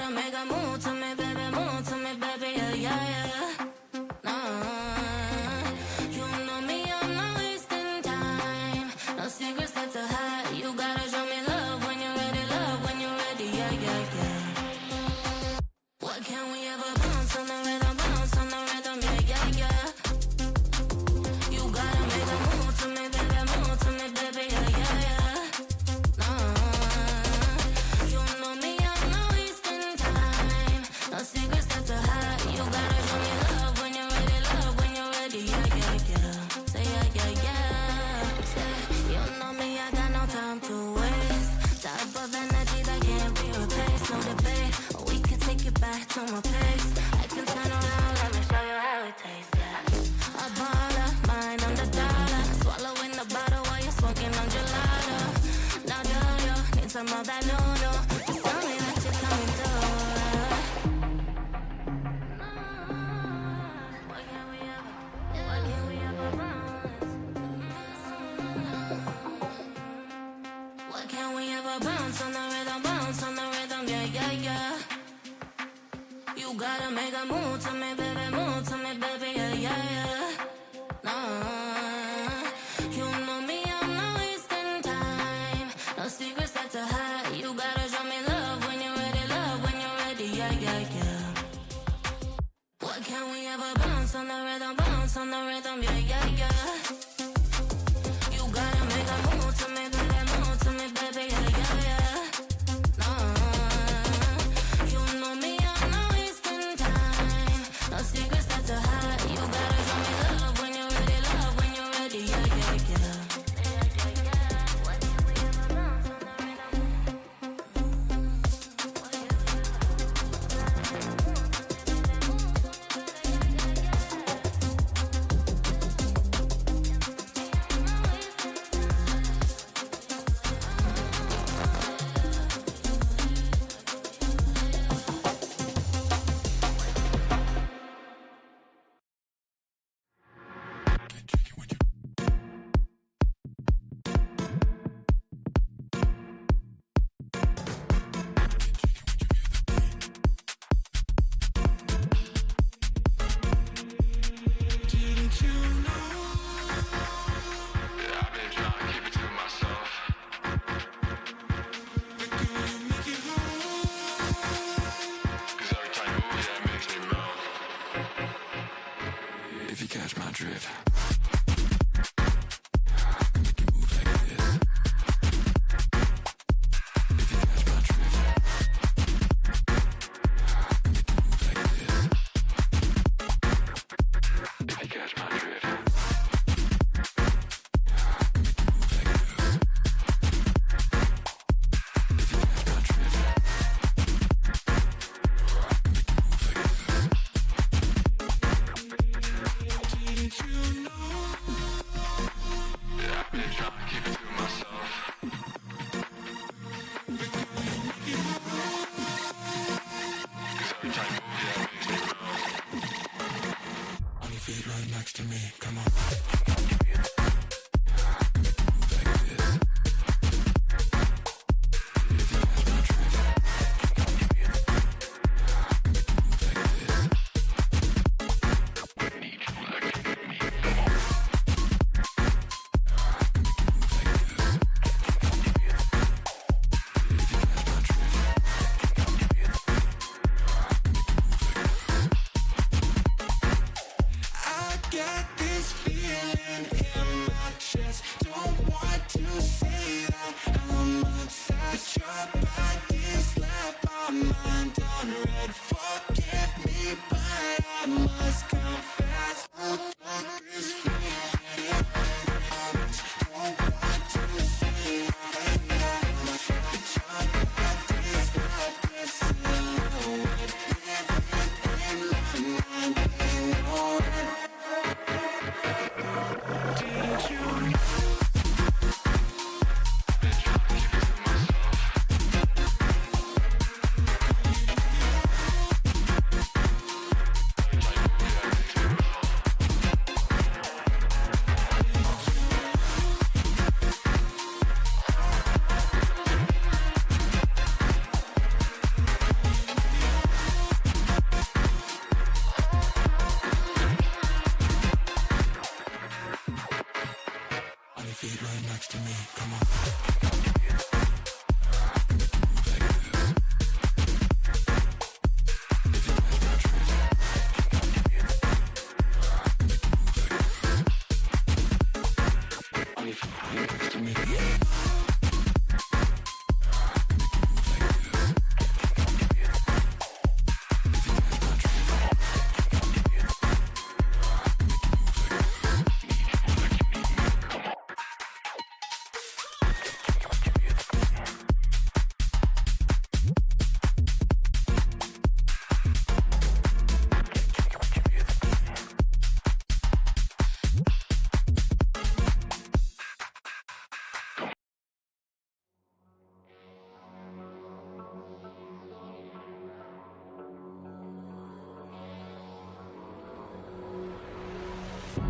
gotta make a move to me, baby, yeah, yeah, yeah. Nah, you know me, I'm not wasting time. No secrets left to hide. You gotta show me love when you're ready, yeah, yeah, yeah. What can we ever bounce on the rhythm, yeah, yeah, yeah. You gotta make a move to me, baby, yeah, yeah, yeah. You know me, I'm not wasting time. No secrets left to hide. You gotta show me love when you're ready, yeah, yeah, yeah. Say yeah, yeah, yeah. Say, you know me, I got no time to waste. Type of energy that can't be replaced, no debate. We can take it back to my place. I can turn around, let me show you how it tastes, yeah. A baller, mine on the dollar. Swallowing the bottle while you're smoking on gelato. Now do you need some of that no-no? Just tell me that you're coming through. What can we ever What can we ever bounce on the rhythm, yeah, yeah, yeah. You gotta make a move to me, baby, yeah, yeah, yeah. Nah, you know me, I'm not wasting time. No secrets left to hide. You gotta show me love when you're ready, yeah, yeah, yeah. What can we ever bounce on the rhythm, yeah, yeah, yeah. You gotta make a move to me, baby, yeah, yeah, yeah. You know me, I'm not wasting time. No secrets left to hide. You gotta show me love when you're ready, yeah, yeah, yeah. What can we ever bounce on the rhythm?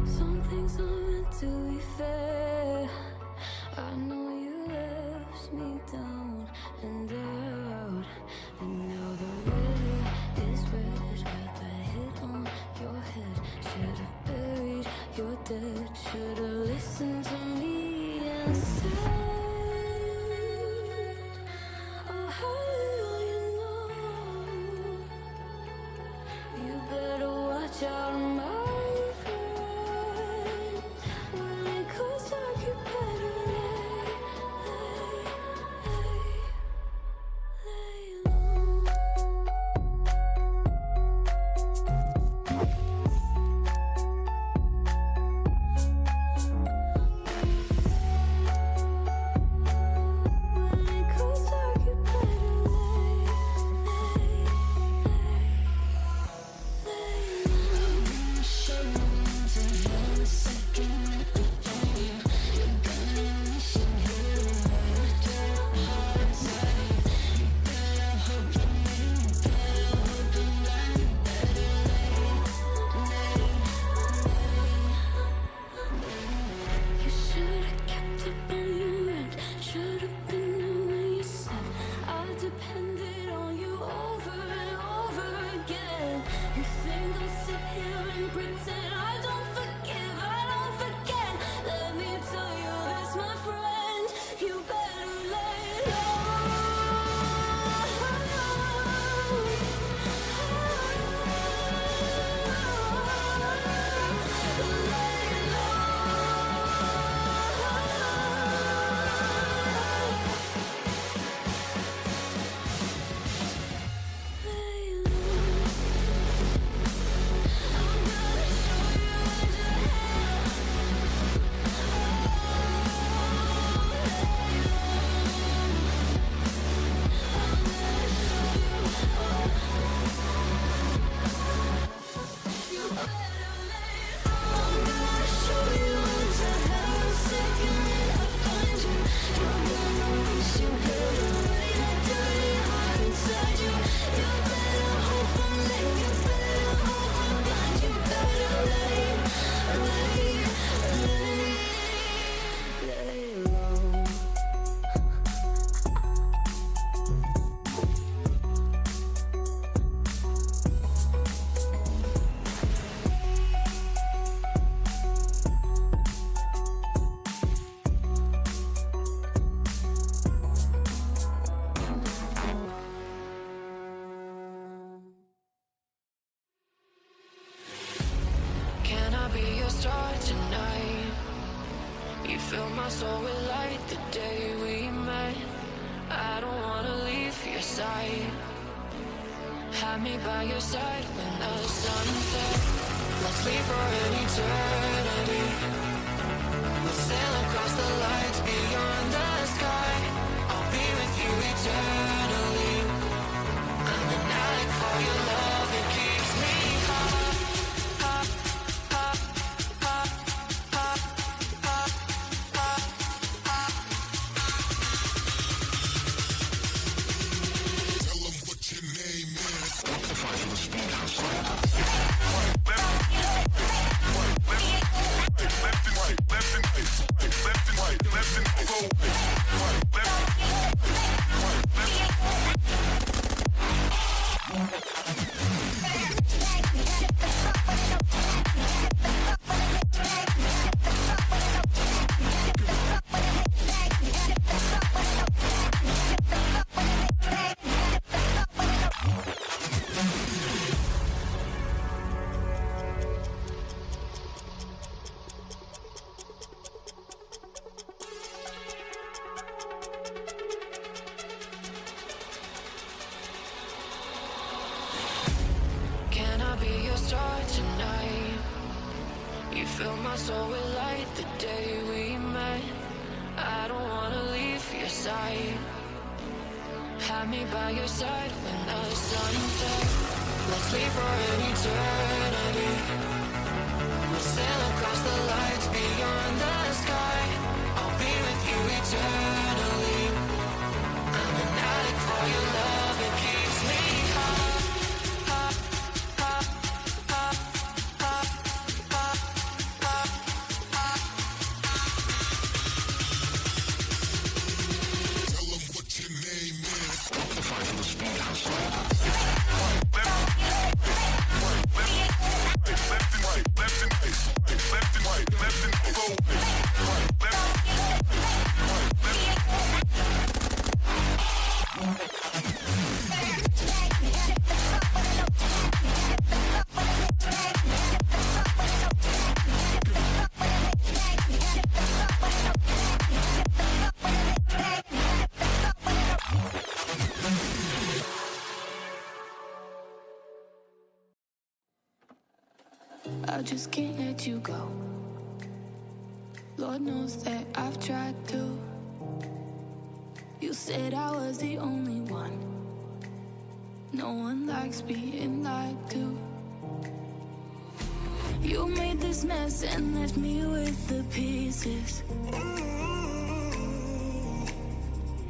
Some things aren't meant to be fair. I know you left me down and out, and now the river is red. Got that hit on your head. Should've buried your dead. Should've listened to me and said, oh, how little you know. You better watch out, my friend. When it goes dark, you better lay low. When it goes dark, you better You should've kept up on your end. Should've been there when you said I depended on you over and over again. You think I'll sit here and pretend I don't forgive, I don't forget. Let me tell you this, my friend. You better lay Can I be your star tonight? You fill my soul with light the day we met. I don't wanna leave your side. Have me by your side when the sun sets. Let's leave for an eternity. We'll sail across the lights beyond the sky. I'll be with you eternally. I'm an addict for your love, it keeps me hot. Fill my soul with light the day we met. I don't wanna leave your side. Have me by your side when the sun sets. Let's leave for an eternity. We'll sail across the lights beyond the sky. I'll be with you eternally. I'm an addict for your love, it keeps me hot. Hot, hot, hot, hot, hot, hot. I just can't let you go. Lord knows that I've tried to. You said I was the only one. No one likes being lied to. You made this mess and left me with the pieces.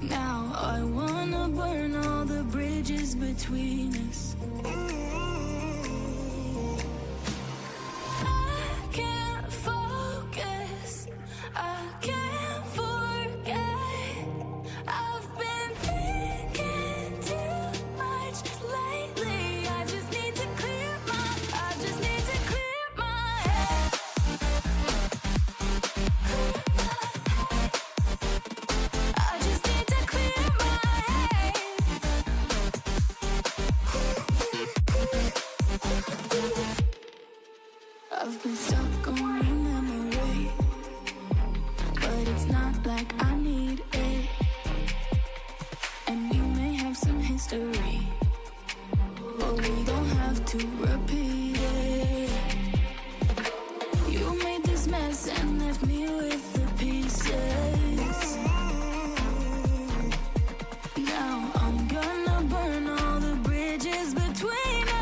Now I wanna burn all the bridges between us. I've been stuck on your memory, but it's not like I need it. And we may have some history, but we don't have to repeat it. You made this mess and left me with the pieces. Now I'm gonna burn all the bridges between us.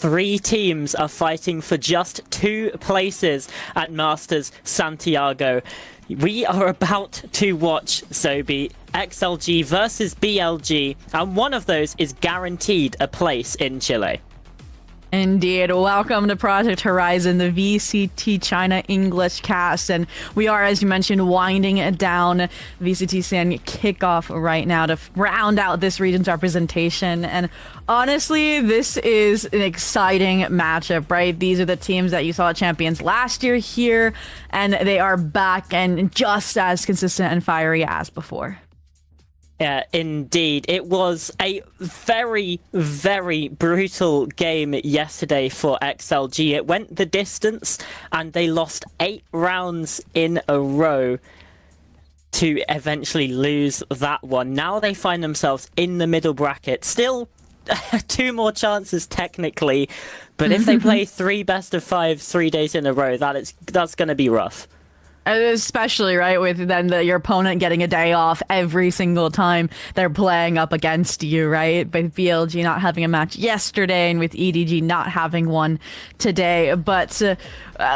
Three teams are fighting for just 2 places at Masters Santiago. We are about to watch Sobi XLG versus BLG, and one of those is guaranteed a place in Chile. Indeed. Welcome to Project Horizon, the VCT China English cast. And we are, as you mentioned, winding it down. VCT San Kickoff right now to round out this region's representation. And honestly, this is an exciting matchup, right? These are the teams that you saw champions last year here, and they are back and just as consistent and fiery as before. Yeah, indeed. It was a very, very brutal game yesterday for XLG. It went the distance and they lost 8 rounds in a row to eventually lose that one. Now they find themselves in the middle bracket. Still 2 more chances technically, but if they play 3 best of 5 3 days in a row, that's going to be rough. Especially, right, with then your opponent getting a day off every single time they're playing up against you, right? But BLG not having a match yesterday and with EDG not having one today. But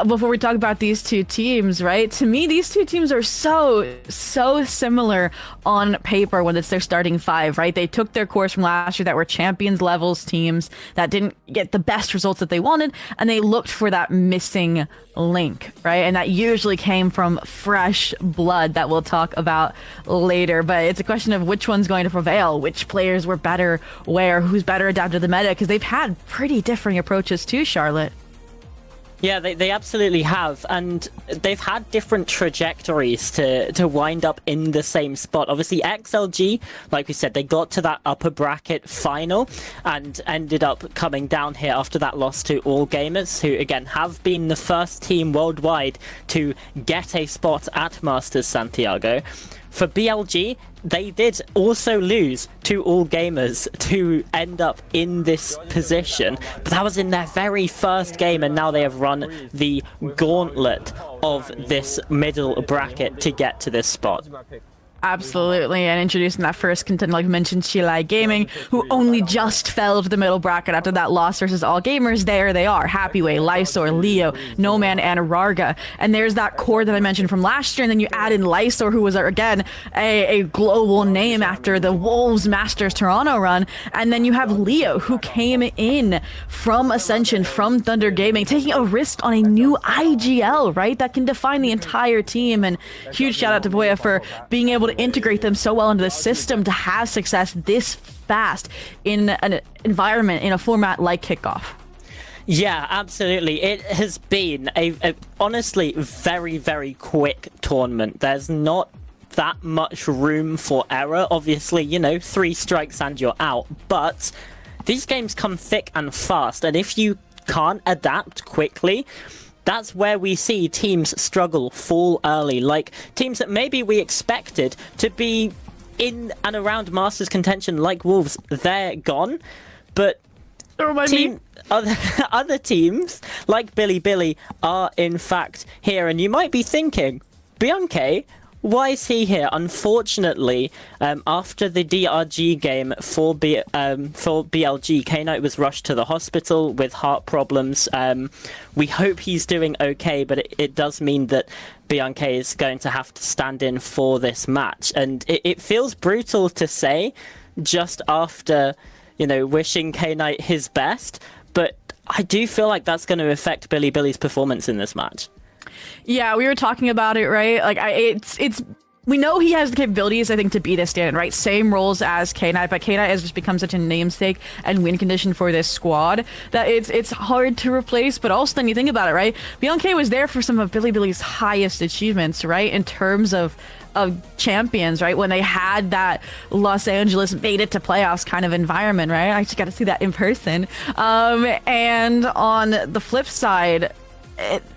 before we talk about these two teams, right, to me, these two teams are so similar on paper when it's their starting five, right? They took their course from last year that were champions levels teams that didn't get the best results that they wanted, and they looked for that missing link, right? And that usually came from fresh blood that we'll talk about later. But it's a question of which one's going to prevail, which players were better where, who's better adapted to the meta, because they've had pretty differing approaches too, Charlotte. Yeah, they absolutely have, and they've had different trajectories to wind up in the same spot. Obviously, XLG, like we said, they got to that upper bracket final and ended up coming down here after that loss to All Gamers, who, again, have been the first team worldwide to get a spot at Masters Santiago. For BLG, they did also lose to All Gamers to end up in this position, but that was in their very first game, and now they have run the gauntlet of this middle bracket to get to this spot. Absolutely, and introducing that first contender, like we mentioned, Shilai Gaming, who only just fell to the middle bracket after that loss versus All Gamers. There they are, Happyway, Lysor, Leo, No Man, and Rarga. And there's that core that I mentioned from last year, and then you add in Lysor, who was, again, a global name after the Wolves Masters Toronto run, and then you have Leo, who came in from Ascension, from Thunder Gaming, taking a risk on a new IGL, right, that can define the entire team. And huge shout out to Voya for being able to integrate them so well into the system to have success this fast in an environment, in a format like Kickoff. Yeah, absolutely. It has been a honestly very, very quick tournament. There's not that much room for error. Obviously, you know, 3 strikes and you're out. But these games come thick and fast, and if you can't adapt quickly, that's where we see teams struggle, fall early, like teams that maybe we expected to be in and around Masters contention, like Wolves. They're gone, but other teams like Billy are in fact here, and you might be thinking, Bianche, why is he here? Unfortunately, after the DRG game for BLG, K-Knight was rushed to the hospital with heart problems. We hope he's doing okay, but it does mean that Bianche is going to have to stand in for this match. And it feels brutal to say just after, you know, wishing K-Knight his best, but I do feel like that's going to affect Billy's performance in this match. Yeah, we were talking about it, right? Like, it's we know he has the capabilities, I think, to be this stand, right? Same roles as K-Knight, but K-Knight has just become such a namesake and win condition for this squad that it's hard to replace. But also, then you think about it, right? Bianche was there for some of Billy's highest achievements, right? In terms of champions, right? When they had that Los Angeles made it to playoffs kind of environment, right? I just got to see that in person. And on the flip side,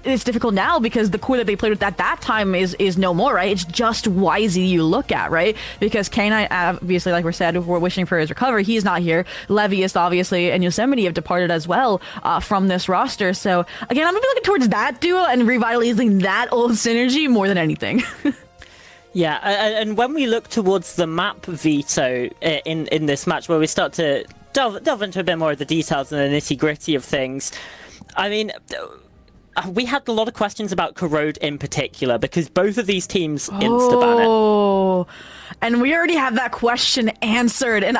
it's difficult now because the core that they played with at that time is no more, right? It's just Wisey you look at, right? Because K-Knight, obviously, like we said, we're wishing for his recovery. He's not here. Levius, obviously, and Yosemite have departed as well from this roster. So, again, I'm going to be looking towards that duo and revitalizing that old synergy more than anything. Yeah, and when we look towards the map veto in this match, where we start to delve into a bit more of the details and the nitty-gritty of things, I mean, we had a lot of questions about Corrode in particular, because both of these teams insta-ban it. Oh, and we already have that question answered, and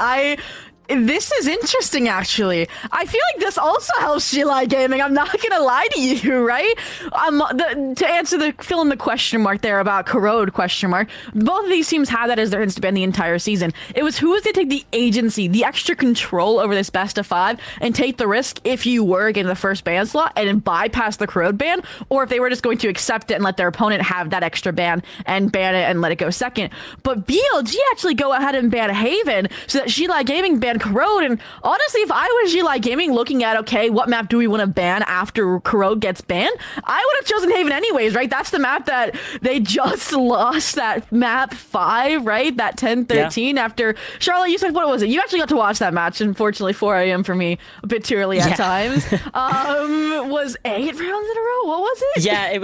this is interesting, actually. I feel like this also helps Shilai Gaming. I'm not gonna lie to you, right? To fill in the question mark there about Corrode question mark. Both of these teams had that as their insta-ban the entire season. It was who was to take the agency, the extra control over this best of 5, and take the risk if you were getting the first ban slot and then bypass the Corrode ban, or if they were just going to accept it and let their opponent have that extra ban and ban it and let it go second. But BLG actually go ahead and ban Haven, so that Shilai Gaming banned again, Corrode. And honestly, if I was G-Like Gaming looking at, okay, what map do we want to ban after Corrode gets banned? I would have chosen Haven anyways, right? That's the map that they just lost, that map 5, right? That 10-13 after... Charlotte, you said, what was it? You actually got to watch that match, unfortunately, 4 a.m. for me, a bit too early at times. Was 8 rounds in a row? What was it? Yeah, it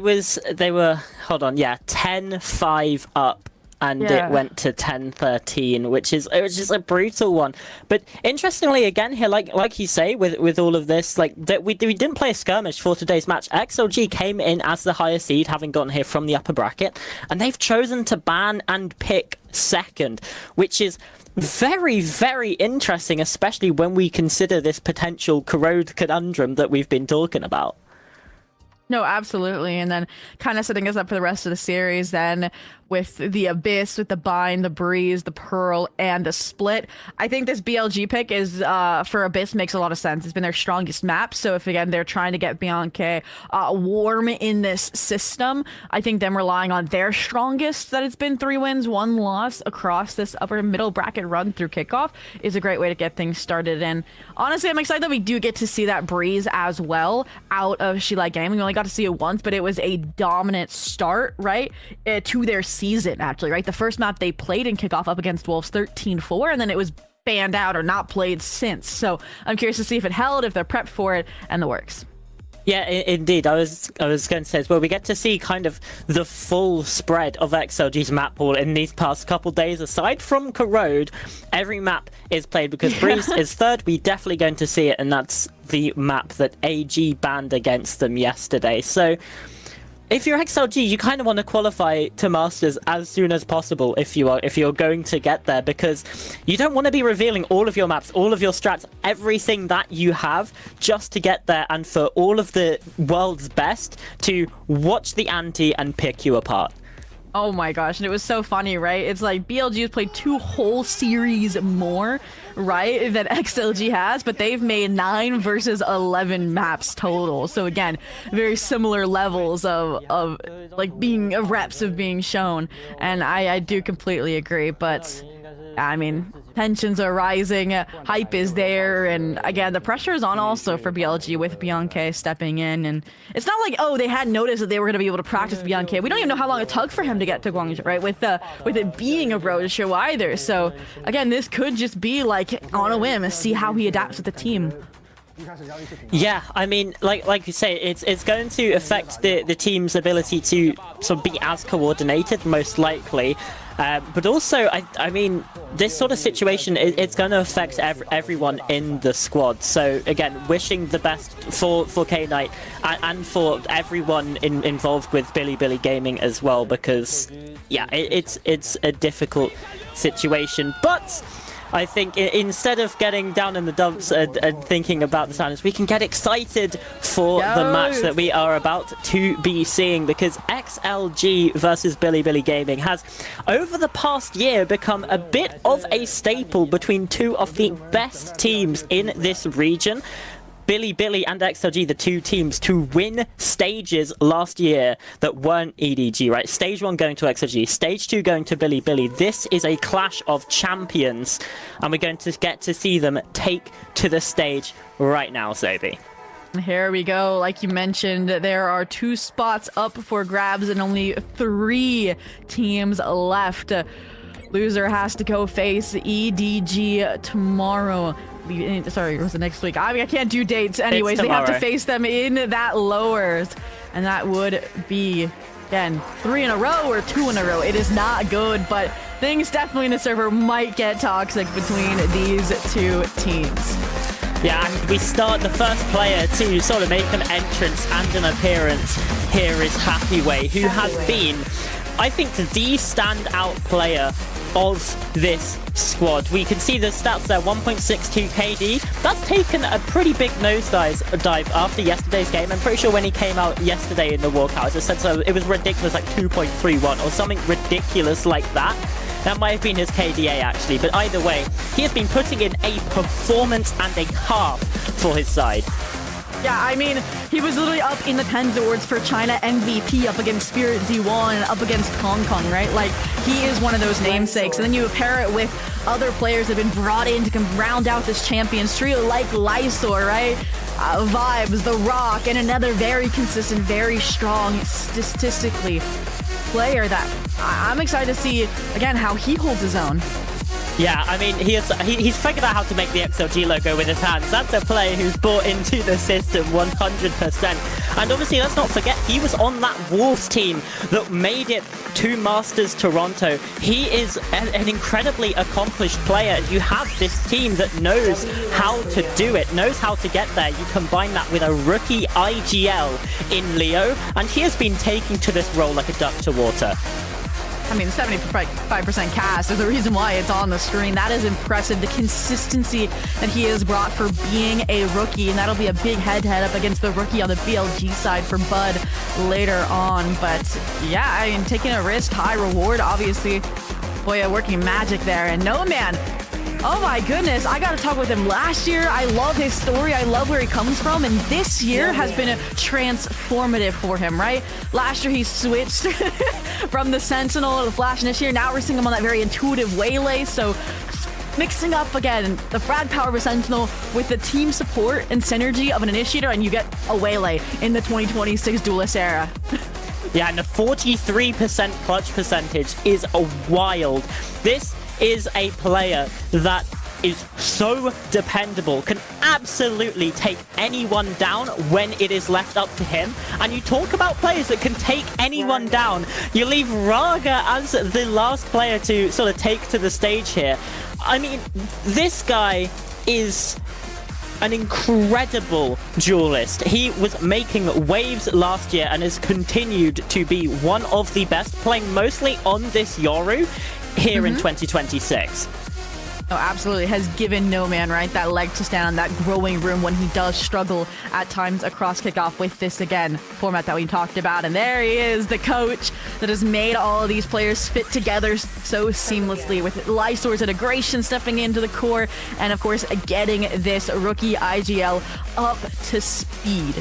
was, they were, hold on, 10-5 up. And it went to 10-13, which is just a brutal one. But interestingly, again here, like you say, with all of this, like that we didn't play a skirmish for today's match. XLG came in as the higher seed, having gotten here from the upper bracket, and they've chosen to ban and pick second, which is very, very interesting, especially when we consider this potential Corrode conundrum that we've been talking about. No, absolutely. And then kind of setting us up for the rest of the series then with the Abyss, with the Bind, the Breeze, the Pearl, and the Split. I think this BLG pick is, for Abyss, makes a lot of sense. It's been their strongest map. So if, again, they're trying to get Bianca warm in this system, I think them relying on their strongest, that it's been 3 wins, 1 loss across this upper middle bracket run through Kickoff, is a great way to get things started. And honestly, I'm excited that we do get to see that Breeze as well out of G-Like Gaming. We only got to see it once, but it was a dominant start, right, to their season, actually, right? The first map they played in Kickoff up against Wolves 13-4, and then it was banned out or not played since. So I'm curious to see if it held, if they're prepped for it, and the works. Yeah, indeed. I was going to say as well, we get to see kind of the full spread of XLG's map pool in these past couple days. Aside from Corrode, every map is played because Breeze is third. We're definitely going to see it, and that's the map that AG banned against them yesterday. So if you're XLG, you kind of want to qualify to Masters as soon as possible if you're going to get there, because you don't want to be revealing all of your maps, all of your strats, everything that you have just to get there, and for all of the world's best to watch the ante and pick you apart. Oh my gosh, and it was so funny, right? It's like BLG has played 2 whole series more, right, than XLG has, but they've made 9 versus 11 maps total. So again, very similar levels of like being reps of being shown, and I do completely agree. But I mean, tensions are rising, hype is there, and again, the pressure is on also for BLG with Bianca stepping in. And it's not like, oh, they had noticed that they were going to be able to practice Bianca. We don't even know how long it took for him to get to Guangzhou, right, with it being a road show either. So again, this could just be like on a whim and see how he adapts with the team. Yeah, I mean, like you say, it's going to affect the team's ability to sort of be as coordinated, most likely. But also, I mean, this sort of situation, it's going to affect everyone in the squad. So again, wishing the best for K-Knight and for everyone involved with Billy Gaming as well, because yeah, it's a difficult situation. But I think instead of getting down in the dumps and thinking about the silence, we can get excited for the match that we are about to be seeing, because XLG versus Billy Gaming has, over the past year, become a bit of a staple between 2 of the best teams in this region. Billy and XLG, the 2 teams to win stages last year that weren't EDG, right? Stage 1 going to XLG, Stage 2 going to Billy. This is a clash of champions, and we're going to get to see them take to the stage right now, Zobi. Here we go. Like you mentioned, there are 2 spots up for grabs and only 3 teams left. Loser has to go face EDG tomorrow. Sorry, was it next week? I mean, I can't do dates. Anyways, they have to face them in that lowers. And that would be, again, 3 in a row or 2 in a row. It is not good, but things definitely in the server might get toxic between these 2 teams. Yeah, and we start the first player to sort of make an entrance and an appearance here is Happyway, who has been, I think, the standout player of this squad. We can see the stats there, 1.62 KD. That's taken a pretty big nosedive after yesterday's game. I'm pretty sure when he came out yesterday in the walkout, as I said, so it was ridiculous, like 2.31 or something ridiculous like that. That might have been his KDA actually, but either way, he has been putting in a performance and a half for his side. Yeah, I mean, he was literally up in the 10s awards for China MVP, up against Spirit Z1, up against Kong Kong, right? Like, he is one of those namesakes. And then you pair it with other players have been brought in to round out this champions trio, like Lysor, right? Vibes, The Rock, and another very consistent, very strong, statistically player that I'm excited to see, again, how he holds his own. Yeah, I mean, he's figured out how to make the XLG logo with his hands. That's a player who's bought into the system 100%. And obviously, let's not forget, he was on that Wolves team that made it to Masters Toronto. He is an incredibly accomplished player. You have this team that knows how to do it, knows how to get there. You combine that with a rookie IGL in Leo, and he has been taking to this role like a duck to water. I mean, 75% cast. There's a reason why it's on the screen. That is impressive. The consistency that he has brought for being a rookie, and that'll be a big head-to-head up against the rookie on the BLG side for Bud later on. But yeah, I mean, taking a risk, high reward, obviously. Boy, working magic there. And no, man. Oh my goodness, I got to talk with him last year. I love his story. I love where he comes from. And this year has been transformative for him, right? Last year he switched from the Sentinel to the Flash. And this year, now we're seeing him on that very intuitive Waylay. So mixing up, again, the frag power of a Sentinel with the team support and synergy of an Initiator, and you get a Waylay in the 2026 Duelist era. Yeah, and the 43% clutch percentage is wild. This is a player that is so dependable, can absolutely take anyone down when it is left up to him. And you talk about players that can take anyone down. You leave Raga as the last player to sort of take to the stage here. I mean, this guy is an incredible duelist. He was making waves last year and has continued to be one of the best, playing mostly on this Yoru here in 2026. Oh, absolutely. Has given No Man, right, that leg to stand on, that growing room when he does struggle at times across Kickoff with this, again, format that we talked about. And there he is, the coach that has made all of these players fit together so seamlessly, with Lysor's integration stepping into the core, and of course, getting this rookie IGL up to speed.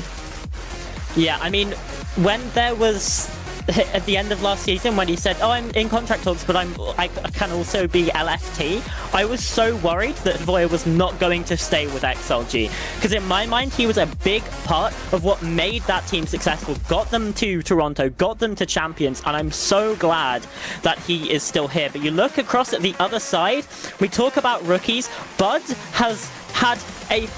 Yeah, I mean, when there was at the end of last season when he said, oh, I'm in contract talks, but I can also be LFT, I was so worried that Voya was not going to stay with XLG. Because in my mind, he was a big part of what made that team successful, got them to Toronto, got them to champions, and I'm so glad that he is still here. But you look across at the other side, we talk about rookies. Bud has had a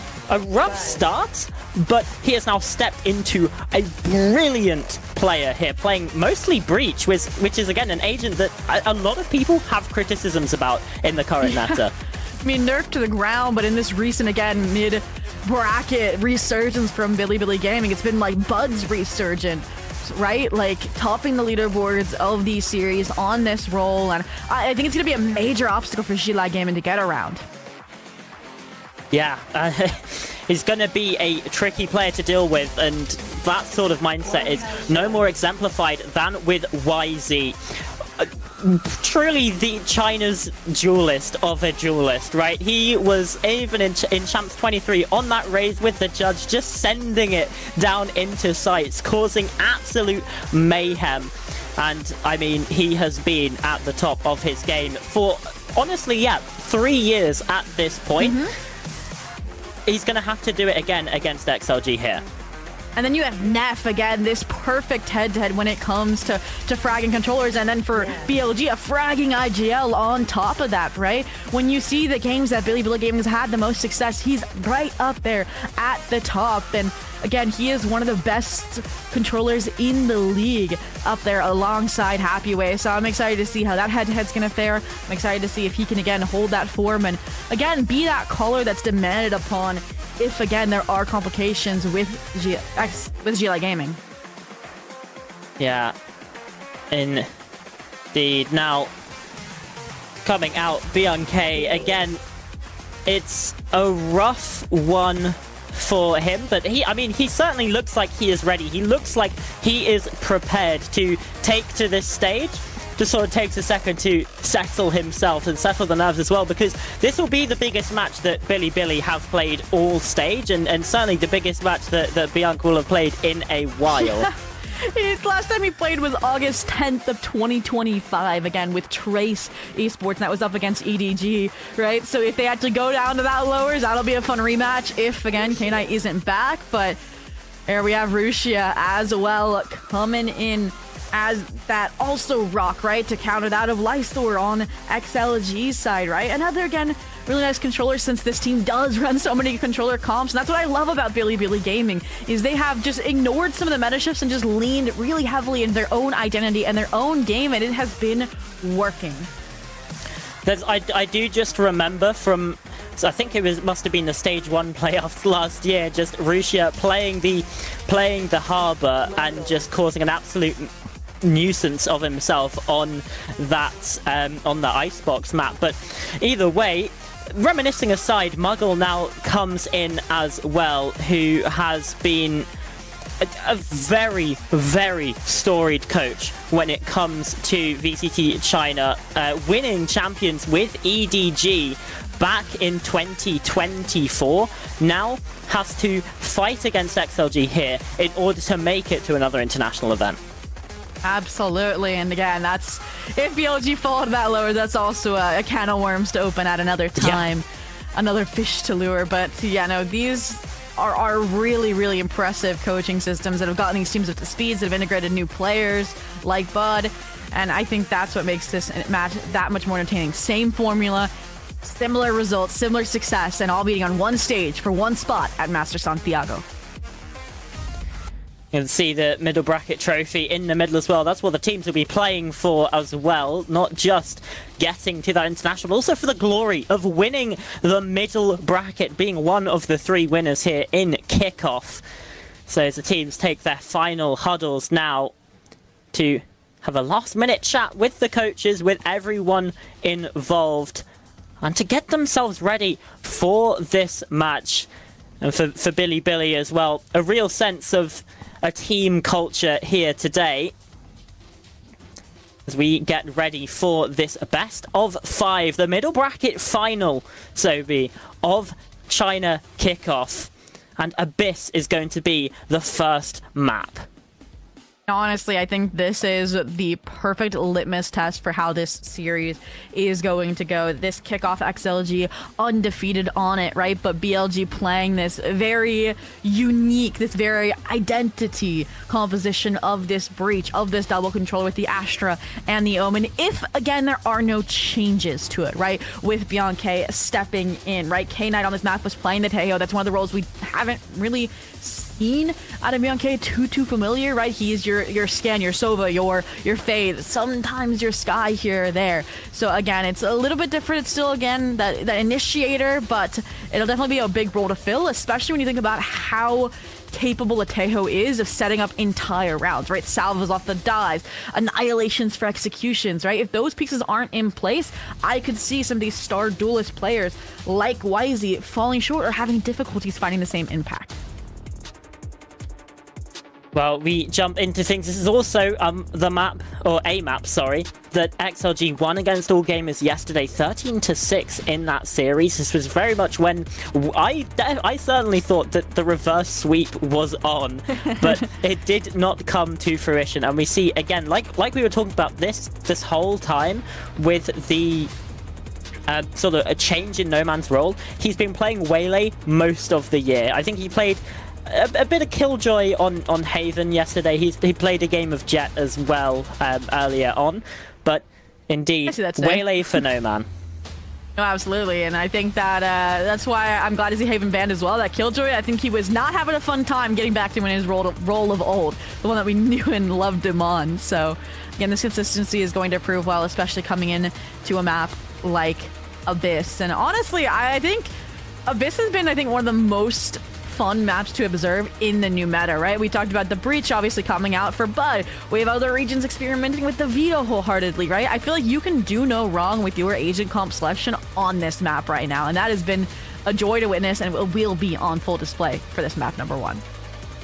rough start, but he has now stepped into a brilliant player here, playing mostly Breach, which is, again, an agent that a lot of people have criticisms about in the current meta. I mean, nerfed to the ground, but in this recent, again, mid-bracket resurgence from Billy Gaming, it's been like Bud's resurgence, right? Like, topping the leaderboards of these series on this role, and I think it's going to be a major obstacle for Gila Gaming to get around. Yeah, he's going to be a tricky player to deal with, and that sort of mindset is no more exemplified than with YZ. Truly the China's duelist of a duelist, right? He was even in Champs 23 on that raise with the judge, just sending it down into sights, causing absolute mayhem. And, I mean, he has been at the top of his game for, honestly, yeah, 3 years at this point. He's going to have to do it again against XLG here. And then you have Neff, again, this perfect head-to-head when it comes to fragging controllers. And then for BLG, a fragging IGL on top of that, right? When you see the games that Billy Gaming has had the most success, he's right up there at the top. And again, he is one of the best controllers in the league up there alongside Happyway. So I'm excited to see how that head-to-head's going to fare. I'm excited to see if he can, again, hold that form and, again, be that caller that's demanded upon if, again, there are complications with GLA Gaming. Yeah, indeed. Now, coming out, BNK, again, it's a rough one for him, but he certainly looks like he is ready. He looks like he is prepared to take to this stage. Just sort of takes a second to settle himself and settle the nerves as well, because this will be the biggest match that Billy have played all stage, and certainly the biggest match that Bianca will have played in a while. Last time he played was August 10th of 2025, again, with Trace Esports, and that was up against EDG, right? So if they actually go down to that lowers, that'll be a fun rematch if, again, K-Knight isn't back. But there we have Rusia as well coming in as that also rock, right, to counter that of Lysthor on XLG's side, right? Another, again, really nice controller, since this team does run so many controller comps. And that's what I love about Bilibili Gaming, is they have just ignored some of the meta shifts and just leaned really heavily in their own identity and their own game, and it has been working. I do just remember from, so I think must have been the stage 1 playoffs last year, just Rusia playing the Harbor and just causing an absolute nuisance of himself on that Icebox map. But either way, reminiscing aside, Muggle now comes in as well, who has been a very, very storied coach when it comes to VCT China, winning champions with EDG back in 2024, now has to fight against XLG here in order to make it to another international event. Absolutely, and again, that's if BLG fall to that lower, that's also a can of worms to open at another time, another fish to lure. But yeah, no, these are really, really impressive coaching systems that have gotten these teams up to speeds, that have integrated new players like Bud, and I think that's what makes this match that much more entertaining. Same formula, similar results, similar success, and all beating on one stage for one spot at Master Santiago. You can see the middle bracket trophy in the middle as well. That's what the teams will be playing for as well. Not just getting to that international, but also for the glory of winning the middle bracket, being one of the 3 winners here in Kickoff. So as the teams take their final huddles now to have a last-minute chat with the coaches, with everyone involved, and to get themselves ready for this match. And for Bilibili as well, a real sense of a team culture here today as we get ready for this best of 5, the middle bracket final, Sobi, of China Kickoff. And Abyss is going to be the first map. Honestly, I think this is the perfect litmus test for how this series is going to go. This Kickoff XLG undefeated on it, right? But BLG playing this very unique, this very identity composition of this breach, of this double controller with the Astra and the Omen. If, again, there are no changes to it, right? With Bianca stepping in, right? K-Knight on this map was playing the Tejo. That's one of the roles we haven't really seen out of Bianca too familiar, right? He is your Scan, your Sova, your Fade, sometimes your Sky here or there. So again, it's a little bit different. It's still, again, that initiator, but it'll definitely be a big role to fill, especially when you think about how capable Atejo is of setting up entire rounds, right? Salvos off the dives, annihilations for executions, right? If those pieces aren't in place, I could see some of these star duelist players like Wisey falling short or having difficulties finding the same impact. Well, we jump into things. This is also the map, or a map, sorry, that XLG won against All Gamers yesterday, 13-6 in that series. This was very much when I certainly thought that the reverse sweep was on, but it did not come to fruition. And we see, again, like we were talking about this whole time with the sort of a change in No Man's role. He's been playing Waylay most of the year. I think he played a bit of Killjoy on Haven yesterday. He played a game of Jet as well earlier on, but indeed, Waylay for No Man. No, absolutely, and I think that that's why I'm glad to see Haven banned as well. That Killjoy, I think he was not having a fun time getting back to his role of old, the one that we knew and loved him on. So again, this consistency is going to prove well, especially coming in to a map like Abyss. And honestly, I think Abyss has been, one of the most fun maps to observe in the new meta, right? We talked about the Breach obviously coming out for Bud. We have other regions experimenting with the Vito wholeheartedly, right? I feel like you can do no wrong with your agent comp selection on this map right now, and that has been a joy to witness, and it will be on full display for this map number 1.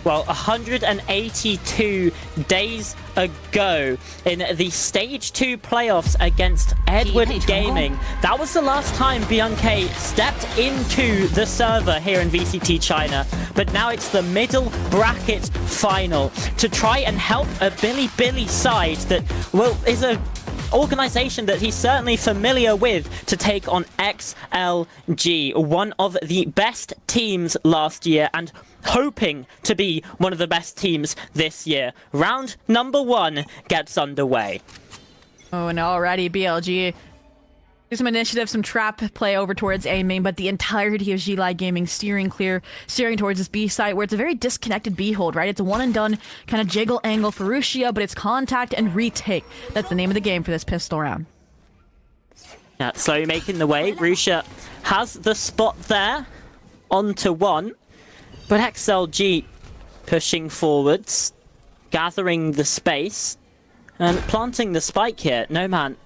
well, 182 days ago in the Stage 2 playoffs against Edward Gaming. That was the last time BLG stepped into the server here in VCT China. But now it's the middle bracket final to try and help a Billy side that, well, is a organization that he's certainly familiar with to take on XLG, one of the best teams last year and hoping to be one of the best teams this year. Round number 1 gets underway. Oh, and already BLG. There's some initiative, some trap play over towards A main, but the entirety of G-Lite Gaming steering towards this B site, where it's a very disconnected B hold, right? It's a one and done kind of jiggle angle for Rusia, but it's contact and retake. That's the name of the game for this pistol round. Yeah, slowly making the way. Rusia has the spot there onto 1, but XLG pushing forwards, gathering the space and planting the spike here. No man.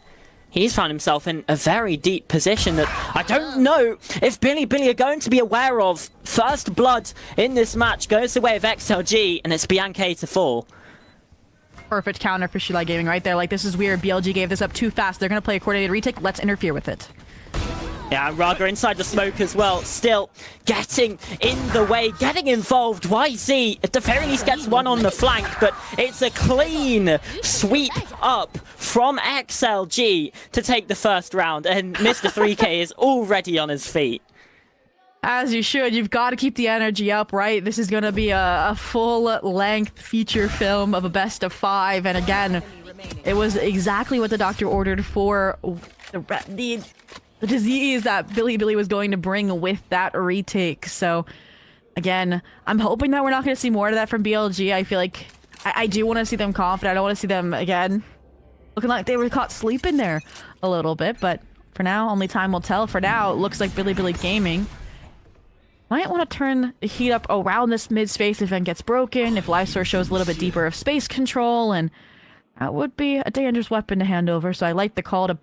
He's found himself in a very deep position that I don't know if Billy are going to be aware of. First blood in this match goes the way of XLG, and it's BLG to fall. Perfect counter for G-Lite Gaming right there. Like, this is weird. BLG gave this up too fast. They're going to play a coordinated retake. Let's interfere with it. Yeah, and Raga inside the smoke as well, still getting in the way, getting involved. YZ at the very least gets one on the flank, but it's a clean sweep up from XLG to take the first round, and Mr. 3K is already on his feet. As you should. You've got to keep the energy up, right? This is going to be a full-length feature film of a best of 5, and again, it was exactly what the doctor ordered for the disease that Billy was going to bring with that retake. So, again, I'm hoping that we're not going to see more of that from BLG. I feel like I do want to see them confident. I don't want to see them, again, looking like they were caught sleeping there a little bit. But for now, only time will tell. For now, it looks like Billy Gaming might want to turn the heat up around this mid-space if it gets broken, if Life Source shows a little bit deeper of space control, and that would be a dangerous weapon to hand over. So I like the call to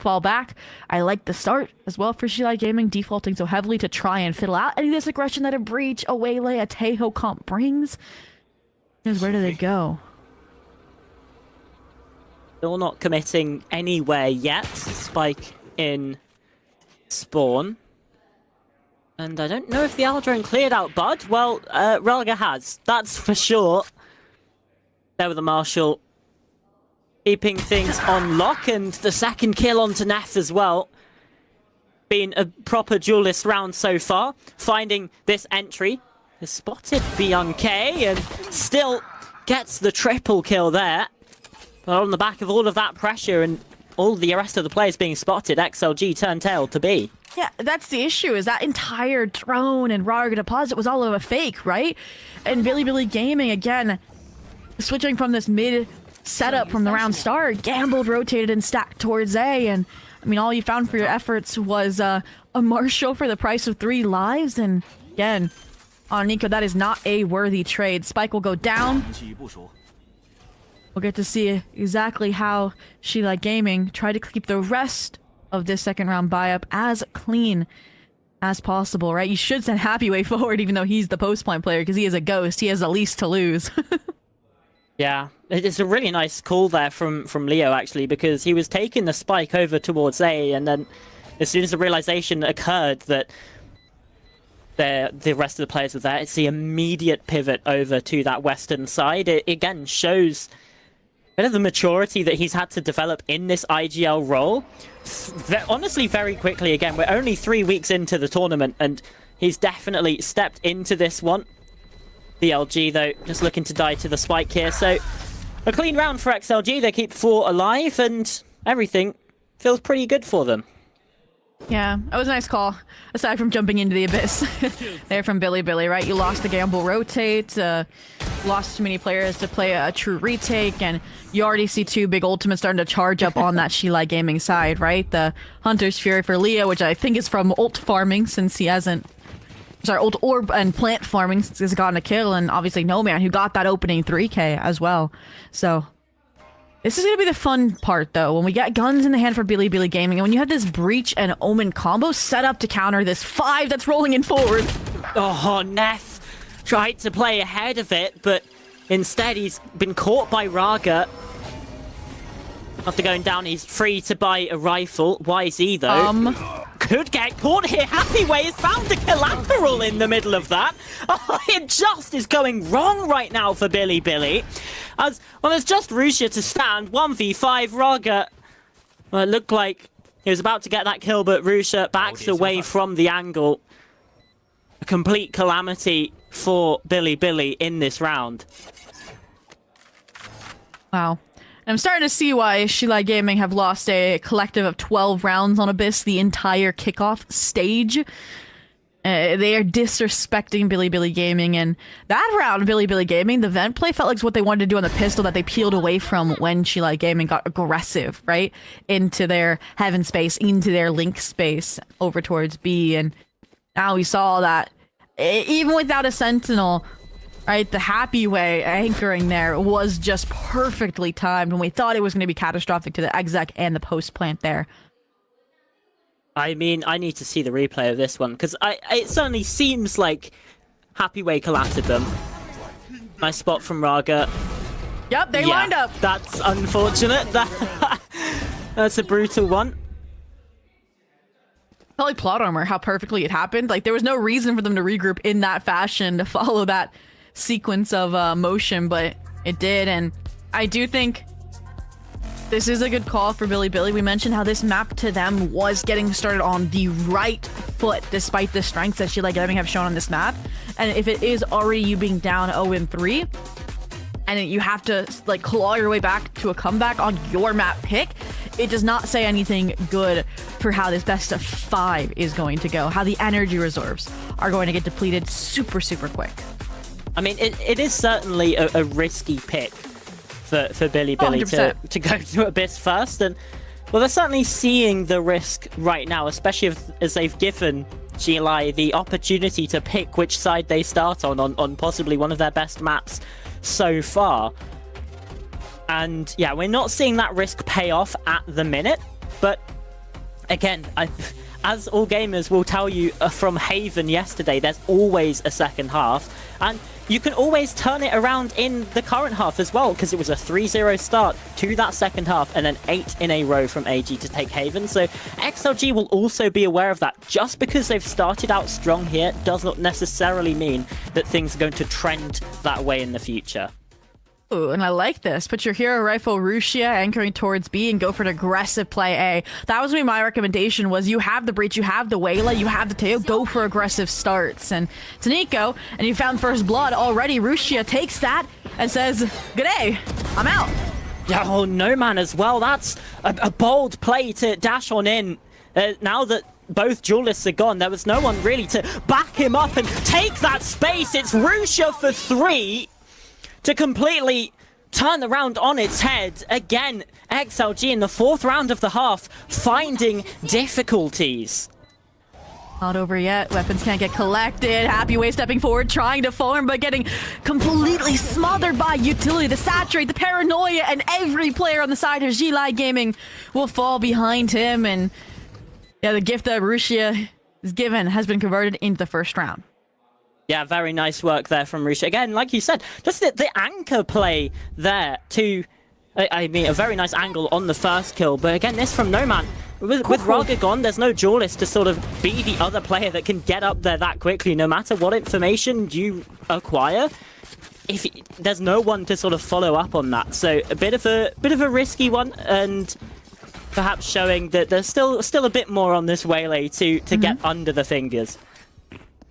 fall back. I like the start as well for G-Lite Gaming, defaulting so heavily to try and fiddle out any of this aggression that a breach, a waylay, a Taeho comp brings. Where do they go? Still not committing anywhere yet. Spike in spawn. And I don't know if the Aldrin cleared out Bud. Well, Raga has. That's for sure. There with the Marshal. Keeping things on lock, and the second kill onto Neff as well. Been a proper duelist round so far. Finding this entry. Has spotted BLG and still gets the triple kill there. But on the back of all of that pressure and all the rest of the players being spotted, XLG turned tail to B. Yeah, that's the issue, is that entire drone and Raga deposit was all of a fake, right? And Billy Gaming, again, switching from this mid setup from the round start, gambled, rotated, and stacked towards A, and I mean, all you found for your efforts was a Marshal for the price of 3 lives, and again, on Nico, that is not a worthy trade. Spike will go down. We'll get to see exactly how G-Lite Gaming try to keep the rest of this second round buy-up as clean as possible, right? You should send Happy way forward, even though he's the post-point player, because he is a ghost. He has the least to lose. Yeah, it's a really nice call there from Leo, actually, because he was taking the spike over towards A, and then as soon as the realization occurred that the rest of the players were there, it's the immediate pivot over to that western side. It again shows a bit of the maturity that he's had to develop in this IGL role. Honestly, very quickly, again, we're only 3 weeks into the tournament, and he's definitely stepped into this one. BLG, though, just looking to die to the spike here. So, a clean round for XLG. They keep 4 alive, and everything feels pretty good for them. Yeah, that was a nice call. Aside from jumping into the abyss. There from Billy, right? You lost the gamble rotate, lost too many players to play a true retake, and you already see 2 big ultimates starting to charge up on that G-Lite Gaming side, right? The Hunter's Fury for Leo, which I think is from ult farming, since he hasn't... Sorry, ult orb and plant farming, since he's gotten a kill, and obviously No Man, who got that opening 3k as well. So, this is going to be the fun part, though, when we get guns in the hand for Billy Gaming, and when you have this Breach and Omen combo set up to counter this 5 that's rolling in forward. Oh, Neff tried to play ahead of it, but instead he's been caught by Raga. After going down, he's free to buy a rifle. YZ, though, could get caught here. Happyway has found a collateral in the middle of that. Oh, it just is going wrong right now for Billy. As well, there's just Rusia to stand. 1v5, Raga. Well, it looked like he was about to get that kill, but Rusia backs away from the angle. A complete calamity for Billy in this round. Wow. I'm starting to see why Shilai Gaming have lost a collective of 12 rounds on Abyss the entire kickoff stage. They are disrespecting Billy Gaming, and that round, Billy Gaming, the vent play felt like it's what they wanted to do on the pistol that they peeled away from when Shilai Gaming got aggressive, right? Into their heaven space, into their link space, over towards B, and now we saw that, even without a sentinel, right, the happy way anchoring there was just perfectly timed when we thought it was going to be catastrophic to the exec and the post plant there. I mean, I need to see the replay of this one, because it certainly seems like Happyway collapsed them. Nice spot from Raga. Yep, they lined up. That's unfortunate. That's a brutal one. Felt like plot armor, how perfectly it happened. Like, there was no reason for them to regroup in that fashion to follow that sequence of motion, but it did, and I do think this is a good call for Billy. We mentioned how this map to them was getting started on the right foot, despite the strengths that Shilai Gaming have shown on this map. And if it is already you being down 0-3, and you have to like claw your way back to a comeback on your map pick, it does not say anything good for how this best of 5 is going to go, how the energy reserves are going to get depleted super quick. I mean, it is certainly a risky pick for Billy to go to Abyss first, and well, they're certainly seeing the risk right now, especially as they've given Shilai the opportunity to pick which side they start on possibly one of their best maps so far. And yeah, we're not seeing that risk pay off at the minute, but again, as all gamers will tell you from Haven yesterday, there's always a second half, and you can always turn it around in the current half as well, because it was a 3-0 start to that second half and then 8 in a row from AG to take Haven. So XLG will also be aware of that. Just because they've started out strong here does not necessarily mean that things are going to trend that way in the future. Ooh, and I like this. Put your hero rifle Rusia anchoring towards B and go for an aggressive play A. That was my recommendation, was you have the breach, you have the Wayla, you have the Teo, go for aggressive starts. And to Nico, and you found first blood already. Rusia takes that and says, "G'day, I'm out." Oh, no man as well. That's a bold play to dash on in. Now that both duelists are gone, there was no one really to back him up and take that space. It's Rusia for 3. To completely turn around on its head. Again, XLG in the 4th round of the half, finding difficulties. Not over yet. Weapons can't get collected. Happyway stepping forward, trying to farm, but getting completely smothered by utility. The saturate, the paranoia, and every player on the side of Shilai Gaming will fall behind him. And yeah, the gift that Rusia is given has been converted into the 1st round. Yeah, very nice work there from Rusia. Again, like you said, just the anchor play there to, I mean, a very nice angle on the first kill. But again, this from No Man. With Raga gone, there's no duelist to sort of be the other player that can get up there that quickly, no matter what information you acquire. There's no one to sort of follow up on that. So a bit of a risky one, and perhaps showing that there's still a bit more on this Waylay to get under the fingers.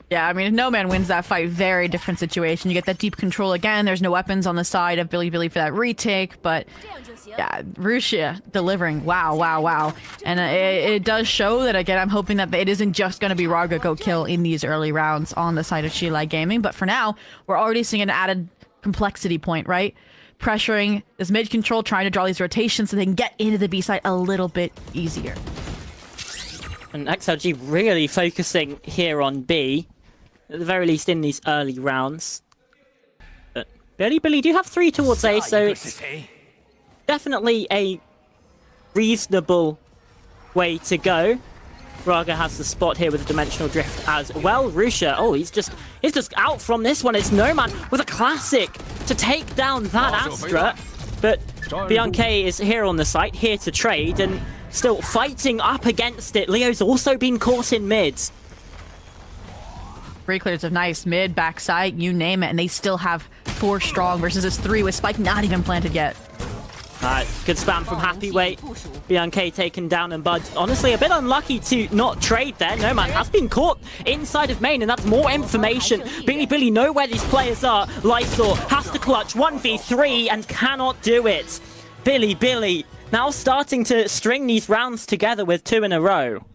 Yeah, I mean, if No Man wins that fight, very different situation. You get that deep control again. There's no weapons on the side of Billy for that retake, but yeah, Rusia delivering. Wow. And it does show that, again, I'm hoping that it isn't just going to be Raga go kill in these early rounds on the side of Shilai Gaming, but for now, we're already seeing an added complexity point, right? Pressuring this mid control, trying to draw these rotations so they can get into the B side a little bit easier. And XLG really focusing here on B. At the very least in these early rounds. But Billy do have 3 towards A, so it's definitely a reasonable way to go. Raga has the spot here with a Dimensional Drift as well. Rusha, oh, he's just out from this one. It's Nomad with a classic to take down that Astra. But Bianca is here on the site, here to trade, and still fighting up against it. Leo's also been caught in mid. Free clears of nice mid, backside, you name it, and they still have 4 strong versus this 3 with Spike not even planted yet. Good spam from Happy Weight. Bianca taken down, and Bud honestly a bit unlucky to not trade there. Nomad has been caught inside of main, and that's more information. Billy know where these players are. Lysor has to clutch 1v3 and cannot do it. Billy now starting to string these rounds together with 2 in a row.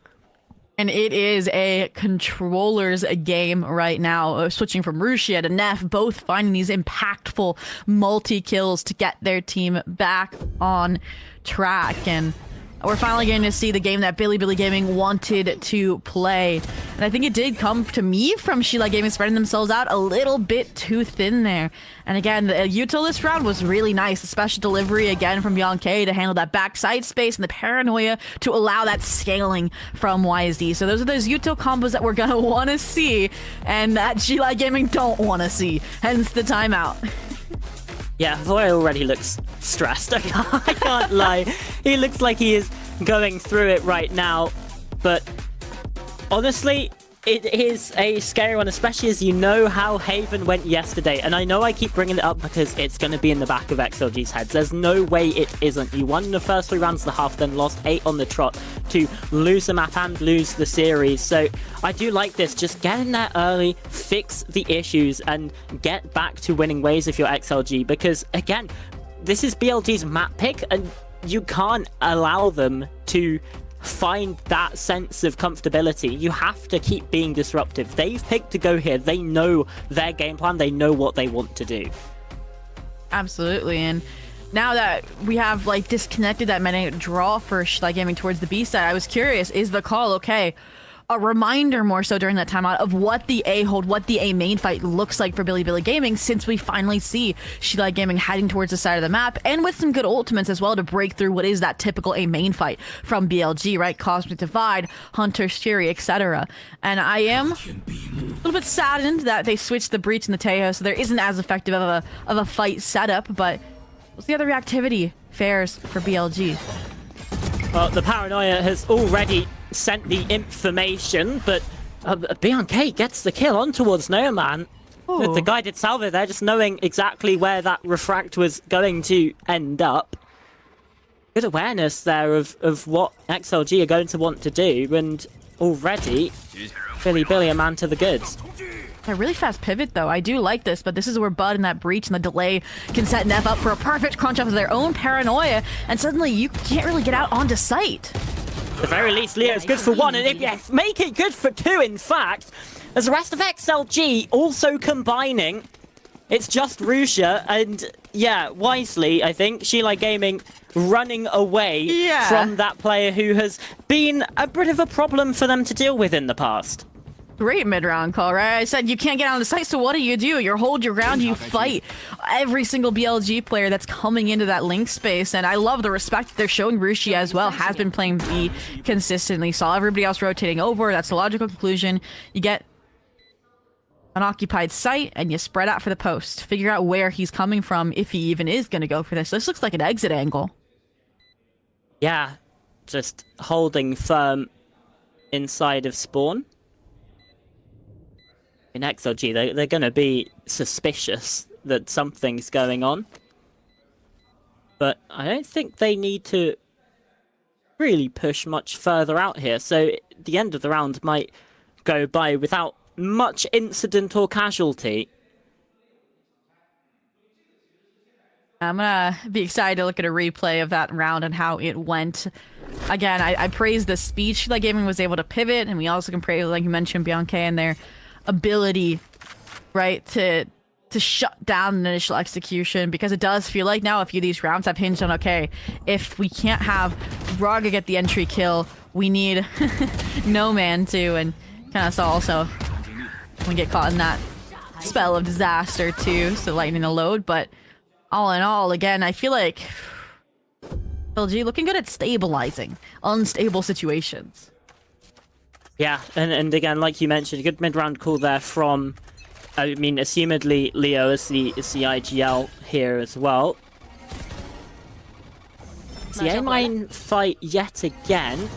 And it is a controller's game right now, switching from Rushia to Neff, both finding these impactful multi-kills to get their team back on track. And we're finally getting to see the game that Billy Gaming wanted to play. And I think it did come to me from Sheila Gaming spreading themselves out a little bit too thin there. And again, the util this round was really nice. The special delivery again from Bianca to handle that backside space and the paranoia to allow that scaling from YZ. So those are those util combos that we're going to want to see and that Sheila Gaming don't want to see. Hence the timeout. Yeah, Voy already looks stressed. I can't lie. He looks like he is going through it right now. But honestly, it is a scary one, especially as you know how Haven went yesterday. And I know I keep bringing it up because it's going to be in the back of XLG's heads. There's no way it isn't. You won the first 3 rounds of the half, then lost 8 on the trot to lose the map and lose the series. So I do like this. Just get in there early, fix the issues, and get back to winning ways if you're XLG. Because, again, this is BLG's map pick, and you can't allow them to find that sense of comfortability. You have to keep being disruptive. They've picked to go here. They know their game plan. They know what they want to do. Absolutely. And now that we have like disconnected that many draw for Sheila Gaming towards the B side, I was curious, is the call okay? A reminder more so during that timeout of what the A hold, what the A main fight looks like for Billy Gaming, since we finally see Sheila Gaming heading towards the side of the map, and with some good ultimates as well to break through what is that typical A main fight from BLG, right? Cosmic Divide, Hunter's Fury, etc. And I am a little bit saddened that they switched the Breach and the Tejo, so there isn't as effective of a fight setup, but we'll see how the reactivity fares for BLG. Well, the paranoia has already sent the information, but Bianca gets the kill on towards Nomad. With the guided salvo there, just knowing exactly where that refract was going to end up. Good awareness there of what XLG are going to want to do, and already Billy a man to the goods. A really fast pivot, though. I do like this, but this is where Bud and that breach and the delay can set Neff up for a perfect crunch off of their own paranoia, and suddenly you can't really get out onto site. At the very least, Leo's good for 1, and yes, make it good for 2, in fact. As the rest of XLG also combining, it's just Rusha, and yeah, wisely, I think, Sheila Gaming running away from that player who has been a bit of a problem for them to deal with in the past. Great mid-round call, right? I said you can't get on the site, so what do? You hold your ground, you fight every single BLG player that's coming into that link space, and I love the respect they're showing. Rushi as well has been playing B consistently, saw everybody else rotating over. That's the logical conclusion. You get an occupied site, and you spread out for the post. Figure out where he's coming from, if he even is going to go for this. This looks like an exit angle. Yeah, just holding firm inside of spawn. In XLG, they're going to be suspicious that something's going on. But I don't think they need to really push much further out here. So the end of the round might go by without much incident or casualty. I'm gonna be excited to look at a replay of that round and how it went. Again, I praise the speed Sheila Gaming was able to pivot, and we also can praise, like you mentioned, Bianca and their ability, right, to shut down the initial execution, because it does feel like now a few of these rounds have hinged on, okay, if we can't have Raga get the entry kill, we need No Man too, and kind of saw also we get caught in that spell of disaster too, so lightening the load. But all in all, again, I feel like LG looking good at stabilizing unstable situations. Yeah, and again, like you mentioned, good mid-round call there from, I mean, assumedly Leo is the IGL here as well. It's the A-mine fight yet again.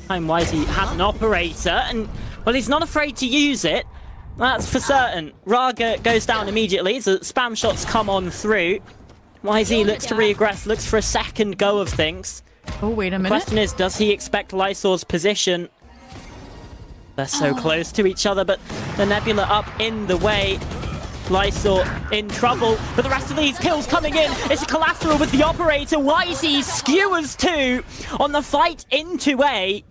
Time-wise, he has an operator, and, well, he's not afraid to use it. That's for certain. Raga goes down immediately, so spam shots come on through. YZ looks to regress, looks for a second go of things. Oh, wait a minute. The question is, does he expect Lysor's position? They're so close to each other, but the Nebula up in the way. Lysor in trouble, but the rest of these kills coming in. It's a collateral with the operator. YZ skewers 2 on the fight into A.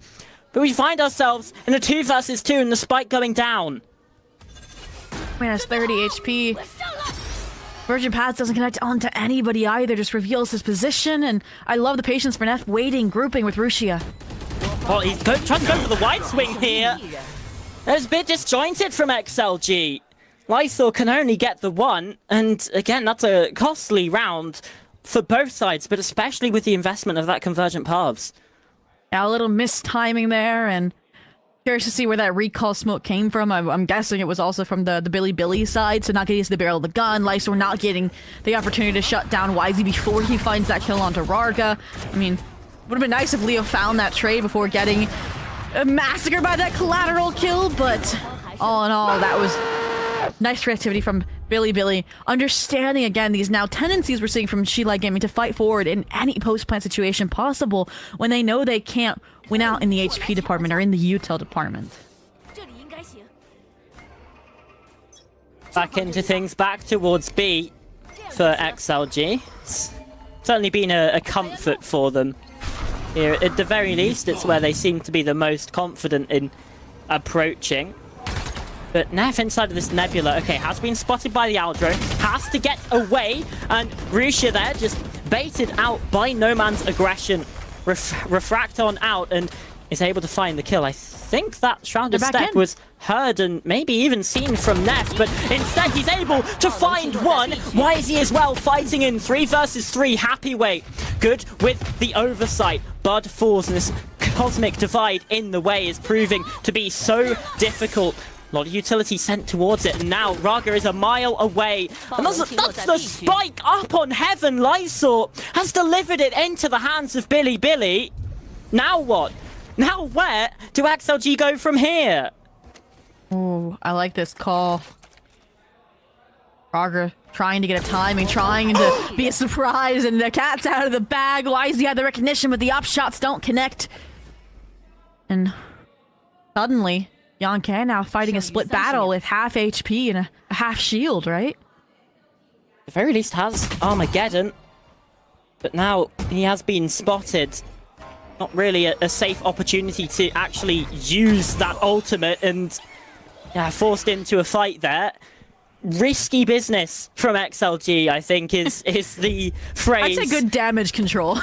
But we find ourselves in a 2 versus 2 and the spike going down. Man, it's 30 HP. Virgin Paths doesn't connect onto anybody either, just reveals his position, and I love the patience for Neff waiting, grouping with Rushia. Well, he's trying to go for the wide swing here. It's a bit disjointed from XLG. Lysor can only get the one, and again, that's a costly round for both sides, but especially with the investment of that convergent paths. Yeah, a little mistiming there, and curious to see where that recall smoke came from. I'm guessing it was also from the Billy side, so not getting to the barrel of the gun. Lysor not getting the opportunity to shut down YZ before he finds that kill onto Rarga. I mean, would have been nice if Leo found that trade before getting massacred by that collateral kill, but all in all, that was nice creativity from Billy. Understanding, again, these now tendencies we're seeing from Shilai Gaming to fight forward in any post-plant situation possible when they know they can't win out in the HP department or in the util department. Back into things, back towards B for XLG. It's certainly been a comfort for them here. At the very least, it's where they seem to be the most confident in approaching. But Neff inside of this Nebula, okay, has been spotted by the Aldro, has to get away, and Rushia there just baited out by No Man's aggression. Refract on out and is able to find the kill. I think that Shrouded Step was heard and maybe even seen from Neff, but instead he's able to find one. YZ as well, fighting in 3 versus 3, happy weight. Good with the oversight. Bud falls, and this cosmic divide in the way is proving to be so difficult. A lot of utility sent towards it, and now Raga is a mile away. And that's the spike up on Heaven. Lysor has delivered it into the hands of Billy. Now what? Now where do XLG go from here? Oh, I like this call. Raga trying to get a timing, trying to be a surprise, and the cat's out of the bag. YZ had the recognition, but the upshots don't connect. And suddenly, Yang Kan now fighting a split battle with half HP and a half shield, right? At the very least has Armageddon, but now he has been spotted. Not really a safe opportunity to actually use that ultimate, and yeah, forced into a fight there. Risky business from XLG, I think, is the phrase. I'd say good damage control.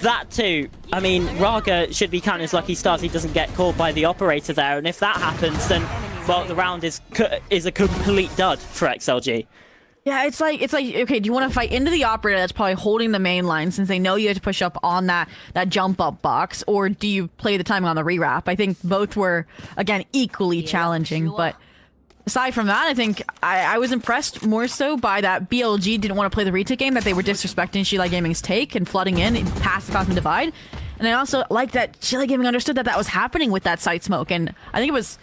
That too. I mean, Raga should be counting his lucky stars he doesn't get caught by the operator there, and if that happens, then, well, the round is a complete dud for XLG. Yeah, it's like, okay, do you want to fight into the operator that's probably holding the main line since they know you have to push up on that jump up box, or do you play the timing on the rewrap? I think both were, again, equally challenging, but aside from that, I think I was impressed more so by that BLG didn't want to play the retake game, that they were disrespecting Shilai Gaming's take and flooding in past the Cosmic Divide. And I also like that Shilai Gaming understood that was happening with that site smoke. And I think it was,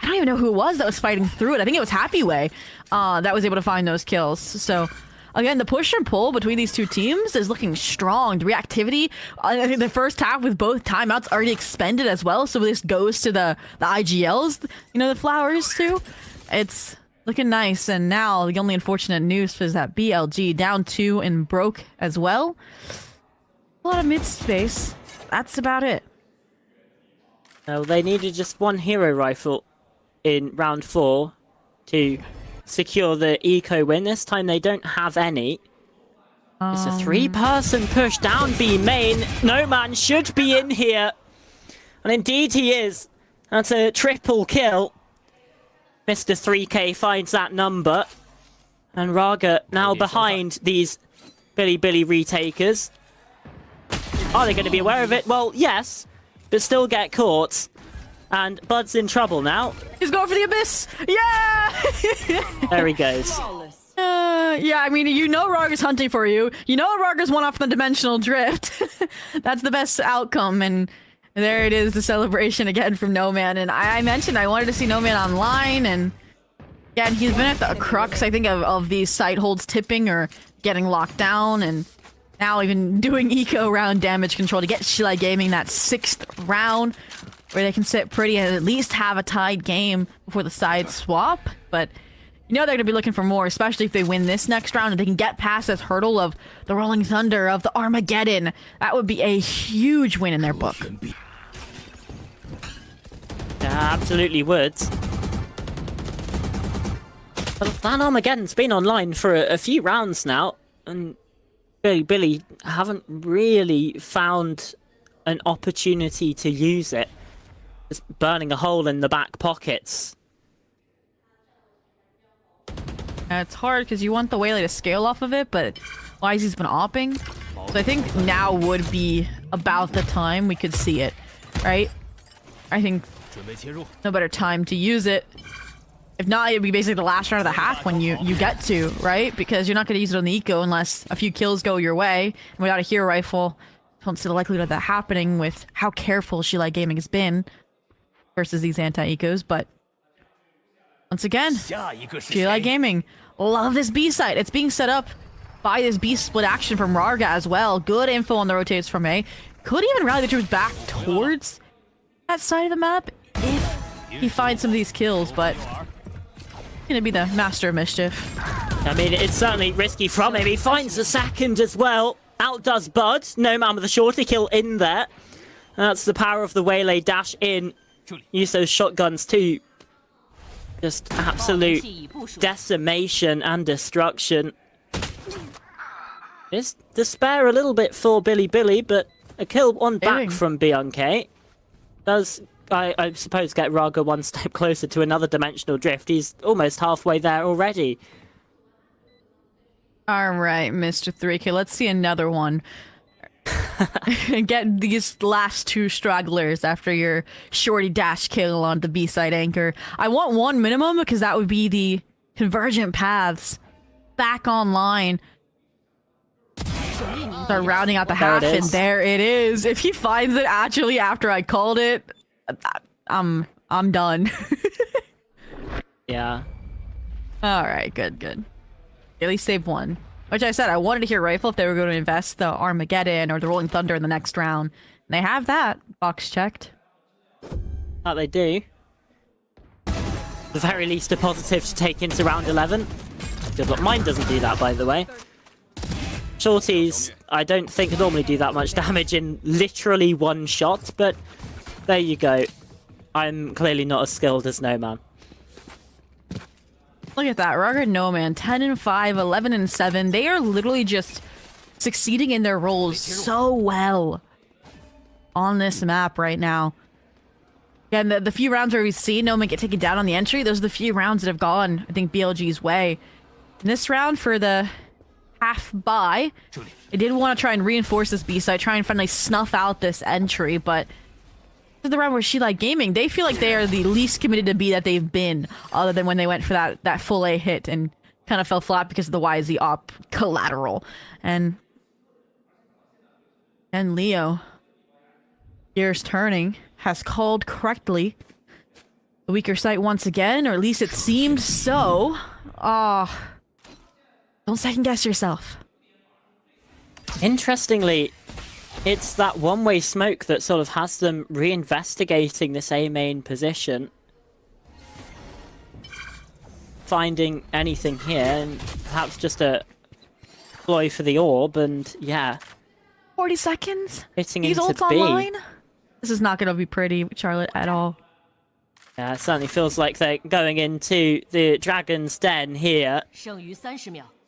I don't even know who it was that was fighting through it. I think it was Happy Way that was able to find those kills. So again, the push and pull between these two teams is looking strong. The reactivity, I think the first half with both timeouts already expended as well. So this goes to the IGLs, you know, the flowers too. It's looking nice, and now the only unfortunate news is that BLG down 2 and broke as well. A lot of mid space. That's about it. No, they needed just one hero rifle in round 4 to secure the eco win. This time they don't have any. It's a 3-person push down B main. No Man should be in here, and indeed he is. That's a triple kill. Mr. 3K finds that number, and Raga now behind these Billy retakers. Are they going to be aware of it? Well, yes. but still get caught. And Bud's in trouble now. He's going for the abyss. Yeah. There he goes. Yeah, I mean, you know Raga's hunting for you. You know Raga's one off the dimensional drift. That's the best outcome, and there it is, the celebration again from No Man. And I mentioned I wanted to see No Man online, and yeah, he's been at the crux, I think, of these site holds tipping or getting locked down, and now even doing eco round damage control to get Shilai Gaming that 6th round, where they can sit pretty and at least have a tied game before the side swap. But you know they're going to be looking for more, especially if they win this next round and they can get past this hurdle of the Rolling Thunder, of the Armageddon. That would be a huge win in their book. Yeah, absolutely would. But that Armageddon's been online for a few rounds now, and Billy haven't really found an opportunity to use it. Just burning a hole in the back pockets. It's hard because you want the Waylay to scale off of it, but Wisey's been opping. So I think now would be about the time we could see it, right? I think no better time to use it. If not, it'd be basically the last round of the half when you get to, right? Because you're not going to use it on the eco unless a few kills go your way. And without a hero rifle, I don't see the likelihood of that happening with how careful Shilai Gaming has been versus these anti-ecos. But once again, Shilai Gaming, love this B site. It's being set up by this B split action from Rarga as well. Good info on the rotates from A. Could even rally the troops back towards that side of the map if he finds some of these kills, but gonna be the master of mischief. I mean, it's certainly risky from him. He finds the second as well. Outdoes Bud. No Man with a shorty kill in there. That's the power of the Waylay dash in. Use those shotguns too. Just absolute decimation and destruction. Just despair a little bit for Billy, but a kill on back from BNK. Does, I suppose, get Raga one step closer to another dimensional drift. He's almost halfway there already. Alright, Mr. 3K, let's see another one. Get these last two stragglers after your shorty dash kill on the B-side anchor. I want one minimum because that would be the convergent paths back online. Start rounding out the half, and there it is. If he finds it actually after I called it, I'm done. Yeah. Alright, good. At least save one. Which I said, I wanted to hear rifle if they were going to invest the Armageddon or the Rolling Thunder in the next round. And they have that. Box checked. That they do. The very least a positive to take into round 11. Good luck. Mine doesn't do that, by the way. Shorties, I don't think normally do that much damage in literally one shot, but there you go. I'm clearly not as skilled as No Man. Look at that. Rugged No Man, 10-5, 11-7. They are literally just succeeding in their roles so well on this map right now. And the few rounds where we've seen No Man get taken down on the entry, those are the few rounds that have gone, I think, BLG's way. In this round, for the half buy, they did want to try and reinforce this B side, try and finally snuff out this entry, but this is the round where Shilai Gaming, they feel like they are the least committed to B that they've been, other than when they went for that full A hit and kind of fell flat because of the YZ op collateral. And Leo, gears turning, has called correctly the weaker site once again, or at least it seemed so. Don't second guess yourself. Interestingly, it's that one-way smoke that sort of has them reinvestigating this A main position. Finding anything here, and perhaps just a ploy for the orb, and yeah. 40 seconds? Hitting These into ults B. online? This is not going to be pretty, Charlotte, at all. Yeah, it certainly feels like they're going into the Dragon's Den here.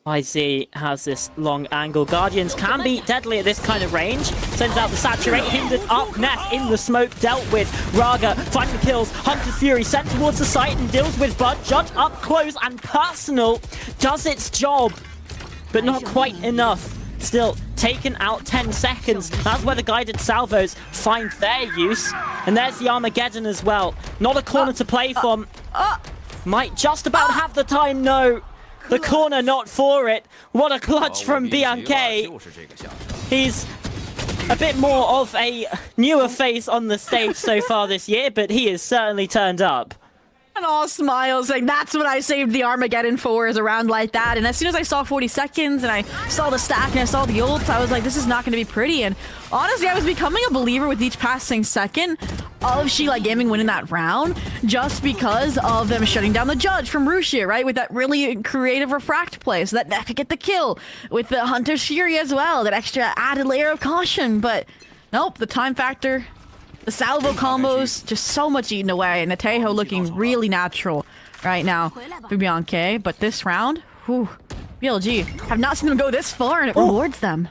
YZ has this long angle. Guardians can be deadly at this kind of range. Sends out the Saturate, hindered up. Neth in the smoke, dealt with. Raga finding the kills. Hunter Fury sent towards the site and deals with Bud. Judge up close and personal does its job, but not quite enough still taken out 10 seconds. That's where the guided salvos find their use. And there's the Armageddon as well. Not a corner to play from. Might just about have the time. No, the corner not for it. What a clutch from BLG. He's a bit more of a newer face on the stage so far this year, but he is certainly turned up. And all smiles, like, that's what I saved the Armageddon for, is around like that. And as soon as I saw 40 seconds and I saw the stack and I saw the ult, I was like, this is not going to be pretty. And honestly, I was becoming a believer with each passing second of Sheila Gaming winning that round, just because of them shutting down the judge from Rusia, right? With that really creative refract play, so that could get the kill. With the Hunter's Fury as well, that extra added layer of caution. But nope, the time factor, the salvo combos, just so much eaten away, and the Tejo looking really natural right now for BLG. But this round, whew, BLG have not seen them go this far, and it rewards them.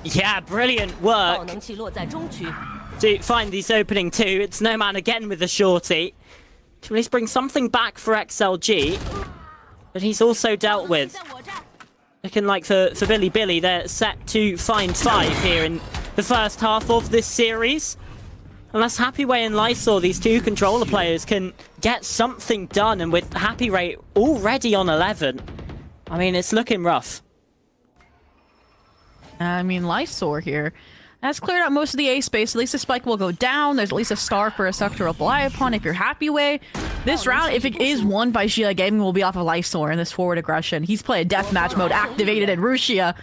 Yeah, brilliant work to find these opening two. It's No Man again with the shorty to at least bring something back for XLG, but he's also dealt with. Looking like for Billy, they're set to find 5 here in the first half of this series. Unless Happyway and Lysor, these two controller players, can get something done, and with Happy Rate already on 11, I mean, it's looking rough. I mean, Lysor here has cleared out most of the A space. At least the spike will go down. There's at least a star for a sector to rely upon if you're Happyway. This round, if it is won by Sheila Gaming, will be off of Lysor in this forward aggression. He's played deathmatch mode activated, and Rusia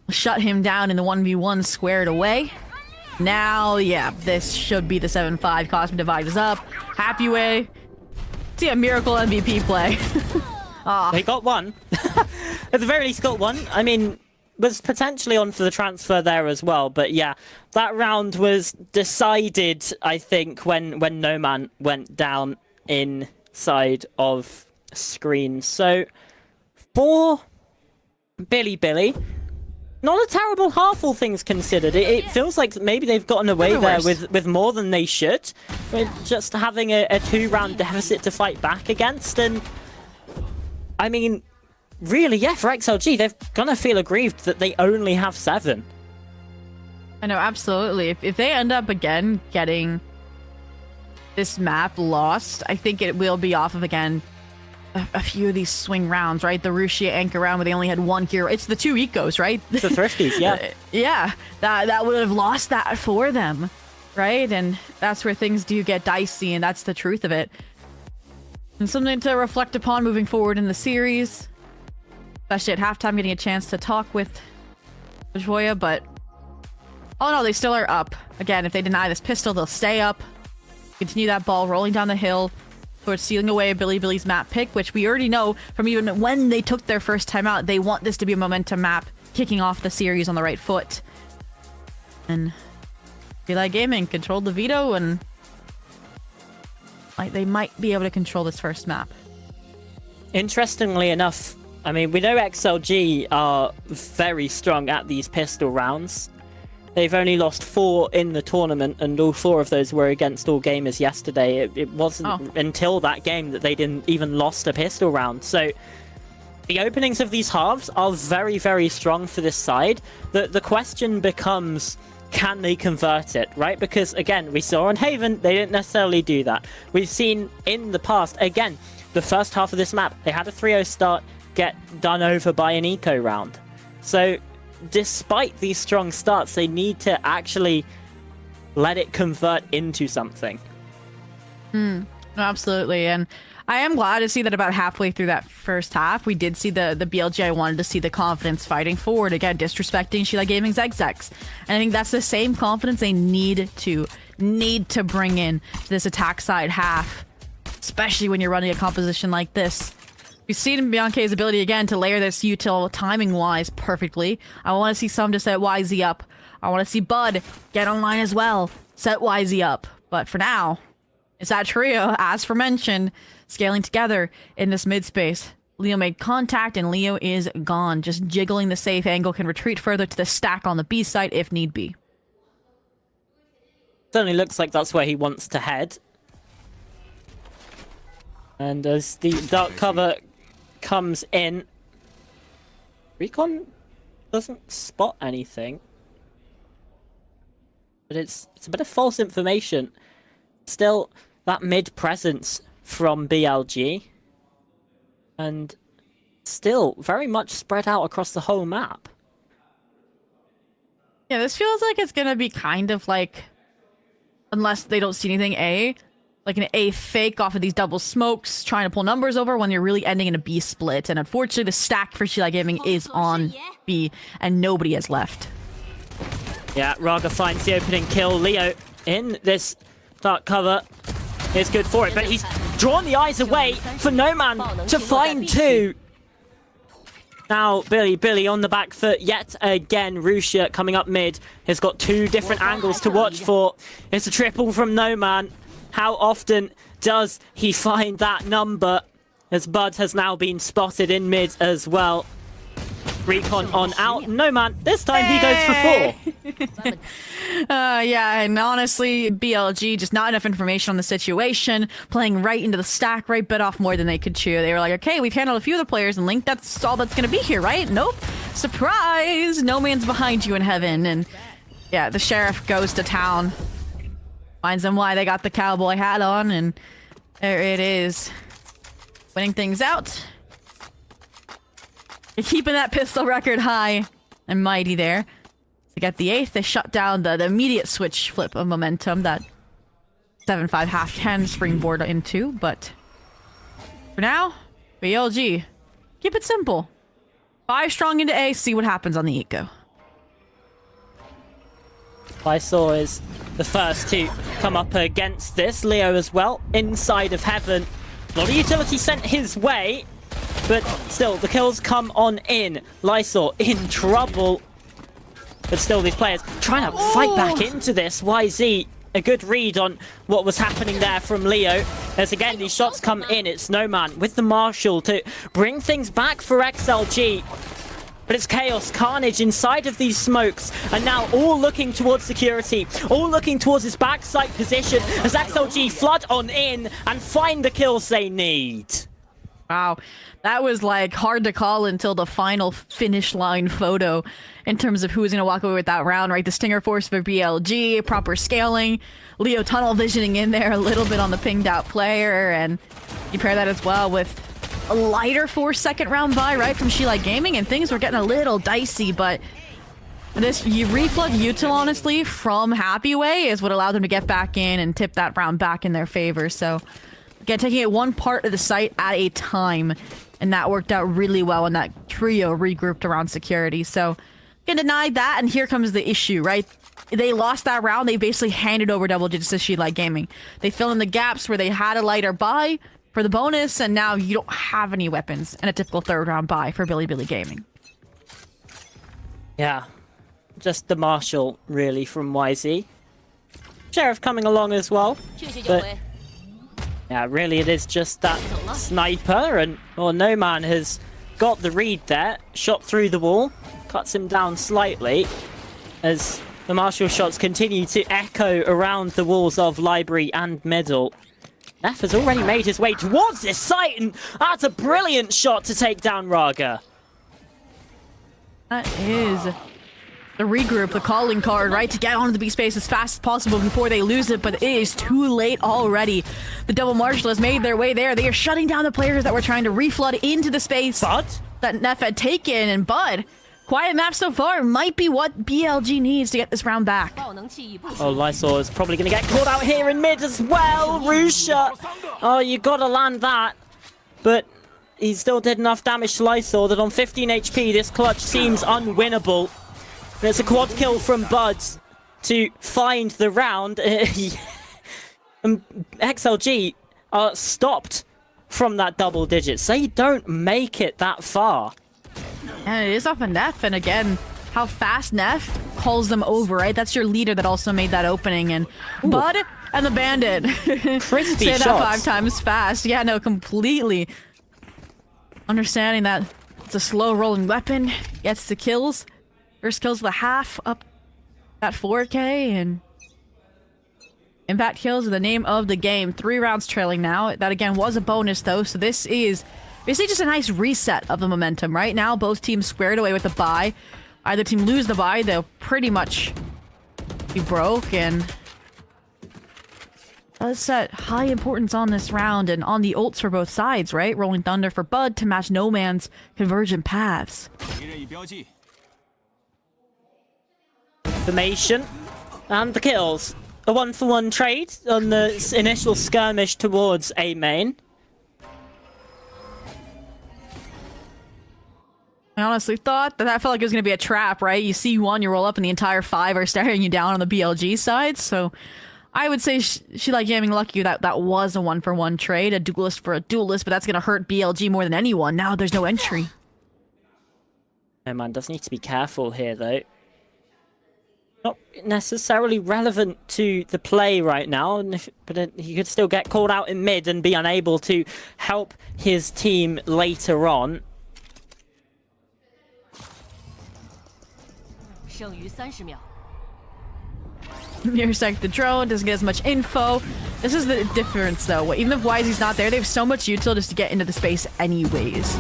shut him down in the 1v1 squared away. Now, yeah, this should be the 7-5. Cosmic Divide is up. Happyway. See a miracle MVP play. They got one. At the very least got one. I mean, was potentially on for the transfer there as well. But yeah, that round was decided, I think, when No Man went down inside of screen. So for Billy, not a terrible half, all things considered. It feels like maybe they've gotten away there with more than they should. With just having a 2-round deficit to fight back against. And I mean, really, yeah, for XLG, they're gonna feel aggrieved that they only have 7. I know, absolutely. If they end up again getting this map lost, I think it will be off of, again, a few of these swing rounds, right? The Rusia anchor round where they only had 1 hero. It's the 2 ecos, right? The Thrifties, yeah. Yeah, that would have lost that for them, right? And that's where things do get dicey, and that's the truth of it. And something to reflect upon moving forward in the series. Especially at halftime, getting a chance to talk with Joya, but oh no, they still are up. Again, if they deny this pistol, they'll stay up. Continue that ball rolling down the hill towards sealing away Billy's map pick, which we already know from even when they took their first time out, they want this to be a momentum map, kicking off the series on the right foot. And Eli Gaming controlled the veto, and like, they might be able to control this first map. Interestingly enough, I mean, we know XLG are very strong at these pistol rounds. They've only lost 4 in the tournament, and all 4 of those were against All Gamers yesterday. It wasn't until that game that they didn't even lost a pistol round. So the openings of these halves are very, very strong for this side. The question becomes, can they convert it, right? Because, again, we saw on Haven, they didn't necessarily do that. We've seen in the past, again, the first half of this map, they had a 3-0 start, get done over by an eco round. So despite these strong starts, they need to actually let it convert into something. Absolutely. And I am glad to see that about halfway through that first half, we did see the BLG I wanted to see, the confidence fighting forward, again, disrespecting Sheila Gaming's XX. And I think that's the same confidence they need to bring in to this attack side half, especially when you're running a composition like this. We've seen BLG's ability again to layer this util timing-wise perfectly. I want to see some to set YZ up. I want to see Bud get online as well, set YZ up. But for now, it's that trio, as aforementioned, scaling together in this mid-space. Leo made contact, and Leo is gone. Just jiggling the safe angle, can retreat further to the stack on the B site if need be. Certainly looks like that's where he wants to head. And as the dark cover comes in, Recon doesn't spot anything. But it's a bit of false information. Still, that mid presence from BLG. And still very much spread out across the whole map. Yeah, this feels like it's gonna be kind of like, unless they don't see anything, like an A fake off of these double smokes, trying to pull numbers over when you're really ending in a B split. And unfortunately, the stack for Shila Gaming is on B, and nobody has left. Yeah, Raga finds the opening kill. Leo in this dark cover is good for it, but he's drawn the eyes away for No Man to find two. Now, Billy on the back foot yet again. Rusha coming up mid has got two different angles to watch for. It's a triple from No Man. How often does he find that number? As Bud has now been spotted in mid as well. Recon on out. No Man, this time he goes for 4. Yeah, and honestly, BLG, just not enough information on the situation, playing right into the stack, right, bit off more than they could chew. They were like, okay, we've handled a few of the players, and Link, that's all that's gonna be here, right? Nope. Surprise! No man's behind you in heaven. And yeah, the sheriff goes to town, finds them why they got the cowboy hat on, and there it is. Winning things out. You're keeping that pistol record high and mighty there. To get the 8th, they shut down the immediate switch flip of momentum that 7-5 half can springboard into, but for now, BLG, keep it simple. 5 strong into A, see what happens on the eco. Lysor is the first to come up against this. Leo as well, inside of heaven. A lot of utility sent his way, but still, the kills come on in. Lysor in trouble. But still, these players trying to fight back into this. YZ, a good read on what was happening there from Leo. As again, these shots come in. It's No Man with the Marshall to bring things back for XLG. But it's chaos, carnage inside of these smokes. And now all looking towards security. All looking towards his backside position as XLG flood on in and find the kills they need. Wow, that was like hard to call until the final finish line photo in terms of who was going to walk away with that round, right? The Stinger Force for BLG, proper scaling, Leo tunnel visioning in there a little bit on the pinged out player, and you pair that as well with a lighter 4-second round buy, right, from Shila Gaming, and things were getting a little dicey, but this reflood util, honestly, from Happy Way is what allowed them to get back in and tip that round back in their favor, so again, taking it one part of the site at a time, and that worked out really well when that trio regrouped around security. So, again, denied that, and here comes the issue, right? They lost that round. They basically handed over double digits to Shila Gaming. They fill in the gaps where they had a lighter buy for the bonus, and now you don't have any weapons in a typical third round buy for Billy Gaming. Yeah, just the Marshall, really, from YZ. Sheriff coming along as well, but yeah, really it is just that sniper, and No Man has got the read there, shot through the wall, cuts him down slightly as the Marshall shots continue to echo around the walls of Library and Middle. Neff has already made his way towards this site, and that's a brilliant shot to take down Raga. That is the regroup, the calling card, right? To get onto the B space as fast as possible before they lose it, but it is too late already. The double Marshall has made their way there. They are shutting down the players that were trying to reflood into the space that Neff had taken, and Bud, quiet map so far, might be what BLG needs to get this round back. Oh, Lysor is probably going to get caught out here in mid as well. Rusha. Oh, you got to land that. But he still did enough damage to Lysor that on 15 HP, this clutch seems unwinnable. And it's a quad kill from Buds to find the round. And XLG are stopped from that double digits. They don't make it that far. And it is off of Neff, and again, how fast Neff calls them over, right? That's your leader that also made that opening, and Bud and the Bandit. Crispy Say shots. that 5 times fast. Yeah, no, completely. Understanding that it's a slow-rolling weapon, gets the kills. First kills of the half, up at 4K, and impact kills are the name of the game. 3 rounds trailing now. That, again, was a bonus, though, so this is basically just a nice reset of the momentum. Right now, both teams squared away with a bye. either team lose the buy, they'll pretty much be broke, and does set high importance on this round and on the ults for both sides, right? Rolling Thunder for Bud to match No Man's convergent paths. Information and the kills. A 1-for-1 trade on the initial skirmish towards A main. I honestly thought that felt like it was going to be a trap, right? You see one, you roll up, and the entire 5 are staring you down on the BLG side. So I would say she like Gaming lucky that was a 1-for-1 trade, a duelist for a duelist, but that's going to hurt BLG more than anyone. Now there's no entry. No man does need to be careful here, though. Not necessarily relevant to the play right now, but he could still get called out in mid and be unable to help his team later on. Nearsec the drone doesn't get as much info. This is the difference, though. Even if YZ's not there, they have so much util just to get into the space anyways.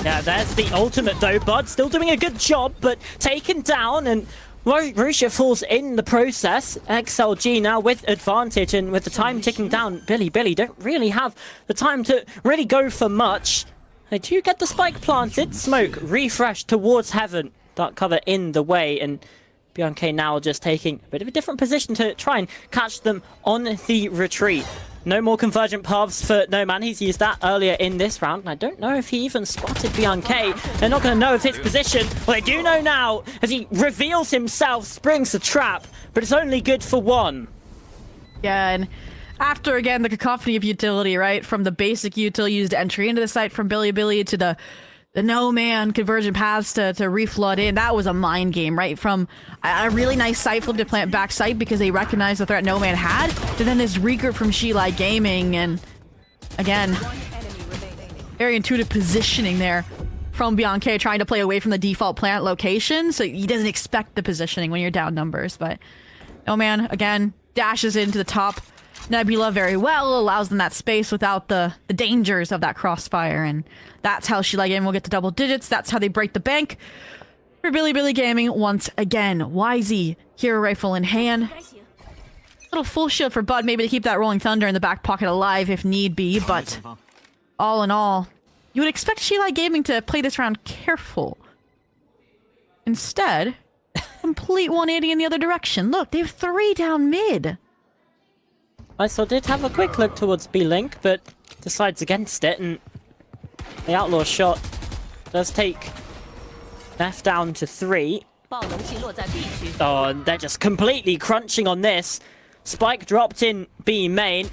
Yeah, there's the ultimate, though. Bud still doing a good job, but taken down, and Russia falls in the process. XLG now with advantage, and with the time ticking down, Billy don't really have the time to really go for much. They do get the spike planted. Smoke refreshed towards heaven. Dark cover in the way, and BLG now just taking a bit of a different position to try and catch them on the retreat. No more convergent paths for No Man. He's used that earlier in this round, and I don't know if he even spotted BLG. They're not going to know of his position. Well, they do know now as he reveals himself, springs the trap, but it's only good for one. Yeah, and after, again, the cacophony of utility, right? From the basic util used entry into the site from Billy to the No Man convergent paths to reflood in. That was a mind game, right? From a really nice site flip to plant back site because they recognized the threat No Man had, to then this regroup from Shilai Gaming, and again, very intuitive positioning there from BLG, trying to play away from the default plant location, so he doesn't expect the positioning when you're down numbers. But No Man, again, dashes into the top Nebula very well, allows them that space without the dangers of that crossfire, and that's how Shilai Gaming will get to double digits. That's how they break the bank for Billy Gaming once again. YZ, hero rifle in hand. Little full shield for Bud, maybe to keep that Rolling Thunder in the back pocket alive if need be, but all in all, you would expect Shilai Gaming to play this round careful. Instead, complete 180 in the other direction. Look, they have 3 down mid. ISO did have a quick look towards B-Link, but decides against it, and the Outlaw shot does take F down to 3. Oh, and they're just completely crunching on this. Spike dropped in B main.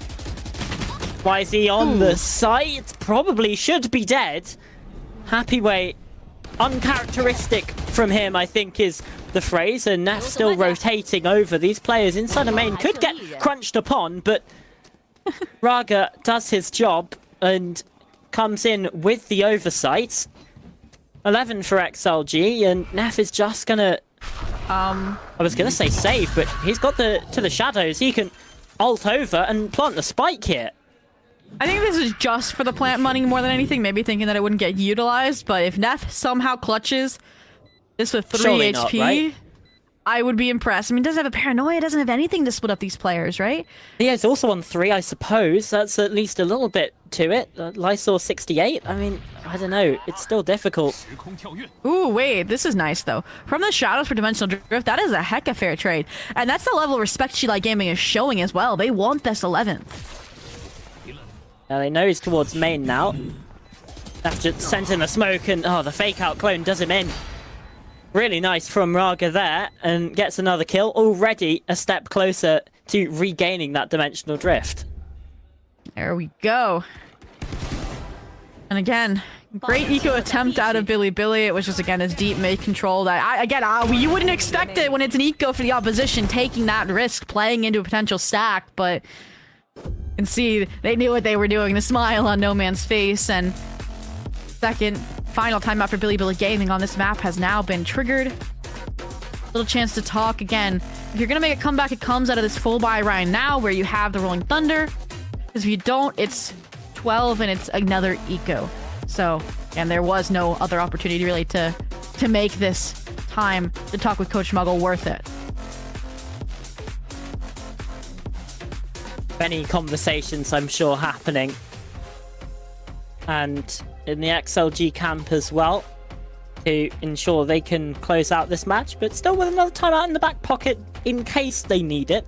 YZ on the site, probably should be dead. Happy way, uncharacteristic from him, I think, is the phrase, and Nef still rotating over. These players inside the main could get crunched upon, but Raga does his job and comes in with the oversight. 11 for XLG, and Nef is just gonna I was gonna say save, but he's got to the shadows. He can ult over and plant the spike here. I think this is just for the plant money more than anything, maybe thinking that it wouldn't get utilized, but if Nef somehow clutches this with 3 Surely HP, not, right? I would be impressed. I mean, it doesn't have a paranoia, it doesn't have anything to split up these players, right? Yeah, it's also on 3, I suppose. That's at least a little bit to it. Lysor 68, I mean, I don't know. It's still difficult. Ooh, wait, this is nice, though. From the shadows for Dimensional Drift, that is a heck of fair trade. And that's the level of respect Shilai Gaming is showing as well. They want this 11th. Now they know he's towards main now. That's just sent in the smoke, and oh, the fake out clone does him in. Really nice from Raga there, and gets another kill. Already a step closer to regaining that Dimensional Drift. There we go. And again, great eco attempt out of Billy. It was just, again, his deep mid control that, you wouldn't expect it when it's an eco for the opposition, taking that risk, playing into a potential stack, but you can see they knew what they were doing. The smile on No Man's face, and second final timeout for Billy Gaming on this map has now been triggered. Little chance to talk again. If you're gonna make a comeback, it comes out of this full buy right now where you have the Rolling Thunder. Because if you don't, it's 12 and it's another eco. So, and there was no other opportunity really to make this time to talk with Coach Muggle worth it? Many conversations, I'm sure, happening. And in the XLG camp as well, to ensure they can close out this match, but still with another timeout in the back pocket in case they need it.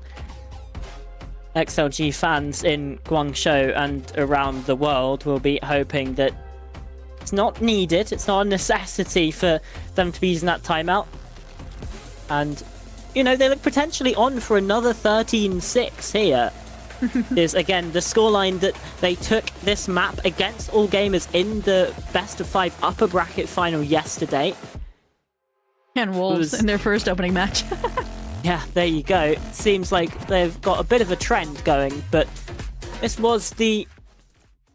XLG fans in Guangzhou and around the world will be hoping that it's not needed, it's not a necessity for them to be using that timeout. And, you know, they look potentially on for another 13-6 here. Is again the scoreline that they took this map against All Gamers in the best of 5 upper bracket final yesterday. And Wolves in their first opening match. Yeah, there you go. Seems like they've got a bit of a trend going, but this was the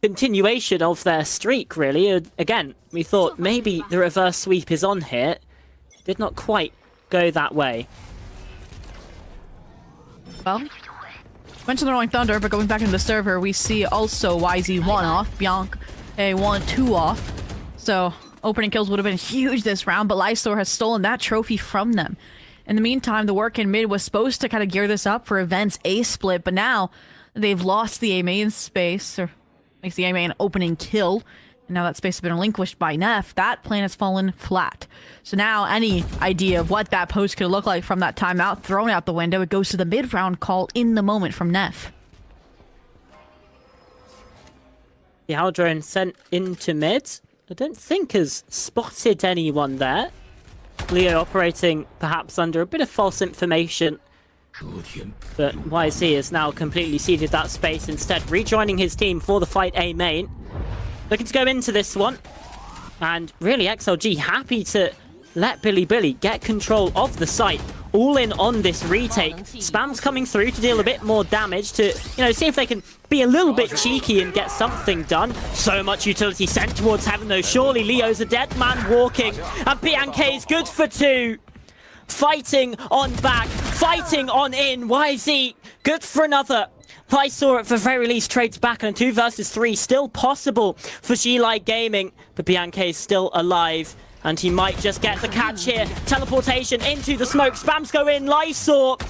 continuation of their streak, really. Again, we thought maybe the reverse sweep is on here. Did not quite go that way. Well, mentioned the Rolling Thunder, but going back into the server, we see also YZ 1 off, Bianc a 1-2 off. So opening kills would have been huge this round, but Lysor has stolen that trophy from them. In the meantime, the work in mid was supposed to kind of gear this up for Event's A split, but now they've lost the A main space, or makes the A main opening kill. And now that space has been relinquished by Neff. That plan has fallen flat. So now any idea of what that post could look like from that timeout thrown out the window. It goes to the mid-round call in the moment from Neff. The Owl drone sent into mid. I don't think has spotted anyone there. Leo operating perhaps under a bit of false information. But YZ has now completely ceded that space, instead rejoining his team for the fight A main. Looking to go into this one. And really XLG happy to let Billy get control of the site. All in on this retake. Spam's coming through to deal a bit more damage to, you know, see if they can be a little bit cheeky and get something done. So much utility sent towards heaven though. Surely Leo's a dead man walking. And Bianca's good for 2. Fighting on back. Fighting on in. YZ good for another. Lysor at the very least trades back, and 2 versus 3 still possible for G-Light Gaming. But Bianca is still alive, and he might just get the catch here. Teleportation into the smoke. Spams go in. Lysor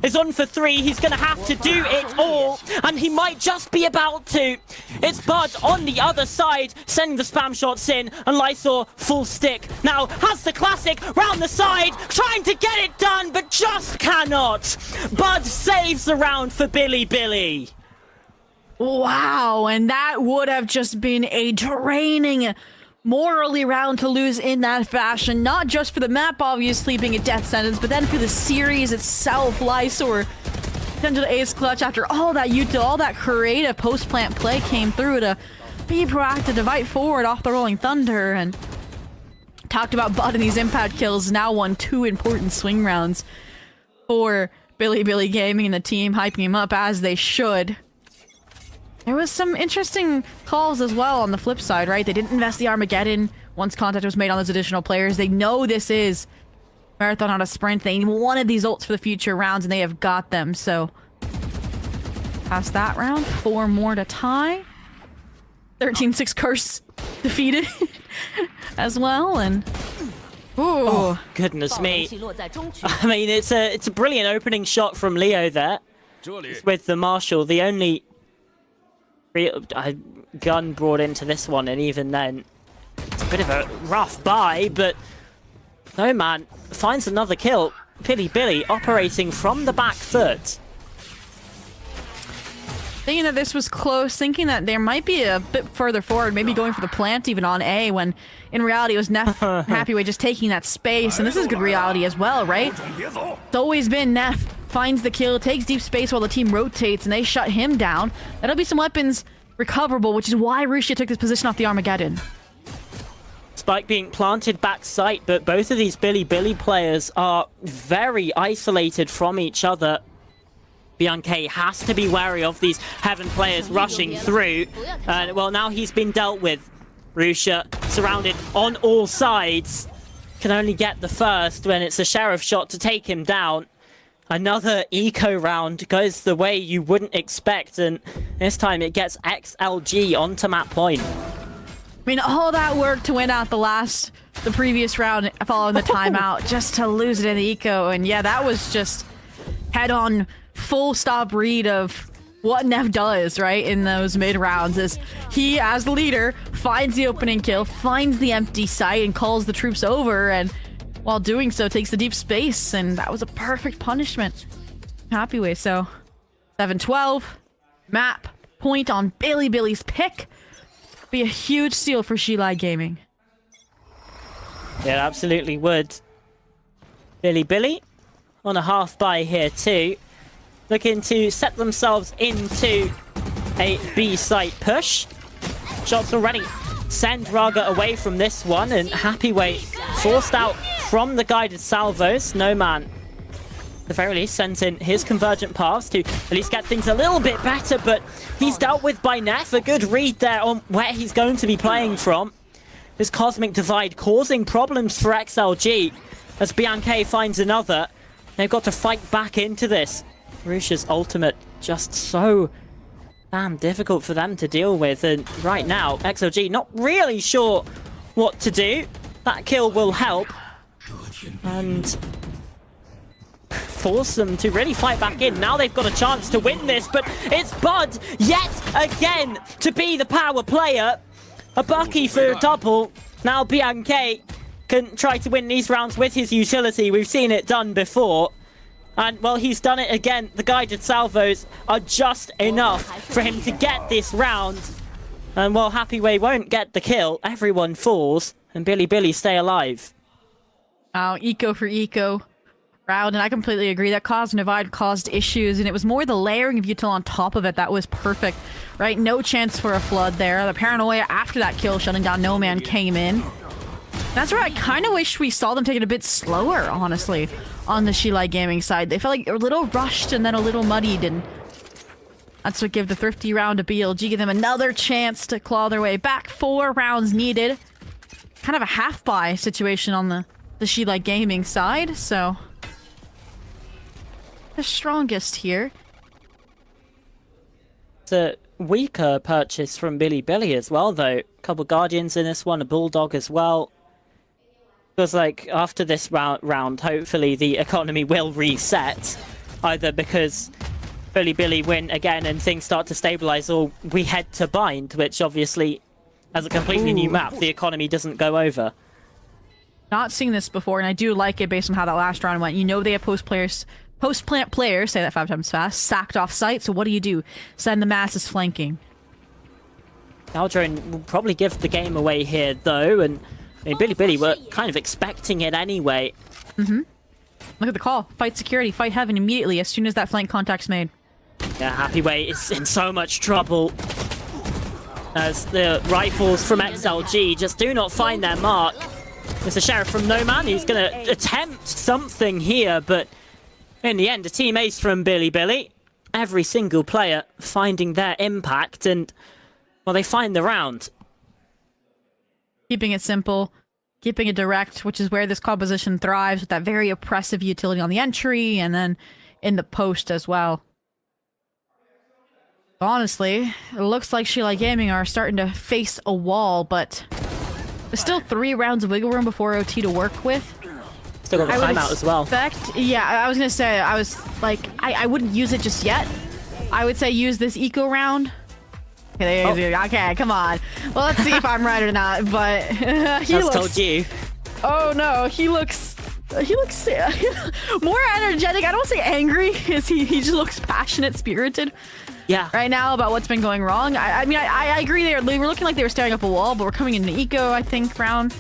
is on for 3. He's going to have to do it all, and he might just be about to. It's Bud on the other side, sending the spam shots in, and Lysor full stick. Now has the classic round the side, trying to get it done, but just cannot. Bud saves the round for Billy. Wow, and that would have just been a draining morally round to lose in that fashion. Not just for the map, obviously, being a death sentence, but then for the series itself. Lysor turned to the ace clutch after all that util, all that creative post-plant play came through to be proactive, to fight forward off the Rolling Thunder, and talked about Bud and these impact kills. Now won 2 important swing rounds for Billy Gaming and the team, hyping him up as they should. There was some interesting calls as well on the flip side, right? They didn't invest the Armageddon once contact was made on those additional players. They know this is marathon, not a sprint. They wanted these ults for the future rounds, and they have got them. So, past that round, 4 more to tie. 13-6 curse defeated as well, and oh goodness me. I mean, it's a brilliant opening shot from Leo there. With the Marshal, the only gun brought into this one, and even then it's a bit of a rough buy, but no man finds another kill. Billy operating from the back foot. Thinking that this was close, thinking that there might be a bit further forward, maybe going for the plant even on A, when in reality it was Neff Happyway just taking that space, and this is good reality as well, right? It's always been Neff finds the kill, takes deep space while the team rotates, and they shut him down. That'll be some weapons recoverable, which is why Rusia took this position off the Armageddon. Spike being planted back site, but both of these Billy players are very isolated from each other. Bianca has to be wary of these Heaven players rushing through. Well, now he's been dealt with. Rusia surrounded on all sides. Can only get the first when it's a Sheriff shot to take him down. Another eco round goes the way you wouldn't expect, and this time it gets XLG onto map point. I mean, all that work to win out the last the previous round following the timeout just to lose it in the eco. And yeah, that was just head-on, full-stop read of what Nev does, right, in those mid-rounds. Is he, as the leader, finds the opening kill, finds the empty site, and calls the troops over, and while doing so, takes the deep space, and that was a perfect punishment. Happy with. So 7-12, map, point on Billy's pick. Be a huge steal for Shilai Gaming. Yeah, it absolutely would. Billy on a half buy here too. Looking to set themselves into a B site push. Shots already send Raga away from this one, and Happyway forced out from the guided salvos. No man, at the very least, sends in his convergent paths to at least get things a little bit better, but he's dealt with by Neff. A good read there on where he's going to be playing from. This Cosmic Divide causing problems for XLG as Bianca finds another. They've got to fight back into this. Rush's ultimate just so damn difficult for them to deal with, and right now XLG not really sure what to do. That kill will help and force them to really fight back in. Now they've got a chance to win this, but it's Bud yet again to be the power player. A Bucky for a double. Now Bianca can try to win these rounds with his utility. We've seen it done before. And, well, he's done it again. The guided salvos are just enough for him to get this round. And, well, Happyway won't get the kill. Everyone falls, and Billy stay alive. Oh, eco for eco round, and I completely agree. That Cosmic Divide caused issues, and it was more the layering of util on top of it that was perfect, right? No chance for a flood there. The paranoia after that kill shutting down No Man came in. That's where I kind of wish we saw them take it a bit slower, honestly, on the Shilai Gaming side. They felt like they were a little rushed and then a little muddied, and that's what give the thrifty round to BLG, give them another chance to claw their way back. 4 rounds needed. Kind of a half-buy situation on the Shilai Gaming side, so the strongest here. It's a weaker purchase from Billy as well, though. A couple Guardians in this one, a Bulldog as well. Feels like after this round, hopefully the economy will reset. Either because Billy win again and things start to stabilize, or we head to Bind, which obviously, as a completely new map, the economy doesn't go over. Not seen this before, and I do like it based on how that last round went. You know they have post-plant players, say that 5 times fast, sacked off site, so what do? Send the masses flanking. Aldrone will probably give the game away here, though, and I mean, Billy were kind of expecting it anyway. Mm-hmm. Look at the call. Fight security, fight heaven immediately as soon as that flank contact's made. Yeah, Happyway is in so much trouble as the rifles from XLG just do not find their mark. There's a Sheriff from No Man. He's going to attempt something here, but in the end, a team ace from Billy. Every single player finding their impact, and, well, they find the round. Keeping it simple, keeping it direct, which is where this composition thrives, with that very oppressive utility on the entry and then in the post as well. Honestly, it looks like Shilai Gaming are starting to face a wall, but there's still 3 rounds of wiggle room before OT to work with. Still got the timeout as well. Yeah, I was gonna say, I was like, I wouldn't use it just yet. I would say use this eco round. Okay, come on. Well, let's see if I'm right or not, but he looks... told you. Oh no, he looks more energetic. I don't say angry, because he just looks passionate, spirited. Yeah. Right now about what's been going wrong. I mean, I agree. They were looking like they were staring up a wall, but we're coming into eco, I think, round.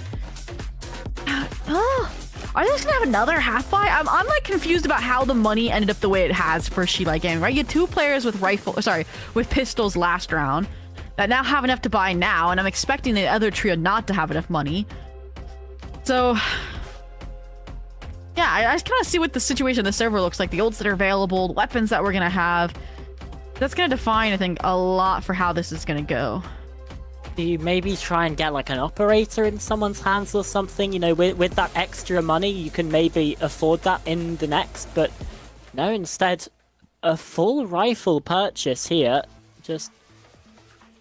Are they just gonna have another half buy? I'm like confused about how the money ended up the way it has for Shilai Gaming, right? You had 2 players with with pistols last round that now have enough to buy now, and I'm expecting the other trio not to have enough money. So yeah, I just kind of see what the situation of the server looks like, the ults that are available, the weapons that we're gonna have. That's gonna define, I think, a lot for how this is gonna go. Do you maybe try and get like an operator in someone's hands or something? You know, with that extra money, you can maybe afford that in the next, but no, instead, a full rifle purchase here. Just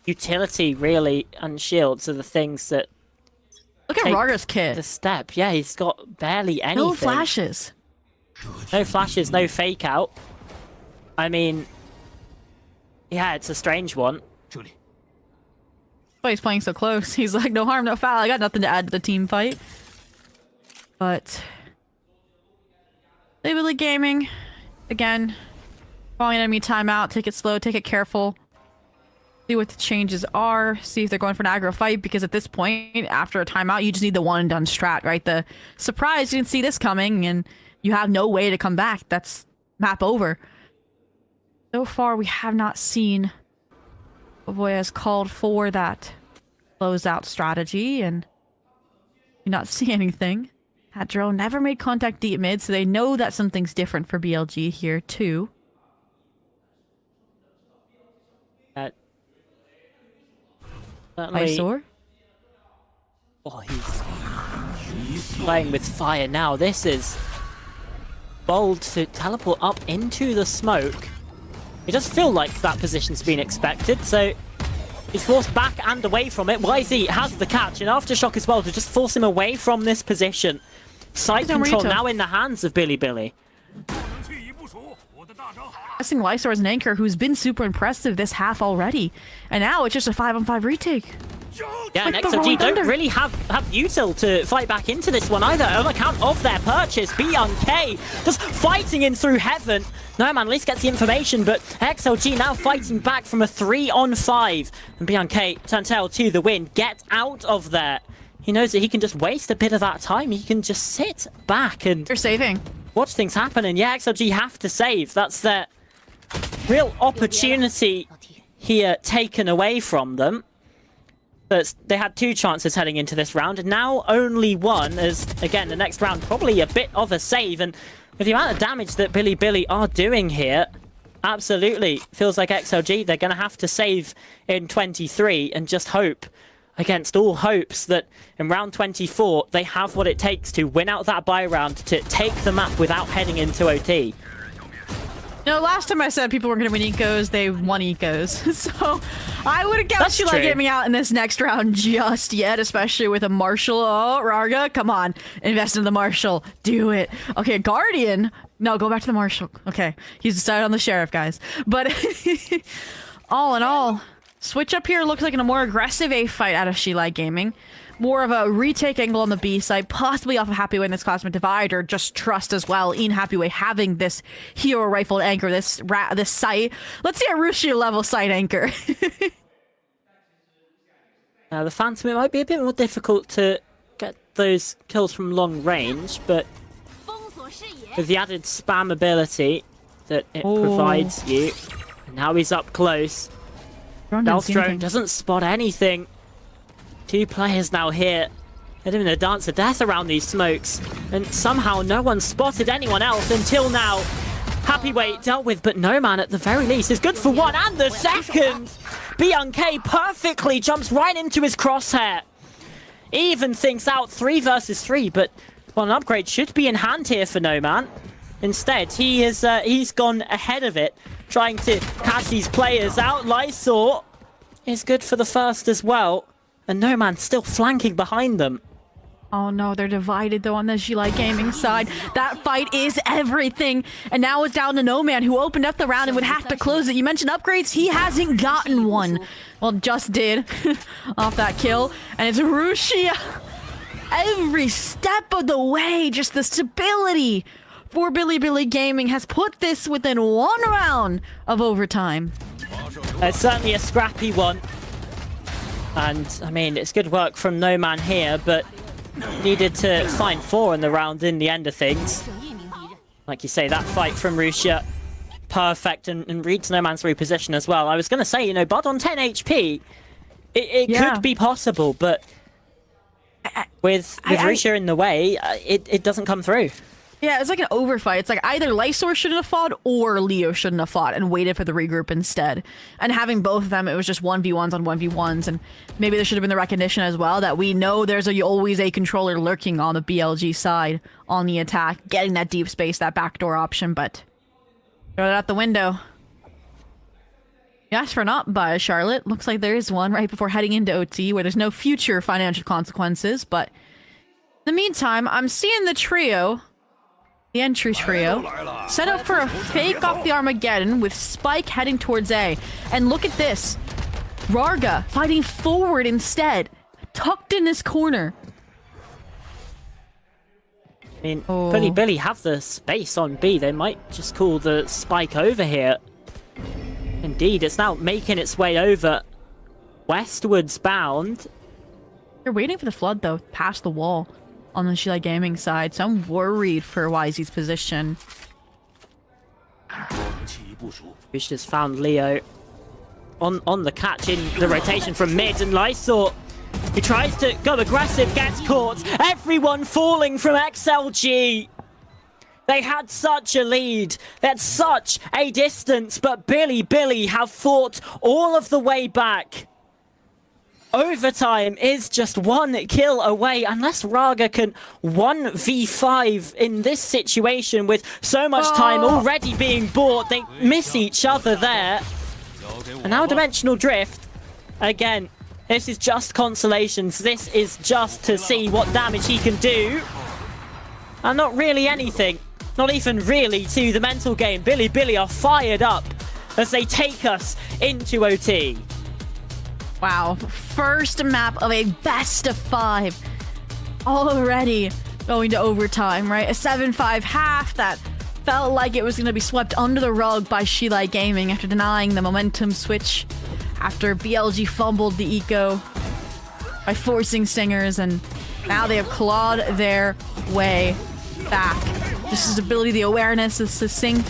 utility, really, and shields are the things that Look at take Rarga's kit. the step. Yeah, he's got barely anything. No flashes. No flashes, no fake out. I mean, yeah, it's a strange one. But he's playing so close. He's like, no harm, no foul. I got nothing to add to the team fight. But BLG Gaming, again, calling enemy timeout. Take it slow, take it careful. See what the changes are. See if they're going for an aggro fight. Because at this point, after a timeout, you just need the one and done strat, right? The surprise, you didn't see this coming, and you have no way to come back. That's map over. So far, we have not seen Avoya has called for that closeout strategy, and do not see anything. That drone never made contact deep mid, so they know that something's different for BLG here too. Eyesore? Oh, he's playing with fire now. This is bold to teleport up into the smoke. It does feel like that position's been expected, so he's forced back and away from it. YZ has the catch, and Aftershock as well to just force him away from this position. Side control now in the hands of BLG. Pressing Lysor as an anchor, who's been super impressive this half already. And now it's just a 5-on-5 retake. Yeah, and Like the XLG Rolling don't Thunder. really have util to fight back into this one either, on account of their purchase. BLG just fighting in through heaven. No man at least gets the information, but XLG now fighting back from a 3-on-5. And BLG Tantel to the win. Get out of there. He knows that he can just waste a bit of that time. He can just sit back and They're saving. watch things happen. And yeah, XLG have to save. That's their real opportunity here taken away from them. But they had 2 chances heading into this round, and now only 1, as, again, the next round probably a bit of a save. And with the amount of damage that BLG are doing here, absolutely feels like XLG, they're going to have to save in 23 and just hope, against all hopes, that in round 24, they have what it takes to win out that buy round, to take the map without heading into OT. No, last time I said people were going to win ecos, they won ecos. So I wouldn't count That's Sheila true. getting out in this next round just yet, especially with a Marshall. Oh, Rarga, come on. Invest in the Marshall. Do it. Okay, Guardian. No, go back to the Marshall. Okay, he's decided on the Sheriff, guys. But all in all, switch up here looks like a more aggressive A fight out of Sheila Gaming. More of a retake angle on the B side, possibly off of Happyway in this Cosmic Divide, or just trust as well in Happyway having this hero rifle anchor, this sight. Let's see a Rushi level sight anchor. The Phantom, it might be a bit more difficult to get those kills from long range, but with the added spam ability that it provides you, and now he's up close. Delstro doesn't spot anything. 2 players now here. They're doing a dance of death around these smokes, and somehow no one spotted anyone else until now. Happyway dealt with, but no man at the very least is good for 1 and the second. BLG perfectly jumps right into his crosshair. Even things out 3 versus 3, but well, an upgrade should be in hand here for No Man. Instead, he's gone ahead of it, trying to catch these players out. Lysor is good for the first as well. And No Man still flanking behind them. Oh no, they're divided though on the Sheila Gaming side. That fight is everything. And now it's down to No Man, who opened up the round and would have to close it. You mentioned upgrades, he hasn't gotten one. Well, just did off that kill. And it's Rushia. Every step of the way, just the stability for BLG Gaming has put this within 1 round of overtime. It's certainly a scrappy one. And, I mean, it's good work from No Man here, but needed to find 4 in the round in the end of things. Like you say, that fight from Rushia, perfect, and reads No Man's reposition as well. I was going to say, you know, Bud on 10 HP, it could be possible, but with Rushia in the way, it doesn't come through. Yeah, it's like an overfight. It's like either Lysor shouldn't have fought or Leo shouldn't have fought and waited for the regroup instead. And having both of them, it was just 1v1s on 1v1s. And maybe there should have been the recognition as well that we know there's always a controller lurking on the BLG side on the attack, getting that deep space, that backdoor option, but throw it out the window. Yes, for not by Charlotte. Looks like there is one right before heading into OT where there's no future financial consequences. But in the meantime, I'm seeing the trio, the entry trio, set up for a fake off the Armageddon with Spike heading towards A. And look at this. Rarga fighting forward instead, tucked in this corner. I mean, Billy have the space on B. They might just call the Spike over here. Indeed, it's now making its way over westwards bound. They're waiting for the flood, though, past the wall on the Sheila Gaming side, so I'm worried for YZ's position. We just found Leo on the catch in the rotation from mid, and Lysor, who tries to go aggressive, gets caught. Everyone falling from XLG. They had such a lead. They had such a distance, but Billy have fought all of the way back. Overtime is just one kill away. Unless Raga can 1v5 in this situation with so much time already being bought, they miss each other there. And now Dimensional Drift. Again, this is just consolations. This is just to see what damage he can do. And not really anything. Not even really to the mental game. Billy are fired up as they take us into OT. Wow, first map of a best of 5 already going to overtime, right? A 7-5 half that felt like it was going to be swept under the rug by Sheila Gaming after denying the momentum switch after BLG fumbled the eco by forcing stingers, and now they have clawed their way back. Just his ability, the awareness is succinct.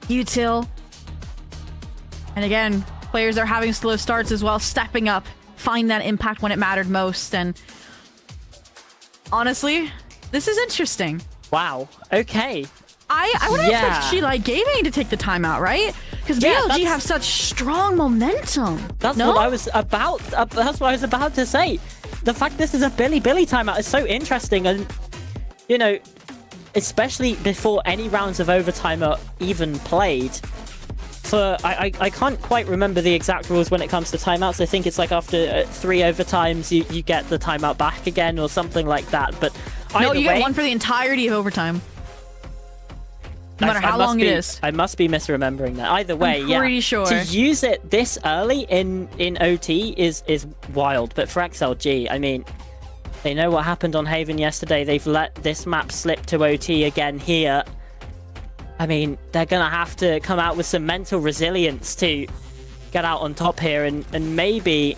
Util. And again, players are having slow starts as well, stepping up, find that impact when it mattered most. And honestly, this is interesting. Wow. Okay. I would expect Sheila Gaming to take the timeout, right? Because BLG have such strong momentum. That's what I was about. That's what I was about to say. The fact this is a Billy timeout is so interesting, and you know, especially before any rounds of overtime are even played. For I can't quite remember the exact rules when it comes to timeouts. I think it's like after 3 overtimes you get the timeout back again or something like that. But no, you get one for the entirety of overtime. No matter how long it is. I must be misremembering that. Either way, I'm pretty sure. To use it this early in OT is wild. But for XLG, I mean, they know what happened on Haven yesterday. They've let this map slip to OT again here. I mean, they're going to have to come out with some mental resilience to get out on top here. And maybe,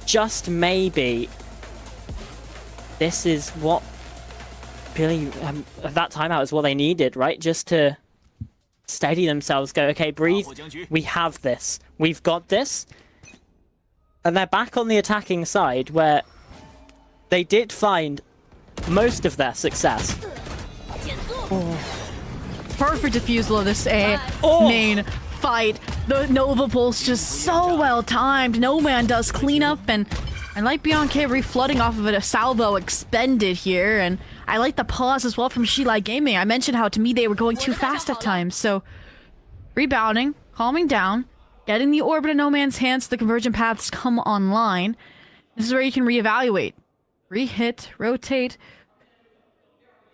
just maybe, this is what Billy, that timeout is what they needed, right? Just to steady themselves, go, okay, breathe. We have this. We've got this. And they're back on the attacking side where they did find most of their success. Perfect defusal of this main fight. The Nova Pulse just so well timed. No Man does cleanup, and I like Beyond K reflooding off of it. A salvo expended here, and I like the pause as well from Sheila Gaming. I mentioned how to me they were going too fast at times, so rebounding, calming down, getting the orb in No Man's hands. The convergent paths come online. This is where you can reevaluate, re-hit, rotate,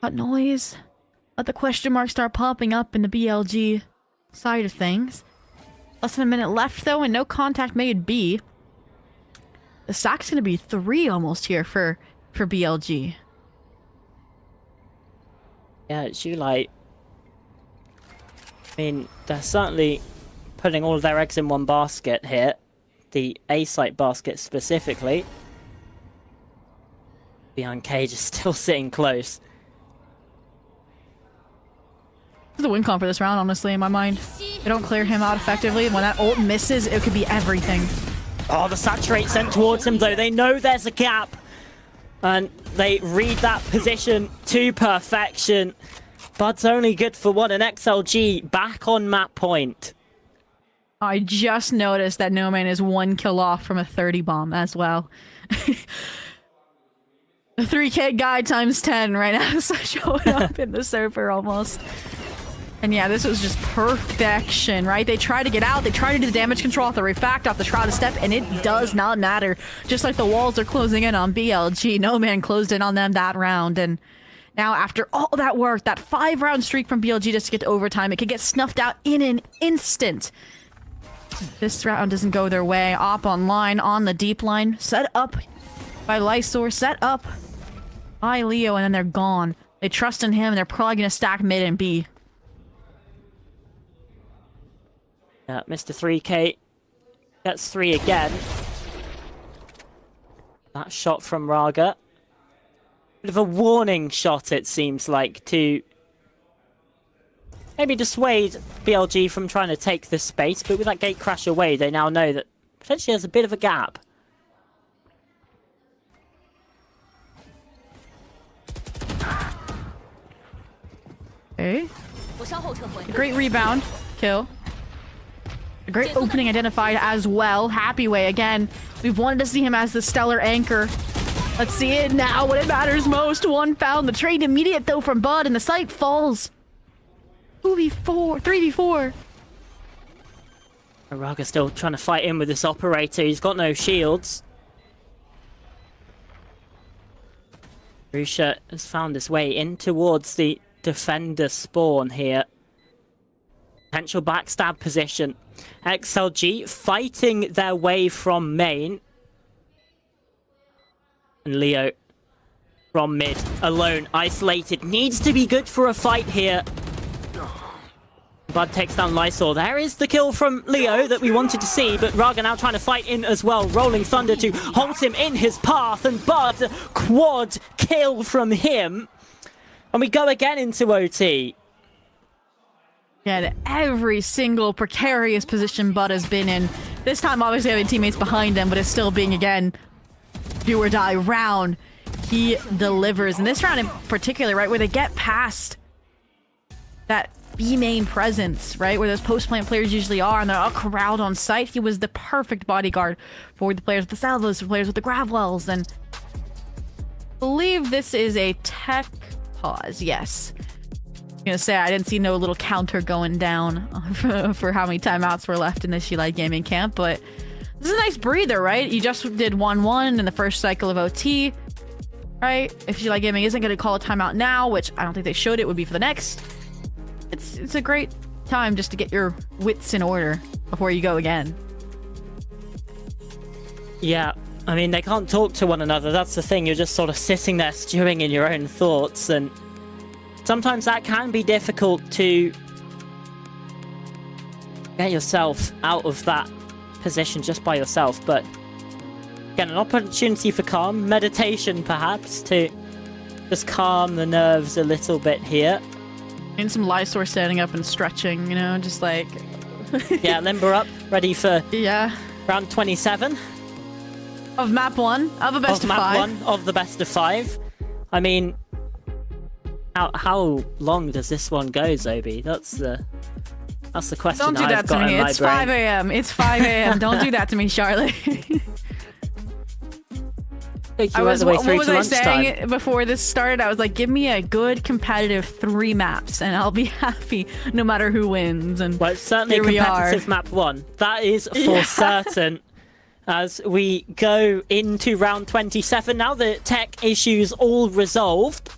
cut noise. Let the question mark start popping up in the BLG side of things. Less than a minute left, though, and no contact made B. The sack's going to be 3 almost here for BLG. Yeah, it's you like... I mean, they're certainly putting all of their eggs in one basket here. The A-site basket specifically. Beyond Cage is still sitting close. This is the win con for this round, honestly, in my mind. They don't clear him out effectively. When that ult misses, it could be everything. Oh, the saturate sent towards him, though. They know there's a gap. And they read that position to perfection. Bud's only good for one, and XLG back on map point. I just noticed that No Man is 1 kill off from a 30 bomb as well. The 3K guy times 10 right now is showing up in the server almost. And yeah, this was just perfection, right? They try to get out, they try to do the damage control off the Refact, off the Shrouded Step, and it does not matter. Just like the walls are closing in on BLG, No Man closed in on them that round, and now after all that work, that 5-round streak from BLG just to get to overtime, it could get snuffed out in an instant. This round doesn't go their way. Op online on the deep line, set up by Lysor, set up by Leo, and then they're gone. They trust in him, and they're probably gonna stack mid and B. Yeah, Mr. 3K gets 3 again. That shot from Raga. Bit of a warning shot, it seems like, to maybe dissuade BLG from trying to take this space, but with that gate crash away, they now know that potentially there's a bit of a gap. Okay. A great rebound. Kill. A great opening identified as well. Happy Way again. We've wanted to see him as the stellar anchor. Let's see it now when it matters most. 1 found. The trade immediate though from Bud, and the site falls. 2v4. 3v4. Raga still trying to fight in with this operator. He's got no shields. Rusha has found his way in towards the defender spawn here. Potential backstab position. XLG fighting their way from main. And Leo from mid, alone, isolated. Needs to be good for a fight here. Bud takes down Lysor. There is the kill from Leo that we wanted to see, but Raga now trying to fight in as well. Rolling Thunder to halt him in his path, and Bud, quad kill from him. And we go again into OT. Yeah, every single precarious position Bud has been in. This time obviously having teammates behind him, but it's still being, again, do or die round. He delivers. And this round in particular, right, where they get past that B main presence, right, where those post-plant players usually are, and they're all corralled on site. He was the perfect bodyguard for the players with the salvos, for players with the grav wells, and I believe this is a tech pause. Yes. I'm gonna say I didn't see no little counter going down for how many timeouts were left in the Shilai Gaming camp, but this is a nice breather, right? You just did 1-1 in the first cycle of OT, right? If Shilai Gaming isn't gonna call a timeout now, which I don't think they should, it would be for the next. It's a great time just to get your wits in order before you go again. Yeah, I mean, they can't talk to one another. That's the thing. You're just sort of sitting there stewing in your own thoughts, and sometimes that can be difficult to get yourself out of that position just by yourself. But again, an opportunity for calm, meditation perhaps, to just calm the nerves a little bit here. And some Lysor standing up and stretching, you know, just like... Yeah, limber up, ready for yeah. round 27. Of map 1, of a best of 5. Map 1 of the best of 5. I mean, how long does this one go, Zobi? That's the question. Don't do that to me. It's 5 brain. a.m. It's 5 a.m. Don't do that to me, Charlotte. What was I saying before this started? I was like, give me a good competitive 3 maps and I'll be happy no matter who wins. And well, it's certainly a competitive map 1. That is for certain. As we go into round 27 now, the tech issues all resolved.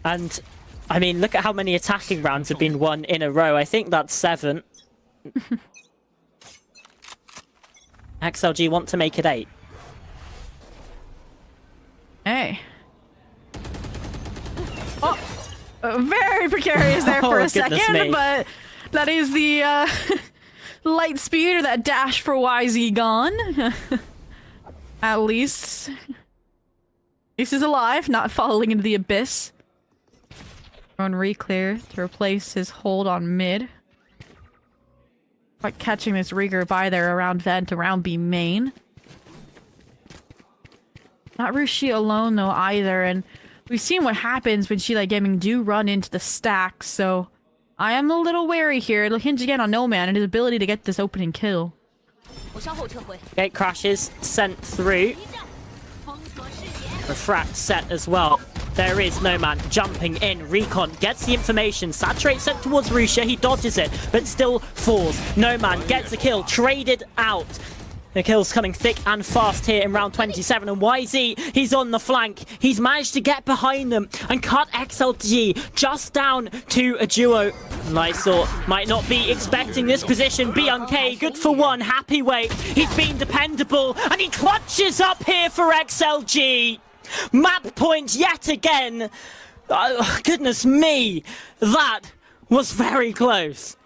And, I mean, look at how many attacking rounds have been won in a row. I think that's 7. XLG want to make it 8. Hey. Oh, very precarious there for a second, but that is the light speed or that dash for YZ gone. At least. Ace is alive, not falling into the abyss. On re-clear to replace his hold on mid. Quite catching this rigger by there around vent, around B main. Not Rushi alone though either, and we've seen what happens when Shilai Gaming do run into the stack, so I am a little wary here. It'll hinge again on No Man and his ability to get this opening kill. Gate crashes sent through. Refract set as well. There is Nomad jumping in. Recon gets the information. Saturate sent towards Rusha. He dodges it, but still falls. Nomad gets the kill. Traded out. The kills coming thick and fast here in round 27. And YZ, he's on the flank. He's managed to get behind them and cut XLG just down to a duo. Lysor might not be expecting this position. BLG, good for one. Happy way. He's been dependable. And he clutches up here for XLG. Map point yet again. Oh, goodness me. That was very close.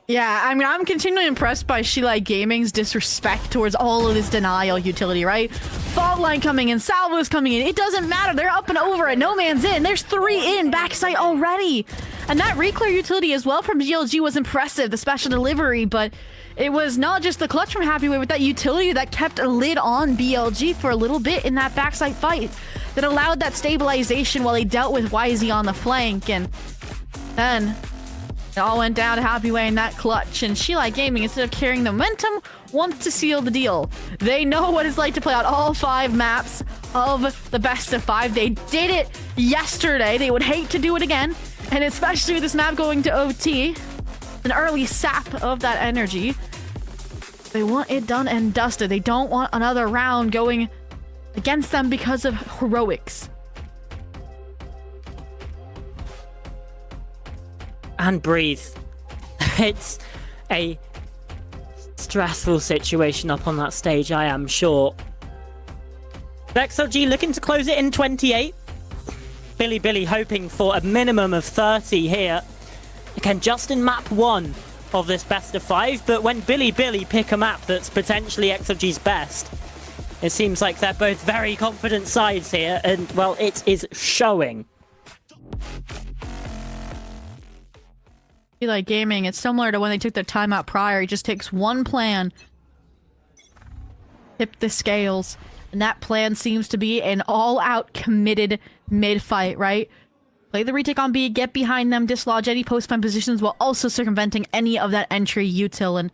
Yeah, I mean, I'm continually impressed by Sheila Gaming's disrespect towards all of this denial utility, right? Fault line coming in, salvos coming in. It doesn't matter. They're up and over it. No man's in. There's 3 in backside already. And that reclear utility as well from BLG was impressive, the special delivery, but it was not just the clutch from Happy Way with that utility that kept a lid on BLG for a little bit in that backside fight that allowed that stabilization while they dealt with YZ on the flank. And then it all went down to Happy Way in that clutch, and Sheila Gaming, instead of carrying the momentum, wants to seal the deal. They know what it's like to play out all 5 maps of the best of 5. They did it yesterday. They would hate to do it again, and especially with this map going to OT, an early sap of that energy. They want it done and dusted. They don't want another round going against them because of heroics. And breathe. It's a stressful situation up on that stage, I am sure. XLG looking to close it in 28. Billy hoping for a minimum of 30 here. Again, just in map 1 of this best of 5, but when Billy pick a map that's potentially XLG's best, it seems like they're both very confident sides here, and, well, it is showing. Like Gaming, it's similar to when they took their timeout prior. It just takes one plan, tip the scales, and that plan seems to be an all-out committed mid-fight, right? Play the retake on B, get behind them, dislodge any post-plan positions while also circumventing any of that entry util,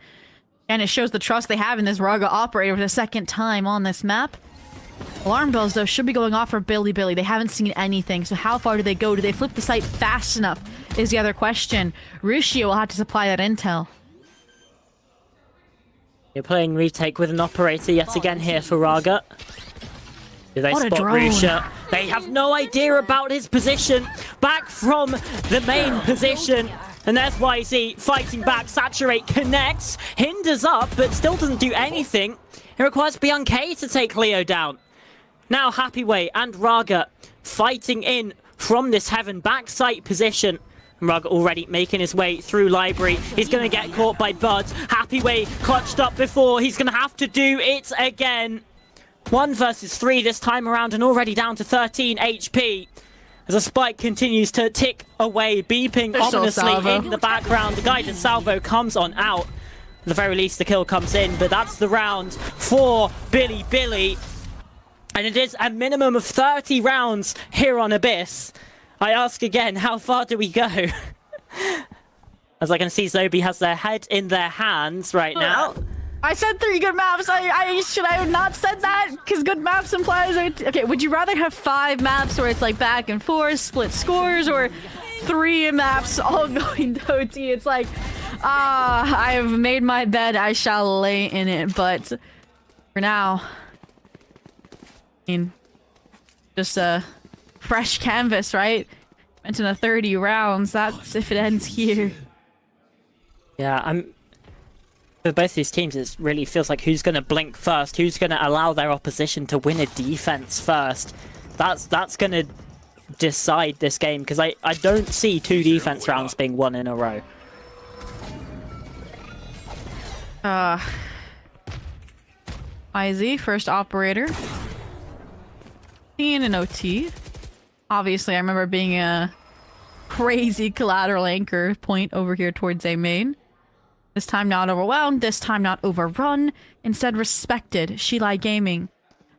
and it shows the trust they have in this Raga operator for the second time on this map. Alarm bells, though, should be going off for Billy. They haven't seen anything, so how far do they go? Do they flip the site fast enough is the other question. Ruscio will have to supply that intel. You're playing retake with an operator yet again here for Raga. Do they What a spot drone. Rusha? They have no idea about his position. Back from the main position. And there's YZ fighting back. Saturate connects, hinders up, but still doesn't do anything. It requires BLG to take Leo down. Now Happy Way and Raga fighting in from this heaven backside position. And Raga already making his way through library. He's going to get caught by Bud. Happy Way clutched up before. He's going to have to do it again. 1 versus 3 this time around, and already down to 13 HP. As a spike continues to tick away, beeping ominously in the background. The guided salvo comes on out. At the very least, the kill comes in, but that's the round for Billy. And it is a minimum of 30 rounds here on Abyss. I ask again, how far do we go? As I can see, Zobi has their head in their hands right now. I said 3 good maps. Should I have not said that? Because good maps implies... Okay, would you rather have 5 maps where it's like back and forth, split scores, or 3 maps all going to OT? It's like, I have made my bed, I shall lay in it. But for now, I mean, just a fresh canvas, right? Went in 30 rounds. That's if it ends here. Yeah, for both these teams, it really feels like who's going to blink first, who's going to allow their opposition to win a defense first. That's going to decide this game, because I don't see 2 defense rounds being won in a row. IZ, first operator. In an OT. Obviously, I remember being a crazy collateral anchor point over here towards A main. This time not overwhelmed, this time not overrun, instead respected. Sheila Gaming.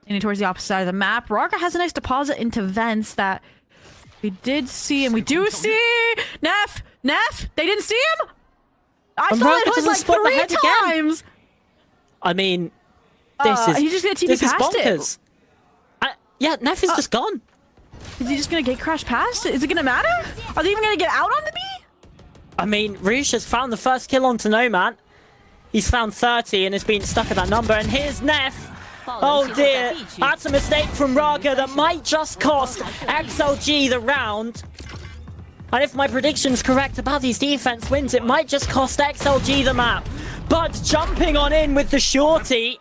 Leaning towards the opposite side of the map. Raga has a nice deposit into vents that we did see, and we do see Neff! They didn't see him? I saw it hood like 3 times! I mean, this is he's just gonna TP this is past bonkers. Yeah, Neff is just gone. Is he just gonna gate crash past? Is it gonna matter? Are they even gonna get out on the B? I mean, Roosh has found the first kill onto Nomad. He's found 30 and has been stuck at that number. And here's Neff. Oh dear, that's a mistake from Raga that might just cost XLG the round. And if my prediction's correct about these defense wins, it might just cost XLG the map. But jumping on in with the shorty,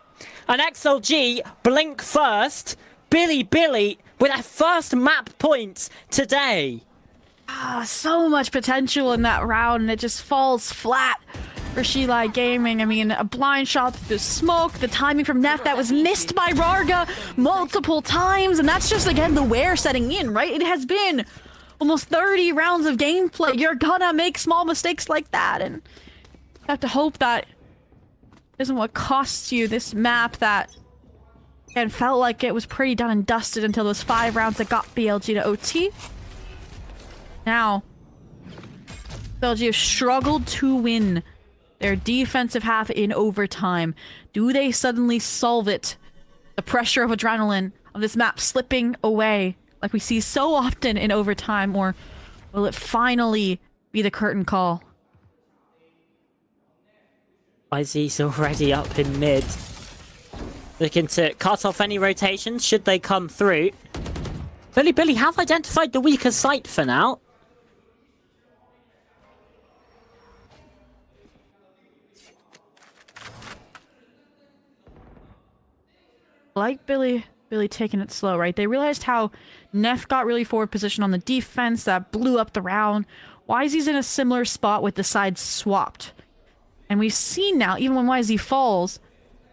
and XLG blink first. Billy with their first map point today. So much potential in that round, and it just falls flat for Shilai Gaming. I mean, a blind shot through the smoke, the timing from Neff that was missed by Raga multiple times, and that's just, again, the wear setting in, right? It has been almost 30 rounds of gameplay. You're gonna make small mistakes like that, and you have to hope that isn't what costs you this map that, again, felt like it was pretty done and dusted until those 5 rounds that got BLG to OT. Now, BLG have struggled to win their defensive half in overtime. Do they suddenly solve it? The pressure of adrenaline of this map slipping away like we see so often in overtime, or will it finally be the curtain call? YZ's already up in mid. Looking to cut off any rotations should they come through. Billy have identified the weaker site for now. Like Billy taking it slow, right? They realized how Neff got really forward position on the defense that blew up the round. YZ's in a similar spot with the sides swapped. And we've seen now, even when YZ falls,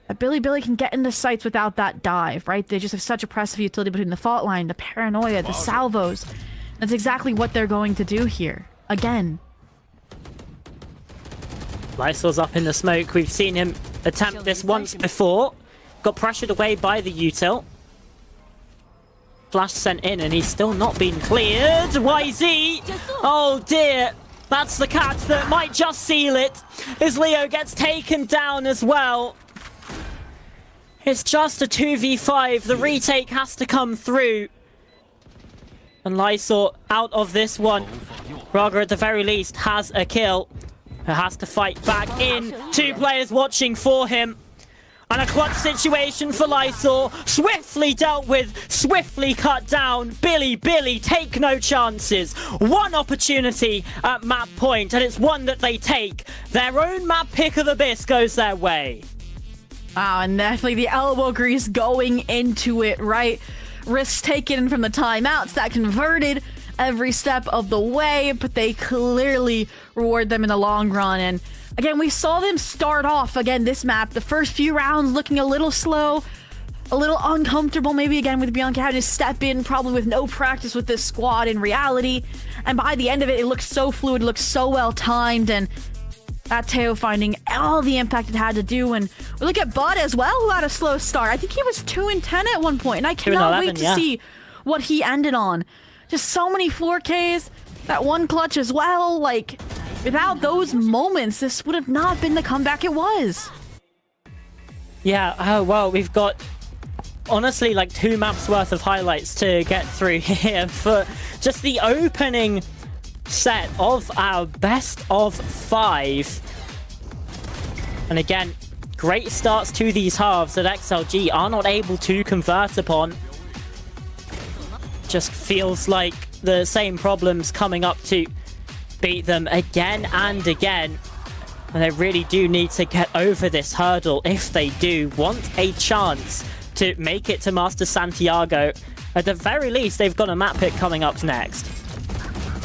that Billy can get into sites without that dive, right? They just have such oppressive utility between the fault line, the paranoia, the salvos. That's exactly what they're going to do here. Again. Lysol's up in the smoke. We've seen him attempt this once before. Got pressured away by the util. Flash sent in and he's still not been cleared. YZ! Oh dear! That's the catch that might just seal it. As Leo gets taken down as well. It's just a 2v5. The retake has to come through. And Lysol out of this one. Raga at the very least has a kill. He has to fight back in. 2 players watching for him. And a clutch situation for Lysol. Swiftly dealt with, swiftly cut down. Billy, take no chances. One opportunity at map point, and it's one that they take. Their own map pick of Abyss goes their way. Wow, and definitely the elbow grease going into it, right? Risks taken from the timeouts that converted every step of the way, but they clearly reward them in the long run. And again, we saw them start off, again, this map, the first few rounds looking a little slow, a little uncomfortable, maybe again with Bianca having to step in, probably with no practice with this squad in reality. And by the end of it, it looks so fluid, it looks so well timed, and that Teo finding all the impact it had to do. And we look at Bud as well, who had a slow start. I think he was 2-10 at one point, and I cannot wait to see what he ended on. Just so many 4Ks, that one clutch as well. Like, without those moments, this would have not been the comeback it was. Yeah, oh well, we've got honestly like 2 maps worth of highlights to get through here for just the opening set of our best of 5. And again, great starts to these halves that XLG are not able to convert upon. Just feels like the same problems coming up to beat them again and again. And they really do need to get over this hurdle if they do want a chance to make it to Master Santiago. At the very least, they've got a map pick coming up next.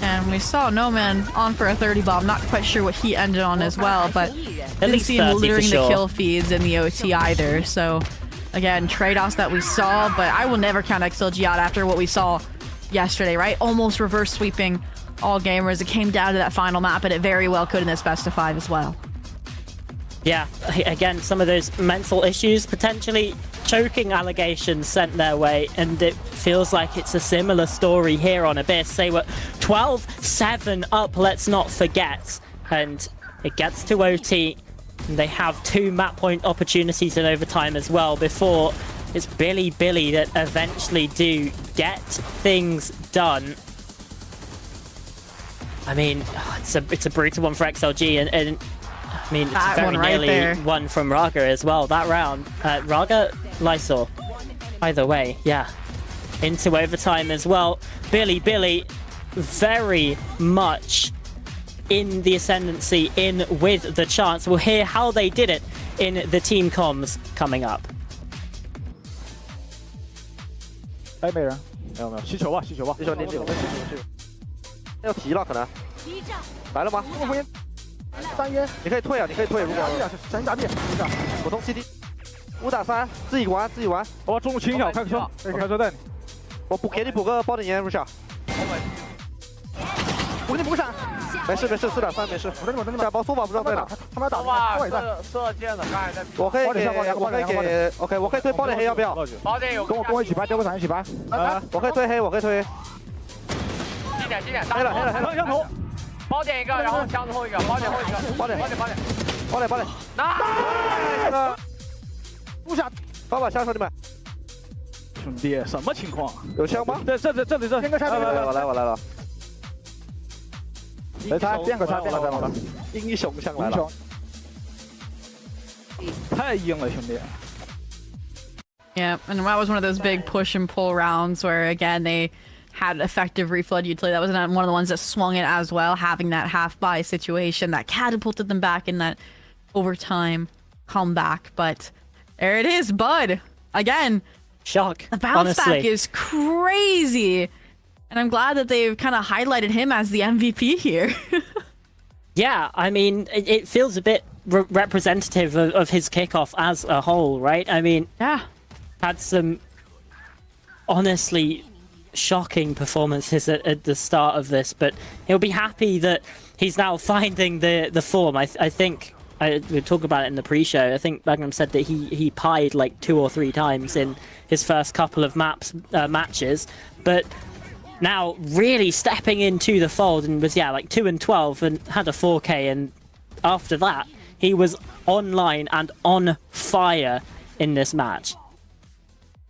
And we saw No Man on for a 30 bomb. Not quite sure what he ended on as well, but didn't see him littering the kill feeds in the OT either. So again, trade-offs that we saw, but I will never count XLG out after what we saw yesterday, right? Almost reverse sweeping all gamers. It came down to that final map, and it very well could in this best of 5 as well. Yeah, again, some of those mental issues, potentially choking allegations sent their way, and it feels like it's a similar story here on Abyss. They were 12-7 up, let's not forget, and it gets to OT, and they have 2 map point opportunities in overtime as well before it's Billy that eventually do get things done. I mean, it's a brutal one for XLG, and I mean, it's very nearly one from Raga as well, that round. Raga, Lysol. Either way, yeah. Into overtime as well. Billy very much in the ascendancy, in with the chance. We'll hear how they did it in the team comms coming up. 哎，没人，没有，吸球吧，吸球吧，吸球，你要提了可能。来了吗？3约，你可以退啊，你可以退。如果小心打地，普通 CD， 5打3，自己玩。我中路清一下，我开个车，我开车带你。我给你补个爆点烟，如下。我给你补个闪。没事，4打3没事。我真的假包苏法不知道在哪，他们要打射箭的，刚才在。我可以给 OK， 我可以退爆点黑，要不要？爆点有。跟我一起搬，丢个闪一起搬。我可以退黑，我可以退黑。近点，黑了，枪头。包点一个，然后枪子后一个，包点后一个，包点，那录下，发把枪，兄弟们。兄弟，什么情况？有枪吗？这，边个拆，我来了。来拆，变个拆，英雄枪来了，太硬了，兄弟。Yeah, and that was one of those big push and pull rounds where, again, they had effective reflood utility. That was one of the ones that swung it as well, having that half-buy situation that catapulted them back in that overtime comeback. But there it is, Bud. Again, shock. The bounce back is crazy. And I'm glad that they've kind of highlighted him as the MVP here. Yeah, I mean, it feels a bit representative of his kickoff as a whole, right? I mean, yeah, had some honestly shocking performances at the start of this, but he'll be happy that he's now finding the form. I think we'll talk about it in the pre-show. I think Magnum said that he pied like 2 or 3 times in his first couple of matches, but now really stepping into the fold and was like 2 and 12 and had a 4K, and after that he was online and on fire in this match.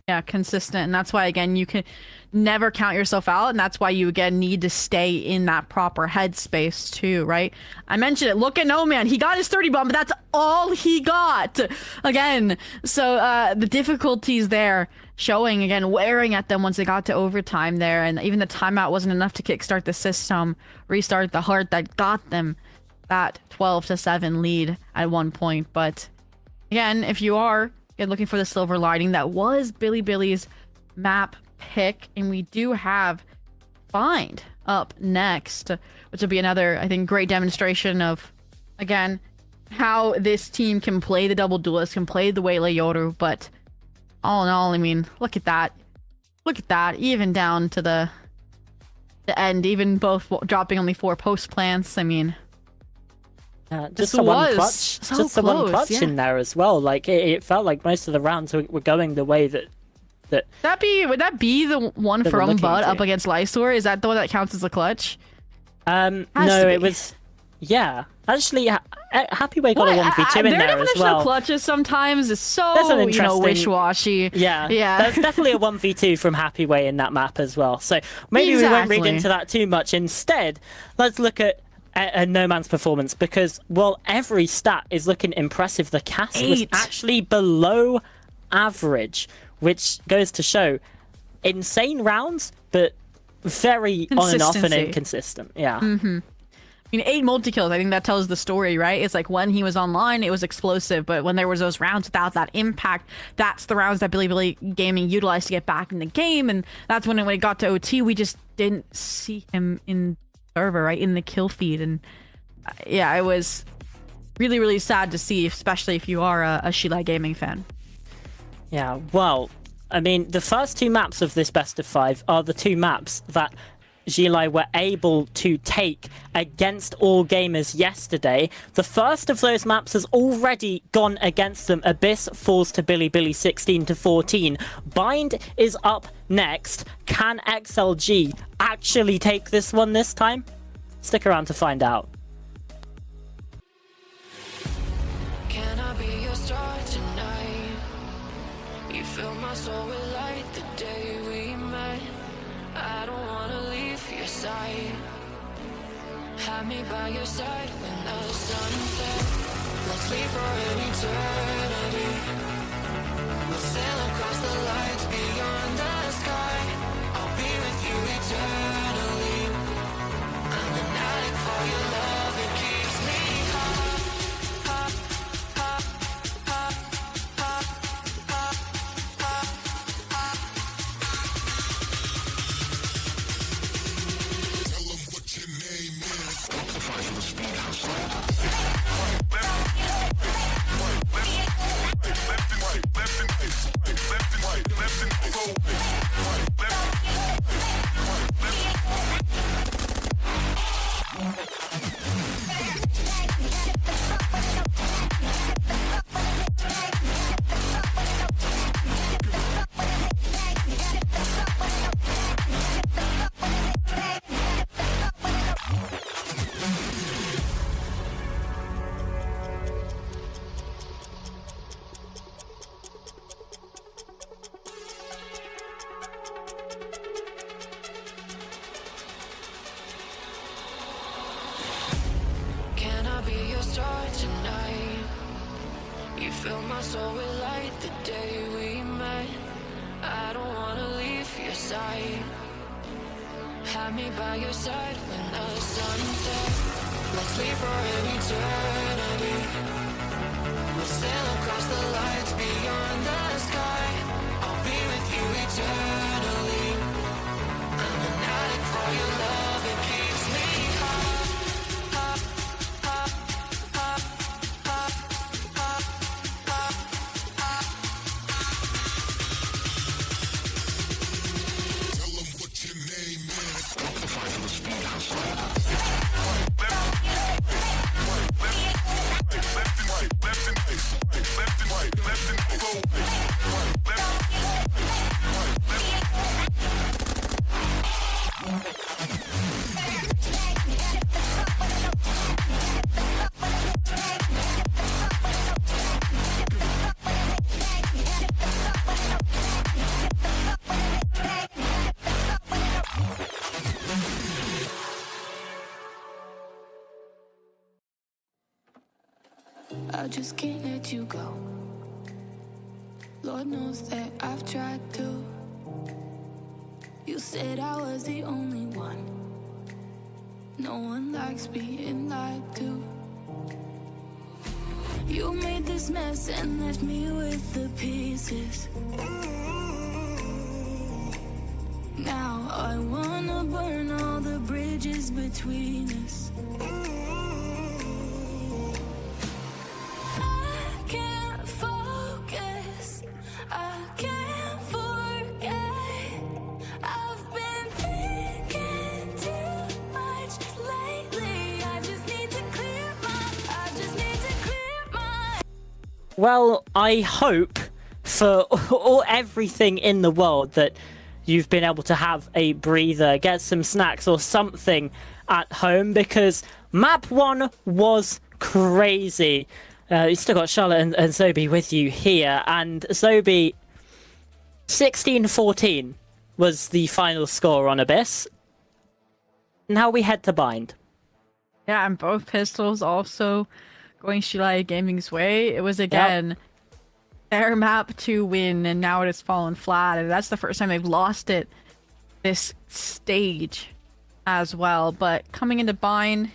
Yeah, consistent, and that's why again you can never count yourself out, and that's why you again need to stay in that proper headspace too, right? I mentioned it. Look at No Man, he got his 30 bomb, but that's all he got again. So the difficulties there showing again, wearing at them once they got to overtime there, and even the timeout wasn't enough to kickstart the system, restart the heart that got them that 12-7 lead at one point. But again, if you are looking for the silver lining, that was Billy's map pick, and we do have Find up next, which will be another, I think, great demonstration of, again, how this team can play the double duelist, can play the Waylay Yoru. But all in all, I mean, look at that, even down to the end, even both dropping only 4 post plants. I mean, just the one clutch in there as well. Like it felt like most of the rounds were going the way that would that be the one from Bud up against Lysor? Is that the one that counts as a clutch? No, it was. Yeah, actually, Happy Way got a 1v2 in there as well. Their definition of clutches sometimes is so wish-washy. Yeah, there's definitely a 1v2 from Happy Way in that map as well. So maybe we won't read into that too much. Instead, let's look at No Man's performance, because while every stat is looking impressive, the cast was actually below average, which goes to show insane rounds, but very on and off and inconsistent. Yeah. I mean, 8 multi-kills, I think that tells the story, right? It's like when he was online, it was explosive, but when there was those rounds without that impact, that's the rounds that Billy Gaming utilized to get back in the game, and that's when it got to OT, we just didn't see him in server, right, in the kill feed. And yeah, it was really, really sad to see, especially if you are a Shilai Gaming fan. Yeah, well, I mean, the first 2 maps of this best of 5 are the 2 maps that Shilai were able to take against all gamers yesterday. The first of those maps has already gone against them. Abyss falls to Billy 16-14. Bind is up next. Can XLG actually take this one this time? Stick around to find out. Can I be your star tonight? You fill my soul with light the day we met. me by your side when the sun sets. Let's leave for an eternity. We'll sail across the lights beyond the sky. I'll be with you eternally. I'm an addict for your love, it keeps me high. Can I be your star tonight? You fill my soul with light the day we met. I don't wanna leave your side. Have me by your side when the sun sets. Let's leave for an eternity. We'll sail across the lights beyond the sky. I'll be with you eternally. I'm an addict for your love, it keeps me high. I just can't let you go. Lord knows that I've tried to. You said I was the only one. No one likes being lied to. You made this mess and left me with the pieces. Now I wanna burn all the bridges between us. Well, I hope for everything in the world that you've been able to have a breather, get some snacks or something at home, because map 1 was crazy. You still got Charlotte and Zobi with you here, and Zobi, 16-14 was the final score on Abyss. Now we head to Bind. Yeah, and both pistols also going Shilai Gaming's way. It was again their map to win, and now it has fallen flat, and that's the first time they've lost it this stage as well. But coming into Bind,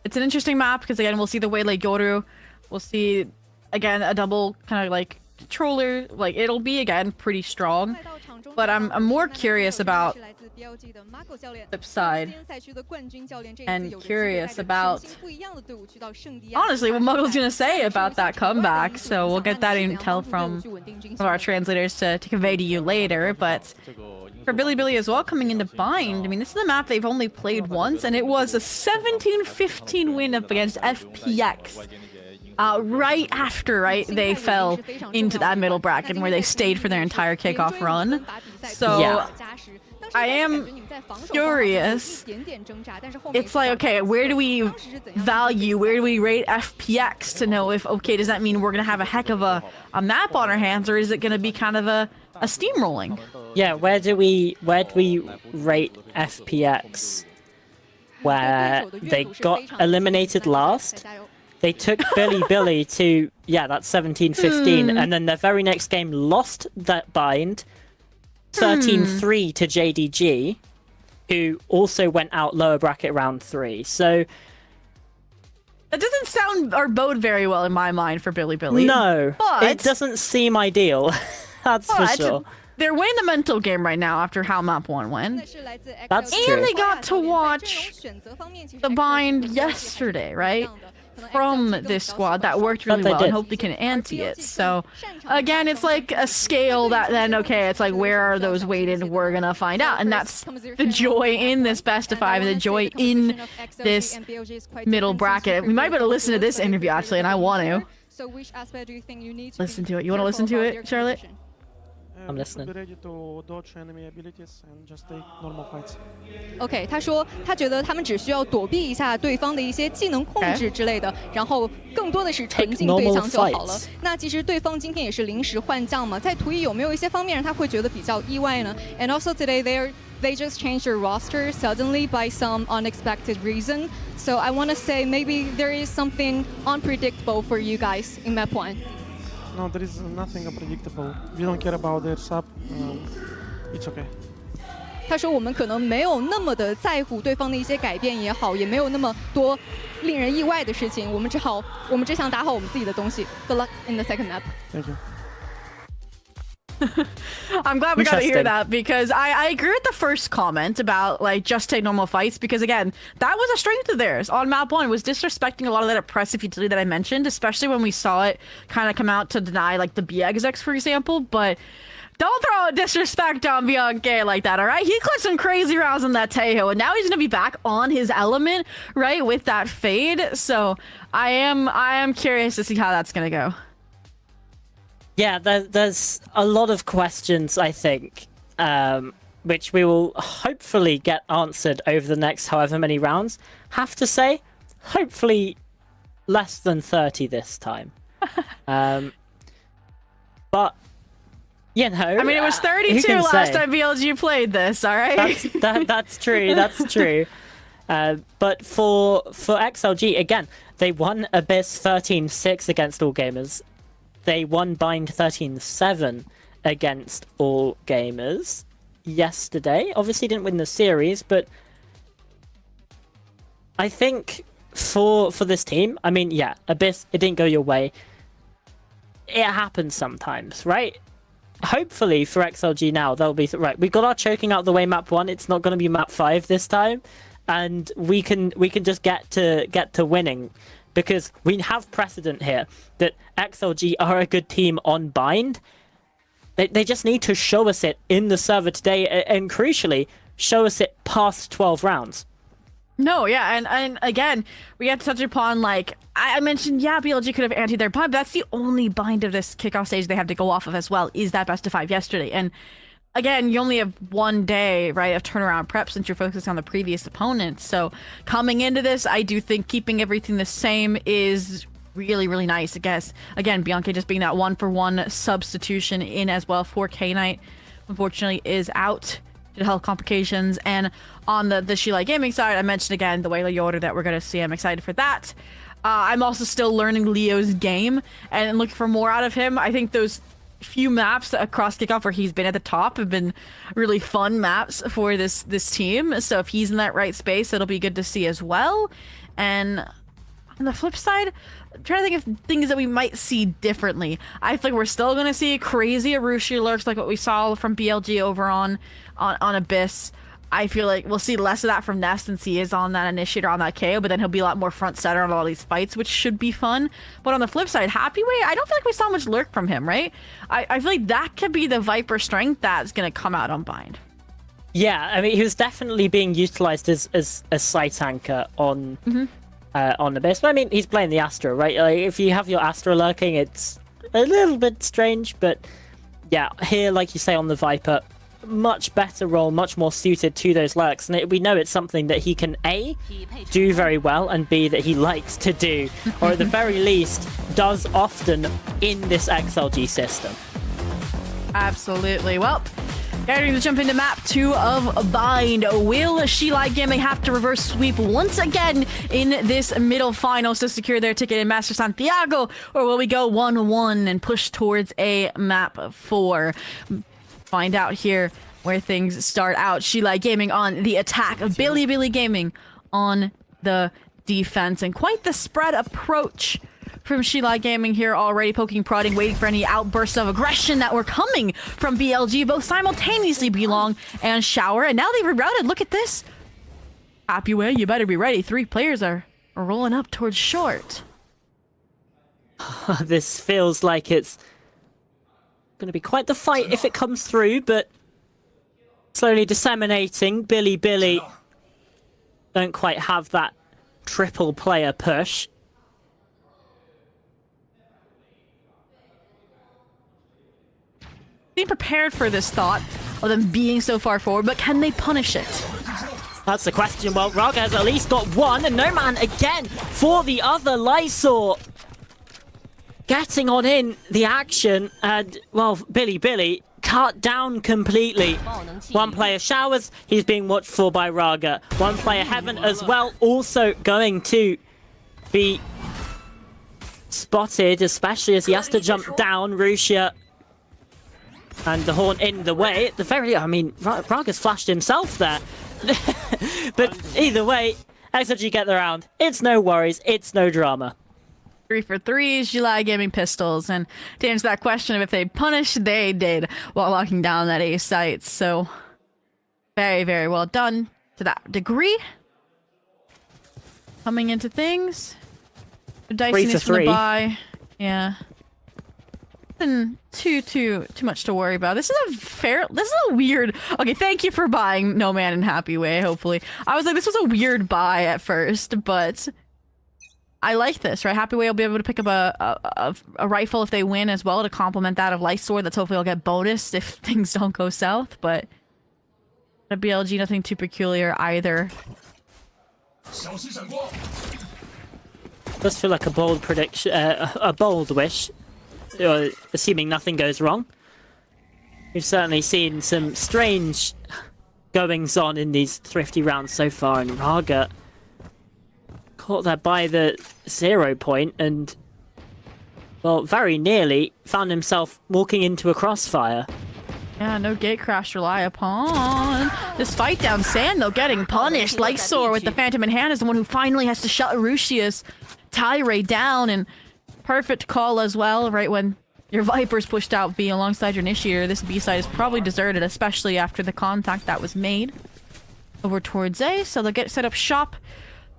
it's an interesting map because again we'll see the Waylay Yoru, we'll see again a double kind of like controller, like it'll be again pretty strong. But I'm more curious about flip side and curious about honestly what Muggle's gonna say about that comeback, so we'll get that intel from our translators to convey to you later. But for Billy as well coming into Bind, I mean this is a map they've only played once, and it was a 17-15 win up against FPX. Right after, they fell into that middle bracket where they stayed for their entire kickoff run. So yeah. I am curious. It's like, okay, where do we value, where do we rate FPX to know if, okay, does that mean we're going to have a heck of a map on our hands, or is it going to be kind of a steamrolling? Yeah, where do we rate FPX? where they got eliminated last. They took Billy to, yeah, that's 17-15, and then their very next game lost that bind 13-3 to JDG, who also went out lower bracket round 3. So that doesn't sound or bode very well in my mind for Billy. No, but it doesn't seem ideal. That's for sure. They're winning the mental game right now after how map 1 went. That's and true. they got to watch the bind yesterday, right? From this squad that worked really well and hopefully can ante it. So again, it's like a scale that then, okay, it's like where are those weighted? We're gonna find out. And that's the joy in this best of 5 and the joy in this middle bracket. We might be able to listen to this interview actually, and I want to. Listen to it. You want to listen to it, Charlotte? I'm listening. OK， 他说他觉得他们只需要躲避一下对方的一些技能控制之类的，然后更多的是纯净对枪就好了。那其实对方今天也是临时换将嘛，在图一有没有一些方面让他会觉得比较意外呢 ？And also today they just changed their roster suddenly by some unexpected reason. So I want to say maybe there is something unpredictable for you guys in map 1. No, there is nothing unpredictable. We don't care about their sub. It's okay. 他说我们可能没有那么的在乎对方的一些改变也好，也没有那么多令人意外的事情。我们只想打好我们自己的东西。Good luck in the second map. Thank you. I'm glad we got to hear that because I agree with the first comment about like just take normal fights because again that was a strength of theirs on map 1 was disrespecting a lot of that oppressive utility that I mentioned, especially when we saw it kind of come out to deny like the BLG for example. But don't throw disrespect on Bianca like that, all right? He clipped some crazy rounds on that Taeho, and now he's gonna be back on his element, right, with that fade. So I am curious to see how that's gonna go. Yeah, there's a lot of questions, I think, which we will hopefully get answered over the next however many rounds. Have to say, hopefully less than 30 this time. But, you know... I mean, it was 32 last time BLG played this, all right? That's true, that's true. But for XLG, again, they won Abyss 13-6 against All Gamers. They won Bind 13-7 against All Gamers yesterday. Obviously didn't win the series, but I think for this team, I mean, yeah, Abyss, it didn't go your way. It happens sometimes, right? Hopefully for XLG now, they'll be... right, we got our choking out the way map 1. It's not going to be map 5 this time. And we can just get to winning. Because we have precedent here that XLG are a good team on Bind. They just need to show us it in the server today, and crucially, show us it past 12 rounds. No, yeah, and again, we have to touch upon, like, I mentioned, yeah, BLG could have anteed their bind, but that's the only bind of this kickoff stage they have to go off of as well, is that best of 5 yesterday. And again, you only have 1 day, right, of turnaround prep since you're focusing on the previous opponents. So coming into this, I do think keeping everything the same is really, really nice. I guess, again, Bianca just being that 1-for-1 substitution in as well for K-Knight, unfortunately, is out due to health complications. And on the Sheila Gaming side, I mentioned again the Wayla Yoder that we're going to see. I'm excited for that. I'm also still learning Leo's game and looking for more out of him. I think those few maps across Kickoff where he's been at the top have been really fun maps for this team. So if he's in that right space, it'll be good to see as well. And on the flip side, I'm trying to think of things that we might see differently. I think we're still going to see crazy Arushi lurks like what we saw from BLG over on Abyss. I feel like we'll see less of that from Nest since he is on that initiator on that KO, but then he'll be a lot more front center on all these fights, which should be fun. But on the flip side, Happy Way, I don't feel like we saw much lurk from him, right? I feel like that could be the Viper strength that's going to come out on Bind. Yeah, I mean, he was definitely being utilized as a site anchor on Abyss. But I mean, he's playing the Astra, right? Like, if you have your Astra lurking, it's a little bit strange, but yeah, here, like you say, on the Viper, much better role, much more suited to those lurks, and we know it's something that he can A, do very well, and B, that he likes to do, or at the very least does often in this XLG system. Absolutely. Well, Getting to jump into map 2 of Bind. Will Shilai Gaming have to reverse sweep once again in this middle finals to secure their ticket in Master Santiago? Or will we go 1-1 and push towards a map 4? Find out here where things start out. Shilai Gaming on the attack. Billy Gaming on the defense. And quite the spread approach from Shilai Gaming here, already poking, prodding, waiting for any outbursts of aggression that were coming from BLG, both simultaneously Belong and Shower. And now they've rerouted. Look at this. Happy Way, you better be ready. 3 players are rolling up towards short. This feels like it's going to be quite the fight if it comes through, but slowly disseminating. Billy don't quite have that triple player push. Being prepared for this thought of them being so far forward, but can they punish it? That's the question. Well, Raga has at least got one, and No Man again for the other. Lysor getting on in the action, and, well, Billy cut down completely. One player Showers, he's being watched for by Raga. One player Heaven as well, also going to be spotted, especially as he has to jump down. Rusia and the Horn in the way. At the very, I mean, Raga's flashed himself there. But either way, XLG get the round. It's no worries. It's no drama. 3 for 3, Shilai Gaming pistols. And to answer that question of if they punished, they did while locking down that A site. So very well done to that degree. Coming into things. Diciness from the buy. Yeah. Nothing too much to worry about. This is a weird. Okay, thank you for buying No Man and Happy Way, hopefully. I was like, this was a weird buy at first, but I like this, right? Happy Way will be able to pick up a rifle if they win as well to complement that of Lysor. That's hopefully will get bonus if things don't go south, but a BLG, nothing too peculiar either. Does feel like a bold prediction, a bold wish. Assuming nothing goes wrong. We've certainly seen some strange goings on in these thrifty rounds so far, and Raga caught there by the 0 point and, well, very nearly found himself walking into a crossfire. Yeah, no gate crash to rely upon. This fight down sand, though, getting punished. Lysor with the Phantom in hand is the one who finally has to shut Rusia's tirade down, and perfect call as well, right when your Viper's pushed out B alongside your Initiator. This B side is probably deserted, especially after the contact that was made over towards A, so they'll get set up shop.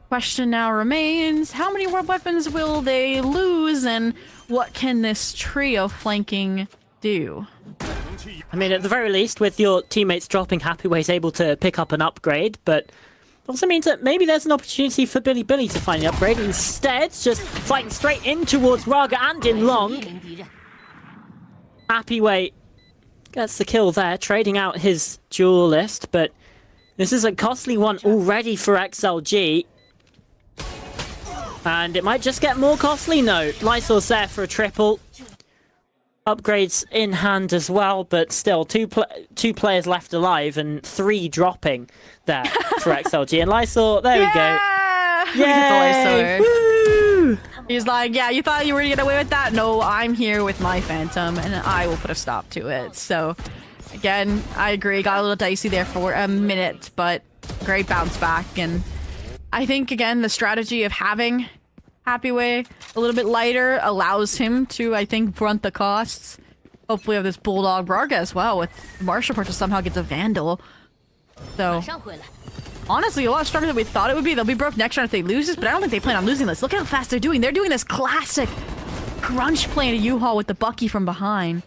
Question now remains, how many warp weapons will they lose, and what can this trio flanking do? I mean, at the very least, with your teammates dropping, Happy Way's able to pick up an upgrade, but also means that maybe there's an opportunity for Billy to find the upgrade. Instead, just fighting straight in towards Raga and in long. Happy Way gets the kill there, trading out his duelist, but this is a costly one already for XLG. And it might just get more costly. No, Lysor's there for a triple. Upgrades in hand as well, but still two players left alive and 3 dropping there for XLG. And Lysor, there we go. Yay! Woo! He's like, yeah, you thought you were gonna get away with that? No, I'm here with my Phantom, and I will put a stop to it. So, again, I agree. Got a little dicey there for a minute, but great bounce back. And I think, again, the strategy of having Happy Way a little bit lighter allows him to, I think, front the costs. Hopefully have this Bulldog Raga as well, with Martial Purchase somehow gets a Vandal. So, honestly, a lot stronger than we thought it would be. They'll be broke next round if they lose this, but I don't think they plan on losing this. Look how fast they're doing. They're doing this classic crunch play in a U-Haul with the Bucky from behind.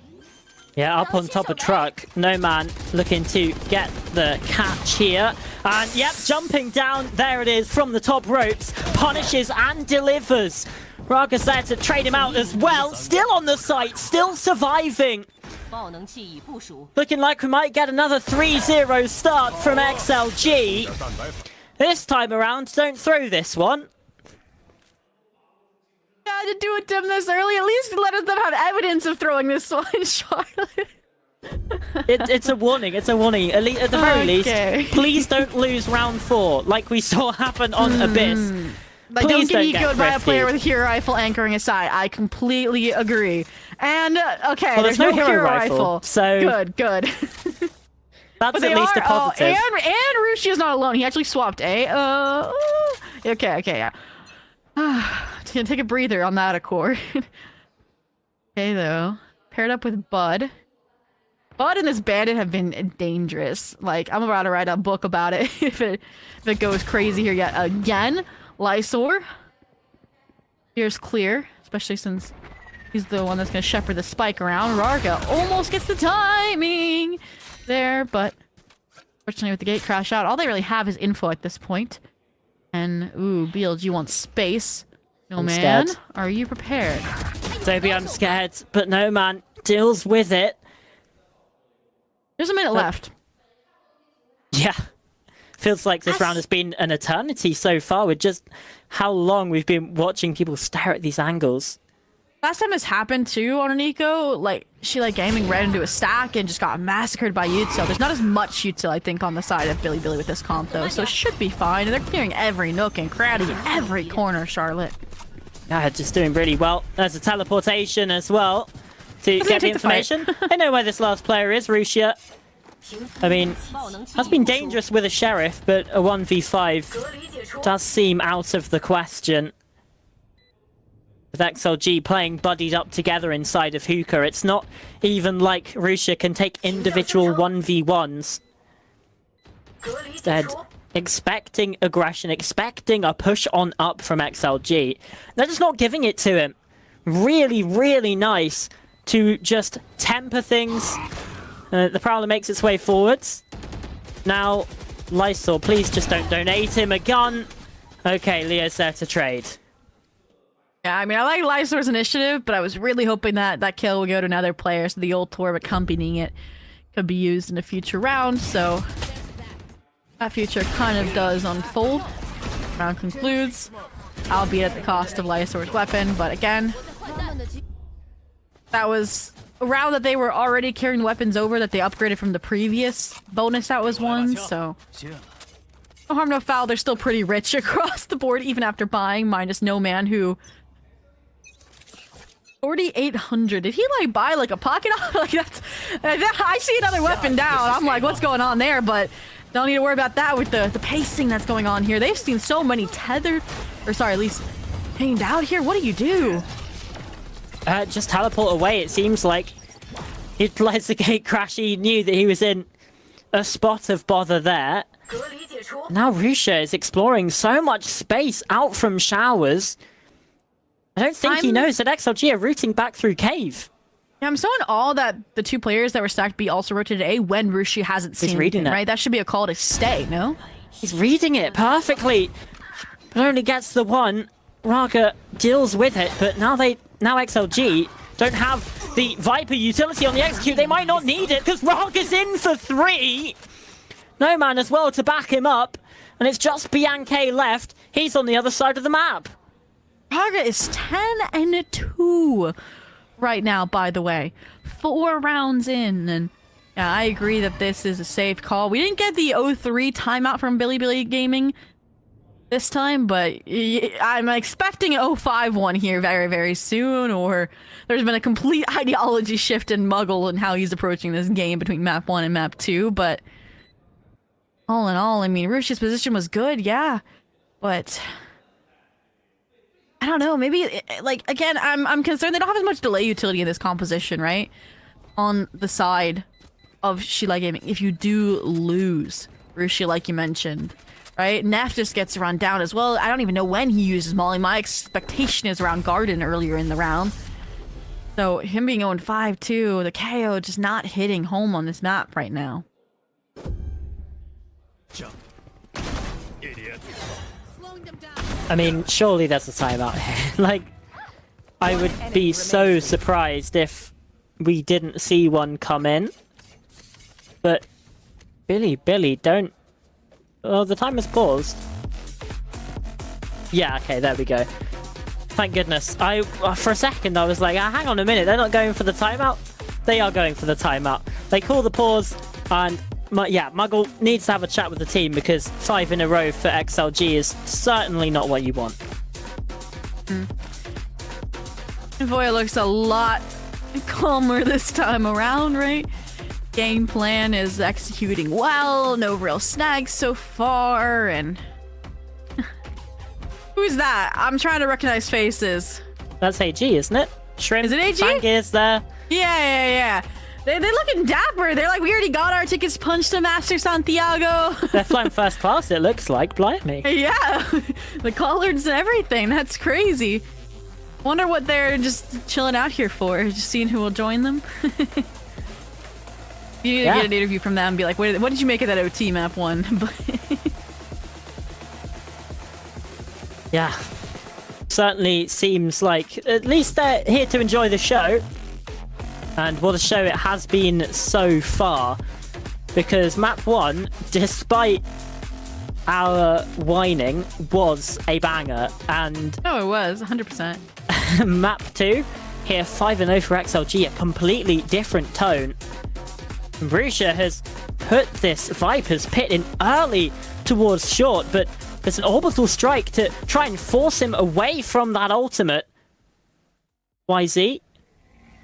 Yeah, up on top of truck. No Man looking to get the catch here. And yep, jumping down. There it is from the top ropes. Punishes and delivers. Raga's there to trade him out as well. Still on the site, still surviving. Looking like we might get another 3-0 start from XLG. This time around, don't throw this one. To do it to him this early, at least let them have evidence of throwing this one, Charlotte. It's a warning. It's a warning. At the very least, please don't lose round 4 like we saw happen on Abyss. Like, Please don't get get ecoed by a thrifty. player with a hero rifle anchoring aside. I completely agree. And, okay, Well, there's no hero rifle. so Good. that's But at least a positive. and Rushi is not alone. He actually swapped A. Okay, yeah. Gonna take a breather on that accord. Okay, though. Paired up with Bud. Bud and this bandit have been dangerous. Like, I'm about to write a book about it if it goes crazy here yet again. Lysor. Here's clear, especially since he's the one that's gonna shepherd the spike around. Rarga almost gets the timing there, but fortunately with the gate crash out, all they really have is info at this point. And ooh, BLG wants space. No I'm man, scared. are you prepared? Toby, I'm scared, but no man deals with it. There's a minute left. Yeah. Feels like this round has been an eternity so far with just how long we've been watching people stare at these angles. Last time this happened too on an eco, like she gaming ran into a stack and just got massacred by Yutzil. There's not as much Yutzil, I think, on the side of Billy with this comp though, so it should be fine. And they're clearing every nook and cranny in every corner, Charlotte. Yeah, just doing really well. There's a teleportation as well to Let's get the take the fight. information. I know where this last player is, Rusia. I mean, has been dangerous with a sheriff, but a 1v5 does seem out of the question. With XLG playing buddied up together inside of Hookah, it's not even like Rusia can take individual 1v1s. Instead, expecting aggression, expecting a push on up from XLG. They're just not giving it to him. Really, really nice to just temper things. The Prowler makes its way forwards. Now, Lysor, please just don't donate him a gun. Okay, Leo's there to trade. Yeah, I mean, I like Lysor's initiative, but I was really hoping that that kill would go to another player, so the old Torb accompanying it could be used in a future round, so that future kind of does unfold. Round concludes, albeit at the cost of Lysor's weapon, but again, that was a round that they were already carrying weapons over that they upgraded from the previous bonus that was won, so no harm, no foul. They're still pretty rich across the board, even after buying, minus No Man, who 4,800. Did he buy a pocket? Like that's I see another weapon down. I'm like, what's going on there? But don't need to worry about that with the pacing that's going on here. They've seen so many tethered, or sorry, at least hanged out here. What do you do? Just teleport away. It seems like he utilized the gate crash. He knew that he was in a spot of bother there. Now Rusha is exploring so much space out from showers. I don't think he knows that XLG are routing back through cave. Yeah, I'm so in awe that the two players that were stacked B also rotated A when Rushi hasn't seen reading anything, it. right? That should be a call to stay, no? He's reading it perfectly, but only gets the one. Raga deals with it, but now XLG don't have the Viper utility on the execute. They might not need it because Raga's in for 3. No man as well to back him up, and it's just Bianca left. He's on the other side of the map. Raga is 10-2 right now, by the way. 4 rounds in, and yeah, I agree that this is a safe call. We didn't get the 0-3 timeout from Billy Gaming this time, but I'm expecting an 0-5 one here very, very soon, or there's been a complete ideology shift in Muggle and how he's approaching this game between map 1 and map 2, but all in all, I mean, Rushia's position was good, yeah, but I don't know, maybe, again, I'm concerned they don't have as much delay utility in this composition, right? On the side of Sheila Gaming, if you do lose Rushi, like you mentioned, right? Neff just gets run down as well. I don't even know when he uses Molly. My expectation is around Garden earlier in the round. So him being 0-5 too, the KO just not hitting home on this map right now. I mean, surely there's a timeout here. I would be so surprised if we didn't see one come in. But Billy, don't. Oh, the timer's paused. Yeah, okay, there we go. Thank goodness. For a second I was like, hang on a minute, they're not going for the timeout? They are going for the timeout. They call the pause, and yeah, Muggle needs to have a chat with the team because 5 in a row for XLG is certainly not what you want. Voya looks a lot calmer this time around, right? Game plan is executing well, no real snags so far, and... Who's that? I'm trying to recognize faces. That's AG, isn't it? Shrimp. Is it AG? Fangir's there. Yeah. They're looking dapper. They're like, we already got our tickets punched to Master Santiago. They're flying first class, it looks like. Blimey. Yeah, the collards and everything. That's crazy. Wonder what they're just chilling out here for. Just seeing who will join them. You need to get an interview from them and be like, what did you make of that OT map one? Yeah. Certainly seems like at least they're here to enjoy the show. And what a show it has been so far. Because map 1, despite our whining, was a banger. And oh, it was 100%. map 2, here 5-0 for XLG, a completely different tone. Russia has put this Viper's Pit in early towards short, but there's an orbital strike to try and force him away from that ultimate. YZ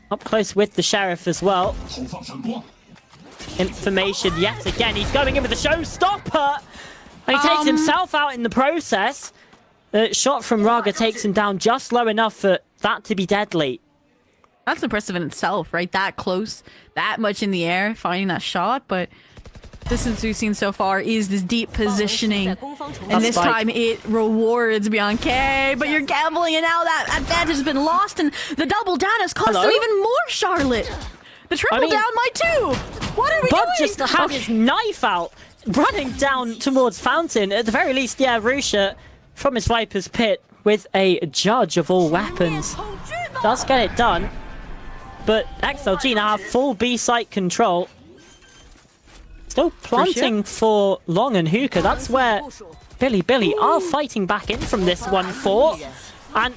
up close with the Sheriff as well. Information yet again. He's going in with the showstopper. And he takes himself out in the process. The shot from Raga takes him down just low enough for that to be deadly. That's impressive in itself, right? That close, that much in the air, finding that shot. But distance we've seen so far is this deep positioning. And this time it rewards Bianca. But you're gambling, and now that advantage has been lost. And the double down has cost them even more, Charlotte. The triple down might too. What are we doing? Bud just had his knife out, running down towards Fountain. At the very least, yeah, Rusha from his Viper's Pit with a judge of all weapons does get it done. But XLG now have full B site control. Still planting for Long and Hookah. That's where Billy are fighting back in from this 1-4. And,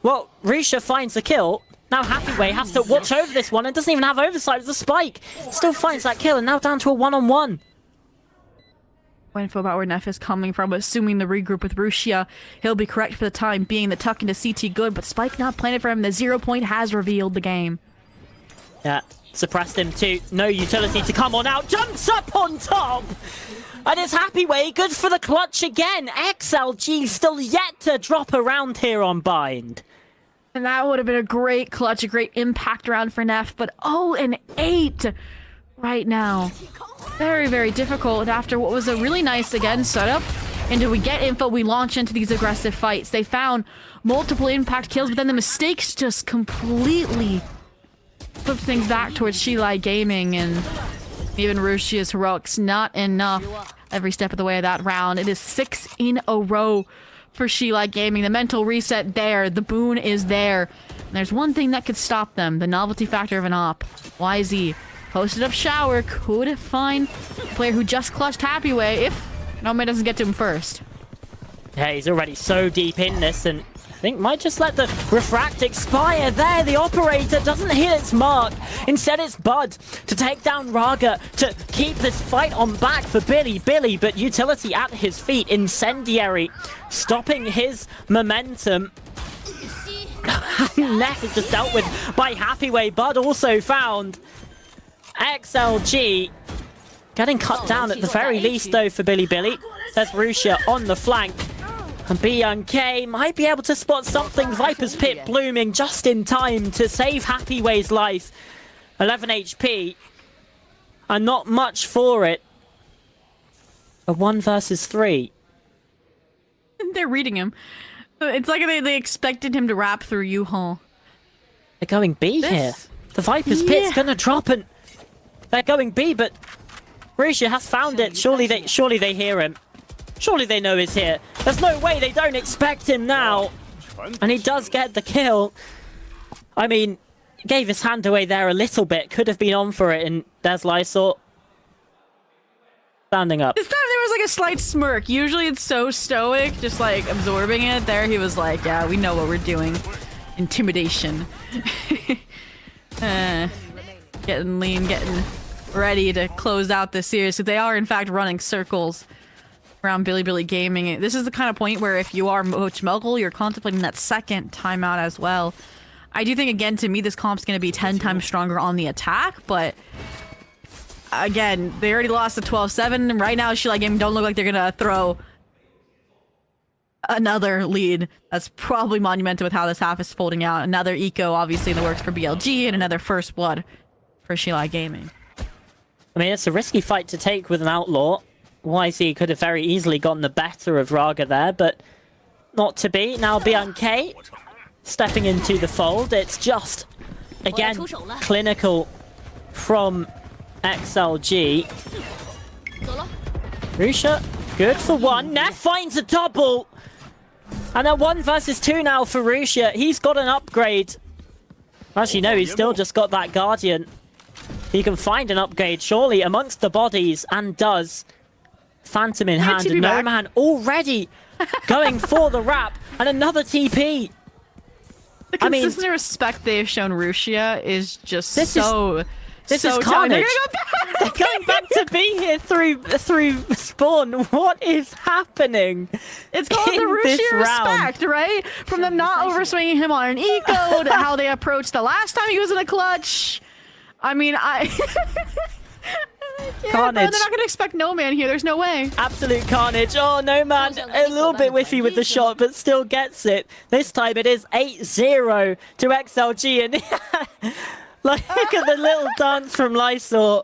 well, Rusha finds the kill. Now Happyway has to watch over this one and doesn't even have oversight of the spike. Still finds that kill and now down to a 1-on-1. Info about where Neff is coming from, assuming the regroup with Rushia. He'll be correct for the time being. The tuck into CT good, but Spike not planted for him. The 0 point has revealed the game. Yeah, suppressed him too. No utility to come on out. Jumps up on top! And it's Happyway, good for the clutch again. XLG still yet to drop around here on Bind. And that would have been a great clutch, a great impact round for Neff, but 0-8 right now. Very, very difficult after what was a really nice, again, setup. And do we get info, we launch into these aggressive fights. They found multiple impact kills, but then the mistakes just completely flipped things back towards Shilai Gaming, and even Rushia's heroics not enough every step of the way of that round. It is 6 in a row for Shilai Gaming. The mental reset there, the boon is there. And there's one thing that could stop them, the novelty factor of an op. YZ posted up shower, could find a player who just clutched Happyway if Nome doesn't get to him first. Yeah, he's already so deep in this, and I think might just let the refract expire there. The operator doesn't hit its mark. Instead, it's Bud to take down Raga to keep this fight on back for Billy, but utility at his feet. Incendiary stopping his momentum. Neff is just dealt with by Happyway. Bud also found. XLG getting cut down at the very least, though, for Billy. There's Rusha on the flank. And BNK might be able to spot something. Viper's Pit blooming just in time to save Happyway's life. 11 HP. And not much for it. A 1 versus 3. They're reading him. It's like they expected him to rap through U-Haul. They're going B here. The Viper's Pit's gonna drop, and they're going B, but Rusha has found it. Surely they hear him. Surely they know he's here. There's no way they don't expect him now. And he does get the kill. I mean, gave his hand away there a little bit. Could have been on for it, and there's Lysor standing up. This time there was like a slight smirk. Usually it's so stoic, just like absorbing it. There he was like, yeah, we know what we're doing. Intimidation. Getting lean, getting ready to close out this series. So they are, in fact, running circles around Billy Gaming. This is the kind of point where if you are Coach Melkel, you're contemplating that second timeout as well. I do think, again, to me, this comp's going to be 10 times stronger on the attack, but again, they already lost the 12-7. Right now, Shilai Gaming don't look like they're going to throw another lead. That's probably monumental with how this half is folding out. Another eco, obviously, in the works for BLG, and another first blood for Shilai Gaming. I mean, it's a risky fight to take with an Outlaw. YZ could have very easily gotten the better of Raga there, but not to be. Now BNK stepping into the fold. It's just, again, clinical from XLG. Rusha, good for one. Neff finds a double. And a 1 versus 2 now for Rusha. He's got an upgrade. Actually, no, he's still just got that Guardian. He can find an upgrade, surely, amongst the bodies, and does. Phantom in hand, and No Man already going for the wrap, and another TP. The consistent respect they've shown Rusia is just this is carnage. They're going back to be here through spawn. What is happening? It's called the Rusia respect, right? From them not overswinging him on an eco to how they approached the last time he was in a clutch. I mean, carnage. Bro, they're not going to expect No Man here. There's no way. Absolute carnage. Oh, No Man a little bit whiffy with the shot, but still gets it. This time it is 8-0 to XLG. And like, look at the little dance from Lysor.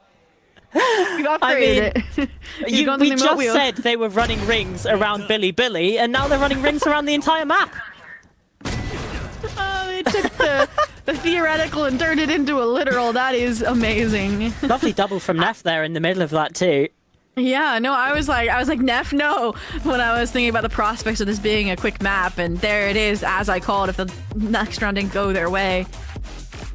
You've upgraded it. We just said they were running rings around Billy, and now they're running rings around the entire map. They took the theoretical and turned it into a literal. That is amazing. Lovely double from Neff there in the middle of that too. Yeah, no, I was like, Neff, no, when I was thinking about the prospects of this being a quick map, and there it is, as I called. If the next round didn't go their way,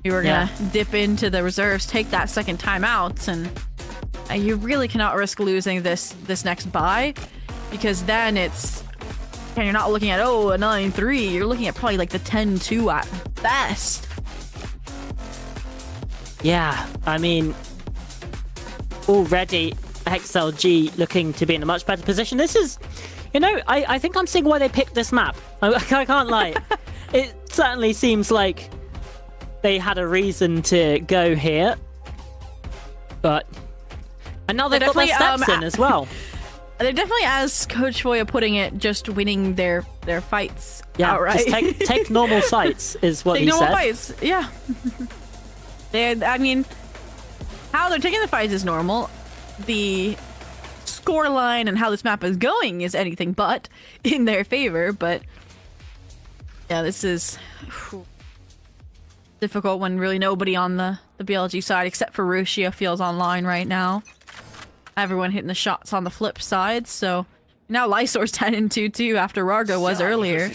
you were gonna dip into the reserves, take that second timeout, and you really cannot risk losing this next bye, because then and you're not looking at, oh, a 9-3. You're looking at probably like the 10-2 at best. Yeah, I mean, already XLG looking to be in a much better position. This is, you know, I think I'm seeing why they picked this map. I can't lie. It certainly seems like they had a reason to go here. But, and now they've got their steps in as well. They're definitely, as Coach Foya putting it, just winning their fights outright. Just take normal fights is what he said. Normal fights, yeah. I mean, how they're taking the fights is normal. The score line and how this map is going is anything but in their favor. But yeah, this is difficult when really nobody on the BLG side except for Rusia feels online right now. Everyone hitting the shots on the flip side, so now Lysor's 10-2 too after Rargo was earlier.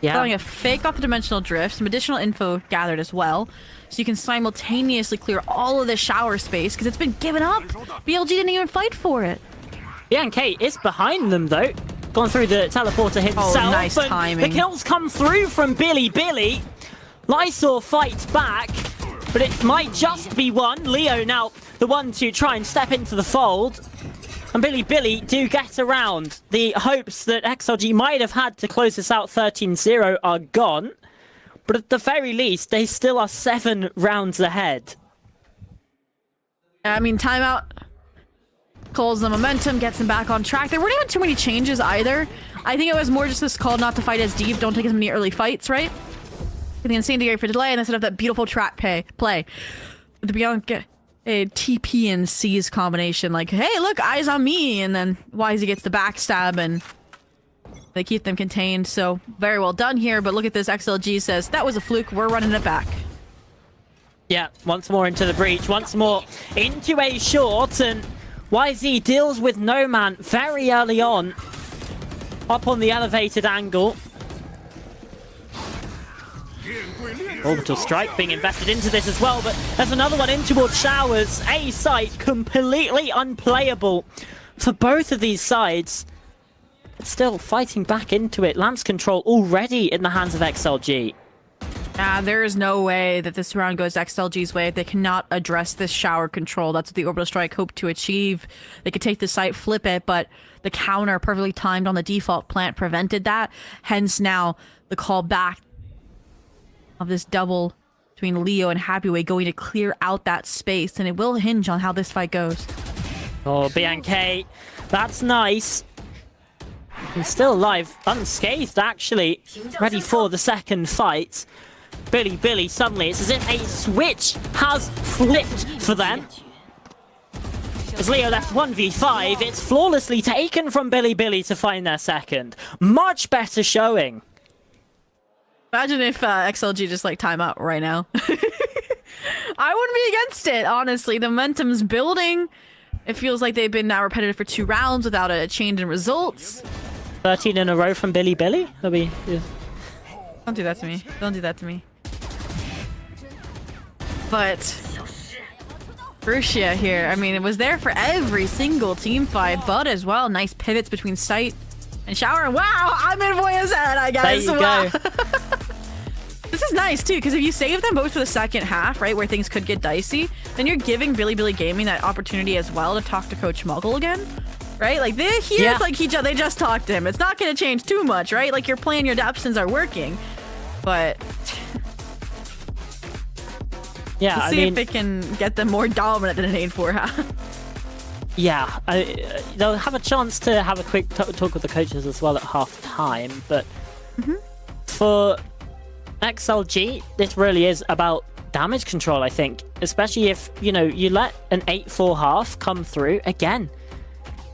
Yeah. Throwing a fake off the dimensional drift, some additional info gathered as well, so you can simultaneously clear all of the shower space because it's been given up. BLG didn't even fight for it. BNK is behind them though, gone through the teleporter himself. Oh, nice timing. The kills come through from Billy. Lysor fights back, but it might just be one. Leo now the one to try and step into the fold. And Billy do get around. The hopes that XLG might have had to close this out 13-0 are gone. But at the very least, they still are 7 rounds ahead. I mean, timeout calls the momentum, gets them back on track. There weren't even too many changes either. I think it was more just this call not to fight as deep, don't take as many early fights, right? The Incendiary for delay, and then set up that beautiful trap play. The Beyond a TP and C's combination, like, hey, look, eyes on me, and then YZ gets the backstab, and they keep them contained, so very well done here, but look at this, XLG says, that was a fluke, we're running it back. Yeah, once more into the breach, once more into a short, and YZ deals with No Man very early on, up on the elevated angle. Orbital strike being invested into this as well, but there's another one in towards showers. A site completely unplayable for both of these sides. But still fighting back into it. Lance control already in the hands of XLG. There is no way that this round goes XLG's way. They cannot address this shower control. That's what the Orbital Strike hoped to achieve. They could take the site, flip it, but the counter perfectly timed on the default plant prevented that. Hence now the call back of this double between Leo and Happyway going to clear out that space, and it will hinge on how this fight goes. Oh, BNK, that's nice. He's still alive, unscathed actually, ready for the second fight. Billy, suddenly it's as if a switch has flipped for them. As Leo left 1v5, it's flawlessly taken from Billy to find their second. Much better showing. Imagine if XLG just like time out right now. I wouldn't be against it, honestly. The momentum's building. It feels like they've been now repetitive for 2 rounds without a change in results. 13 in a row from Billy? That'll be... Yeah. Don't do that to me. Don't do that to me. But Brucia here, I mean, it was there for every single team fight. Bud as well. Nice pivots between Sight and Shower. Wow, I'm in Voya's head, I guess. There you wow. go. This is nice too, because if you save them both for the second half, right, where things could get dicey, then you're giving Billy Gaming that opportunity as well to talk to Coach Muggle again. Right? Like, it's like they just talked to him. It's not going to change too much, right? Like, your plan, your options are working. But... yeah, let's see if they can get them more dominant than an 8-4 half. Yeah, they'll have a chance to have a quick talk with the coaches as well at half time, but for XLG, this really is about damage control, I think. Especially if, you know, you let an 8-4 half come through again.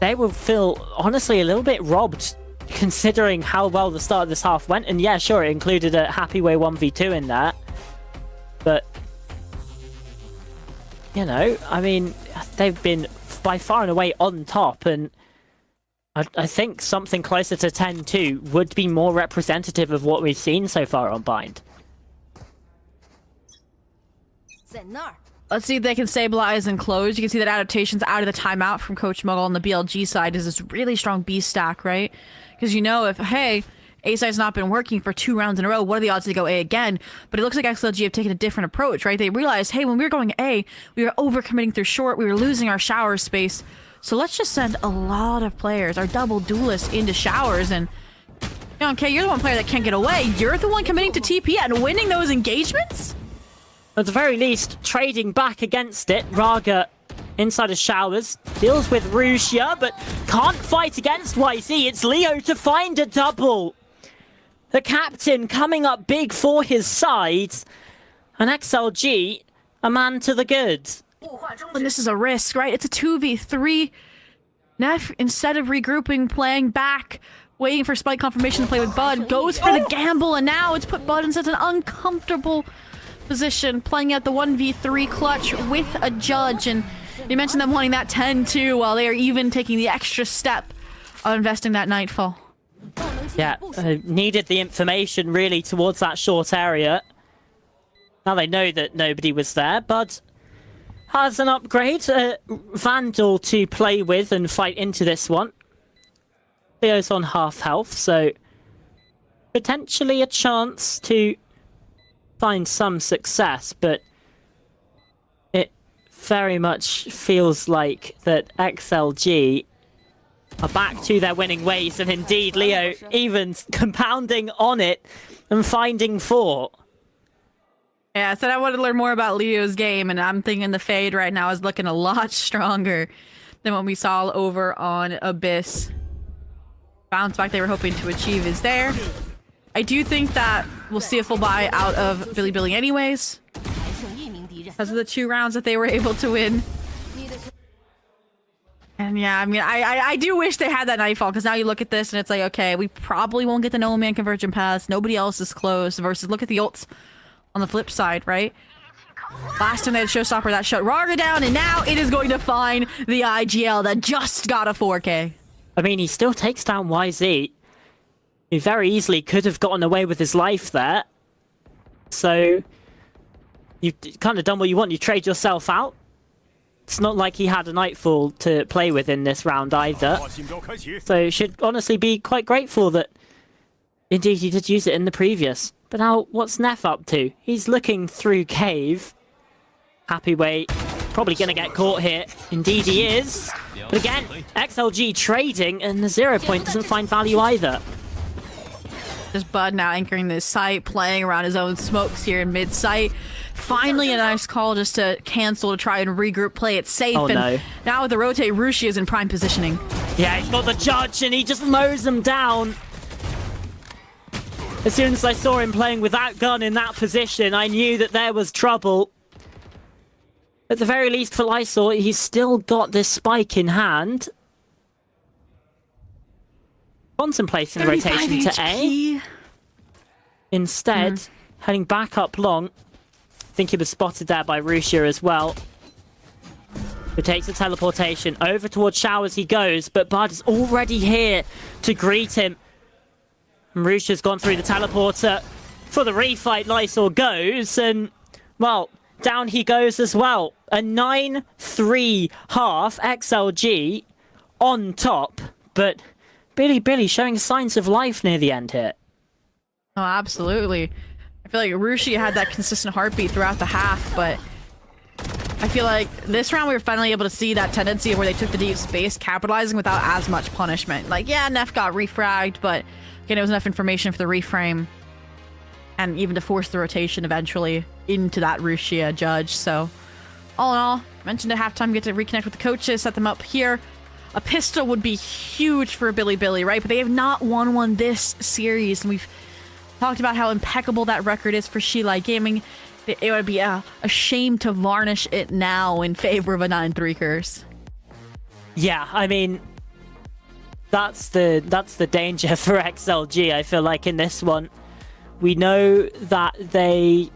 They will feel, honestly, a little bit robbed, considering how well the start of this half went. And yeah, sure, it included a Happyway 1v2 in that. But, you know, I mean, they've been by far and away on top. And I think something closer to 10-2 would be more representative of what we've seen so far on Bind. Let's see if they can stabilize and close. You can see that adaptation's out of the timeout from Coach Muggle on the BLG side is this really strong B stack, right? Because you know, if, hey, A side's not been working for 2 rounds in a row, what are the odds they go A again? But it looks like XLG have taken a different approach, right? They realized, hey, when we were going A, we were overcommitting through short, we were losing our shower space. So let's just send a lot of players, our double duelists, into showers. And, you know, okay, you're the one player that can't get away. You're the one committing to TP and winning those engagements? At the very least, trading back against it. Raga inside of showers, deals with Rugia, but can't fight against YZ. It's Leo to find a double. The captain coming up big for his side. And XLG, a man to the good. And this is a risk, right? It's a 2v3. Neff, instead of regrouping, playing back, waiting for spike confirmation to play with Bud, goes for the gamble, and now it's put Bud in such an uncomfortable position, playing out the 1v3 clutch with a judge. And you mentioned them wanting that 10-2 while they are even taking the extra step of investing that Nightfall. Yeah, needed the information really towards that short area. Now they know that nobody was there, but has an upgrade, Vandal to play with and fight into this one. Leo's on half health, so potentially a chance to find some success, but it very much feels like that XLG are back to their winning ways, and indeed Leo even compounding on it and finding 4. Yeah, I said I wanted to learn more about Leo's game, and I'm thinking the Fade right now is looking a lot stronger than what we saw over on Abyss. Bounce back they were hoping to achieve is there. I do think that we'll see a full buy out of Billy anyways, because of the 2 rounds that they were able to win. And yeah, I mean, I do wish they had that Nightfall, because now you look at this and it's like, okay, we probably won't get the No Man Convergent Pass. Nobody else is close. Versus look at the ults on the flip side, right? Last time they had Showstopper, that shut Raga down, and now it is going to find the IGL that just got a 4K. I mean, he still takes down YZ. He very easily could have gotten away with his life there. So, you've kind of done what you want. You trade yourself out. It's not like he had a Nightfall to play with in this round either. So, you should honestly be quite grateful that indeed he did use it in the previous. But now, what's Neff up to? He's looking through cave. Happyway, probably going to get caught here. Indeed he is. But again, XLG trading, and the 0 point doesn't find value either. Just Bud now anchoring this site, playing around his own smokes here in mid-site. Finally a nice call just to cancel to try and regroup, play it safe. Oh, and no. Now with the rotate, Rushi is in prime positioning. Yeah, he's got the judge, and he just mows him down. As soon as I saw him playing with that gun in that position, I knew that there was trouble. At the very least for Lysor, he's still got this spike in hand. Contemplating the rotation to A. Instead, heading back up long. I think he was spotted there by Rusia as well. Who takes the teleportation. Over towards Showers he goes, but Bud is already here to greet him. And Rusia's gone through the teleporter. For the refight, Lysor goes, and, well, down he goes as well. A 9-3 half XLG on top, but Billy showing signs of life near the end here. Oh, absolutely. I feel like Rushi had that consistent heartbeat throughout the half, but I feel like this round we were finally able to see that tendency where they took the deep space, capitalizing without as much punishment. Like, yeah, Neff got refragged, but again, it was enough information for the reframe and even to force the rotation eventually into that Rushia judge. So, all in all, mentioned at halftime, get to reconnect with the coaches, set them up here. A pistol would be huge for Billy, right? But they have not won one this series, and we've talked about how impeccable that record is for Shilai Gaming. It would be a shame to varnish it now in favor of a 9-3 curse. Yeah, I mean, that's the danger for XLG. I feel like in this one, we know that they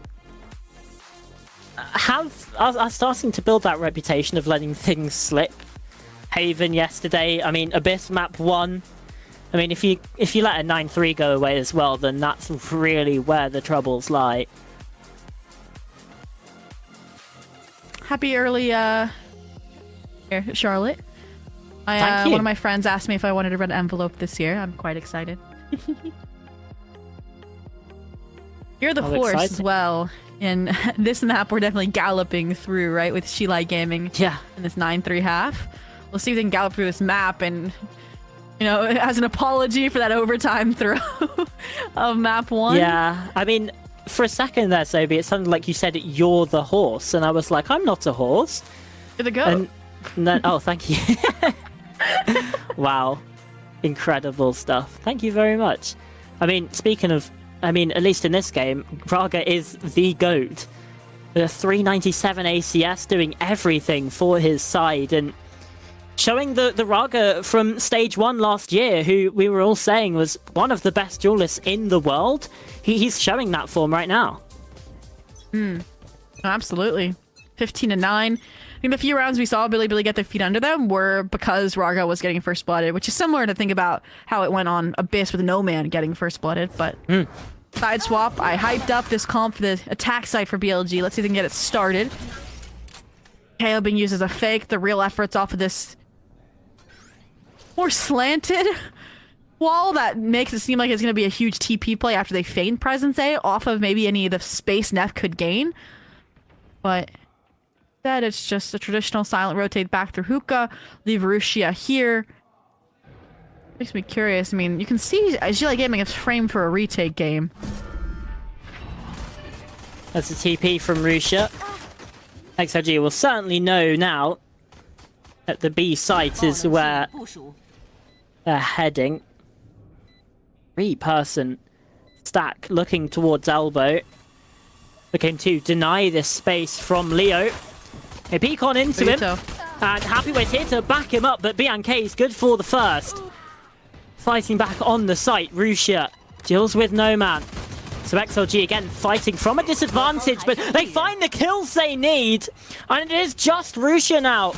are starting to build that reputation of letting things slip. Haven yesterday, I mean, Abyss map 1. I mean, if you let a 9-3 go away as well, then that's really where the troubles lie. Happy early, here, Charlotte. Thank you. One of my friends asked me if I wanted a red envelope this year. I'm quite excited. You're the horse as well. In this map, we're definitely galloping through, right, with Shilai Gaming. Yeah. In this 9-3 half. We'll see if they can gallop through this map and, you know, as an apology for that overtime throw of map 1. Yeah, I mean, for a second there, Sobi, it sounded like you said you're the horse, and I was like, I'm not a horse. You're the goat. And then, oh, thank you. Wow. Incredible stuff. Thank you very much. I mean, speaking of, at least in this game, Raga is the GOAT. The 397 ACS doing everything for his side, and showing the Raga from stage 1 last year, who we were all saying was one of the best duelists in the world. He's showing that form right now. Absolutely. 15-9. I think the few rounds we saw Billy get their feet under them were because Raga was getting first blooded, which is similar to think about how it went on Abyss with No Man getting first blooded, but side swap. I hyped up this comp for the attack side for BLG. Let's see if they can get it started. KO being used as a fake. The real effort's off of this more slanted wall that makes it seem like it's going to be a huge TP play after they feign presence A off of maybe any of the space Neff could gain. But instead, it's just a traditional silent rotate back through hookah, leave Rushia here. Makes me curious. I mean, you can see Shilai Gaming is framed for a retake game. That's a TP from Rusia. XLG will certainly know now that the B site is where they're heading. 3-person stack looking towards elbow. Looking to deny this space from Leo. A peek on into him. And Happyway's here to back him up, but BNK is good for the first. Fighting back on the site. Rusia deals with No Man. So XLG again fighting from a disadvantage, but they find the kills they need. And it is just Rusia now.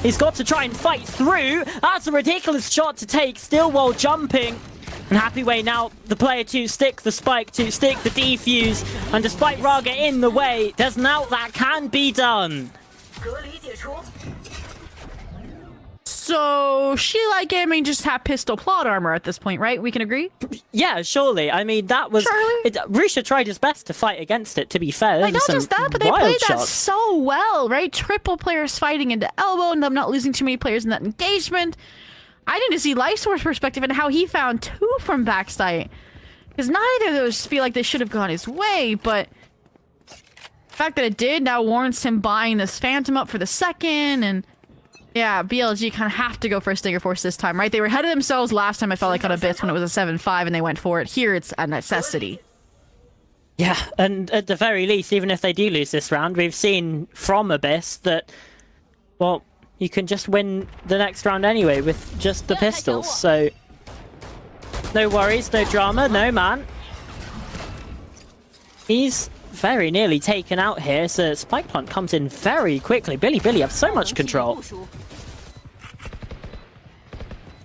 He's got to try and fight through. That's a ridiculous shot to take, still while jumping. And Happyway now, the player to stick the spike, to stick the defuse. And despite Raga in the way, there's now that can be done. So she like Gaming just have pistol plot armor at this point, right? We can agree? Yeah, surely. I mean, that was... Rusha tried his best to fight against it, to be fair. Like, not just that, but they played that shots. so well, right? Triple players fighting into elbow and them not losing too many players in that engagement. I need to see Lightsource's perspective and how he found 2 from backside. Because neither of those feel like they should have gone his way, but... the fact that it did now warrants him buying this Phantom up for the second, and... yeah, BLG kind of have to go for a Stinger Force this time, right? They were ahead of themselves last time, I felt like, on Abyss when it was a 7-5 and they went for it. Here, it's a necessity. Yeah, and at the very least, even if they do lose this round, we've seen from Abyss that, well, you can just win the next round anyway with just the pistols, so... no worries, no drama, no man. He's very nearly taken out here, so Spike Plant comes in very quickly. Billy have so much control.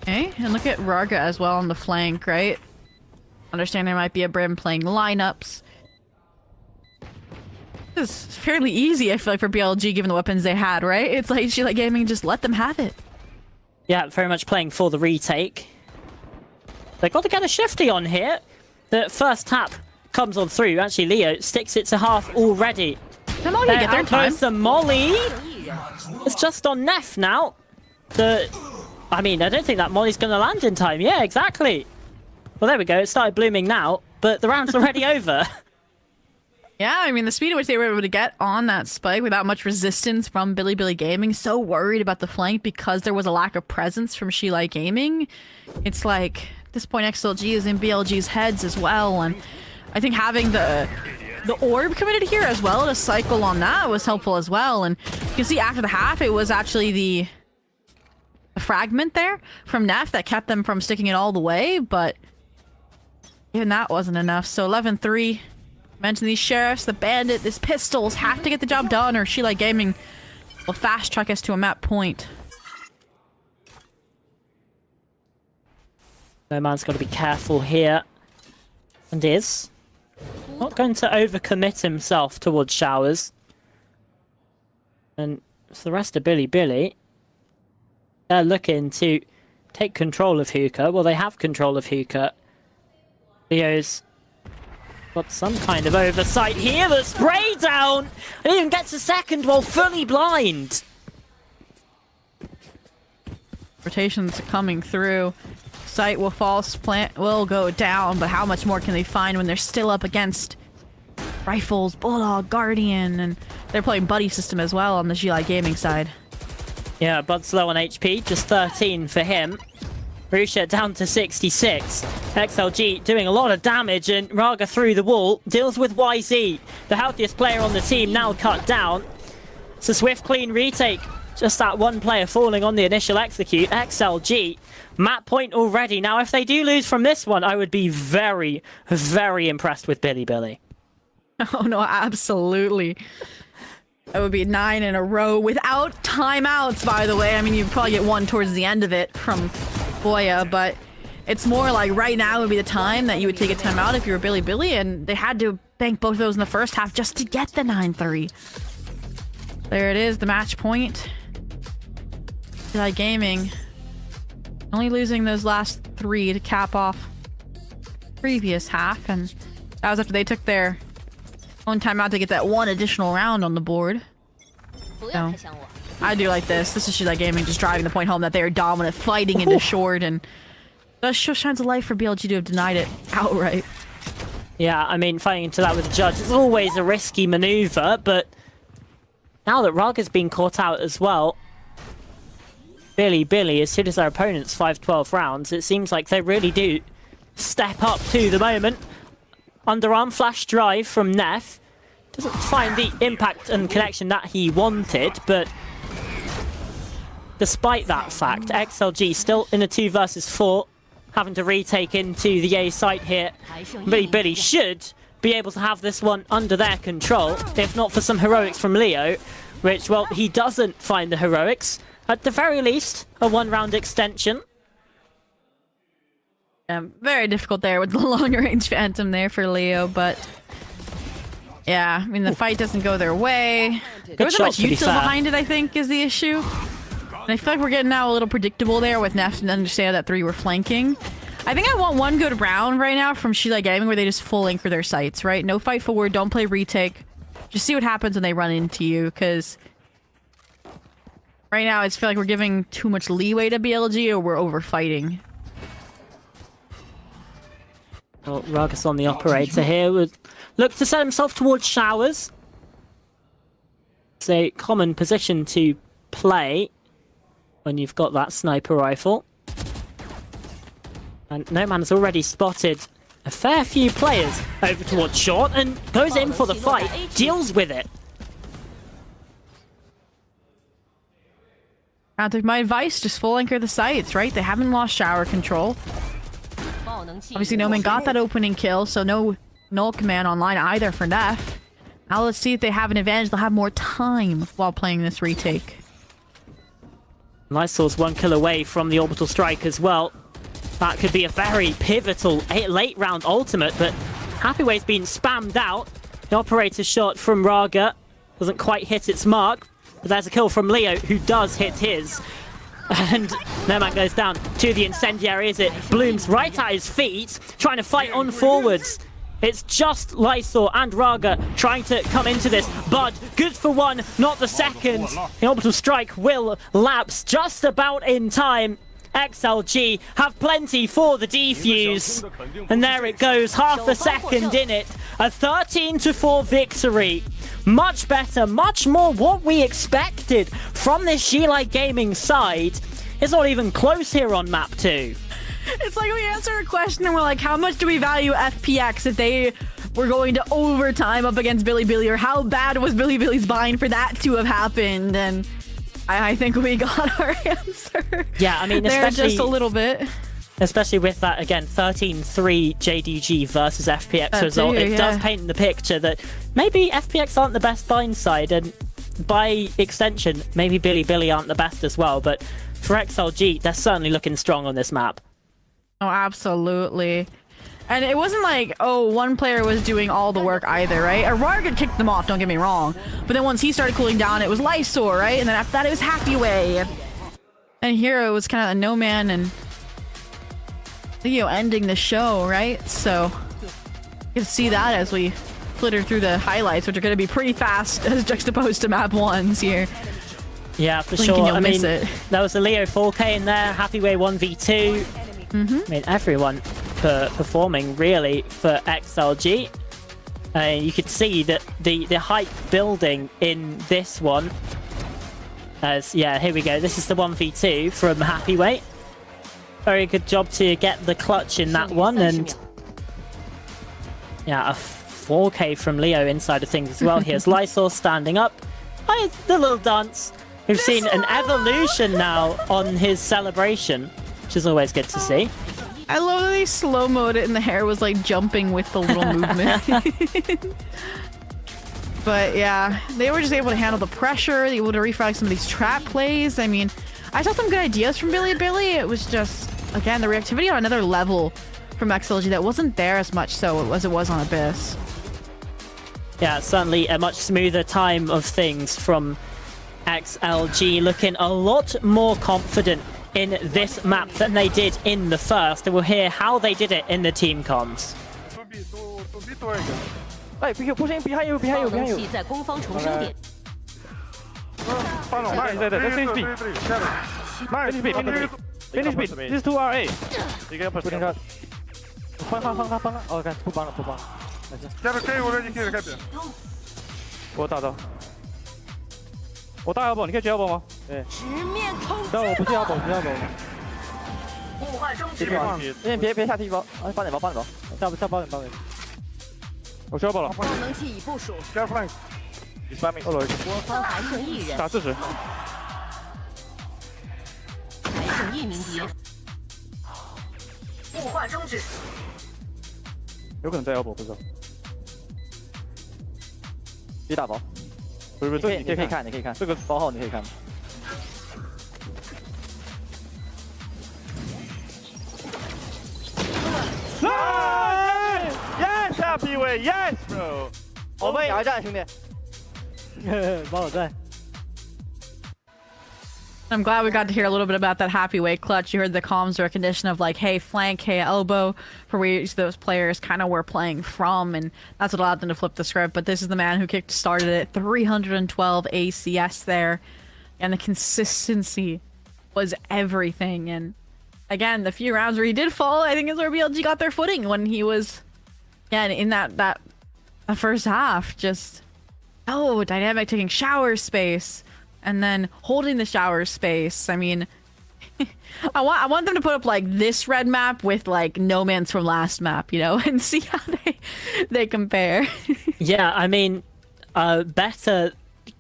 Okay, and look at Raga as well on the flank, right? Understand there might be a Brim playing lineups. This is fairly easy, I feel like, for BLG given the weapons they had, right? It's like she like Gaming, just let them have it. Yeah, very much playing for the retake. They've got to get a shifty on here. The first tap comes on through. Actually, Leo sticks it to half already. Come on, get their time. The Molly. It's just on Neff now. I mean, I don't think that Molly's going to land in time. Yeah, exactly. Well, there we go. It started blooming now, but the round's already over. Yeah, I mean, the speed at which they were able to get on that spike without much resistance from Billy Gaming, so worried about the flank because there was a lack of presence from Shilai Gaming. It's like, at this point, XLG is in BLG's heads as well, and I think having the orb committed here as well to cycle on that was helpful as well. And you can see after the half, it was actually the fragment there from Neff that kept them from sticking it all the way, but even that wasn't enough. So 11-3. Mention these sheriffs, the bandit, these pistols have to get the job done, or Shilai Gaming will fast track us to a map point. No man's got to be careful here, and is not going to overcommit himself towards showers. And for the rest of Billy, they're looking to take control of Hookah. Well, they have control of Hookah. Leo's got some kind of oversight here. The spray down! And even gets a second while fully blind. Rotations coming through. Sight will fall, Plant will go down, but how much more can they find when they're still up against Rifles, Bulldog, Guardian, and they're playing Buddy System as well on the Shilai Gaming side. Yeah, Bud's low on HP, just 13 for him. Rusha down to 66. XLG doing a lot of damage, and Raga through the wall deals with YZ, the healthiest player on the team, now cut down. It's a swift, clean retake. Just that one player falling on the initial execute. XLG, map point already. Now, if they do lose from this one, I would be very, very impressed with Billy. Oh no, absolutely. That would be 9 in a row without timeouts, by the way. I mean, you'd probably get one towards the end of it from Boya, but it's more like right now would be the time that you would take a timeout if you were Billy, and they had to bank both of those in the first half just to get the 9-3. There it is, the match point. Shilai Gaming only losing those last 3 to cap off previous half, and that was after they took their own timeout to get that one additional round on the board. So, I do like this. This is Shilai Gaming just driving the point home that they are dominant, fighting into short, and that shines a light for BLG to have denied it outright. Yeah, I mean, fighting into that with the judge is always a risky maneuver, but now that Raga's been caught out as well, Billy, as soon as their opponent's 5-12 rounds, it seems like they really do step up to the moment. Underarm flash drive from Neff. Doesn't find the impact and connection that he wanted, but despite that fact, XLG still in a 2 versus 4, having to retake into the A site here. Billy should be able to have this one under their control, if not for some heroics from Leo, which, well, he doesn't find the heroics. At the very least, a 1-round extension. Very difficult there with the longer range Phantom there for Leo, but yeah, I mean, the fight doesn't go their way. There wasn't much util behind it, I think, is the issue. And I feel like we're getting now a little predictable there with Neff and understand that 3 were flanking. I think I want one good round right now from Sheila Gaming where they just full anchor their sights, right? No fight forward, don't play retake. Just see what happens when they run into you, because right now I just feel like we're giving too much leeway to BLG or we're overfighting. Well, Rugus on the operator here would look to set himself towards showers. It's a common position to play when you've got that sniper rifle. And No Man has already spotted a fair few players over towards short and goes in for the fight, deals with it. I'll take my advice, just full anchor the sights, right? They haven't lost shower control. Obviously, No Man got that opening kill, so no null command online either for Neff. Now let's see if they have an advantage. They'll have more time while playing this retake. Lysol's 1 kill away from the orbital strike as well. That could be a very pivotal late round ultimate, but Happyway's been spammed out. The operator shot from Raga doesn't quite hit its mark, but there's a kill from Leo, who does hit his. And No Man goes down to the incendiary as it blooms right at his feet, trying to fight on forwards. It's just Lysol and Raga trying to come into this. Bud, good for 1, not the second. The orbital strike will lapse just about in time. XLG have plenty for the defuse. And there it goes, half a second in it. A 13-4 victory. Much better, much more what we expected from this Sheila Gaming side. It's not even close here on map 2. It's like we answer a question and we're like, how much do we value FPX if they were going to overtime up against Bilibili? Or how bad was Bilibili's bind for that to have happened? And I think we got our answer. Yeah, I mean, there just a little bit. Especially with that, again, 13-3 JDG versus FPX result. It does paint the picture that maybe FPX aren't the best bind side, and by extension, maybe Bilibili aren't the best as well. But for XLG, they're certainly looking strong on this map. Oh, absolutely. And it wasn't like, oh, one player was doing all the work either, right? Raga kicked them off, don't get me wrong. But then once he started cooling down, it was Lysor, right? And then after that, it was Happyway. And here it was kind of a No Man and Leo ending the show, right? So you can see that as we flitter through the highlights, which are going to be pretty fast as juxtaposed to map 1s here. Yeah, for sure. I mean, there was a Leo 4K in there, Happyway 1v2. I mean, everyone performing really for XLG. You could see that the hype building in this one. As yeah, here we go. This is the 1v2 from Happyway. Very good job to get the clutch in that one, and yeah, a 4K from Leo inside of things as well. Here's Lysol standing up. Oh, the little dance. We've seen an evolution now on his celebration, which is always good to see. I love that they slow-moed it and the hair was like jumping with the little movement. But yeah, they were just able to handle the pressure, able to refrag some of these trap plays. I mean, I saw some good ideas from Bilibili. It was just, again, the reactivity on another level from XLG that wasn't there as much so as it was on Abyss. Yeah, certainly a much smoother time of things from XLG, looking a lot more confident in this map than they did in the first, and we'll hear how they did it in the team comms. Hey, pushing behind you. Okay. Finish beat. These two are A. You can push it.放，OK， 不帮了。下面这我你可以开点。我打到。我大腰宝，你可以接腰宝吗？对。但我不接腰宝，雾化终止。别下踢包，帮点包。下包点。我接腰宝了。高能器已部署。加 flank。spamming。我方还剩1人。打40。还剩1名敌人。雾化终止。有可能在腰宝，不知道。别打包。不是，这你可以看，这个包号你可以看。Yes, Happyway, yes, bro。我们打战，兄弟。帮我在。I'm glad we got to hear a little bit about that happy weight clutch. You heard the comms recognition of like, hey, flank, hey, elbow, for where those players kind of were playing from, and that's what allowed them to flip the script. But this is the man who started it, 312 ACS there, and the consistency was everything. And again, the few rounds where he did fall, I think is where BLG got their footing, when he was, again, in that first half, just, dynamic taking shower space. And then holding the shower space. I mean, I want them to put up like this red map with like No Man's from last map, you know, and see how they compare. Yeah, I mean, better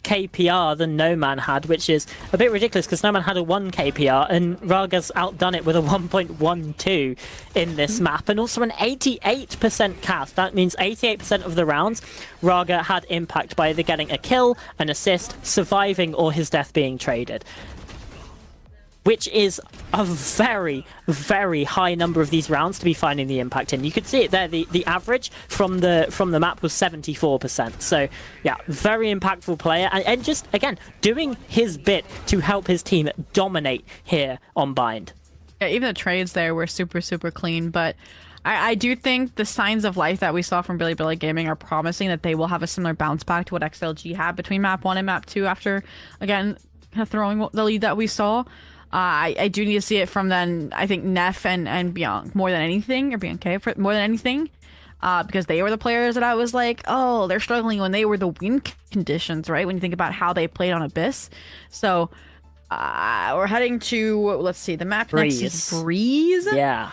KPR than No Man had, which is a bit ridiculous because No Man had a 1 KPR and Raga's outdone it with a 1.12 in this map, and also an 88% cast. That means 88% of the rounds Raga had impact by either getting a kill, an assist, surviving, or his death being traded, which is a very, very high number of these rounds to be finding the impact in. You could see it there. The average from the map was 74%. So yeah, very impactful player, and just again doing his bit to help his team dominate here on Bind. Yeah, even the trades there were super, super clean, but I do think the signs of life that we saw from Billy Gaming are promising, that they will have a similar bounce back to what XLG had between map 1 and map 2 after, again, kind of throwing the lead that we saw. I do need to see it from then, I think, Neff and Bianca more than anything, or Bianca more than anything, because they were the players that I was like, oh, they're struggling when they were the win conditions, right? When you think about how they played on Abyss. So we're heading to, let's see, the map Breeze. Next is Breeze. Yeah.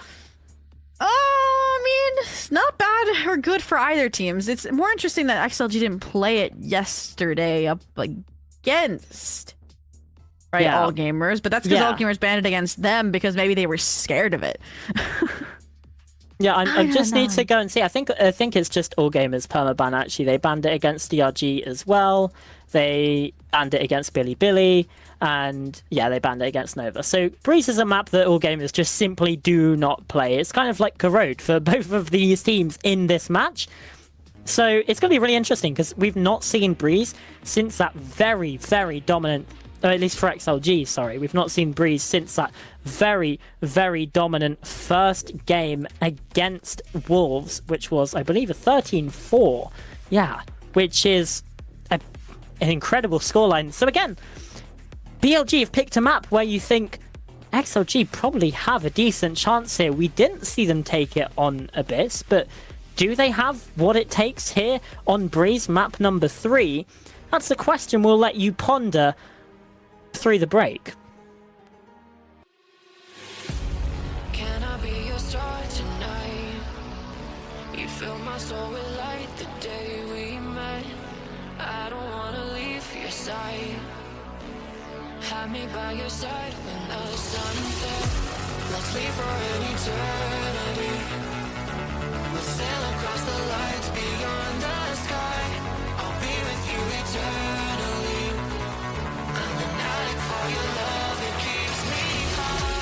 I mean, not bad or good for either teams. It's more interesting that XLG didn't play it yesterday up against All Gamers, but that's because All Gamers banned it against them because maybe they were scared of it. Yeah, I just need to go and see. I think it's just All Gamers permaban, actually. They banned it against DRG as well. They banned it against Billy, and yeah, they banned it against Nova. So Breeze is a map that All Gamers just simply do not play. It's kind of like Corrode for both of these teams in this match. So it's going to be really interesting because we've not seen Breeze since that very, very dominant, or at least for XLG, sorry. We've not seen Breeze since that very, very dominant first game against Wolves, which was, I believe, a 13-4. Yeah, which is an incredible scoreline. So again, BLG have picked a map where you think XLG probably have a decent chance here. We didn't see them take it on Abyss, but do they have what it takes here on Breeze map number 3? That's the question we'll let you ponder through the break. Can I be your star tonight? You fill my soul with light the day we met. I don't wanna leave your side. Have me by your side when the sun sets. Let's leave for an eternity. We'll sail across the lights beyond the sky. I'll be with you eternally. I'm an addict for your love, it keeps me high.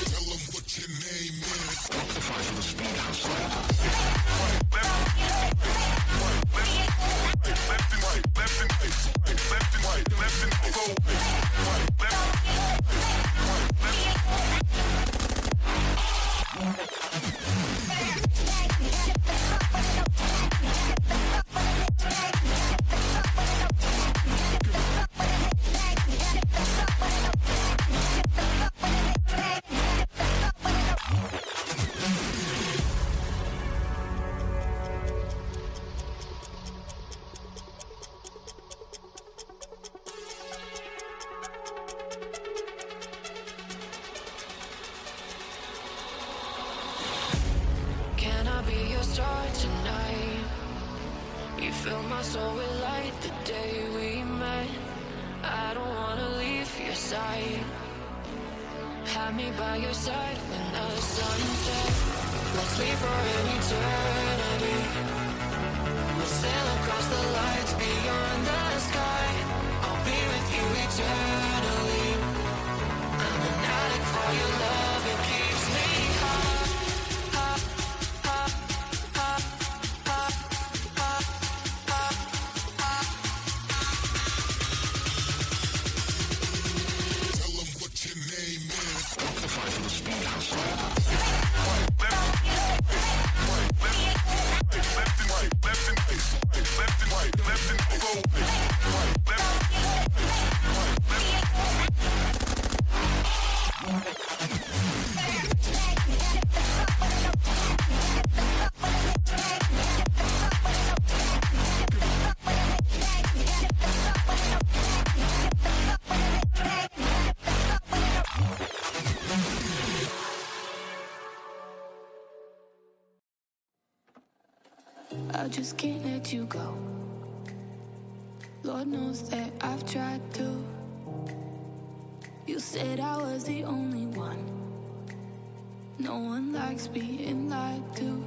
Tell them what your name is. Optify for the speed house. Can I be your star tonight? You fill my soul with light the day we met. I don't wanna leave your side. Have me by your side when the sun sets. Let's leave for an eternity. We'll sail across the lights beyond the sky. I'll be with you eternally. I'm an addict for your love, it keeps me high. I just can't let you go. Lord knows that I've tried to. You said I was the only one. No one likes being lied to.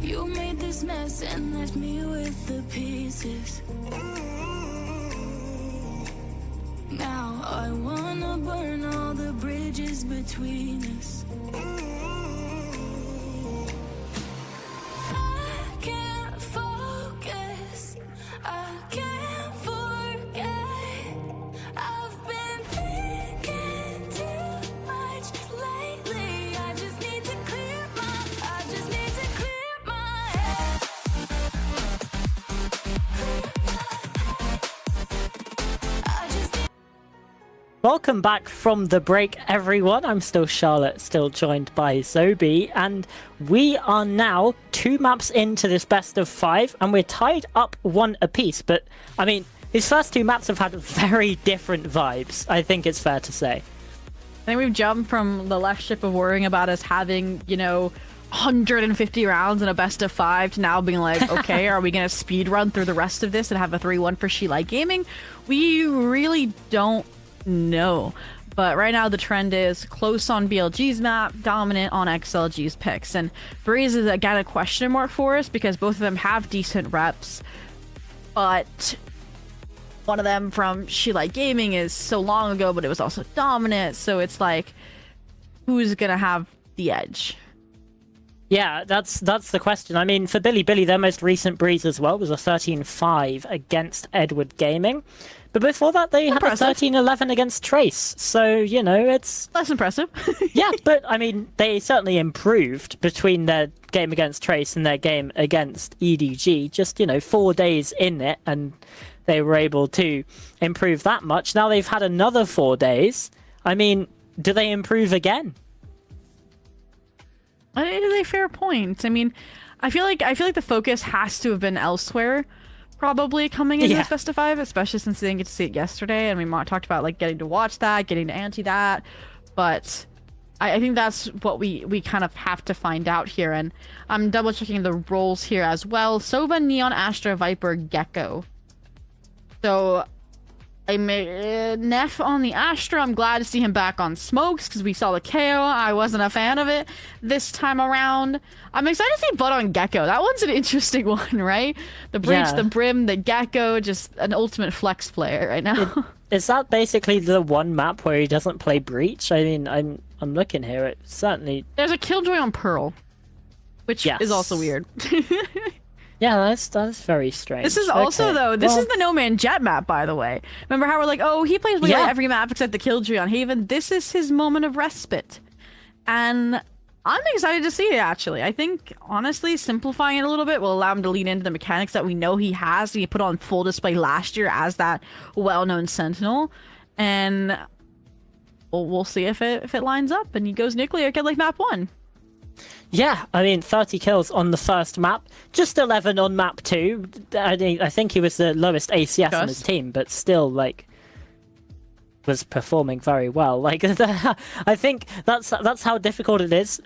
You made this mess and left me with the pieces. Now I wanna burn all the bridges between us. I can't focus, I can't forget. I've been thinking too much lately. I just need to clear my head. I just need. Welcome back from the break, everyone. I'm still Charlotte, still joined by Zobi, and we are now 2 maps into this best of 5, and we're tied up 1 apiece. But I mean, these first 2 maps have had very different vibes. I think it's fair to say. I think we've jumped from the left ship of worrying about us having, you know, 150 rounds in a best of 5 to now being like, okay, are we going to speed run through the rest of this and have a 3-1 for She Like Gaming? We really don't know. But right now the trend is close on BLG's map, dominant on XLG's picks. And Breeze is again a question mark for us because both of them have decent reps. But one of them from She Like Gaming is so long ago, but it was also dominant. So it's like, who's going to have the edge? Yeah, that's the question. I mean, for Billy, their most recent Breeze as well was a 13-5 against Edward Gaming. But before that, they had a 13-11 against Trace. So, you know, it's less impressive. Yeah, but I mean, they certainly improved between their game against Trace and their game against EDG. Just, you know, 4 days in it, and they were able to improve that much. Now they've had another 4 days. I mean, do they improve again? It is a fair point. I mean, I feel like the focus has to have been elsewhere, probably coming into this best of 5, especially since they didn't get to see it yesterday, and we talked about like getting to watch that, getting to ante that. But I think that's what we kind of have to find out here, and I'm double checking the roles here as well. Sova, Neon, Astra, Viper, Gecko. So I made Neff on the Astra. I'm glad to see him back on Smokes because we saw the KO. I wasn't a fan of it this time around. I'm excited to see Bud on Gecko. That one's an interesting one, right? The Breach, the Brim, the Gecko, just an ultimate flex player right now. Is that basically the one map where he doesn't play Breach? I mean, I'm looking here. It certainly... There's a Killjoy on Pearl, which is also weird. Yeah, that's very strange. This is also, though, this is the No Man Jet map, by the way. Remember how we're like, oh, he plays every map except the Killjoy on Haven? This is his moment of respite. And I'm excited to see it, actually. I think, honestly, simplifying it a little bit will allow him to lean into the mechanics that we know he has. He put on full display last year as that well-known Sentinel. And we'll see if it lines up and he goes nuclear again like map 1. Yeah, I mean, 30 kills on the first map, just 11 on map 2. I think he was the lowest ACS on his team, but still, like, was performing very well. Like, I think that's how difficult it is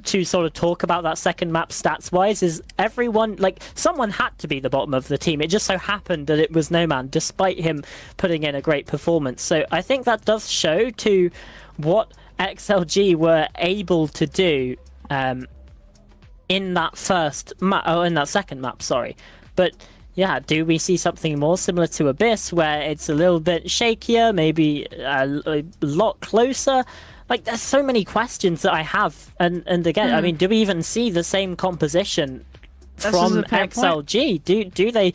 to sort of talk about that second map stats-wise, is everyone, like, someone had to be the bottom of the team. It just so happened that it was No Man, despite him putting in a great performance. So I think that does show to what XLG were able to do in that second map, sorry. But yeah, do we see something more similar to Abyss, where it's a little bit shakier, maybe a lot closer? Like, there's so many questions that I have, and again, I mean, do we even see the same composition from XLG? Do they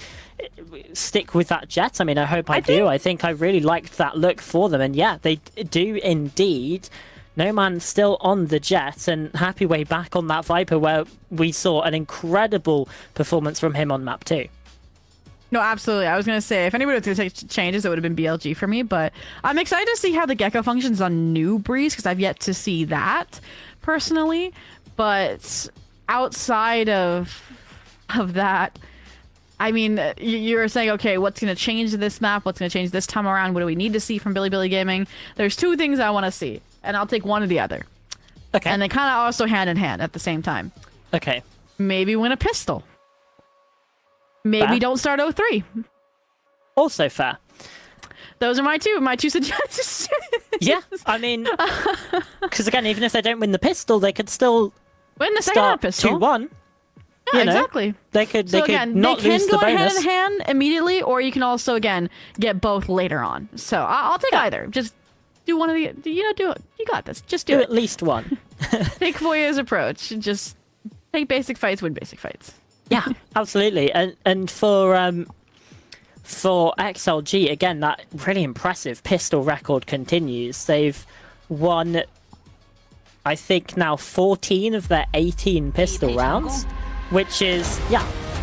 stick with that Jet? I mean, I hope I do. I think I really liked that look for them, and yeah, they do indeed. No Man still on the Jet, and happy way back on that Viper, where we saw an incredible performance from him on map 2. No, absolutely. I was going to say, if anybody was going to take changes, it would have been BLG for me, but I'm excited to see how the Gecko functions on new Breeze, because I've yet to see that, personally. But outside of that, I mean, you're saying, okay, what's going to change this map? What's going to change this time around? What do we need to see from Billy Gaming? There's 2 things I want to see, and I'll take one or the other. Okay. And they kind of also hand in hand at the same time. Okay. Maybe win a pistol. Maybe Fair. don't start 0-3. Also fair. Those are my two suggestions. Yeah, I mean, because again, even if they don't win the pistol, they could still Win the second half start pistol. 2-1. Yeah, you know, exactly. They could So they could again, not they can lose the go hand bonus. in hand immediately, or you can also again get both later on. So I'll take either. Just do one of the. You know, do it. You got this. Just do Do it. at least one. Take Voya's approach. Just take basic fights, win basic fights. Yeah, absolutely. And for XLG again, that really impressive pistol record continues. They've won, I think now 14 of their 18 pistol rounds, which is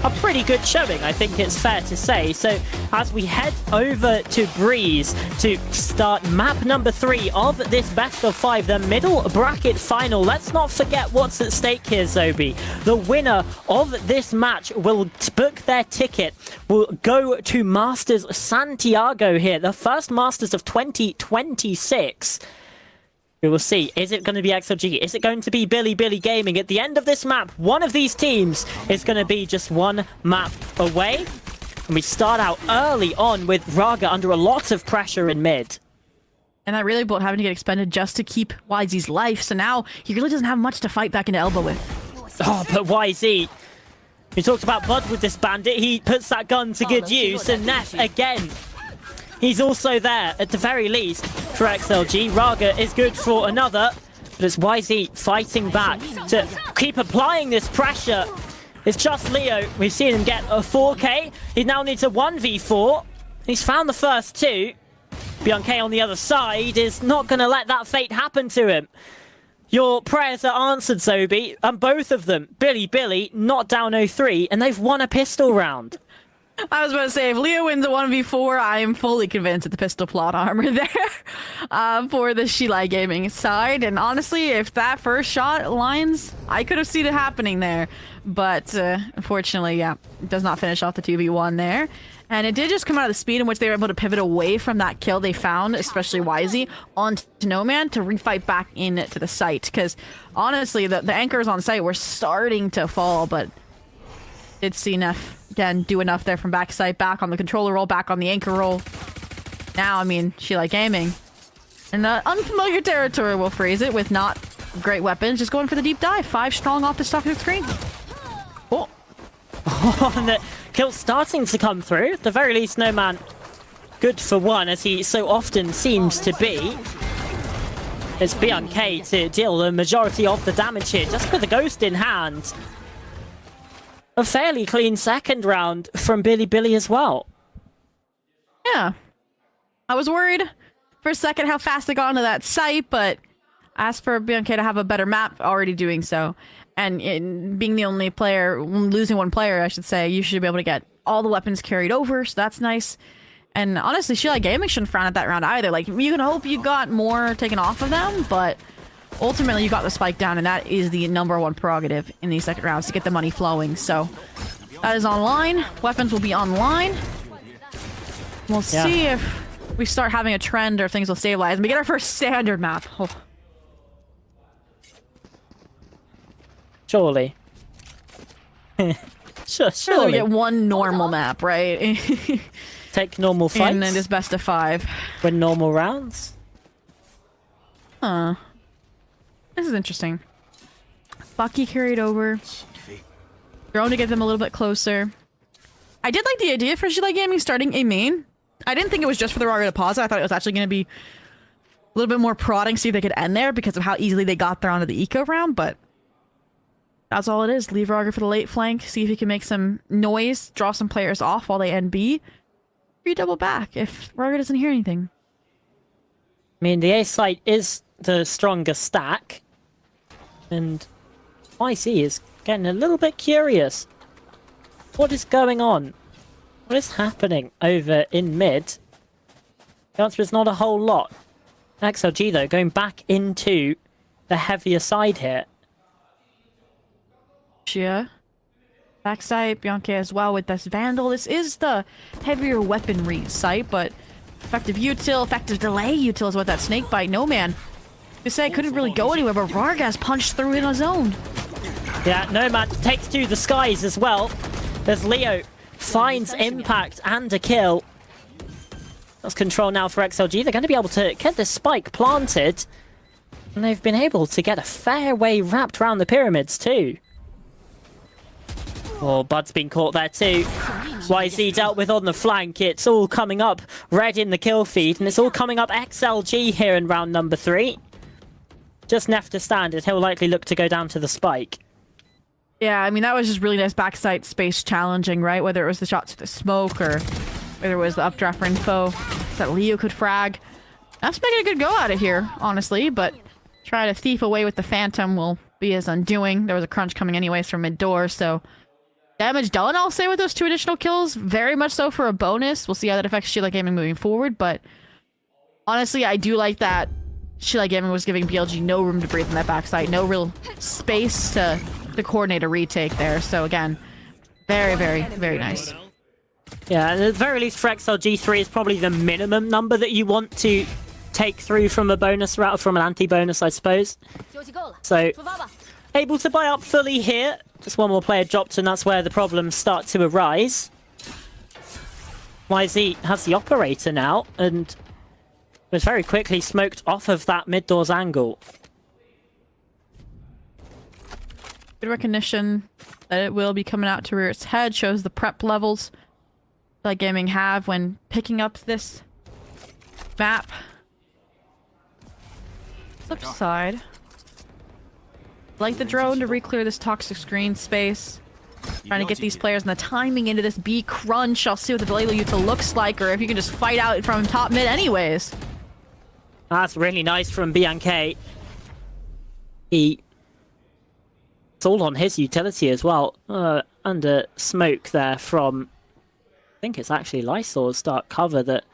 a pretty good showing, I think it's fair to say. So as we head over to Breeze to start map number 3 of this best of 5, the middle bracket final, let's not forget what's at stake here, Zobi. The winner of this match will book their ticket, will go to Masters Santiago here, the first Masters of 2026. We will see. Is it going to be XLG? Is it going to be Billy Gaming? At the end of this map, one of these teams is going to be just one map away. And we start out early on with Raga under a lot of pressure in mid. And that really boat having to get expended just to keep YZ's life. So now he really doesn't have much to fight back into elbow with. Oh, but YZ, we talked about Bud with this bandit. He puts that gun to good use. And Neff, again, he's also there, at the very least, for XLG. Raga is good for another, but it's YZ fighting back to keep applying this pressure. It's just Leo. We've seen him get a 4K. He now needs a 1v4. He's found the first 2. Bianca on the other side is not going to let that fate happen to him. Your prayers are answered, Zobi, and both of them, Billy, not down 0-3, and they've won a pistol round. I was about to say, if Leo wins a 1v4, I am fully convinced at the pistol plot armor there for the Shilai Gaming side. And honestly, if that first shot lines, I could have seen it happening there. But unfortunately, it does not finish off the 2v1 there. And it did just come out of the speed in which they were able to pivot away from that kill they found, especially YZ, onto Nomad to refight back into the site. Because honestly, the anchors on site were starting to fall, but did see Neff again do enough there from backside, back on the controller roll, back on the anchor roll. Now, I mean, Shilai Gaming in unfamiliar territory, we'll phrase it, with not great weapons, just going for the deep dive. 5 strong off the top of the screen. Oh. And the kill starting to come through. At the very least, No Man good for one, as he so often seems to be. It's Bianca to deal the majority of the damage here, just with the ghost in hand. A fairly clean second round from Billy as well. Yeah. I was worried for a second how fast they got onto that site, but asked for Bianca to have a better map, already doing so. And being the only player, losing one player, I should say, you should be able to get all the weapons carried over, so that's nice. And honestly, Shilai Gaming shouldn't frown at that round either. Like, you can hope you got more taken off of them, but ultimately you got the spike down, and that is the #1 prerogative in these second rounds, to get the money flowing. So that is online. Weapons will be online. We'll see if we start having a trend or if things will stabilize. And we get our first standard map. Oh. Surely. Surely we get one normal map, right? Take normal fights. And then this best of 5. Win normal rounds. Huh. This is interesting. Bucky carried over. Drone to get them a little bit closer. I did like the idea for Shilai Gaming starting a main. I didn't think it was just for the Raga deposit. I thought it was actually going to be a little bit more prodding, see if they could end there because of how easily they got there onto the eco round, but that's all it is. Leave Raga for the late flank, see if he can make some noise, draw some players off while they NB. Redouble back if Raga doesn't hear anything. I mean, the A site is the stronger stack, and YC is getting a little bit curious. What is going on? What is happening over in mid? The answer is not a whole lot. XLG, though, going back into the heavier side here. Shia. Backside, Bianca as well with this Vandal. This is the heavier weaponry site, but effective util, effective delay util is what that snake bite. No man. To say couldn't really go anywhere, but Vargas punched through in his own. Yeah, Nomad takes to the skies as well, as Leo finds impact and a kill. That's control now for XLG. They're going to be able to get this spike planted. And they've been able to get a fair way wrapped around the pyramids too. Oh, Bud's been caught there too. YZ dealt with on the flank. It's all coming up red in the kill feed. And it's all coming up XLG here in round number 3. Just Neff to standard. He'll likely look to go down to the spike. Yeah, I mean, that was just really nice backside space challenging, right? Whether it was the shots to the smoke or whether it was the updraft for info that Leo could frag. That's making a good go out of here, honestly, but try to thief away with the Phantom will be his undoing. There was a crunch coming anyways from mid-door, so damage done, I'll say, with those 2 additional kills. Very much so for a bonus. We'll see how that affects Sheila Gaming moving forward, but honestly, I do like that Sheila Gaming was giving BLG no room to breathe in that backside, no real space to coordinate a retake there. So again, very, very, very nice. Yeah, at the very least for XLG, 3 is probably the minimum number that you want to take through from a bonus route, from an anti-bonus, I suppose. So, able to buy up fully here. Just one more player dropped, and that's where the problems start to arise. YZ has the operator now, and was very quickly smoked off of that mid-doors angle. Good recognition that it will be coming out to rear its head. Shows the prep levels that Gaming have when picking up this map. Flip side. Like the drone to re-clear this toxic screen space. Trying to get these players and the timing into this B crunch. I'll see what the VALORANT looks like, or if you can just fight out from top mid anyways. That's really nice from BNK. It's all on his utility as well. Under smoke there from, I think it's actually Lysor's start cover that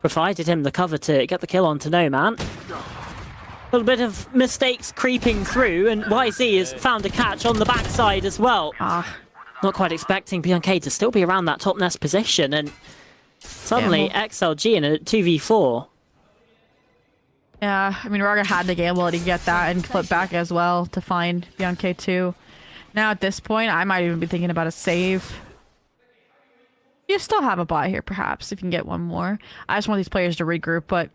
provided him the cover to get the kill onto Noman. A little bit of mistakes creeping through, and YZ has found a catch on the backside as well. Not quite expecting BNK to still be around that top nest position, and suddenly XLG in a 2v4. Yeah, I mean, Raga had to gamble to get that and flip back as well to find BNK 2. Now at this point, I might even be thinking about a save. You still have a buy here, perhaps, if you can get one more. I just want these players to regroup, but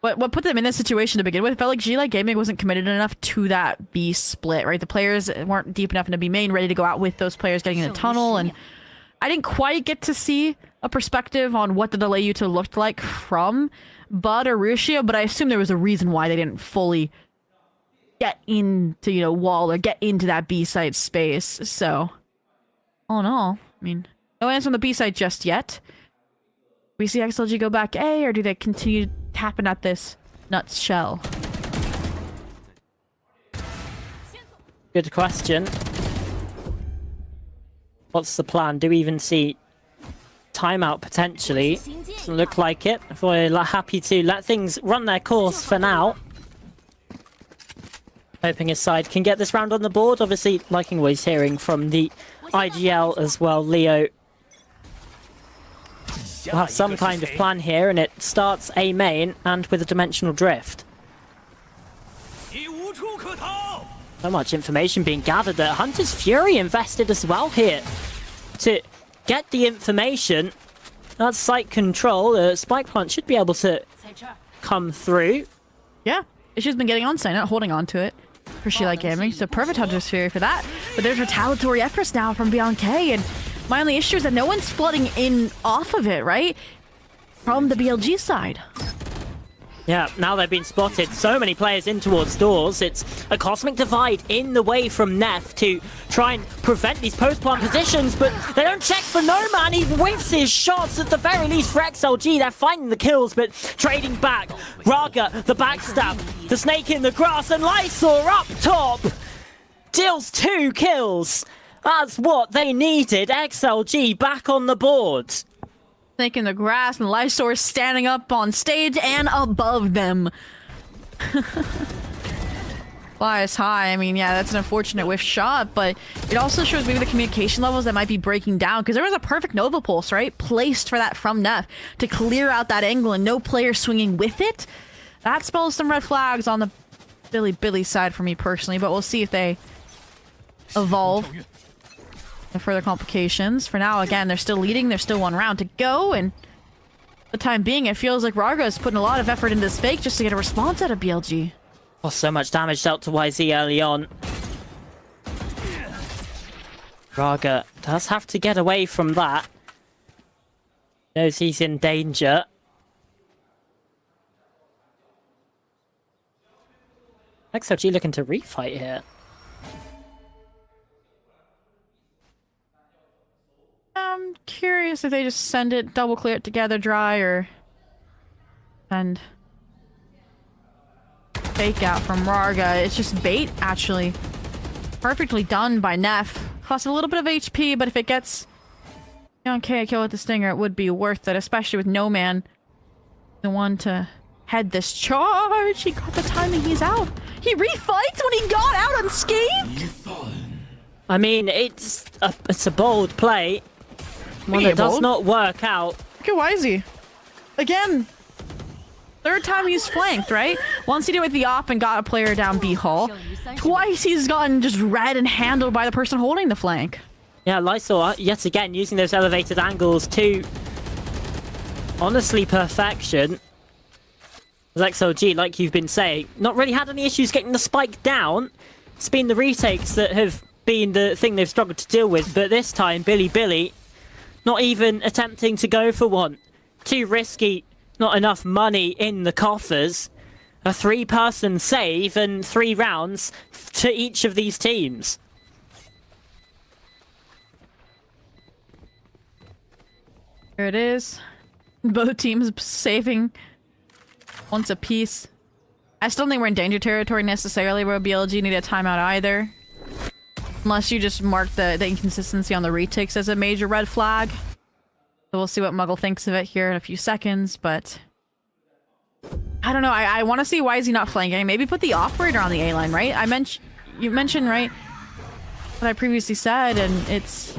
what put them in this situation to begin with, felt like G-Like Gaming wasn't committed enough to that B split, right? The players weren't deep enough into B main, ready to go out with those players getting in the tunnel, and I didn't quite get to see a perspective on what the delay util looked like from Bud or Russia, but I assume there was a reason why they didn't fully get into, you know, wall or get into that B side space. So, all in all, I mean, no answer on the B side just yet. We see XLG go back A, or do they continue tapping at this nuts shell? Good question. What's the plan? Do we even see timeout potentially? Doesn't look like it. If we're happy to let things run their course for now. Hoping his side can get this round on the board. Obviously, liking what he's hearing from the IGL as well. Leo will have some kind of plan here, and it starts A main and with a dimensional drift. So much information being gathered that Hunter's Fury invested as well here to get the information. That's site control. Spike plant should be able to come through. Yeah, she's been getting on site, not holding on to it for She-Like Gaming. So perfect Hunter's Fury for that. But there's retaliatory efforts now from BLG, and my only issue is that no one's flooding in off of it, right? From the BLG side. Yeah, now they've been spotted. So many players in towards doors. It's a cosmic divide in the way from Neff to try and prevent these post-plant positions, but they don't check for Noman. He whiffs his shots at the very least for XLG. They're finding the kills, but trading back. Raga, the backstab, the snake in the grass, and Lysor up top deals 2 kills. That's what they needed. XLG back on the board. Snake in the grass, and Lysor standing up on stage and above them. Flies high. I mean, yeah, that's an unfortunate whiff shot, but it also shows maybe the communication levels that might be breaking down, because there was a perfect Nova Pulse, right? Placed for that from Neff to clear out that angle and no player swinging with it. That spells some red flags on the Billy side for me personally, but we'll see if they evolve and further complications. For now, again, they're still leading. There's still 1 round to go, and for the time being, it feels like Raga is putting a lot of effort into this fake just to get a response out of BLG. Oh, so much damage dealt to YZ early on. Raga does have to get away from that. Knows he's in danger. XLG looking to refight here. I'm curious if they just send it, double clear it together dry, or send fake out from Raga. It's just bait, actually. Perfectly done by Neff. Costs a little bit of HP, but if it gets on K a kill with the Stinger, it would be worth it, especially with No Man the one to head this charge. He got the timing, he's out. He refights when he got out unscathed. I mean, it's a bold play. One that does not work out. Look at YZ. Again. 3rd time he's flanked, right? Once he did with the op and got a player down B hall. Twice he's gotten just read and handled by the person holding the flank. Yeah, Lysol, yet again, using those elevated angles to honestly perfection. As XLG, like you've been saying, not really had any issues getting the spike down. It's been the retakes that have been the thing they've struggled to deal with, but this time, Billy not even attempting to go for one. Too risky, not enough money in the coffers. A 3-person save and 3 rounds to each of these teams. Here it is. Both teams saving once a piece. I still don't think we're in danger territory necessarily where BLG need a timeout either. Unless you just mark the inconsistency on the retakes as a major red flag. So we'll see what Muggle thinks of it here in a few seconds, but I don't know. I want to see why is he not flanking. Maybe put the operator on the A line, right? You mentioned, right, what I previously said, and it's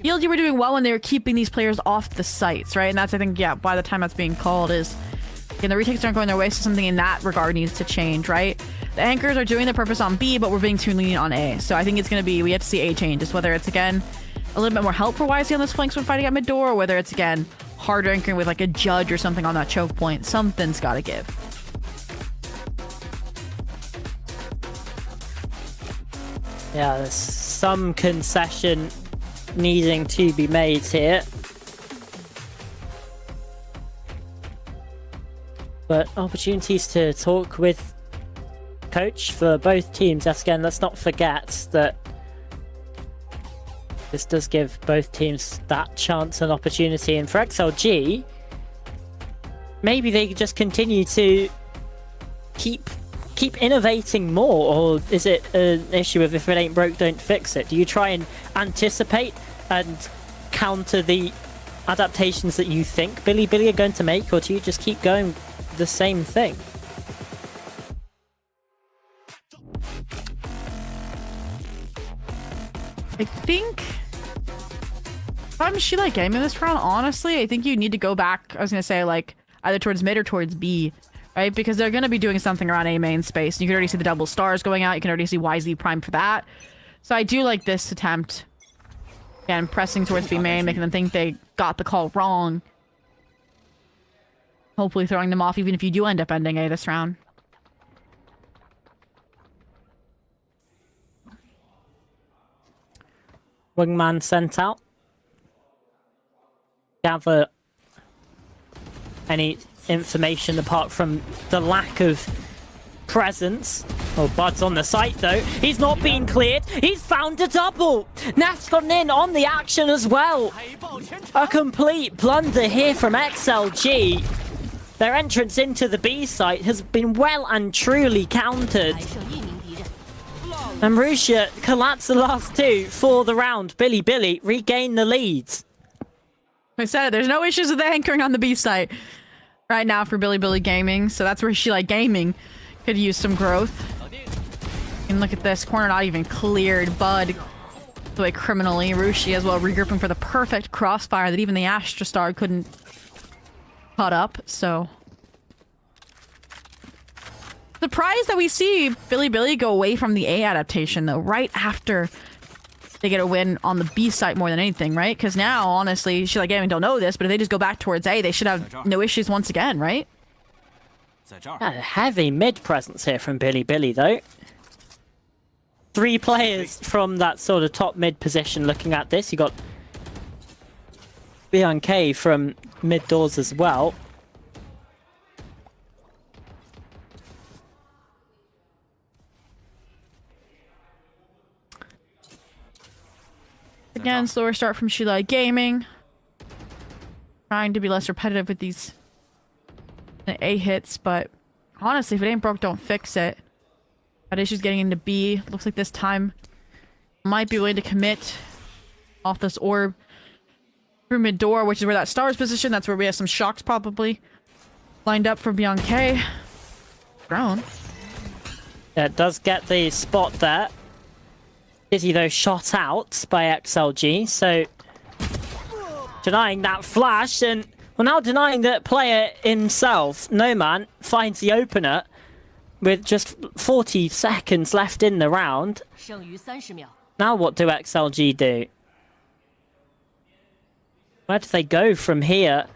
BLG were doing well when they were keeping these players off the sites, right? And that's, I think, yeah, by the time that's being called is, again, the retakes aren't going their way, so something in that regard needs to change, right? The anchors are doing their purpose on B, but we're being too lenient on A. So I think it's going to be, we have to see A changes, whether it's, again, a little bit more help for YC on those flanks when fighting at mid door, or whether it's, again, harder anchoring with, like, a judge or something on that choke point. Something's got to give. Yeah, there's some concession needing to be made here. But opportunities to talk with coach for both teams. Yes, again, let's not forget that this does give both teams that chance and opportunity. And for XLG, maybe they just continue to keep innovating more, or is it an issue of if it ain't broke, don't fix it? Do you try and anticipate and counter the adaptations that you think Billy are going to make, or do you just keep going the same thing? I think if I'm Sheila gaming this round, honestly, I think you need to go back, I was going to say, like, either towards mid or towards B, right? Because they're going to be doing something around A main space. You can already see the double stars going out. You can already see YZ prime for that. So I do like this attempt. Again, pressing towards B main, making them think they got the call wrong. Hopefully throwing them off, even if you do end up ending A this round. Wingman sent out. Gather any information apart from the lack of presence. Oh, Bud's on the site though. He's not been cleared. He's found a double. Neff's gotten in on the action as well. A complete blunder here from XLG. Their entrance into the B site has been well and truly countered. And Marussia collapsed the last 2 for the round. Billy regain the leads. I said it, there's no issues with the anchoring on the B site right now for Billy Gaming, so that's where Sheila Gaming could use some growth. And look at this, corner not even cleared. Bud away criminally. Rushi as well regrouping for the perfect crossfire that even the Astra Star couldn't cut up, so surprised that we see Billy go away from the A adaptation though, right after they get a win on the B site more than anything, right? Because now, honestly, Shilla Gaming don't know this, but if they just go back towards A, they should have no issues once again, right? A heavy mid presence here from Billy, though. 3 players from that sort of top mid position looking at this. You got BLG from mid doors as well. Again, slower start from Shilla Gaming. Trying to be less repetitive with these A hits, but honestly, if it ain't broke, don't fix it. Got issues getting into B. Looks like this time might be willing to commit off this orb through mid door, which is where that star's position. That's where we have some shocks probably lined up for BLG. Drone. Yeah, it does get the spot there. Dizzy though shot out by XLG, so denying that flash, and well, now denying that player himself. Nomad finds the opener with just 40 seconds left in the round. Now what do XLG do? Where do they go from here?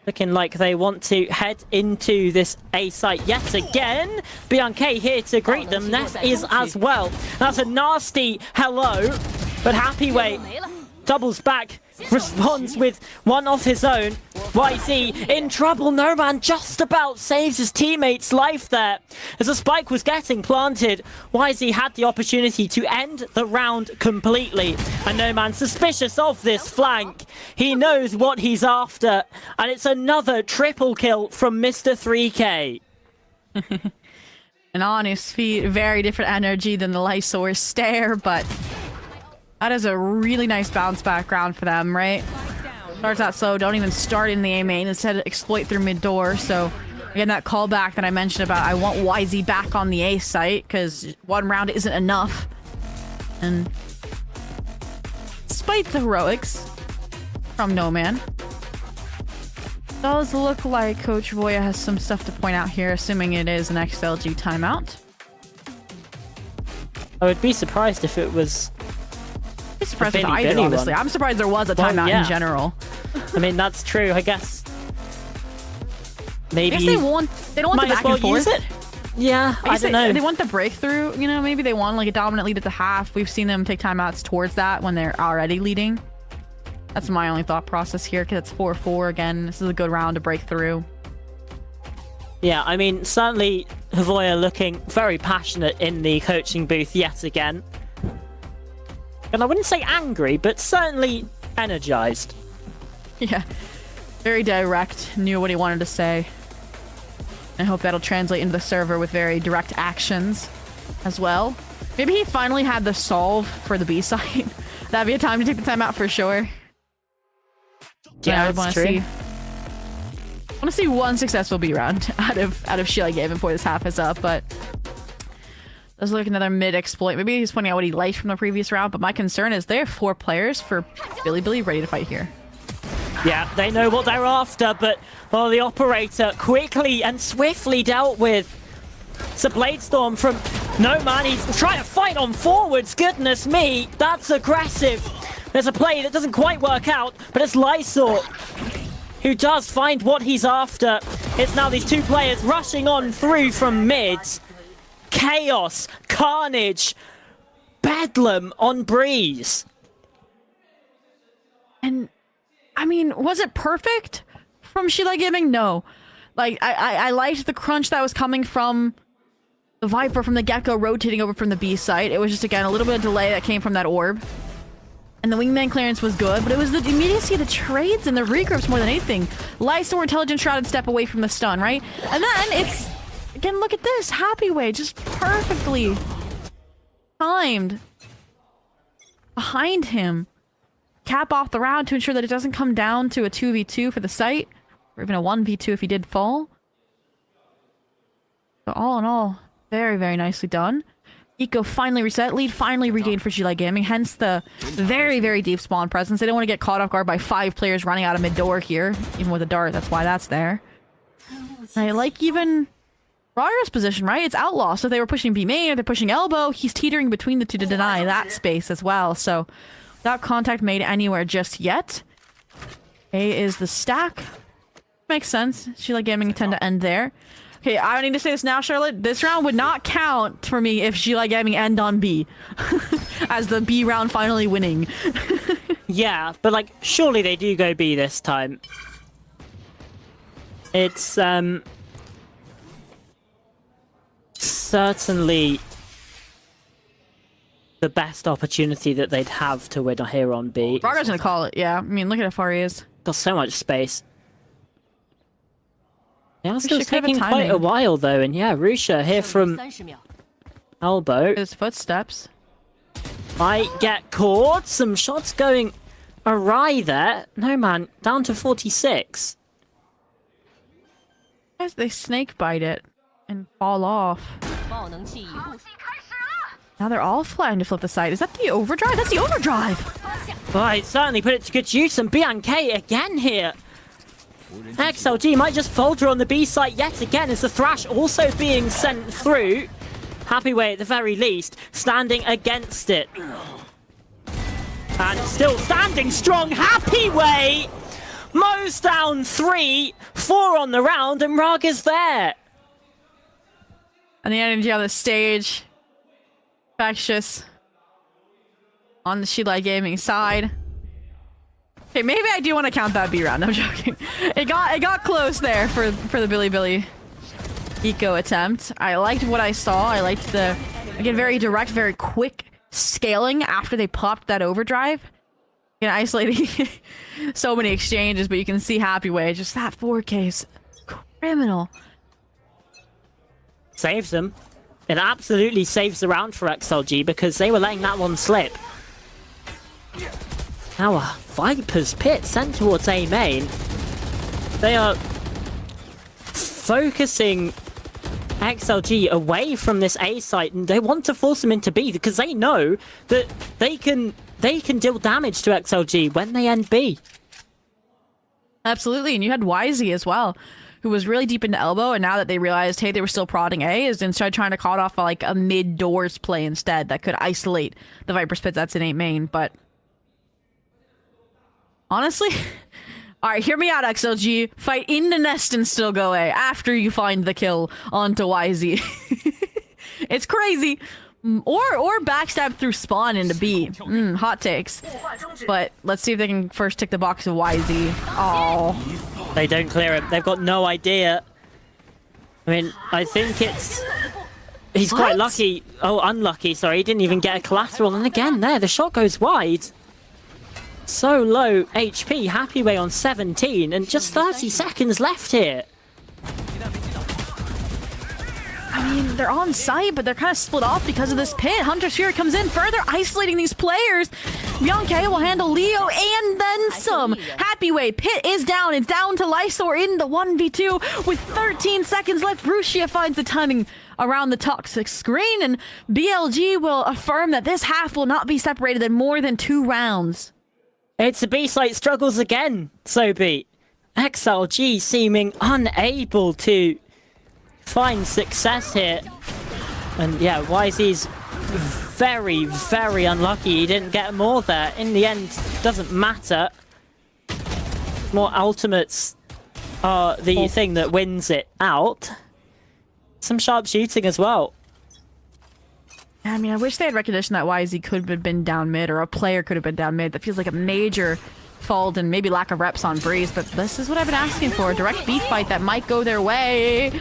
Looking like they want to head into this A site yet again. BLG here to greet them. Ness is as well. That's a nasty hello. But Happyway doubles back, responds with one of his own. YZ in trouble. Nomad just about saves his teammate's life there. As the spike was getting planted, YZ had the opportunity to end the round completely. And Nomad suspicious of this flank. He knows what he's after. And it's another triple kill from Mr. 3K. And on his feet, very different energy than the Lysaur stare, but that is a really nice bounce back round for them, right? Starts out slow, don't even start in the A main, instead exploit through mid door. So again, that callback that I mentioned about I want YZ back on the A site because one round isn't enough. And despite the heroics from Nomad, does look like Coach Voya has some stuff to point out here, assuming it is an XLG timeout. I would be surprised if it was. I'm surprised with either, honestly. I'm surprised there was a timeout in general. I mean, that's true. I guess maybe I guess they don't want the back and forth. Use it. Yeah, I don't know. They want the breakthrough. You know, maybe they want like a dominant lead at the half. We've seen them take timeouts towards that when they're already leading. That's my only thought process here, because it's 4-4 again. This is a good round to break through. Yeah, I mean, certainly Havoya looking very passionate in the coaching booth yet again. And I wouldn't say angry, but certainly energized. Yeah, very direct, knew what he wanted to say. I hope that'll translate into the server with very direct actions as well. Maybe he finally had the solve for the B side. That'd be a time to take the time out for sure. Yeah, that's true. I want to see one successful B round out of Shilla Gaming before this half is up, but let's look at another mid exploit. Maybe he's pointing out what he liked from the previous round, but my concern is they have 4 players for Billy ready to fight here. Yeah, they know what they're after, but well, the operator quickly and swiftly dealt with. It's a Blade Storm from Nomad. He's trying to fight on forwards. Goodness me, that's aggressive. There's a play that doesn't quite work out, but it's Lysaur who does find what he's after. It's now these 2 players rushing on through from mid. Chaos, carnage, bedlam on Breeze. And I mean, was it perfect from Shilla Gaming? No. Like, I liked the crunch that was coming from the Viper from the get-go rotating over from the B site. It was just, again, a little bit of delay that came from that orb. And the wingman clearance was good, but it was the immediacy of the trades and the regroups more than anything. Lysaur, intelligent shrouded step away from the stun, right? And then it's, again, look at this. Happyway, just perfectly timed behind him. Cap off the round to ensure that it doesn't come down to a 2v2 for the site, or even a 1v2 if he did fall. But all in all, very, very nicely done. Eco finally reset, lead finally regained for Shilla Gaming, hence the very, very deep spawn presence. They don't want to get caught off guard by 5 players running out of mid door here, even with a dart, that's why that's there. And I like even Rogers' position, right? It's outlaw. So if they were pushing B main or they're pushing elbow, he's teetering between the two to deny that space as well. So without contact made anywhere just yet. A is the stack. Makes sense. Sheila Gaming tend to end there. Okay, I need to say this now, Charlotte. This round would not count for me if Sheila Gaming end on B. As the B round finally winning. Yeah, but like, surely they do go B this time. It's certainly the best opportunity that they'd have to win here on B. Rogers gonna call it, yeah. I mean, look at how far he is. Got so much space. Yeah, it's still taking quite a while though, and yeah, Rusha here from elbow. His footsteps. Might get caught. Some shots going awry there. No man, down to 46. As they snake bite it and fall off. Now they're all flying to flip the side. Is that the overdrive? That's the overdrive! Right, certainly put it to good use. And BNK again here. XLG might just falter on the B site yet again as the Thrash also being sent through. Happyway at the very least, standing against it. And still standing strong, Happyway! Mo's down 3, 4 on the round, and Raga's there. And the energy on the stage. Infectious. On the Sheila Gaming side. Okay, maybe I do want to count that B round. I'm joking. It got close there for the Billy eco attempt. I liked what I saw. I liked the, again, very direct, very quick scaling after they popped that overdrive. You know, isolating so many exchanges, but you can see Happyway. Just that 4K is criminal. Saves them. It absolutely saves the round for XLG because they were letting that one slip. Now a Viper's Pit sent towards A main. They are focusing XLG away from this A site, and they want to force them into B because they know that they can deal damage to XLG when they end B. Absolutely, and you had YZ as well, who was really deep into elbow, and now that they realized, hey, they were still prodding A, is instead trying to cut off like a mid-doors play instead that could isolate the Viper's Pit that's in A main, but honestly, alright, hear me out, XLG. Fight in the nest and still go A after you find the kill onto YZ. It's crazy. Or backstab through spawn into B. Hot takes. But let's see if they can first tick the box of YZ. Oh. They don't clear him. They've got no idea. I mean, I think it's... He's quite lucky. Oh, unlucky. Sorry, he didn't even get a collateral. And again, there, the shot goes wide. So low HP. Happyway on 17. And just 30 seconds left here. I mean, they're on site, but they're kind of split off because of this pit. Hunter's Fury comes in, further isolating these players. Bianca will handle Leo and then some. Happyway, pit is down. It's down to Lysor in the 1v2 with 13 seconds left. Rushia finds the timing around the toxic screen, and BLG will affirm that this half will not be separated in more than 2 rounds. It's a B site struggles again, Sobi. XLG seeming unable to find success here. And yeah, YZ's very, very unlucky. He didn't get more there. In the end, doesn't matter. More ultimates are the thing that wins it out. Some sharp shooting as well. I mean, I wish they had recognition that YZ could have been down mid, or a player could have been down mid. That feels like a major fault and maybe lack of reps on Breeze, but this is what I've been asking for. A direct beat fight that might go their way.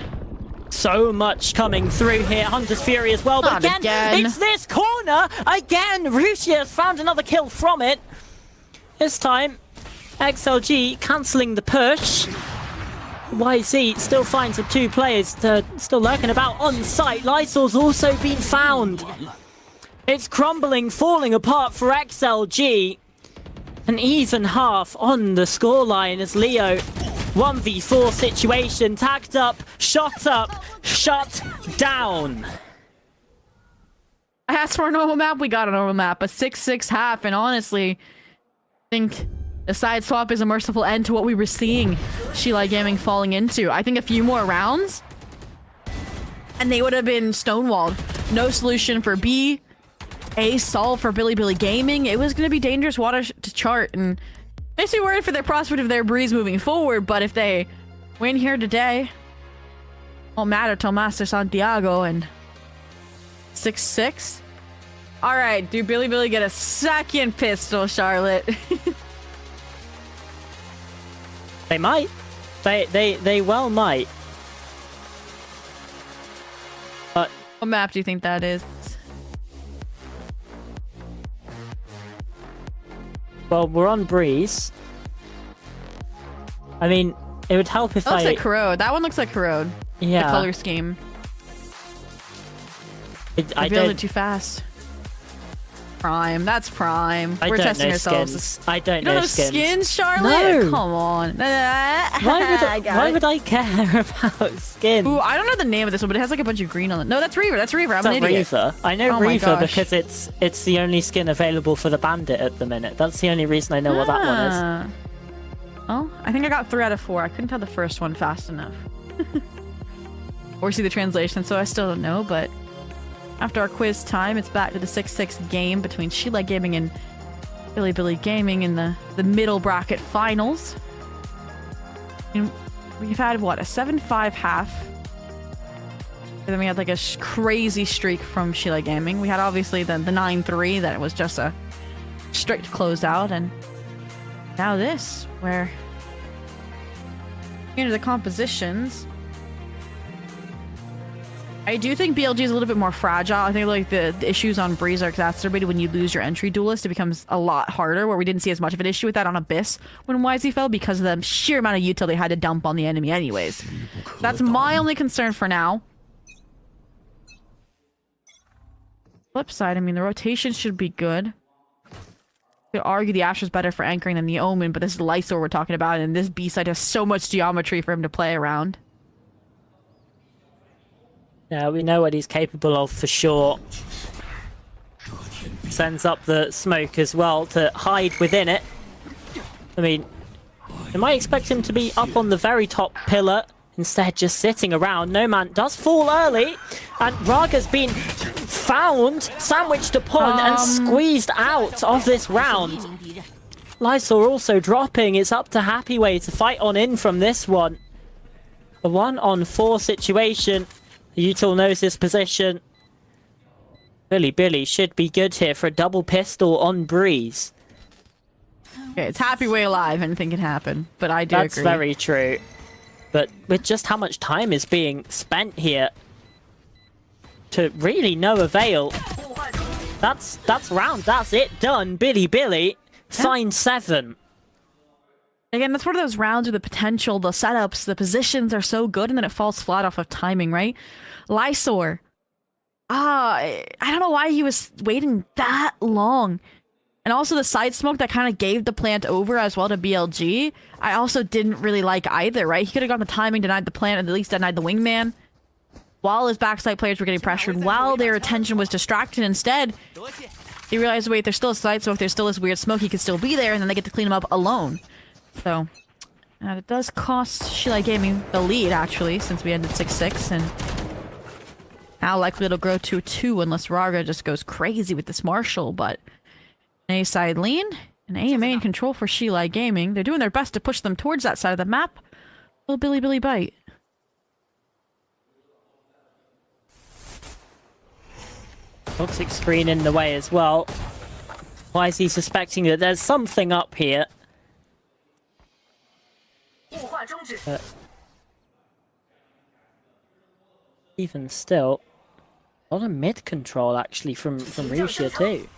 So much coming through here. Hunter's Fury as well. But again, it's this corner. Again, Rusia has found another kill from it. This time, XLG cancelling the push. YZ still finds the 2 players still lurking about on site. Lysol's also been found. It's crumbling, falling apart for XLG. An even half on the scoreline as Leo 1v4 situation, tagged up, shut down. I asked for a normal map, we got a normal map, a 6-6 half, and honestly, I think the side swap is a merciful end to what we were seeing Sheila Gaming falling into. I think a few more rounds, and they would have been stonewalled. No solution for B. A solve for Billy Gaming. It was going to be dangerous water to chart, and makes me worried for their prospect of their Breeze moving forward. But if they win here today, won't matter till Master Santiago and 6-6. All right, do Billy get a second pistol, Charlotte? They might. They well might. But What map do you think that is? well, we're on Breeze. I mean, it would help if That looks like Corrode. That one looks like Corrode. Yeah. The color scheme. I build it don't. too fast. Prime. That's Prime. I We're don't testing know ourselves. skins. I don't You don't know have skins. skins, Charlotte? No. Come on. Why would I care about skins? Ooh, I don't know the name of this one, but it has like a bunch of green on it. No, that's Reaver. That's Reaver. I'm Is an that idiot. Reaver? I know Oh my Reaver gosh. because it's the only skin available for the Bandit at the minute. That's the only reason I know what that one is. Ah. Oh, I think I got 3 out of 4. I couldn't tell the first one fast enough. Or see the translation, so I still don't know, but after our quiz time, it's back to the 6-6 game between Sheila Gaming and Billy Gaming in the middle bracket finals. And we've had, what, a 7-5 half. And then we had like a crazy streak from Sheila Gaming. We had obviously the 9-3 that was just a strict closeout, and now this, where into the compositions. I do think BLG is a little bit more fragile. I think like the issues on Breeze are exacerbated when you lose your entry duelist. It becomes a lot harder, where we didn't see as much of an issue with that on Abyss when YZ fell because of the sheer amount of util they had to dump on the enemy anyways. So that's my only concern for now. Flip side, I mean, the rotation should be good. You could argue the Astra's better for anchoring than the Omen, but this is Lysor we're talking about, and this B side has so much geometry for him to play around. Yeah, we know what he's capable of for sure. Sends up the smoke as well to hide within it. I mean, you might expect him to be up on the very top pillar, instead just sitting around. No Man does fall early, and Raga's been found, sandwiched upon, and squeezed out of this round. Lysor also dropping. It's up to Happyway to fight on in from this one. A 1-on-4 situation. Util knows his position. Billy should be good here for a double pistol on Breeze. Okay, it's Happyway alive, anything can happen, but I do That's agree. very true. But with just how much time is being spent here, to really no avail. That's round. That's it. Done. Billy. Sign 7. Again, that's one of those rounds where the potential, the setups, the positions are so good, and then it falls flat off of timing, right? Lysor. I don't know why he was waiting that long. And also the side smoke that kind of gave the plant over as well to BLG, I also didn't really like either, right? He could have gotten the timing, denied the plant, and at least denied the wingman. While his backside players were getting pressured, while their attention was distracted instead, he realized, wait, there's still a side smoke, there's still this weird smoke, he could still be there, and then they get to clean him up alone. So, it does cost Sheila Gaming the lead, actually, since we ended 6-6, and how likely it'll grow to 2 unless Raga just goes crazy with this Marshall, but an A-side lean, an AMA in control for Sheila Gaming. They're doing their best to push them towards that side of the map. Will Billy bite? Toxic screen in the way as well. Why is he suspecting that there's something up here? Even still, a lot of mid control actually from Risha too.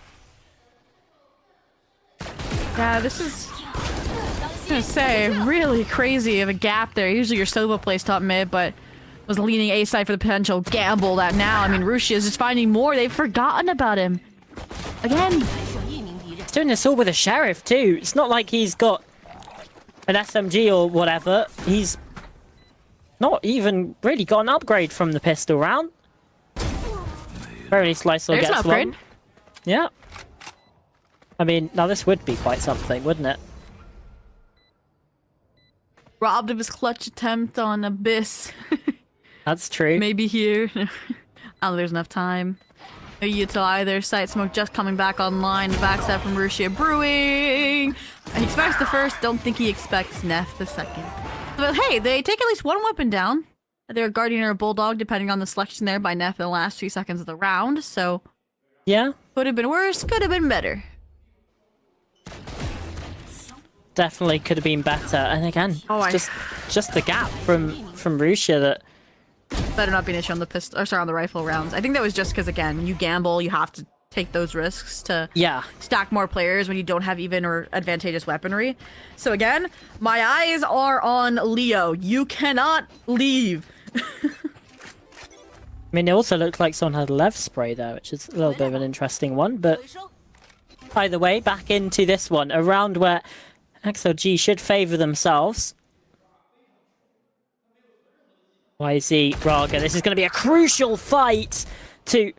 Yeah, this is, I'm gonna say, really crazy of a gap there. Usually your Sova plays top mid, but was leaning A side for the potential gamble that now, I mean, Rushi is just finding more. They've forgotten about him. Again. He's doing this all with a Sheriff too. It's not like he's got an SMG or whatever. He's not even really got an upgrade from the pistol round. Very least Lysor There's gets an upgrade. one. Yeah. I mean, now this would be quite something, wouldn't it? Robbed of his clutch attempt on Abyss. That's true. Maybe here. I don't think there's enough time. No util either. Sight smoke just coming back online. The backstab from Rushia brewing. He expects the first. Don't think he expects Neff the second. But hey, they take at least one weapon down. They're a Guardian or a Bulldog, depending on the selection there by Neff in the last 2 seconds of the round. So yeah, could have been worse. Could have been better. Definitely could have been better. And again, just the gap from Rushia that. Better not be an issue on the pistol, or sorry, on the rifle rounds. I think that was just because, again, when you gamble, you have to take those risks to stack more players when you don't have even or advantageous weaponry. So again, my eyes are on Leo. You cannot leave. I mean, it also looked like someone had a lev spray there, which is a little bit of an interesting one. But either way, back into this one, a round where XLG should favour themselves. YZ, Raga, this is going to be a crucial fight to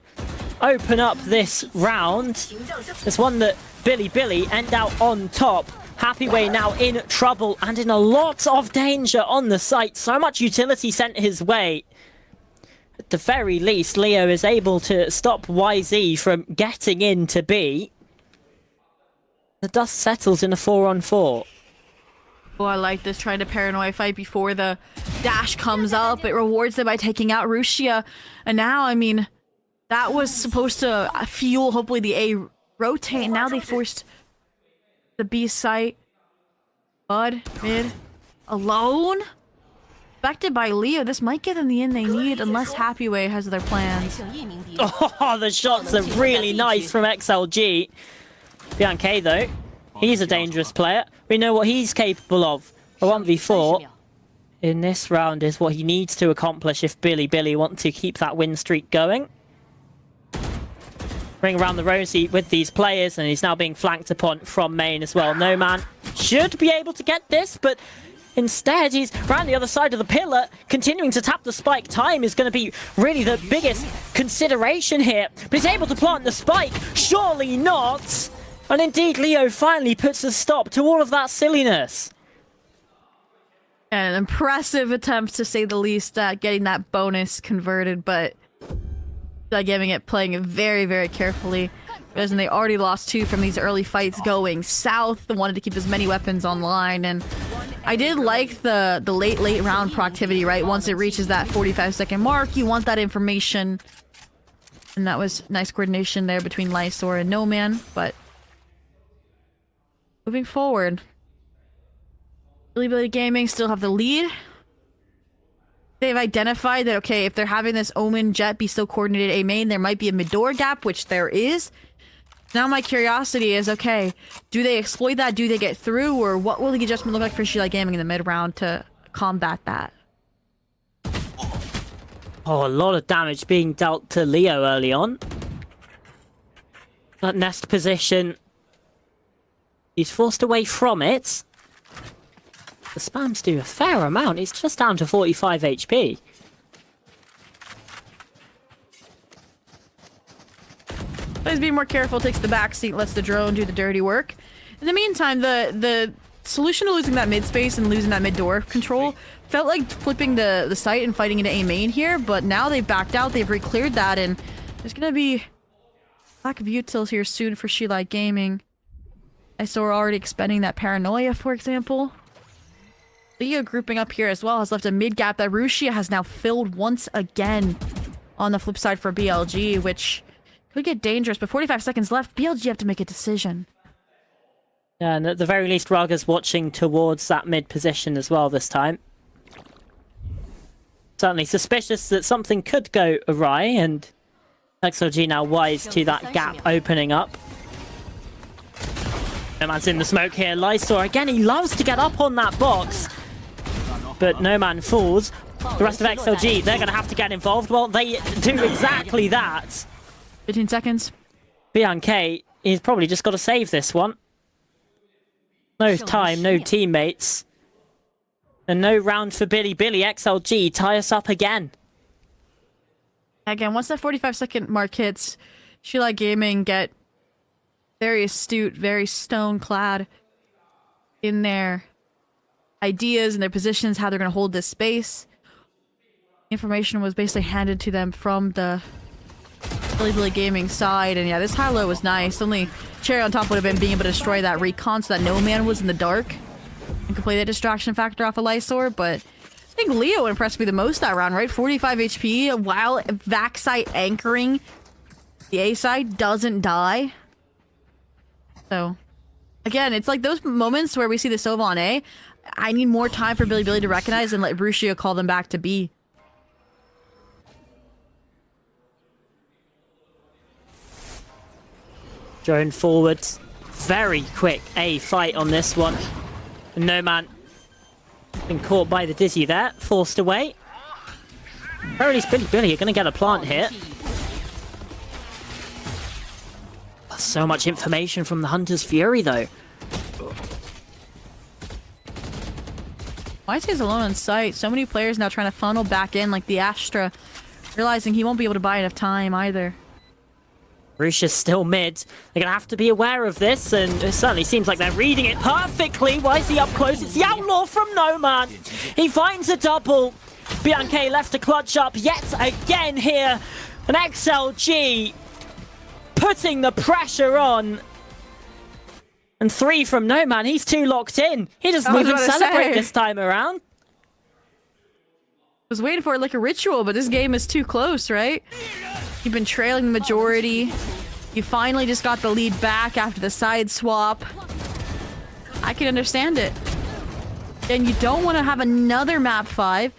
open up this round. It's one that Billy end out on top. Happyway now in trouble and in a lot of danger on the site. So much utility sent his way. At the very least, Leo is able to stop YZ from getting into B. The dust settles in a 4-on-4. Oh, I like this, trying to paranoia fight before the dash comes up. It rewards them by taking out Rushia. And now, I mean, that was supposed to fuel, hopefully, the A rotate. Now they forced the B site. Bud, mid, alone? Affected by Leo. This might get them the in they need, unless Happyway has their plans. Oh, the shots are really nice from XLG. BLG, though, he's a dangerous player. We know what he's capable of. A 1v4 in this round is what he needs to accomplish if Billy wants to keep that win streak going. Ring around the rosy with these players, and he's now being flanked upon from main as well. No Man should be able to get this, but instead he's around the other side of the pillar, continuing to tap the spike. Time is going to be really the biggest consideration here, but he's able to plant the spike. Surely not! And indeed, Leo finally puts a stop to all of that silliness. An impressive attempt, to say the least, at getting that bonus converted, but giving it, playing it very, very carefully. Because they already lost 2 from these early fights going south. They wanted to keep as many weapons online, and I did like the late round proactivity, right? Once it reaches that 45-second mark, you want that information. And that was nice coordination there between Lysor and No Man, but moving forward, Billy Gaming still have the lead. They've identified that, okay, if they're having this Omen Jet be so coordinated A main, there might be a mid-door gap, which there is. Now my curiosity is, okay, do they exploit that? Do they get through? Or what will the adjustment look like for Sheila Gaming in the mid-round to combat that? Oh, a lot of damage being dealt to Leo early on. That nest position. He's forced away from it. The spams do a fair amount. It's just down to 45 HP. Please be more careful, takes the back seat, lets the drone do the dirty work. In the meantime, the solution to losing that mid space and losing that mid door control felt like flipping the site and fighting into A main here, but now they've backed out, they've re-cleared that, and there's gonna be lack of utils here soon for Sheila Gaming. I saw her already expending that paranoia, for example. Leo grouping up here as well has left a mid gap that Rushia has now filled once again on the flip side for BLG, which could get dangerous, but 45 seconds left. BLG have to make a decision. Yeah, and at the very least, Raga's watching towards that mid position as well this time. Certainly suspicious that something could go awry, and XLG now wise to that gap opening up. No Man's in the smoke here. Lysor, again, he loves to get up on that box, but No Man falls. The rest of XLG, they're going to have to get involved. Well, they do exactly that. 15 seconds. BLG, he's probably just got to save this one. No time, no teammates. And no round for Billy. XLG tie us up again. Again, once that 45-second mark hits, Sheila Gaming get very astute, very stone-clad in their ideas and their positions, how they're going to hold this space. information was basically handed to them from the Billy Gaming side, and yeah, this high-low was nice. Only cherry on top would have been being able to destroy that recon so that no man was in the dark and could play that distraction factor off of Lysor, but I think Leo impressed me the most that round, right? 45 HP while vac site anchoring the A side doesn't die. So, again, it's like those moments where we see the Sova on A. I need more time for Billy to recognize and let Brucia call them back to B. Drone forward. Very quick A fight on this one. No man been caught by the Dizzy there. Forced away. Or at least Billy are going to get a plant hit. So much information from the Hunter's Fury though. Why is he alone on site? So many players now trying to funnel back in, like the Astra, realizing he won't be able to buy enough time either. Russia's still mid. They're going to have to be aware of this, and it certainly seems like they're reading it perfectly. Why is he up close? It's the Outlaw from No Man. He finds a double. BLG left to clutch up yet again here. An XLG putting the pressure on. And 3 from No Man. He's too locked in. He doesn't even celebrate this time around. Was waiting for it like a ritual, but this game is too close, right? You've been trailing the majority. You finally just got the lead back after the side swap. I can understand it. And you don't want to have another map 5.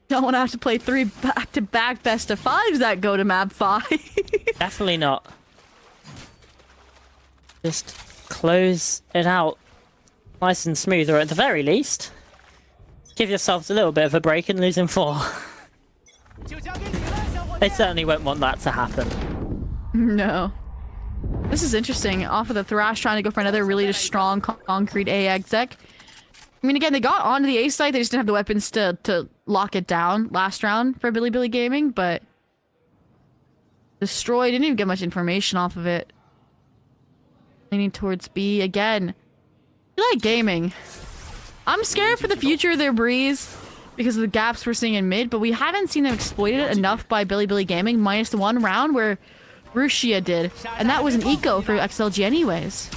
Don't want to have to play 3 back-to-back best of 5s that go to map 5. Definitely not. Just close it out nice and smooth, or at the very least, give yourselves a little bit of a break and losing 4. They certainly won't want that to happen. No. This is interesting. Off of the Thrash trying to go for another really just strong concrete A exec. I mean, again, they got onto the A site. They just didn't have the weapons to lock it down last round for Billy Gaming, but destroyed. Didn't even get much information off of it. Leaning towards B again. I like Gaming. I'm scared for the future of their Breeze because of the gaps we're seeing in mid, but we haven't seen them exploited enough by Billy Gaming, minus the one round where Rusia did, and that was an eco for XLG anyways.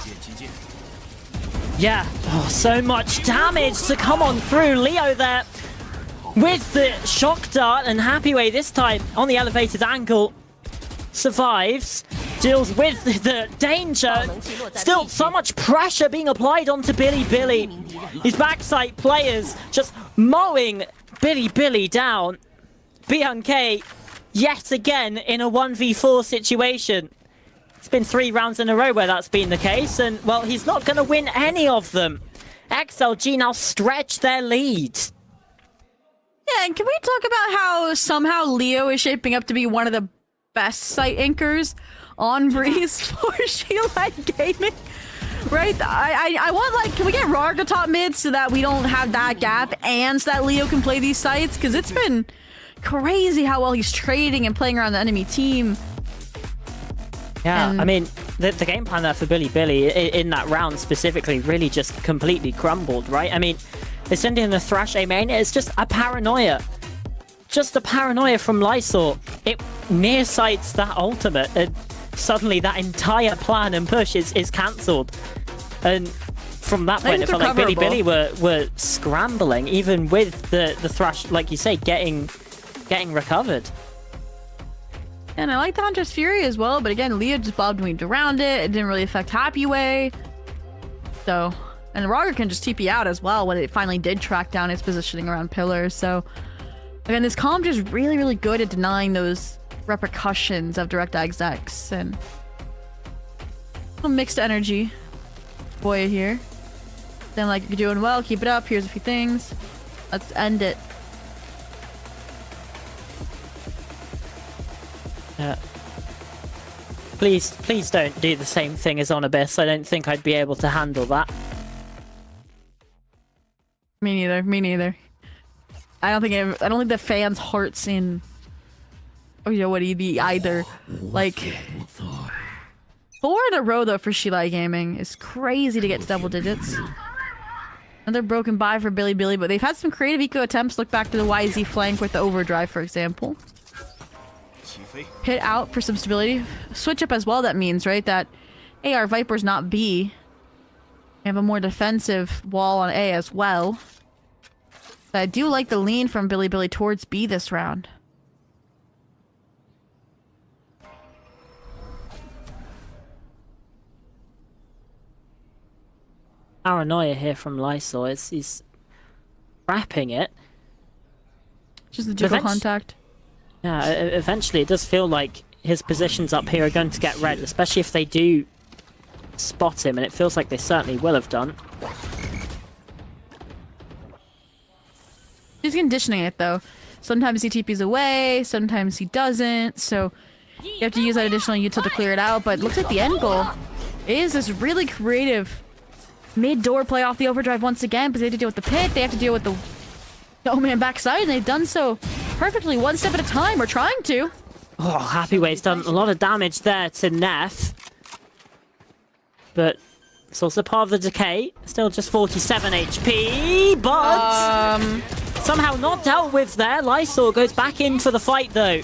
Yeah, oh, so much damage to come on through. Leo there with the shock dart, and Happyway this time on the elevated angle survives, deals with the danger. Still so much pressure being applied onto Billy. His backside players just mowing Billy down. BLG yet again in a 1v4 situation. It's been 3 rounds in a row where that's been the case, and well, he's not going to win any of them. XLG now stretch their lead. Yeah, and can we talk about how somehow Leo is shaping up to be one of the best site anchors on Breeze for Sheila Gaming? Right? I want, like, can we get Rarga top mid so that we don't have that gap and so that Leo can play these sites? Because it's been crazy how well he's trading and playing around the enemy team. Yeah, I mean, the game plan there for Billy in that round specifically really just completely crumbled, right? I mean, they send in the Thrash A main, it's just a paranoia. Just a paranoia from Lysor. It near sights that ultimate, and suddenly that entire plan and push is cancelled. And from that point, it felt like Billy were scrambling, even with the Thrash, like you say, getting recovered. And I like the Hunter's Fury as well, but again, Leo just bobbed and weaved around it. It didn't really affect Happyway. So, and Rarga can just TP out as well when it finally did track down its positioning around pillars. So, again, this comp is really, really good at denying those repercussions of direct execs. And a little mixed energy. Boy here. Then, like, you're doing well, keep it up. Here's a few things. Let's end it. Yeah. Please don't do the same thing as on Abyss. I don't think I'd be able to handle that. Me neither. I don't think the fans' hearts in would be either. Like 4 in a row though for Sheila Gaming is crazy to get to double digits. Another broken buy for Billy, but they've had some creative eco attempts. Look back to the YZ flank with the overdrive, for example. Hit out for some stability. Switch up as well, that means, right? That AR Viper's not B. We have a more defensive wall on A as well. But I do like the lean from Billy towards B this round. Paranoia here from Lysol. He's wrapping it. Just the jiggle contact. Yeah, eventually it does feel like his positions up here are going to get red, especially if they do spot him, and it feels like they certainly will have done. He's conditioning it, though. Sometimes he TPs away, sometimes he doesn't, so you have to use that additional util to clear it out, but it looks like the end goal is this really creative mid-door play off the overdrive once again, but they have to deal with the pit, they have to deal with the no-man backside, and they've done so perfectly, one step at a time, or trying to. Oh, Happyway's done a lot of damage there to Neff. But it's also part of the decay. Still just 47 HP, but somehow not dealt with there. Lysol goes back in for the fight, though.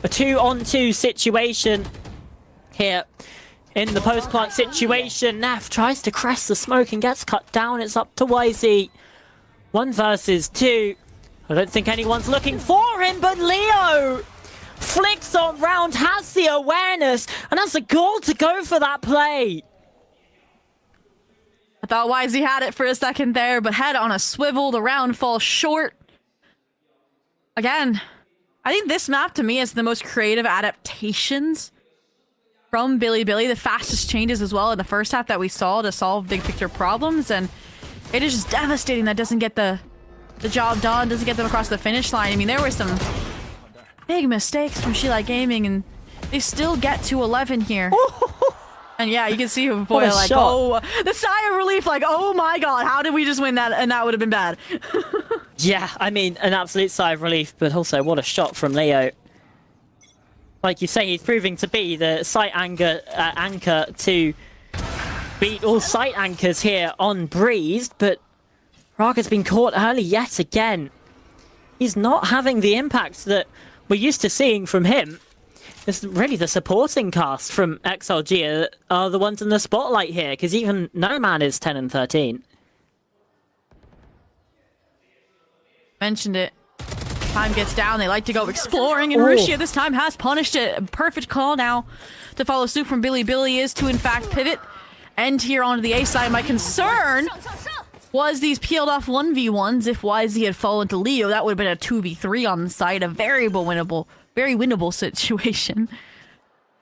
A 2-on-2 situation here. In the post-plant situation, Neff tries to crest the smoke and gets cut down. It's up to YZ. 1 versus 2. I don't think anyone's looking for him, but Leo flicks on round, has the awareness, and has the goal to go for that play. I thought YZ had it for a second there, but head on a swivel, the round falls short. Again, I think this map to me is the most creative adaptations from Billy, the fastest changes as well in the first half that we saw to solve big picture problems, and it is just devastating that doesn't get the job done, doesn't get them across the finish line. I mean, there were some big mistakes from She Like Gaming, and they still get to 11 here. And yeah, you can see Boya like, shot. oh, the sigh of relief, like, oh my god, how did we just win that? And that would have been bad. Yeah, I mean, an absolute sigh of relief, but also what a shot from Leo. Like you say, he's proving to be the sight anchor to beat all sight anchors here on Breezed, but Raga's been caught early yet again. He's not having the impact that we're used to seeing from him. It's really the supporting cast from XLG are the ones in the spotlight here, because even No Man is 10 and 13. Mentioned it. Time gets down, they like to go exploring, and Rushia this time has punished it. A perfect call now to follow suit from Billy is to in fact pivot. End here onto the A side. My concern was these peeled off 1v1s. If YZ had fallen to Leo, that would have been a 2v3 on the side. A very winnable situation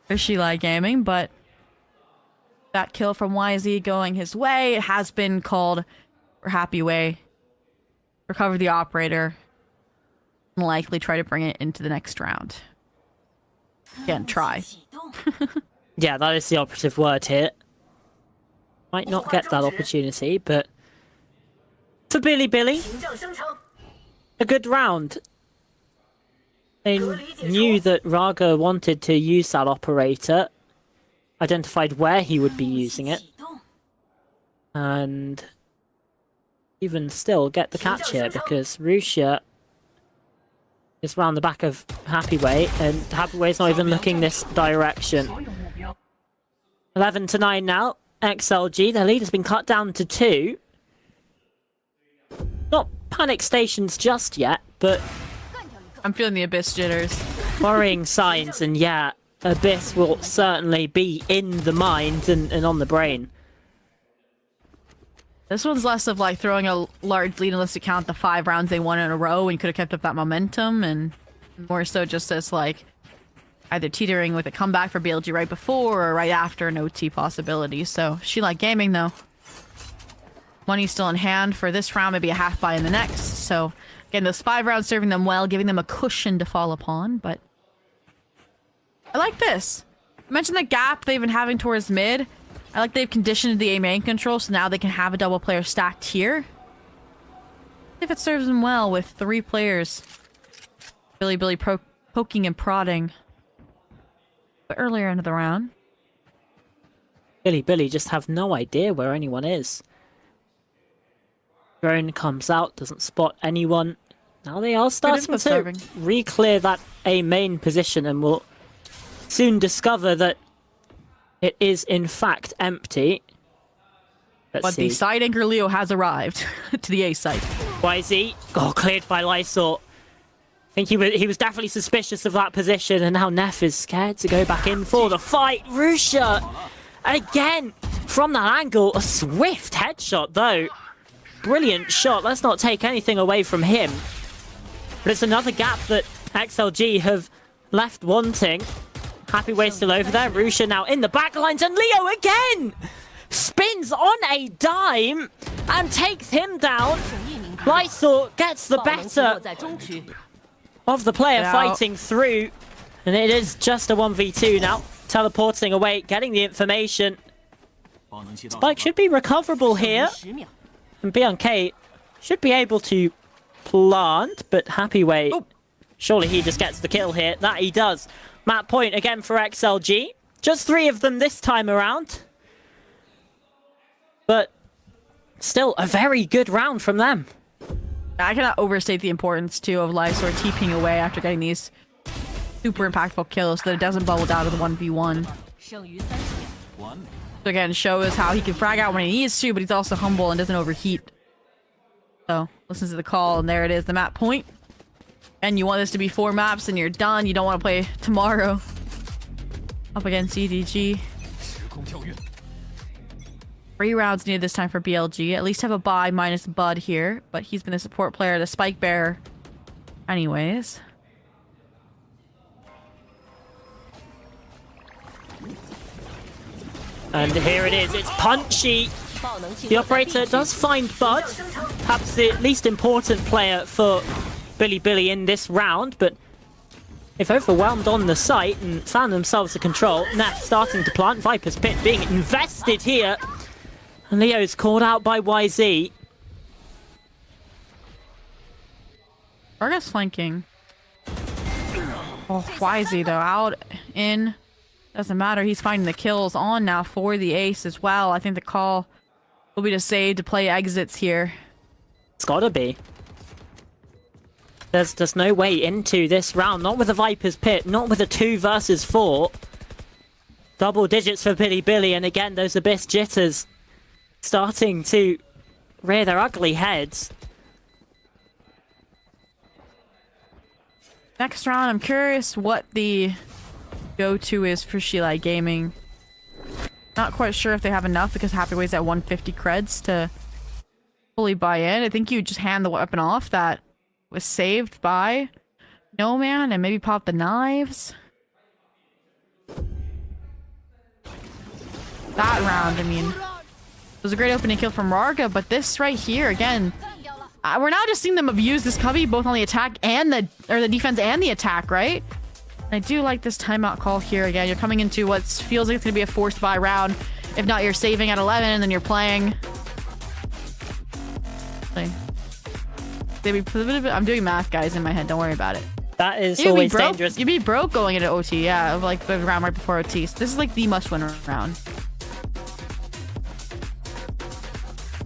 for She Like Gaming, but that kill from YZ going his way. It has been called for Happy Way. Recover the operator. And likely try to bring it into the next round. Again, try. Yeah, that is the operative word here. Might not get that opportunity, but for Billy, a good round. They knew that Raga wanted to use that operator, identified where he would be using it, and even still get the catch here, because Rushia is round the back of Happyway, and Happyway's not even looking this direction. 11 to 9 now. XLG, their lead has been cut down to 2. Not panic stations just yet, but I'm feeling the Abyss jitters. worrying signs, and yeah, Abyss will certainly be in the mind and on the brain. This one's less of like throwing a large lead unless you count the 5 rounds they won in a row and could have kept up that momentum, and more so just as like either teetering with a comeback for BLG right before or right after an OT possibility. So She Like Gaming though. Money's still in hand for this round, maybe a half buy in the next. So again, those 5 rounds serving them well, giving them a cushion to fall upon, but I like this. I mentioned the gap they've been having towards mid. I like they've conditioned the A main control, so now they can have a double player stacked here. If it serves them well with 3 players. Billy poking and prodding. But earlier into the round. Billy just have no idea where anyone is. Drone comes out, doesn't spot anyone. Now they are starting to serving. re-clear that A main position, and will soon discover that it is in fact empty. Let's see. The side anchor Leo has arrived to the A site. YZ, cleared by Lysor. I think he was definitely suspicious of that position, and now Neff is scared to go back in for the fight. Rusha, again, from that angle, a swift headshot though. Brilliant shot, let's not take anything away from him. But it's another gap that XLG have left wanting. Happy Way still over there, Rusha now in the backlines, and Leo again! Spins on a dime and takes him down. Lysor gets the better of the player fighting through, and it is just a 1v2 now. Teleporting away, getting the information. Spike should be recoverable here, and BNK should be able to plant, but Happy Way, surely he just gets the kill here. That he does. Map point again for XLG. Just 3 of them this time around. But still a very good round from them. I cannot overstate the importance, too, of Lysor TPing away after getting these super impactful kills so that it doesn't bubble down to the 1v1. So again, shows how he can frag out when he needs to, but he's also humble and doesn't overheat. So, listens to the call, and there it is, the map point. And you want this to be 4 maps, and you're done. You don't want to play tomorrow. Up against CDG. 3 rounds needed this time for BLG. At least have a bye minus Bud here, but he's been a support player, the Spike Bearer. Anyways. And here it is, it's punchy. The operator does find Bud, perhaps the least important player for Billy in this round, but if overwhelmed on the site and found themselves a control, Neff starting to plant, Viper's Pit being invested here. And Leo's called out by YZ. Vargas flanking. Oh, YZ though, out, in. Doesn't matter, he's finding the kills on now for the ace as well. I think the call will be to save to play exits here. It's gotta be. There's no way into this round, not with a Viper's Pit, not with a 2 versus 4. Double digits for Billy, and again, those Abyss jitters starting to rear their ugly heads. Next round, I'm curious what the go-to is for Shilai Gaming. Not quite sure if they have enough because Happy Way's at 150 creds to fully buy in. I think you just hand the weapon off that was saved by No Man and maybe pop the knives. That round, I mean, it was a great opening kill from Rarga, but this right here, again, we're now just seeing them abuse this cubby both on the attack and the defense and the attack, right? I do like this timeout call here. Again, you're coming into what feels like it's going to be a forced buy round. If not, you're saving at 11 and then you're playing. I'm doing math, guys, in my head. Don't worry about it. That is always broke. dangerous. You'd be broke going into OT, yeah, of like the round right before OT. So this is like the must-win round.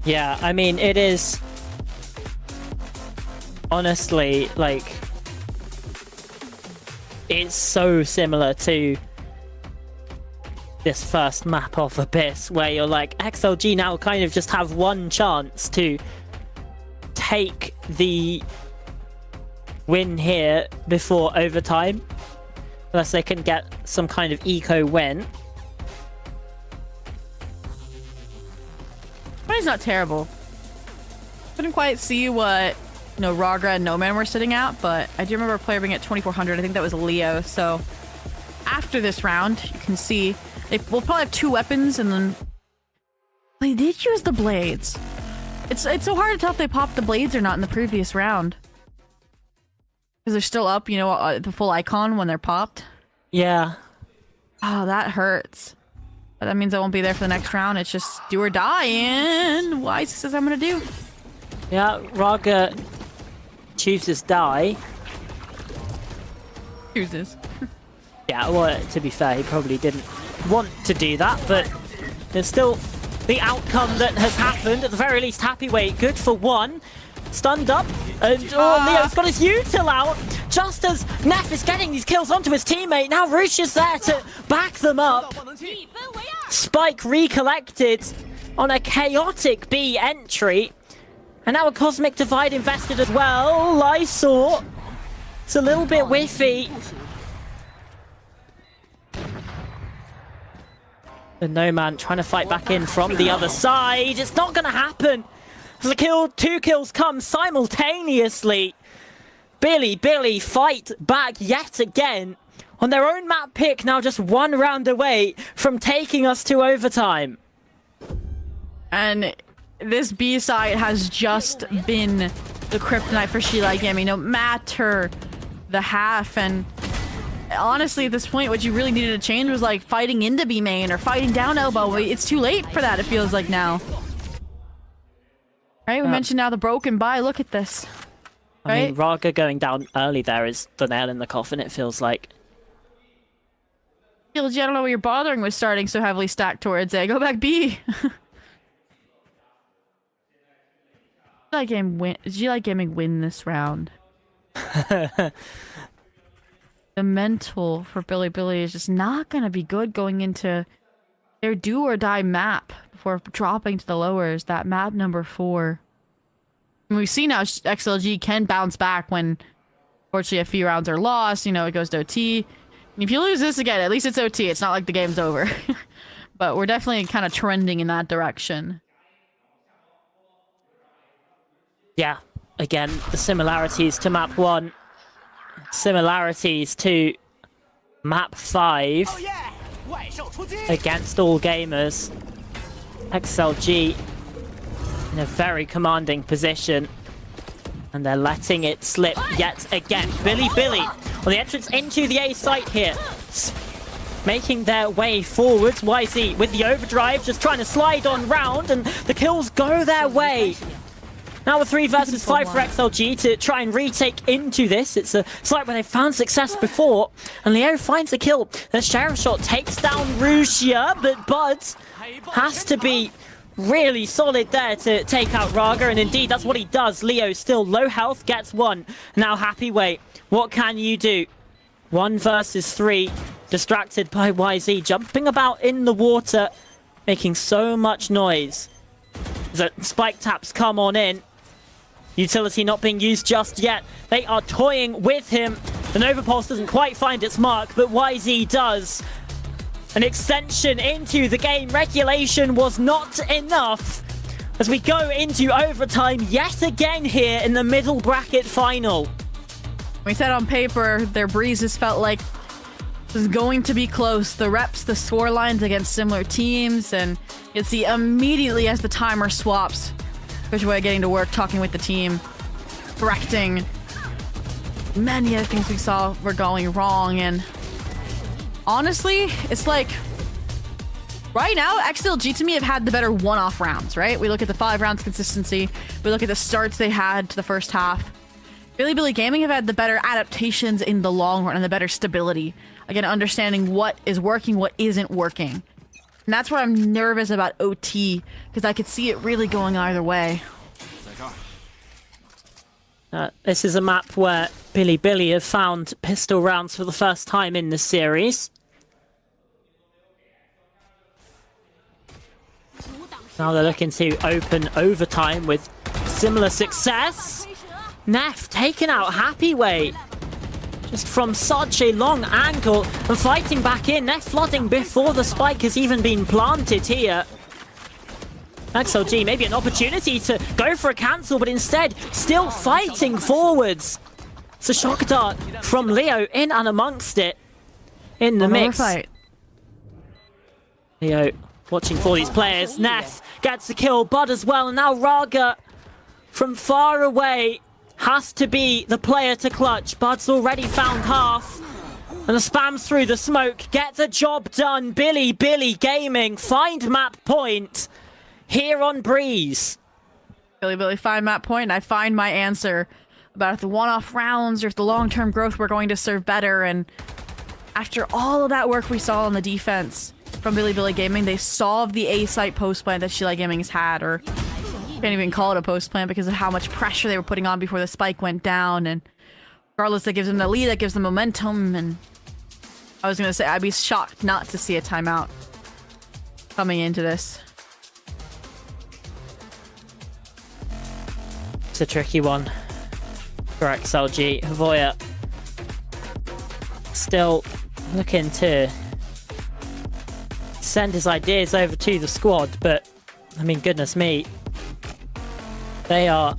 Yeah, I mean, it is honestly, like, it's so similar to this first map of Abyss, where you're like, XLG now kind of just have one chance to take the win here before overtime, unless they can get some kind of eco win. Money's not terrible. Couldn't quite see what Ragra and No Man were sitting at, but I do remember a player being at 2400. I think that was Leo. So after this round, you can see they will probably have 2 weapons, and then they did use the blades. It's so hard to tell if they popped the blades or not in the previous round, because they're still up, the full icon when they're popped. Yeah. Oh, that hurts. But that means I won't be there for the next round. It's just do or die, and Wise says I'm gonna do. Yeah, Raga chooses die. Chooses. Yeah, well, to be fair, he probably didn't want to do that, but there's still the outcome that has happened. At the very least, Happyweight good for one. Stunned up, and Leo's got his util out, just as Neff is getting these kills onto his teammate. Now Roosh is there to back them up. Spike recollected on a chaotic B entry. And now a Cosmic Divide invested as well. Lysor, it's a little bit whiffy. The Nomad trying to fight back in from the other side. It's not going to happen. Two kills come simultaneously. Billy fight back yet again on their own map pick, now just one round away from taking us to overtime. And this B side has just been the kryptonite for Sheila Gaming, no matter the half. And honestly, at this point, what you really needed to change was like fighting into B main or fighting down elbow. It's too late for that, it feels like now. Right, we mentioned now the broken buy. Look at this. Right? I mean, Raga going down early there is the nail in the coffin, it feels like. BLG, I don't know what you're bothering with starting so heavily stacked towards A. Go back B. Did you like Gaming win this round? The mental for Billy is just not going to be good going into their do or die map before dropping to the lowers. That map number 4. And we see now XLG can bounce back when, unfortunately, a few rounds are lost. You know, it goes to OT. And if you lose this again, at least it's OT. It's not like the game's over. But we're definitely kind of trending in that direction. Yeah, again, the similarities to map 1. Similarities to map 5. Against all gamers. XLG in a very commanding position. And they're letting it slip yet again. Billy on the entrance into the A site here. Making their way forwards. YZ with the overdrive, just trying to slide on round, and the kills go their way. Now a 3 versus 5 for XLG to try and retake into this. It's a site where they found success before, and Leo finds a kill. The sheriff shot takes down Rusia, but Bud has to be really solid there to take out Raga, and indeed that's what he does. Leo still low health, gets one. Now Happyweight, what can you do? 1 versus 3, distracted by YZ, jumping about in the water, making so much noise. The spike taps come on in. Utility not being used just yet. They are toying with him. The Nova Pulse doesn't quite find its mark, but YZ does. An extension into the game. Regulation was not enough as we go into overtime yet again here in the middle bracket final. We said on paper, their breezes felt like it was going to be close. The reps, the score lines against similar teams, and you'd see immediately as the timer swaps, Coach Way getting to work, talking with the team, correcting many of the things we saw were going wrong. And honestly, it's like right now, XLG to me have had the better one-off rounds, right? We look at the 5 rounds consistency. We look at the starts they had to the first half. Billy Gaming have had the better adaptations in the long run and the better stability. Again, understanding what is working, what isn't working. And that's where I'm nervous about OT, because I could see it really going either way. This is a map where Billy have found pistol rounds for the first time in the series. Now they're looking to open overtime with similar success. Neff taking out Happyweight. Just from such a long angle and fighting back in. Neff flooding before the spike has even been planted here. XLG, maybe an opportunity to go for a cancel, but instead still fighting forwards. It's a shock dart from Leo in and amongst it in the mix. Fight. Leo watching for these players. Neff gets the kill, Bud as well, and now Raga from far away has to be the player to clutch. Bud's already found half. And spams through the smoke. Get the job done. Billy Gaming find map point here on Breeze. Billy, find map point. And I find my answer about if the one-off rounds or if the long-term growth we're going to serve better. And after all of that work we saw on the defense, from Billy Gaming. They solved the A site post plant that Shilai Gaming's had, or can't even call it a post plant because of how much pressure they were putting on before the spike went down. And regardless, that gives them the lead, that gives them momentum. And I was gonna say, I'd be shocked not to see a timeout coming into this. It's a tricky one for XLG. Voya still looking to send his ideas over to the squad, but I mean, goodness me, they are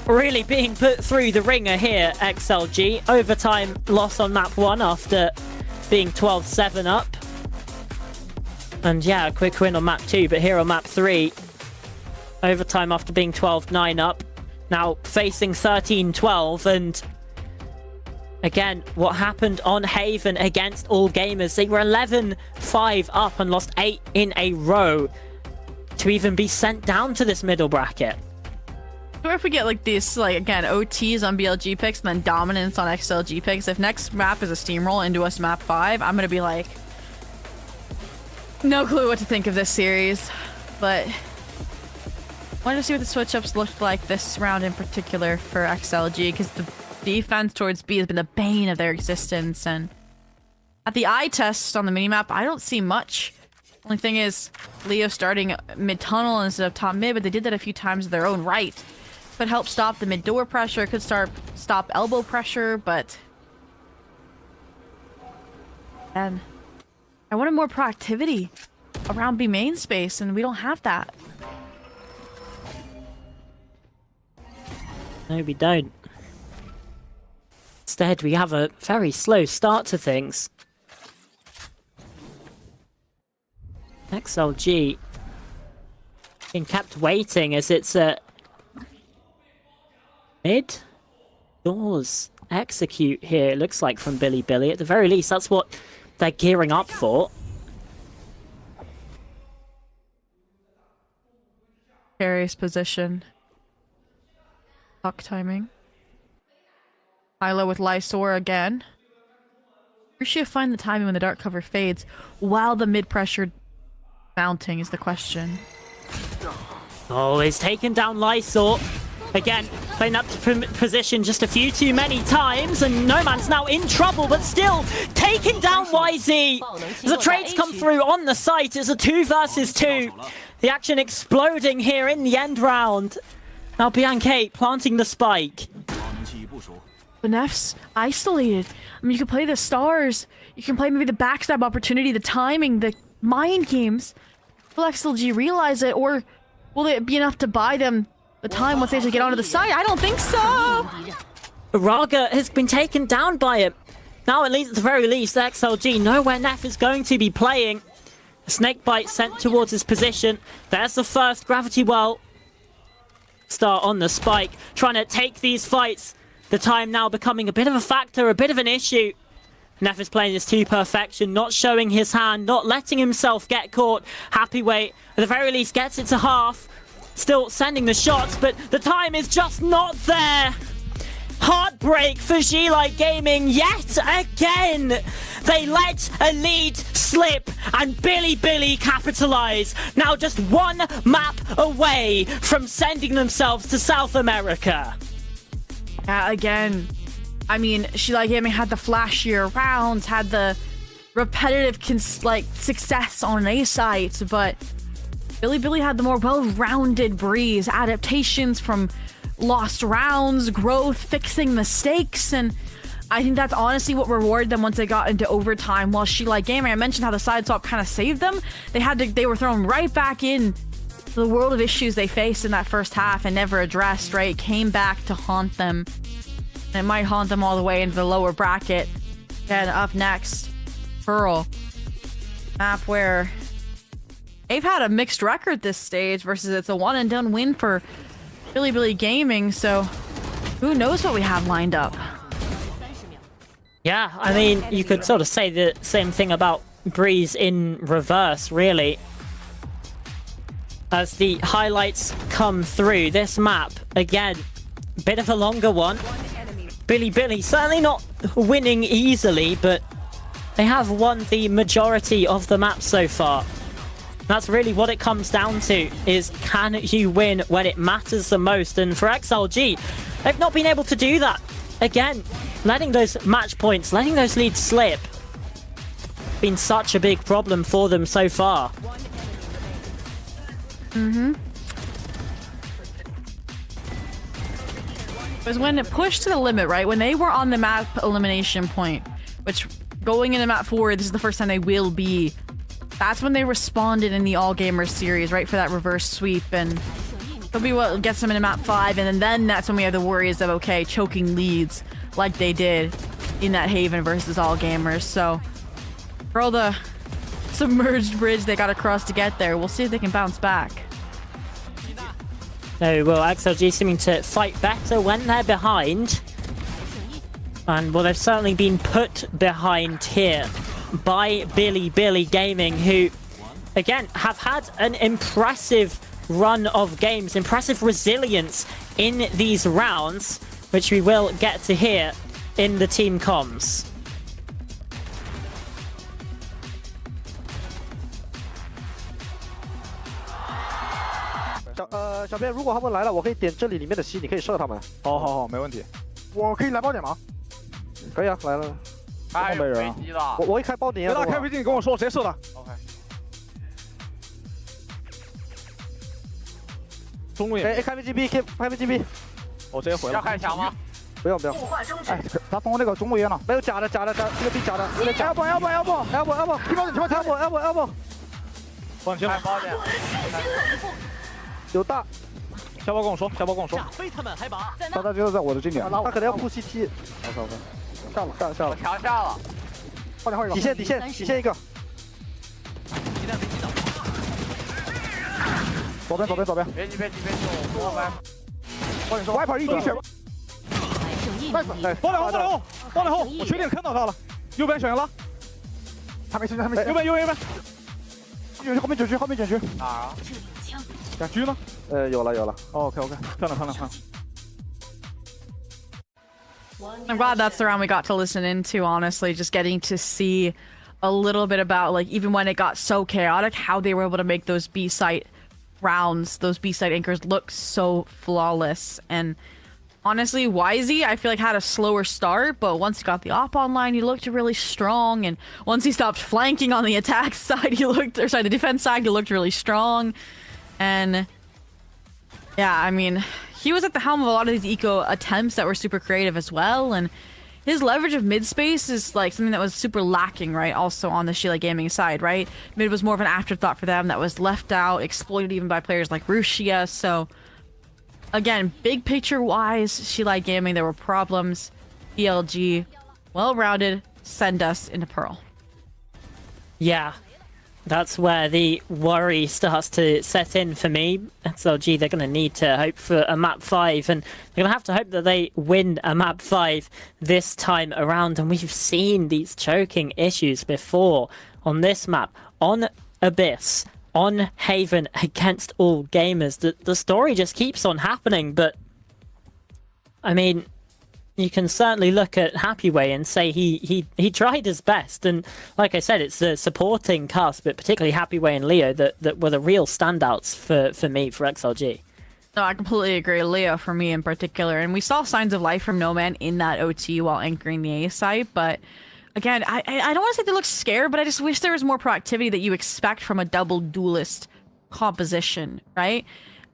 really being put through the ringer here. XLG overtime loss on map 1 after being 12-7 up, and yeah, a quick win on map 2, but here on map 3, overtime after being 12-9 up, now facing 13-12. And again, what happened on Haven against All Gamers, they were 11-5 up and lost 8 in a row to even be sent down to this middle bracket. Or if we get like these, like, again, OTs on BLG picks and then dominance on XLG picks, if next map is a steamroll into us map 5, I'm gonna be like, no clue what to think of this series. But I wanted to see what the switch-ups looked like this round in particular for XLG, because the defense towards B has been the bane of their existence. And at the eye test on the minimap, I don't see much. Only thing is, Leo starting mid-tunnel instead of top mid, but they did that a few times in their own right. Could help stop the mid-door pressure, could stop elbow pressure, but... And I wanted more proactivity around B main space, and we don't have that. No, we don't. Instead, we have a very slow start to things. XLG being kept waiting as it's a mid doors execute here, it looks like, from Billy. At the very least, that's what they're gearing up for. Precarious position. Puck timing. Hylo with Lysor again. Where should you find the timing when the dark cover fades while the mid pressure mounting is the question. Oh, he's taken down Lysor. Again, playing that position just a few too many times, and Noman's now in trouble, but still taking down YZ. As the trades come through on the site, it's a 2 versus 2. The action exploding here in the end round. Now Bianca planting the spike. The Nef's isolated. I mean, you can play the stars. You can play maybe the backstab opportunity, the timing, the mind games. Will XLG realize it, or will it be enough to buy them the time once they actually get onto the site? I don't think so. Raga has been taken down by it. Now, at the very least, XLG know where Nef is going to be playing. A snakebite sent towards his position. There's the first Gravity Well start on the spike, trying to take these fights. The time now becoming a bit of a factor, a bit of an issue. Nef is playing this to perfection, not showing his hand, not letting himself get caught. Happy Wait, at the very least, gets it to half. Still sending the shots, but the time is just not there. Heartbreak for G-Light Gaming yet again. They let a lead slip, and Billy capitalize. Now just one map away from sending themselves to South America. Yeah, again, I mean, G-Light Gaming had the flashier rounds, had the repetitive success on an A site, but Billy had the more well-rounded breeze, adaptations from lost rounds, growth, fixing mistakes, and I think that's honestly what rewarded them once they got into overtime. While G-Light Gaming, I mentioned how the side swap kind of saved them. They were thrown right back in the world of issues they faced in that first half and never addressed, right? It came back to haunt them. And it might haunt them all the way into the lower bracket. And up next, Pearl. Map where they've had a mixed record this stage versus it's a one and done win for Billy Gaming, so who knows what we have lined up. Yeah, I mean, you could sort of say the same thing about Breeze in reverse, really. As the highlights come through, this map, again, bit of a longer one. Billy certainly not winning easily, but They have won the majority of the map so far. That's really what it comes down to, is can you win when it matters the most? And for XLG, they've not been able to do that. Again, letting those match points, letting those leads slip, been such a big problem for them so far. It was when it pushed to the limit, right? When they were on the map elimination point, which going into map 4, this is the first time they will be. That's when they responded in the All Gamers series, right? For that reverse sweep, and it'll be what gets them into map 5, and then that's when we have the worries of, okay, choking leads like they did in that Haven versus All Gamers. So for all the submerged bridge they got across to get there, we'll see if they can bounce back. No, well, XLG seeming to fight better when they're behind. And, well, they've certainly been put behind here by Billy Gaming, who, again, have had an impressive run of games, impressive resilience in these rounds, which we will get to hear in the team comms. 小编，如果他们来了，我可以点这里面的席，你可以射他们。好好好，没问题。我可以来爆点吗？可以啊，来了。还有飞机的。我一开爆点。别打开飞机，你跟我说谁射的。OK。中路也。哎，开飞机 B， 开飞机 B。我直接回了。要开墙吗？不用不用。哎，他封那个中路烟了。没有假的，这个 B 假的。要不，提包点，要不。放心了。开包点。有大，下包跟我说，他就在我的这点，他可能要铺 CT。下了，墙下了，换底线一个。左边。别急，我们。帮你说 ，Viper 一滴血。爆两后，我确定看到他了，右边选了，还没，右边。后面卷区。哪啊？ 两狙呢？有了。OK， 漂亮。I'm glad that's the round we got to listen into, honestly, just getting to see a little bit about, like, even when it got so chaotic, how they were able to make those B-site rounds, those B-site anchors look so flawless. And honestly, YZ, I feel like had a slower start, but once he got the op online, he looked really strong. And once he stopped flanking on the attack side, the defense side, he looked really strong. And yeah, I mean, he was at the helm of a lot of these eco attempts that were super creative as well, and his leverage of mid space is like something that was super lacking, right? Also on the Sheila Gaming side, right? Mid was more of an afterthought for them that was left out, exploited even by players like Rushia. So again, big picture wise, Sheila Gaming, there were problems. BLG, well-rounded, send us into Pearl. Yeah. That's where the worry starts to set in for me. XLG, they're going to need to hope for a map 5, and they're going to have to hope that they win a map 5 this time around. And we've seen these choking issues before on this map, on Abyss, on Haven, against All Gamers. The story just keeps on happening, but I mean, you can certainly look at Happyway and say he tried his best, and like I said, it's the supporting cast, but particularly Happyway and Leo that were the real standouts for me, for XLG. No, I completely agree. Leo for me in particular, and we saw signs of life from No Man in that OT while anchoring the A site, but again, I don't want to say they look scared, but I just wish there was more proactivity that you expect from a double duelist composition, right?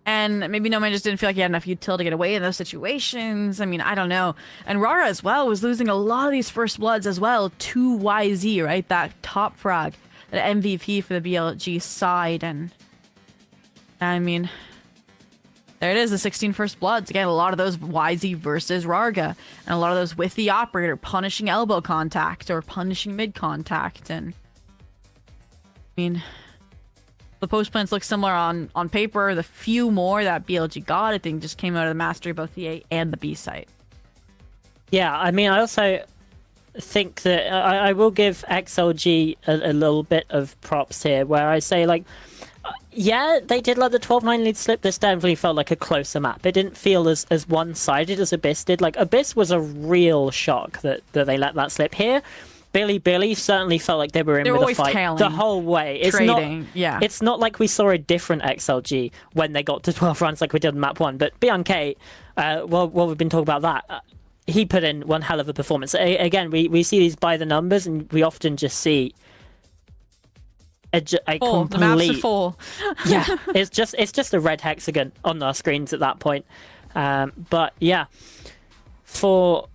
And maybe No Man just didn't feel like he had enough util to get away in those situations. I mean, I don't know. And Rara as well was losing a lot of these first bloods as well to YZ, right? That top frag, that MVP for the BLG side. And I mean, there it is, the 16 first bloods. Again, a lot of those YZ versus Rarga. And a lot of those with the operator punishing elbow contact or punishing mid contact. And I mean, the post plans look similar on paper. The few more that BLG got, I think, just came out of the mastery of both the A and the B site. Yeah, I mean, I also think that I will give XLG a little bit of props here, where I say, like, yeah, they did let the 12-9 lead slip. This definitely felt like a closer map. It didn't feel as one-sided as Abyss did. Like, Abyss was a real shock that they let that slip here. Billy certainly felt like they were in with a fight tailing, the whole way. It's trading, It's not like we saw a different XLG when they got to 12 rounds like we did in map 1. But BLG, well, we've been talking about that. He put in one hell of a performance. Again, we see these by the numbers, and we often just see a complete. The maps are full. Yeah, it's just a red hexagon on our screens at that point. But yeah, for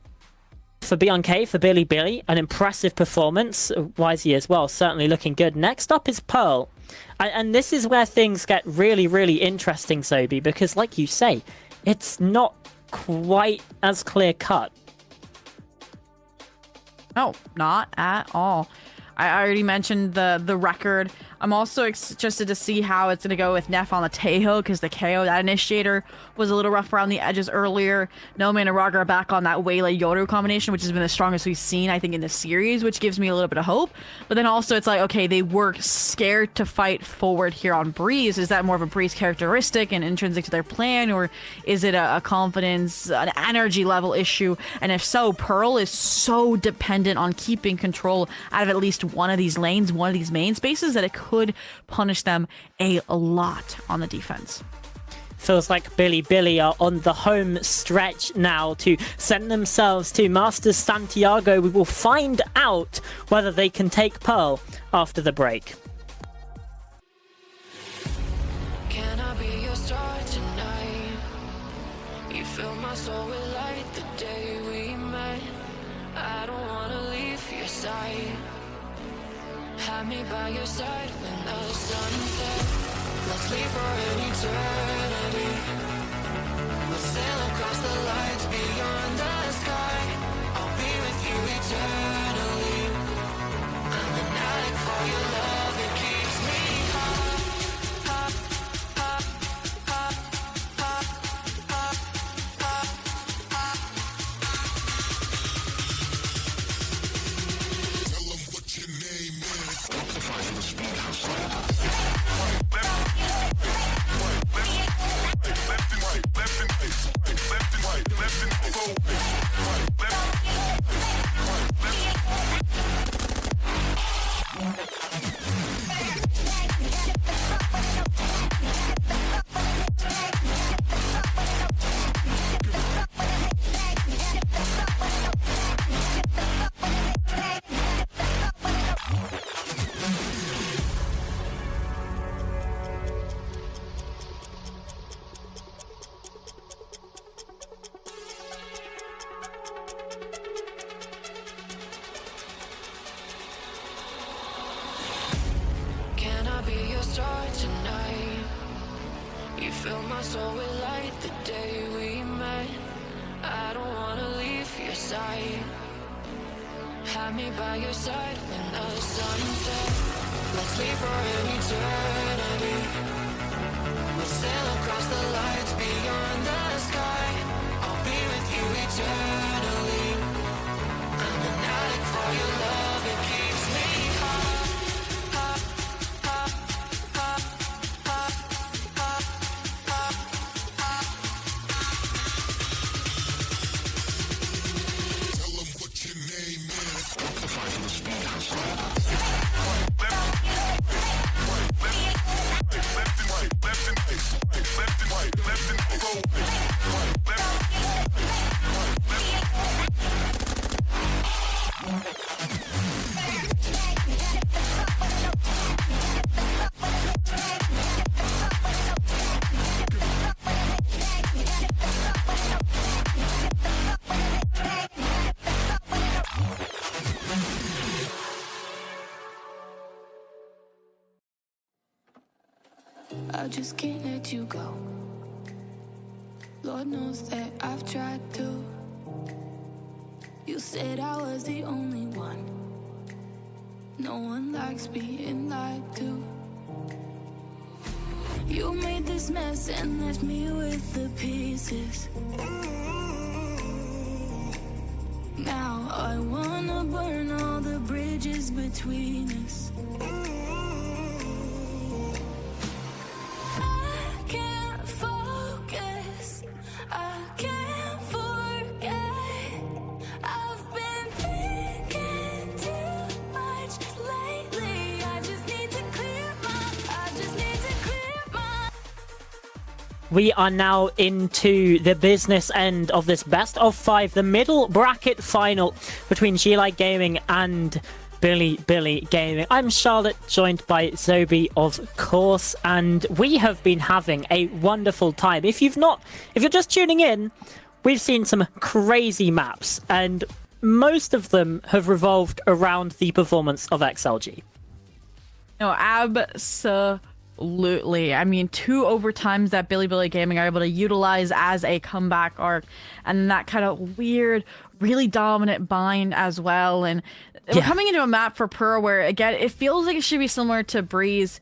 BLG, for Billy, an impressive performance. YZ as well, certainly looking good. Next up is Pearl, and this is where things get really, really interesting, Sobi, because like you say, it's not quite as clear cut. No, not at all. I already mentioned the record. I'm also interested to see how it's going to go with Neff on the Taeho, because the KO, that initiator, was a little rough around the edges earlier. Noman and Raga are back on that Waylay Yoru combination, which has been the strongest we've seen, I think, in the series, which gives me a little bit of hope. But then also it's like, okay, they were scared to fight forward here on Breeze. Is that more of a Breeze characteristic and intrinsic to their plan, or is it a confidence, an energy level issue? And if so, Pearl is so dependent on keeping control out of at least one of these lanes, one of these main spaces, that it could punish them a lot on the defense. Feels like Billy are on the home stretch now to send themselves to Masters Santiago. We will find out whether they can take Pearl after the break. Can I be your star tonight? You fill my soul with light the day we met. I don't wanna leave your side. Have me by your side when the sun sets. Let's leave for an eternity. We'll sail across the lights beyond the sky. I'll be with you eternally. I'm an addict for your love, it keeps me hot. Hot, hot, hot, hot, hot, hot, hot. Tell them what your name is. Can I be your star tonight? You fill my soul with light the day we met. I don't wanna leave your side. Have me by your side when the sun sets. Let's leave for an eternity. We'll sail across the lights beyond the sky. I'll be with you eternally. I'm an addict for your love, it keeps me hot. Hot, hot, hot, hot, hot, hot, hot. Tell them what your name is. I just can't let you go. Lord knows that I've tried to. You said I was the only one. No one likes being lied to. You made this mess and left me with the pieces. Now I wanna burn all the bridges between us. Can't forget. I've been thinking too we are now into the business end of this best of 5, the middle bracket final between G-Like Gaming and Billy Gaming. I'm Charlotte, joined by Zobi, of course, and we have been having a wonderful time. If you're just tuning in, we've seen some crazy maps, and most of them have revolved around the performance of XLG. No, absolutely. I mean, 2 overtimes that Billy Gaming are able to utilize as a comeback arc, and that kind of weird, really dominant bind as well. And we're coming into a map for Pearl where, again, it feels like it should be similar to Breeze.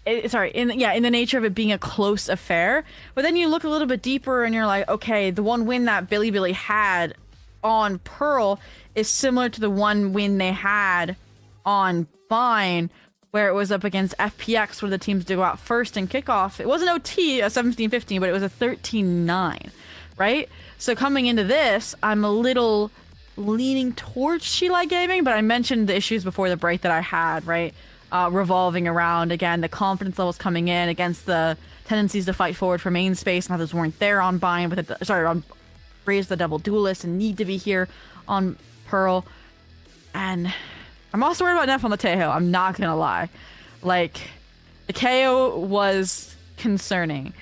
In the nature of it being a close affair. But then you look a little bit deeper and you're like, okay, the one win that Billy had on Pearl is similar to the one win they had on Vine, where it was up against FPX, where the teams did go out first in Kickoff. It wasn't OT, a 17-15, but it was a 13-9, right? So coming into this, I'm a little leaning towards G-Like Gaming, but I mentioned the issues before the break that I had, right? Revolving around, again, the confidence levels coming in against the tendencies to fight forward for main space, and how those weren't there on Vine, on Breeze, the double duelist, and need to be here on Pearl. And I'm also worried about Neff on the Tejo, I'm not gonna lie. Like, the KO was concerning,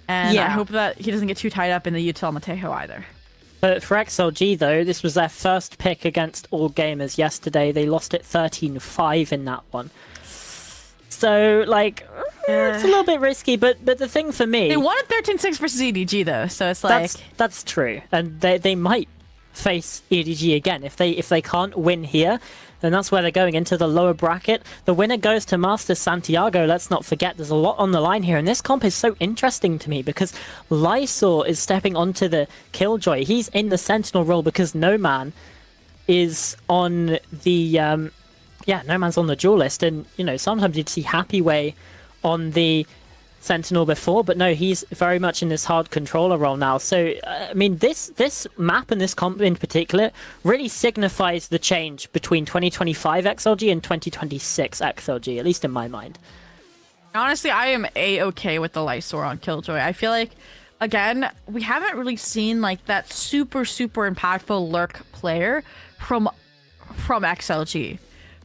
and I hope that he doesn't get too tied up in the util on the Tejo either. But for XLG, though, this was their first pick against All Gamers yesterday. They lost it 13-5 in that one. So, like, it's a little bit risky, but the thing for me... They won at 13-6 versus EDG, though, so it's like... That's true, and they might face EDG again. If they can't win here, then that's where they're going into the lower bracket. The winner goes to Master Santiago. Let's not forget, there's a lot on the line here, and this comp is so interesting to me because Lysor is stepping onto the Killjoy. He's in the Sentinel role because No Man is on the... No Man's on the duelist, and, you know, sometimes you'd see Happy Way on the Sentinel before, but no, he's very much in this hard controller role now. So, I mean, this map and this comp in particular really signifies the change between 2025 XLG and 2026 XLG, at least in my mind. Honestly, I am A-okay with the Lysor on Killjoy. I feel like, again, we haven't really seen, like, that super impactful lurk player from XLG,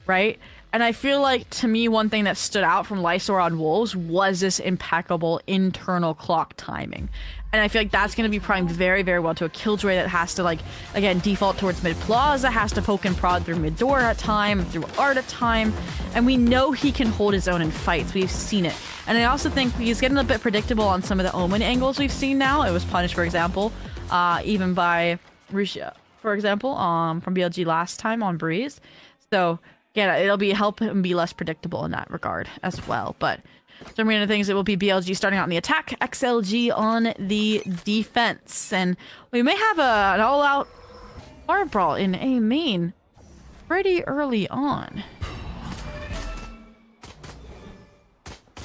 right? And I feel like, to me, one thing that stood out from Lysor on Wolves was this impeccable internal clock timing. And I feel like that's going to be primed very well to a Killjoy that has to, like, again, default towards mid-plaza, has to poke and prod through mid-door at time, through art at time. And we know he can hold his own in fights. We've seen it. And I also think he's getting a bit predictable on some of the Omen angles we've seen now. It was punished, for example, even by Russia, for example, from BLG last time on Breeze. So... yeah, it'll help him be less predictable in that regard as well. But some of the things, it will be BLG starting out on the attack, XLG on the defense, and we may have an all-out bar brawl in A main pretty early on.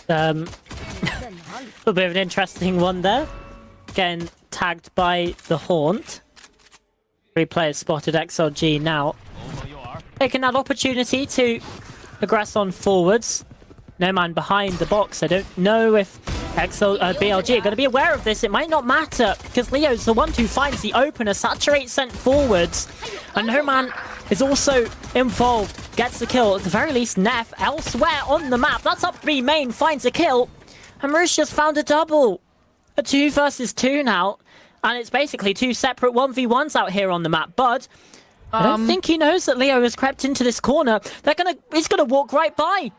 A little bit of an interesting one there. Getting tagged by the Haunt. 3 players spotted XLG now. Taking that opportunity to aggress on forwards. No Man behind the box. I don't know if BLG are going to be aware of this. It might not matter because Leo's the one who finds the opener. Saturate sent forwards. And No Man is also involved. Gets the kill. At the very least, Neff elsewhere on the map. That's up B main. Finds a kill. And Mauritius found a double. A 2 versus 2 now. And it's basically 2 separate 1v1s out here on the map. But... I don't think he knows that Leo has crept into this corner. He's gonna walk right by.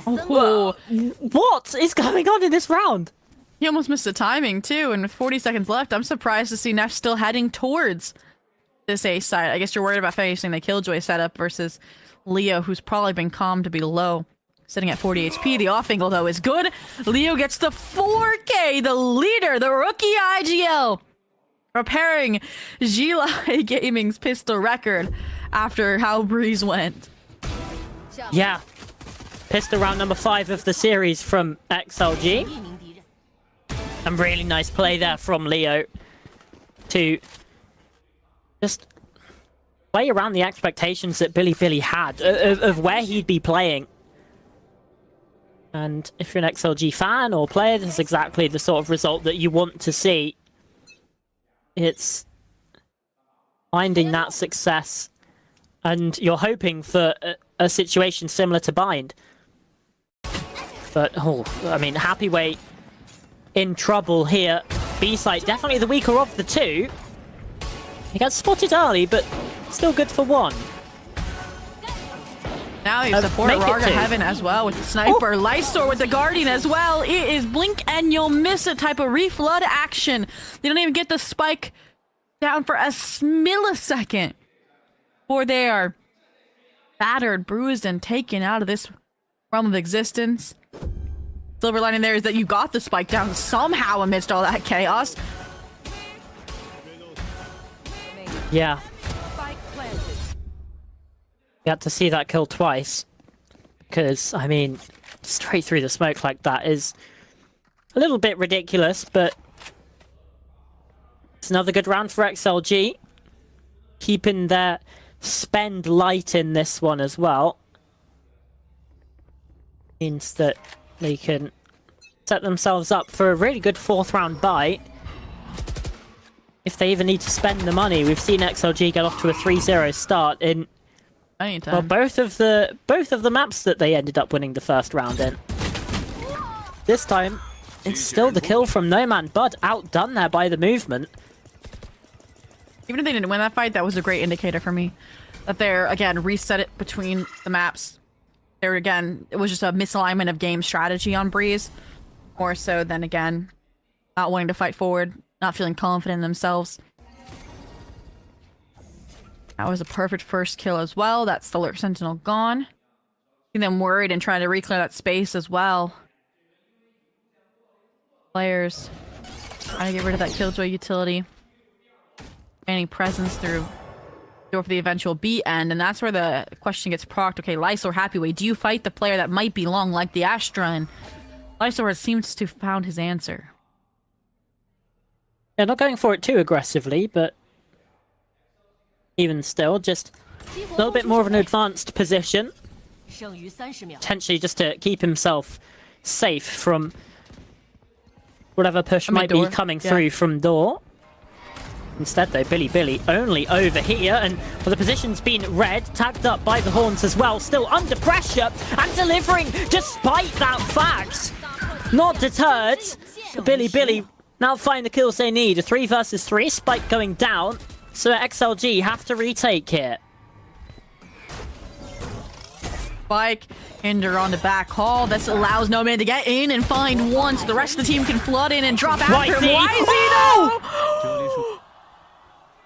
Oh. What is going on in this round? He almost missed the timing too, and with 40 seconds left, I'm surprised to see Neff still heading towards this A side. I guess you're worried about facing the Killjoy setup versus Leo, who's probably been calmed to be low. Sitting at 40 HP. The off angle, though, is good. Leo gets the 4K, the leader, the rookie IGL. Repairing G-Like Gaming's pistol record after how Breeze went. Yeah. Pistol round number 5 of the series from XLG. And really nice play there from Leo to just play around the expectations that Billy had of where he'd be playing. And if you're an XLG fan or player, this is exactly the sort of result that you want to see. It's finding that success, and you're hoping for a situation similar to Bind. But, I mean, Happyway in trouble here. B-side definitely the weaker of the two. He gets spotted early, but still good for one. Now you support Raga Heaven as well with the sniper. Lysor with the Guardian as well. It is blink and you'll miss it type of reflood action. They don't even get the spike down for a millisecond before they are battered, bruised, and taken out of this realm of existence. Silver lining there is that you got the spike down somehow amidst all that chaos. Yeah. Got to see that kill twice. Because, I mean, straight through the smoke like that is a little bit ridiculous, but it's another good round for XLG. Keeping their spend light in this one as well. Means that they can set themselves up for a really good 4th round bite. If they even need to spend the money, we've seen XLG get off to a 3-0 start in well, both of the maps that they ended up winning the first round in. This time, it's still the kill from Noman, but outdone there by the movement. Even if they didn't win that fight, that was a great indicator for me. That they're, again, reset it between the maps. There again, it was just a misalignment of game strategy on Breeze. More so than, again, not wanting to fight forward, not feeling confident in themselves. That was a perfect first kill as well. That's the Lurk Sentinel gone. See them worried and trying to reclear that space as well. Players trying to get rid of that Killjoy utility. Gaining presence through door for the eventual B end, and that's where the question gets procced. Okay, Lysor, Happyway, do you fight the player that might be long like the Astra? And Lysor seems to have found his answer. Yeah, not going for it too aggressively, but even still, just a little bit more of an advanced position. Potentially just to keep himself safe from whatever push might be coming through from door. Instead, though, Billy only over here, and well, the position's been red, tagged up by the Horns as well, still under pressure, and delivering despite that fact. Not deterred, Billy now find the kills they need. A 3 versus 3, Spike going down, so XLG have to retake here. Spike, Hinder on the back hall. This allows Noman to get in and find one, so the rest of the team can flood in and drop after him. Oh!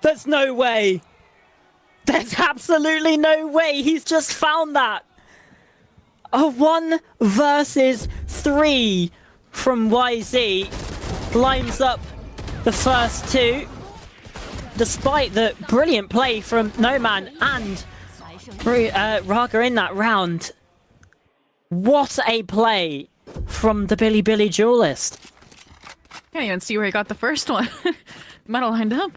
There's no way. There's absolutely no way. He's just found that. A 1 versus 3 from YZ lines up the first two. Despite the brilliant play from Noman and Raga in that round. What a play from the Billy duelist. Can't even see where he got the first one. Might have lined up.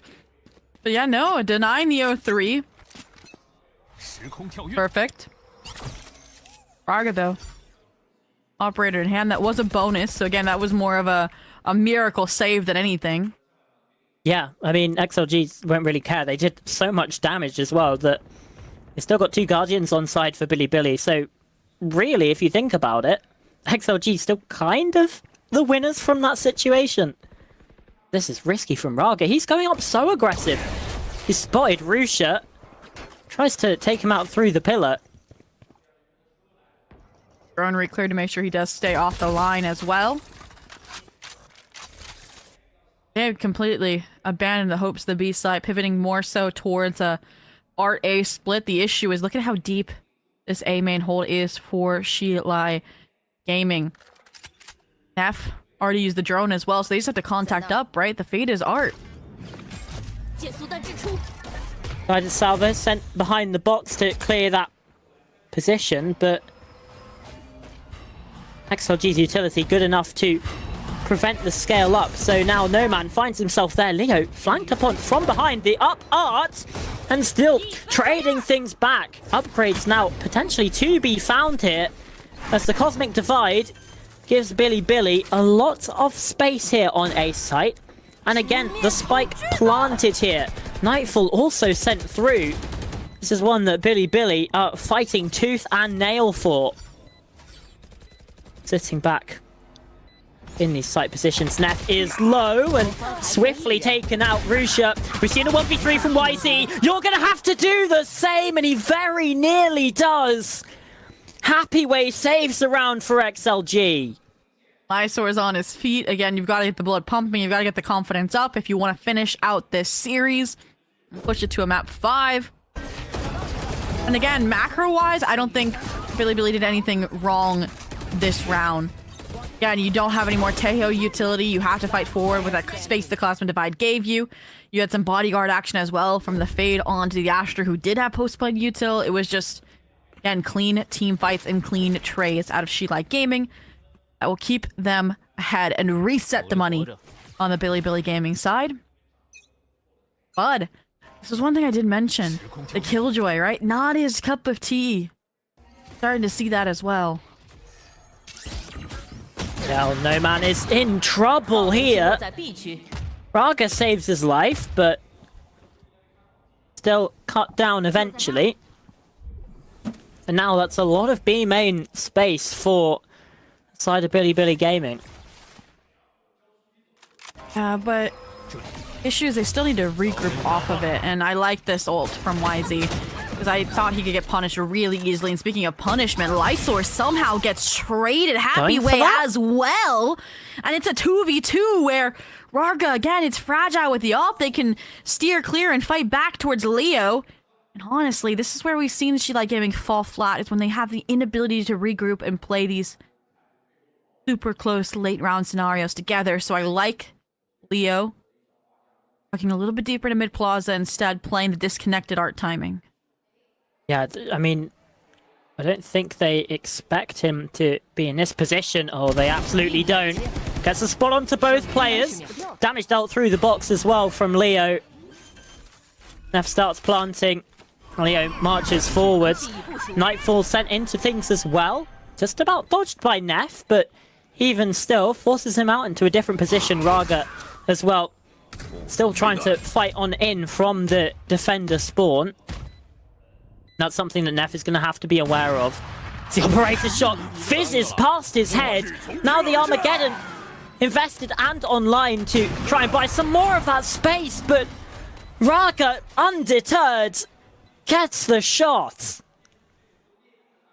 But yeah, no, denying the 0-3. Perfect. Raga, though. Operator in hand. That was a bonus. So again, that was more of a miracle save than anything. Yeah, I mean, XLG won't really care. They did so much damage as well that they still got 2 Guardians on side for Billy. So really, if you think about it, XLG still kind of the winners from that situation. This is risky from Raga. He's going up so aggressive. He spotted Rusha. Tries to take him out through the pillar. Drone reclear to make sure he does stay off the line as well. They have completely abandoned the hopes of the B side, pivoting more so towards a Art A split. The issue is, look at how deep this A main hold is for Shilai Gaming. F already used the drone as well, so they just have to contact up, right? The fate is Art. Guided Salvo sent behind the box to clear that position, but XLG's utility good enough to prevent the scale up. So now Noman finds himself there. Leo flanked upon from behind the up Art and still trading things back. Upgrades now potentially to be found here. as the Cosmic Divide gives Billy a lot of space here on A site. And again, the spike planted here. Nightfall also sent through. This is one that Billy are fighting tooth and nail for. Sitting back in these site positions. Neff is low and swiftly taken out. Rusha, we've seen a 1v3 from YZ. You're going to have to do the same, and he very nearly does. Happyway saves the round for XLG. Lysor's on his feet. Again, you've got to get the blood pumping. You've got to get the confidence up if you want to finish out this series. Push it to a map 5. And again, macro-wise, I don't think Billy did anything wrong this round. Again, you don't have any more Tejo utility. You have to fight forward with that space the Cosmic Divide gave you. You had some bodyguard action as well from the Fade onto the Astra, who did have post-play util. It was just, again, clean team fights and clean trays out of She-Like Gaming. That will keep them ahead and reset the money on the Billy Gaming side. Bud, this is one thing I did mention. The Killjoy, right? Not his cup of tea. Starting to see that as well. Well, No Man is in trouble here. Raga saves his life, but still cut down eventually. And now that's a lot of B main space for the side of Billy Gaming. But issue is they still need to regroup off of it, and I like this ult from YZ. Because I thought he could get punished really easily. And speaking of punishment, Lysor somehow gets traded Happyway as well. And it's a 2v2 where Raga, again, it's fragile with the ult. They can steer clear and fight back towards Leo. And honestly, this is where we've seen She-Like Gaming fall flat. Is when they have the inability to regroup and play these super close late round scenarios together. So I like Leo walking a little bit deeper into mid plaza, instead playing the disconnected art timing. Yeah, I mean, I don't think they expect him to be in this position. Oh, they absolutely don't. Gets a spot onto both players. Damage dealt through the box as well from Leo. Neff starts planting. Leo marches forwards. Nightfall sent into things as well. Just about dodged by Neff, but even still forces him out into a different position. Raga as well. Still trying to fight on in from the defender spawn. That's something that Neff is going to have to be aware of. The operator shot fizzes past his head. Now the Armageddon invested and online to try and buy some more of that space, but Raga, undeterred, gets the shot.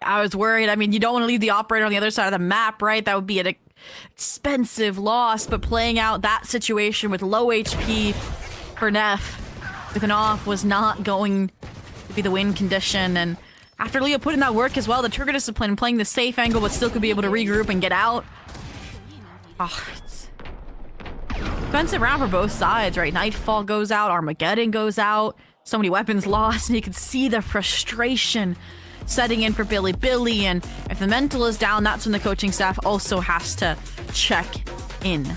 I was worried. I mean, you don't want to leave the operator on the other side of the map, right? That would be an expensive loss, but playing out that situation with low HP for Neff with an off was not going to be the win condition. And after Leo put in that work as well, the trigger discipline, playing the safe angle but still could be able to regroup and get out. Oh, it's expensive round for both sides, right? Nightfall goes out, Armageddon goes out, so many weapons lost, and you can see the frustration setting in for Billy, and if the mental is down, that's when the coaching staff also has to check in.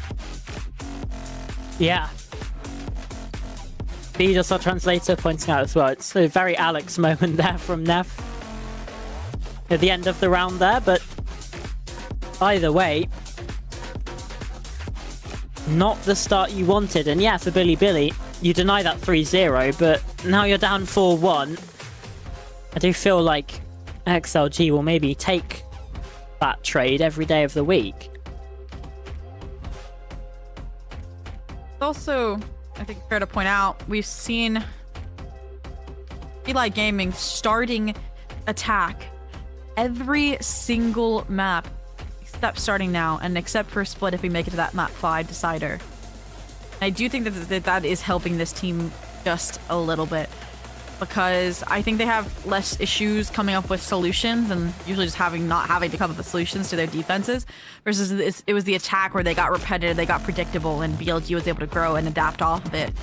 Yeah. B just our translator pointing out as well. It's a very Alex moment there from Neff at the end of the round there, but either way, not the start you wanted. And yeah, for Billy, you deny that 3-0, but now you're down 4-1. I do feel like XLG will maybe take that trade every day of the week. Also, I think fair to point out, we've seen She-Like Gaming starting attack every single map except starting now, and except for split if we make it to that map 5 decider. I do think that is helping this team just a little bit, because I think they have less issues coming up with solutions and usually just not having to come up with solutions to their defenses, versus it was the attack where they got repetitive, they got predictable, and BLG was able to grow and adapt off of it.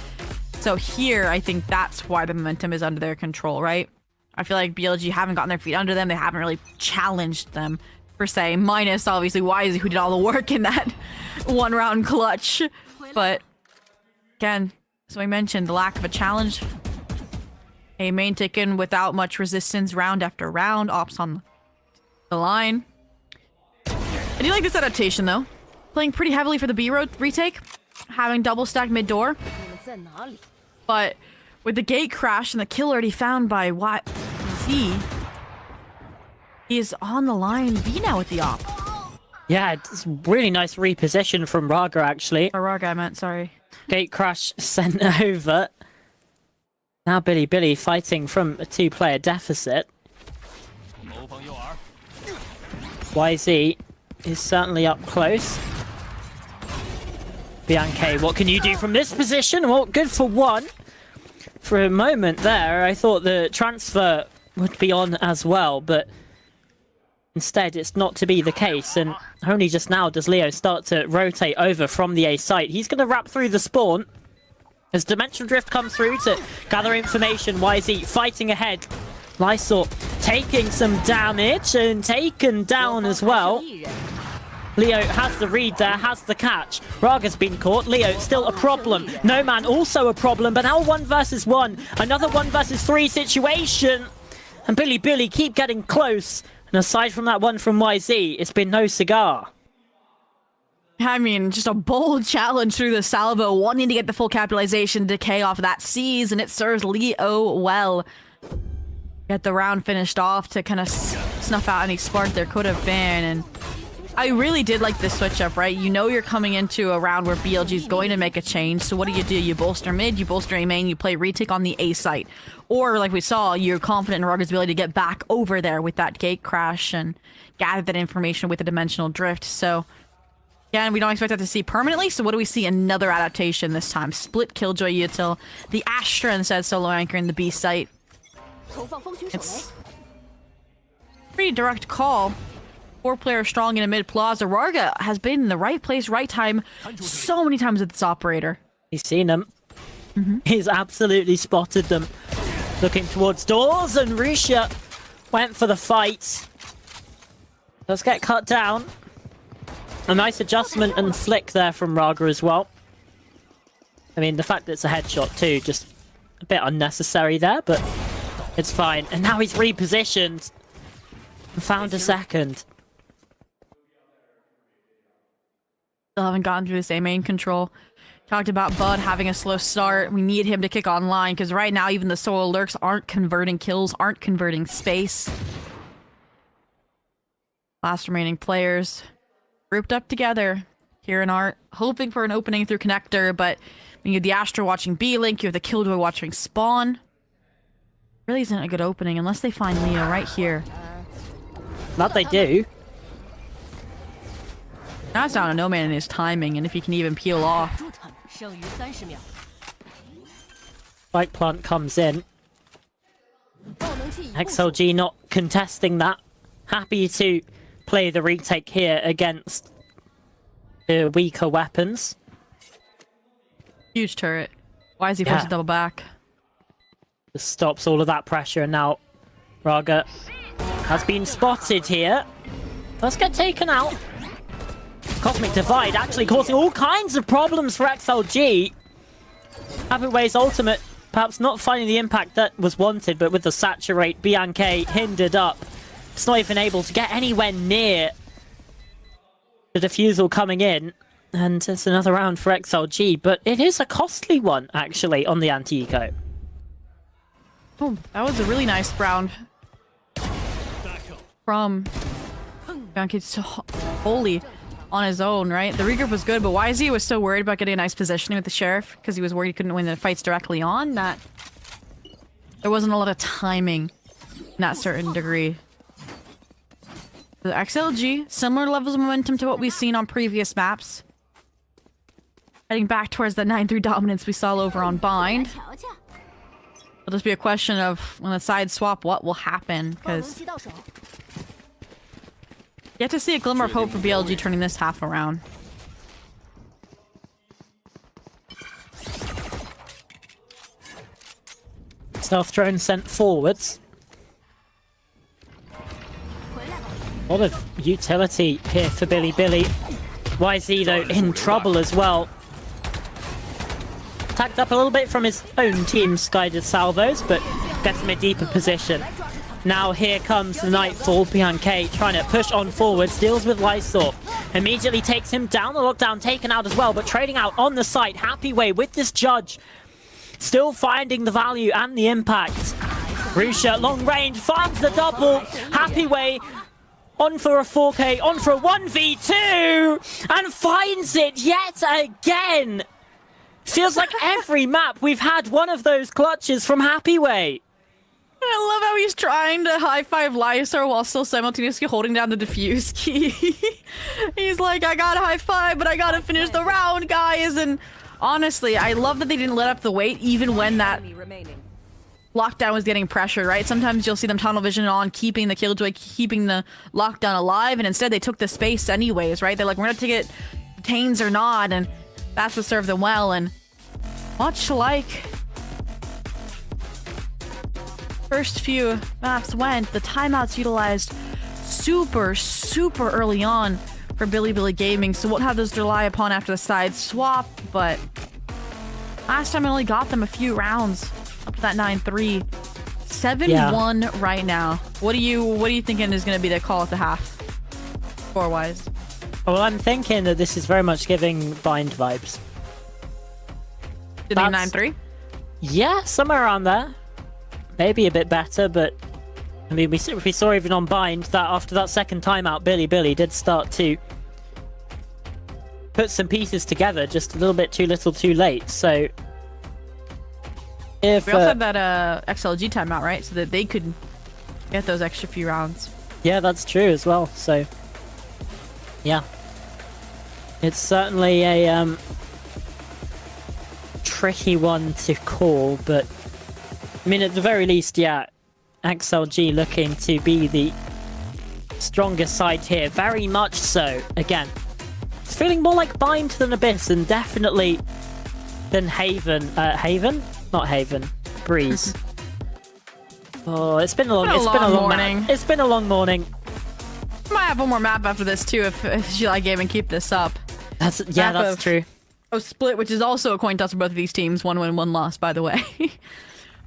So here, I think that's why the momentum is under their control, right? I feel like BLG haven't gotten their feet under them. They haven't really challenged them, per se, minus obviously YZ, who did all the work in that one-round clutch. But again, as I mentioned, the lack of a challenge. A main taken without much resistance round after round. Ops on the line. I do like this adaptation though. Playing pretty heavily for the B road retake, having double stack mid door. But with the gate crash and the kill already found by YZ, he is on the line B now with the op. Yeah, it's really nice reposition from Raga actually. Or Raga, I meant, sorry. Gate crash sent over. Now Billy fighting from a 2-player deficit. YZ is certainly up close. BLG, what can you do from this position? Well, good for one. For a moment there, I thought the transfer would be on as well, but instead it's not to be the case, and only just now does Leo start to rotate over from the A site. He's going to wrap through the spawn. As Dimensional Drift comes through to gather information, YZ fighting ahead. Lysor taking some damage and taken down as well. Leo has the read there, has the catch. Raga's been caught. Leo still a problem. No Man also a problem, but now 1 versus 1. Another 1 versus 3 situation. And Billy keep getting close. And aside from that one from YZ, it's been no cigar. I mean, just a bold challenge through the salvo, wanting to get the full capitalization decay off that seas, and it serves Leo well. Get the round finished off to kind of snuff out any spark there could have been, and I really did like this switch up, right? You know you're coming into a round where BLG is going to make a change, so what do? You bolster mid, you bolster A main, you play retake on the A site. Or, like we saw, you're confident in Raga's ability to get back over there with that gate crash and gather that information with the Dimensional Drift, so again, we don't expect that to see permanently, so what do we see? Another adaptation this time. Split Killjoy util. The Astra instead solo anchor in the B site. It's a pretty direct call. 4-player strong in a mid plaza. Raga has been in the right place, right time so many times with this operator. He's seen them. He's absolutely spotted them. Looking towards doors, and Risha went for the fight. Does get cut down. A nice adjustment and flick there from Raga as well. I mean, the fact that it's a headshot too, just a bit unnecessary there, but it's fine. And now he's repositioned and found a second. Still haven't gotten through this A main control. Talked about Bud having a slow start. We need him to kick online, because right now even the solo lurks aren't converting kills, aren't converting space. Last remaining players grouped up together here in Art, hoping for an opening through connector, but when you have the Astra watching B-Link, you have the Killjoy watching Spawn. Really isn't a good opening unless they find Leo right here. That they do. Now it's down to No Man in his timing, and if he can even peel off. Spike plant comes in. XLG not contesting that. Happy to play the retake here against the weaker weapons. Huge turret. Why is he forced to double back? Just stops all of that pressure, and now Raga has been spotted here. Does get taken out. Cosmic Divide actually causing all kinds of problems for XLG. Happyway's ultimate perhaps not finding the impact that was wanted, but with the saturate, BLG hindered up. It's not even able to get anywhere near the defusal coming in. And it's another round for XLG, but it is a costly one, actually, on the anti-eco. Oh, that was a really nice round. From BLG so wholly on his own, right? The regroup was good, but YZ was so worried about getting a nice positioning with the Sheriff, because he was worried he couldn't win the fights directly on, that there wasn't a lot of timing in that certain degree. The XLG, similar levels of momentum to what we've seen on previous maps. Heading back towards the 9-3 dominance we saw over on Bind. It'll just be a question of, when the sides swap, what will happen, because yet to see a glimmer of hope for BLG turning this half around. Stealth drone sent forwards. A lot of utility here for Billy. YZ, though, in trouble as well. Tacked up a little bit from his own team's guided salvos, but gets him a deeper position. Now here comes the Nightfall. BNK trying to push on forwards, deals with Lysor. Immediately takes him down. The lockdown taken out as well, but trading out on the site. Happy Way with this judge. Still finding the value and the impact. Rusha, long range, finds the double. Happy Way on for a 4K, on for a 1v2, and finds it yet again. Feels like every map we've had one of those clutches from Happy Way. I love how he's trying to high-five Lysor while still simultaneously holding down the defuse key. He's like, I gotta high-five, but I gotta finish the round, guys. And honestly, I love that they didn't let up the weight even when that lockdown was getting pressured, right? Sometimes you'll see them tunnel vision on, keeping the killjoy, keeping the lockdown alive, and instead they took the space anyways, right? They're like, we're gonna take it, tains or not, and that's what served them well. And much like first few maps went, the timeouts utilized super early on for Bilibili Gaming, so won't have those to rely upon after the side swap, but last time it only got them a few rounds up to that 9-3. 7-1 right now. What are you thinking is going to be the call at the half, score-wise? Well, I'm thinking that this is very much giving Bind vibes. Do you think 9-3? Yeah, somewhere around there. Maybe a bit better, but I mean, we saw even on Bind that after that second timeout, Billy did start to put some pieces together, just a little bit too little too late. So if we also had that XLG timeout, right? So that they could get those extra few rounds. Yeah, that's true as well. So yeah, it's certainly a tricky one to call, but I mean, at the very least, yeah, XLG looking to be the strongest side here, very much so. Again, it's feeling more like Bind than Abyss, and definitely than Haven. Haven? Not Haven. Breeze. Oh, it's been a long morning. It's been a long morning. Might have one more map after this too if you like Gaming keep this up. That's true. A split, which is also a coin toss for both of these teams. 1 win, 1 loss, by the way.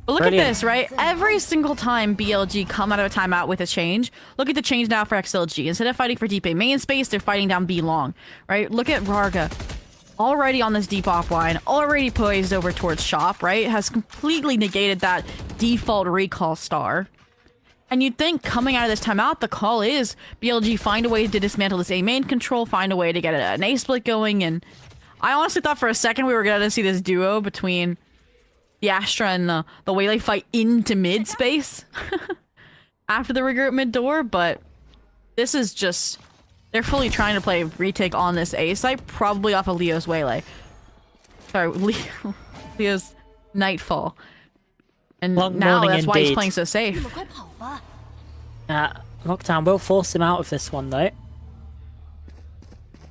But look Brilliant. at this, right? Every single time BLG come out of a timeout with a change, look at the change now for XLG. Instead of fighting for deep A main space, they're fighting down B long, right? Look at Rarga. Already on this deep offline, already poised over towards shop, right? Has completely negated that default recall star. And you'd think coming out of this timeout, the call is BLG find a way to dismantle this A main control, find a way to get an A split going. And I honestly thought for a second we were going to see this duo between the Astra and the Waylay fight into mid space after the regroup mid door, but this is just, they're fully trying to play retake on this A site, probably off of Leo's Waylay. Sorry, Leo's Nightfall. And now that's why he's playing so safe. Lockdown will force him out of this one, though.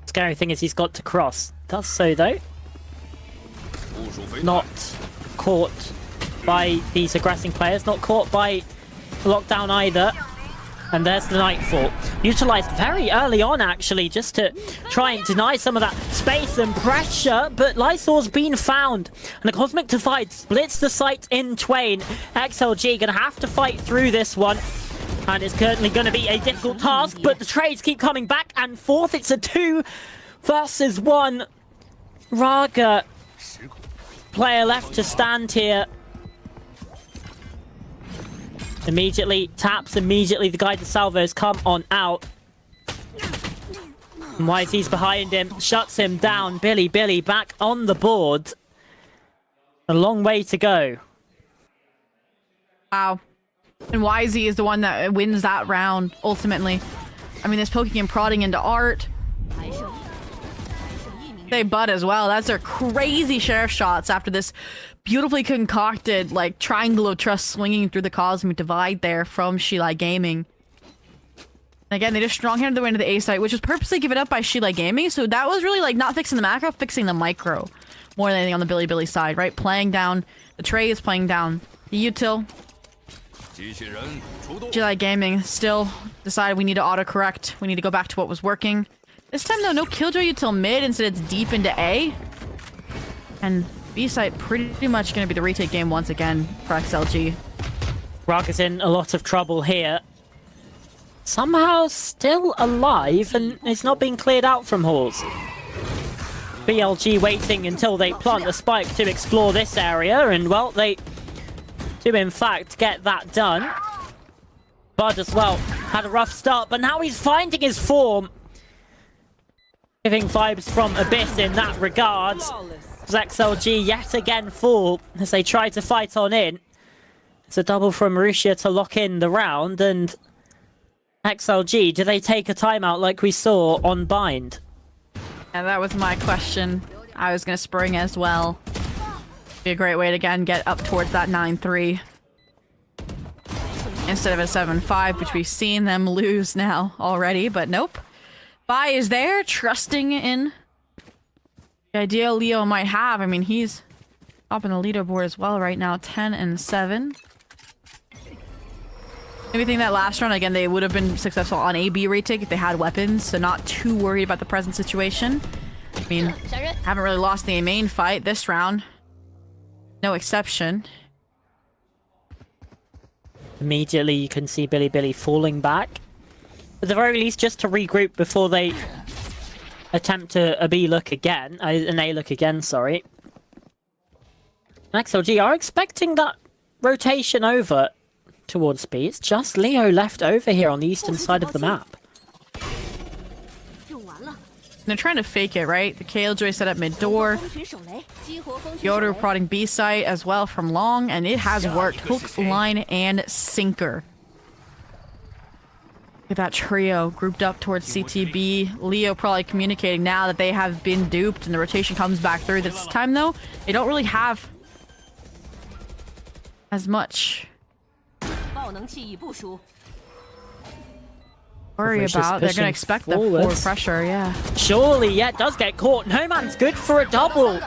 Scary thing is he's got to cross. Does so, though. Not caught by these aggressing players, not caught by Lockdown either. And there's the Nightfall. Utilized very early on, actually, just to try and deny some of that space and pressure, but Lysor's been found. And the Cosmic Divide splits the site in twain. XLG gonna have to fight through this one. And it's certainly gonna be a difficult task, but the trades keep coming back and forth. It's a 2 versus 1. Raga player left to stand here. Immediately taps, immediately the guided salvos come on out. And YZ's behind him, shuts him down. Billy back on the board. A long way to go. Wow. And YZ is the one that wins that round, ultimately. I mean, this poking and prodding into art. They butt as well. That's their crazy sheriff shots after this beautifully concocted, like, triangle of trust swinging through the Cosmic Divide there from Shilai Gaming. And again, they just strong-handed their way into the A site, which was purposely given up by Shilai Gaming, so that was really, like, not fixing the macro, fixing the micro. More than anything on the Bilibili side, right? Playing down the trays, playing down the util. Shilai Gaming still decided we need to autocorrect. We need to go back to what was working. This time, though, no Killjoy util mid, instead it's deep into A. And B site pretty much going to be the retake game once again for XLG. Rug is in a lot of trouble here. Somehow still alive and is not being cleared out from halls. BLG waiting until they plant the spike to explore this area, and well, they do in fact get that done. Bud as well had a rough start, but now he's finding his form. Giving vibes from Abyss in that regard. XLG yet again fall as they try to fight on in. It's a double from Marussia to lock in the round, and XLG, do they take a timeout like we saw on Bind? Yeah, that was my question. I was going to spring as well. Be a great way to again get up towards that 9-3. Instead of a 7-5, which we've seen them lose now already, but nope. Bai is there, trusting in the idea Leo might have. I mean, he's up in the leaderboard as well right now, 10-7. Maybe think that last round, again, they would have been successful on AB retake if they had weapons, so not too worried about the present situation. I mean, haven't really lost the main fight this round. No exception. Immediately you can see Billy falling back. At the very least, just to regroup before they attempt a B look again. An A look again, sorry. XLG are expecting that rotation over towards B. It's just Leo left over here on the eastern side of the map. They're trying to fake it, right? The Killjoy set up mid-door. Yoder prodding B site as well from long, and it has worked. Hook, line, and sinker. Look at that trio grouped up towards CTB. Leo probably communicating now that they have been duped and the rotation comes back through. This time, though, they don't really have as much worry about. They're gonna expect the forward pressure, yeah. Surely, yeah, it does get caught. No Man's good for a double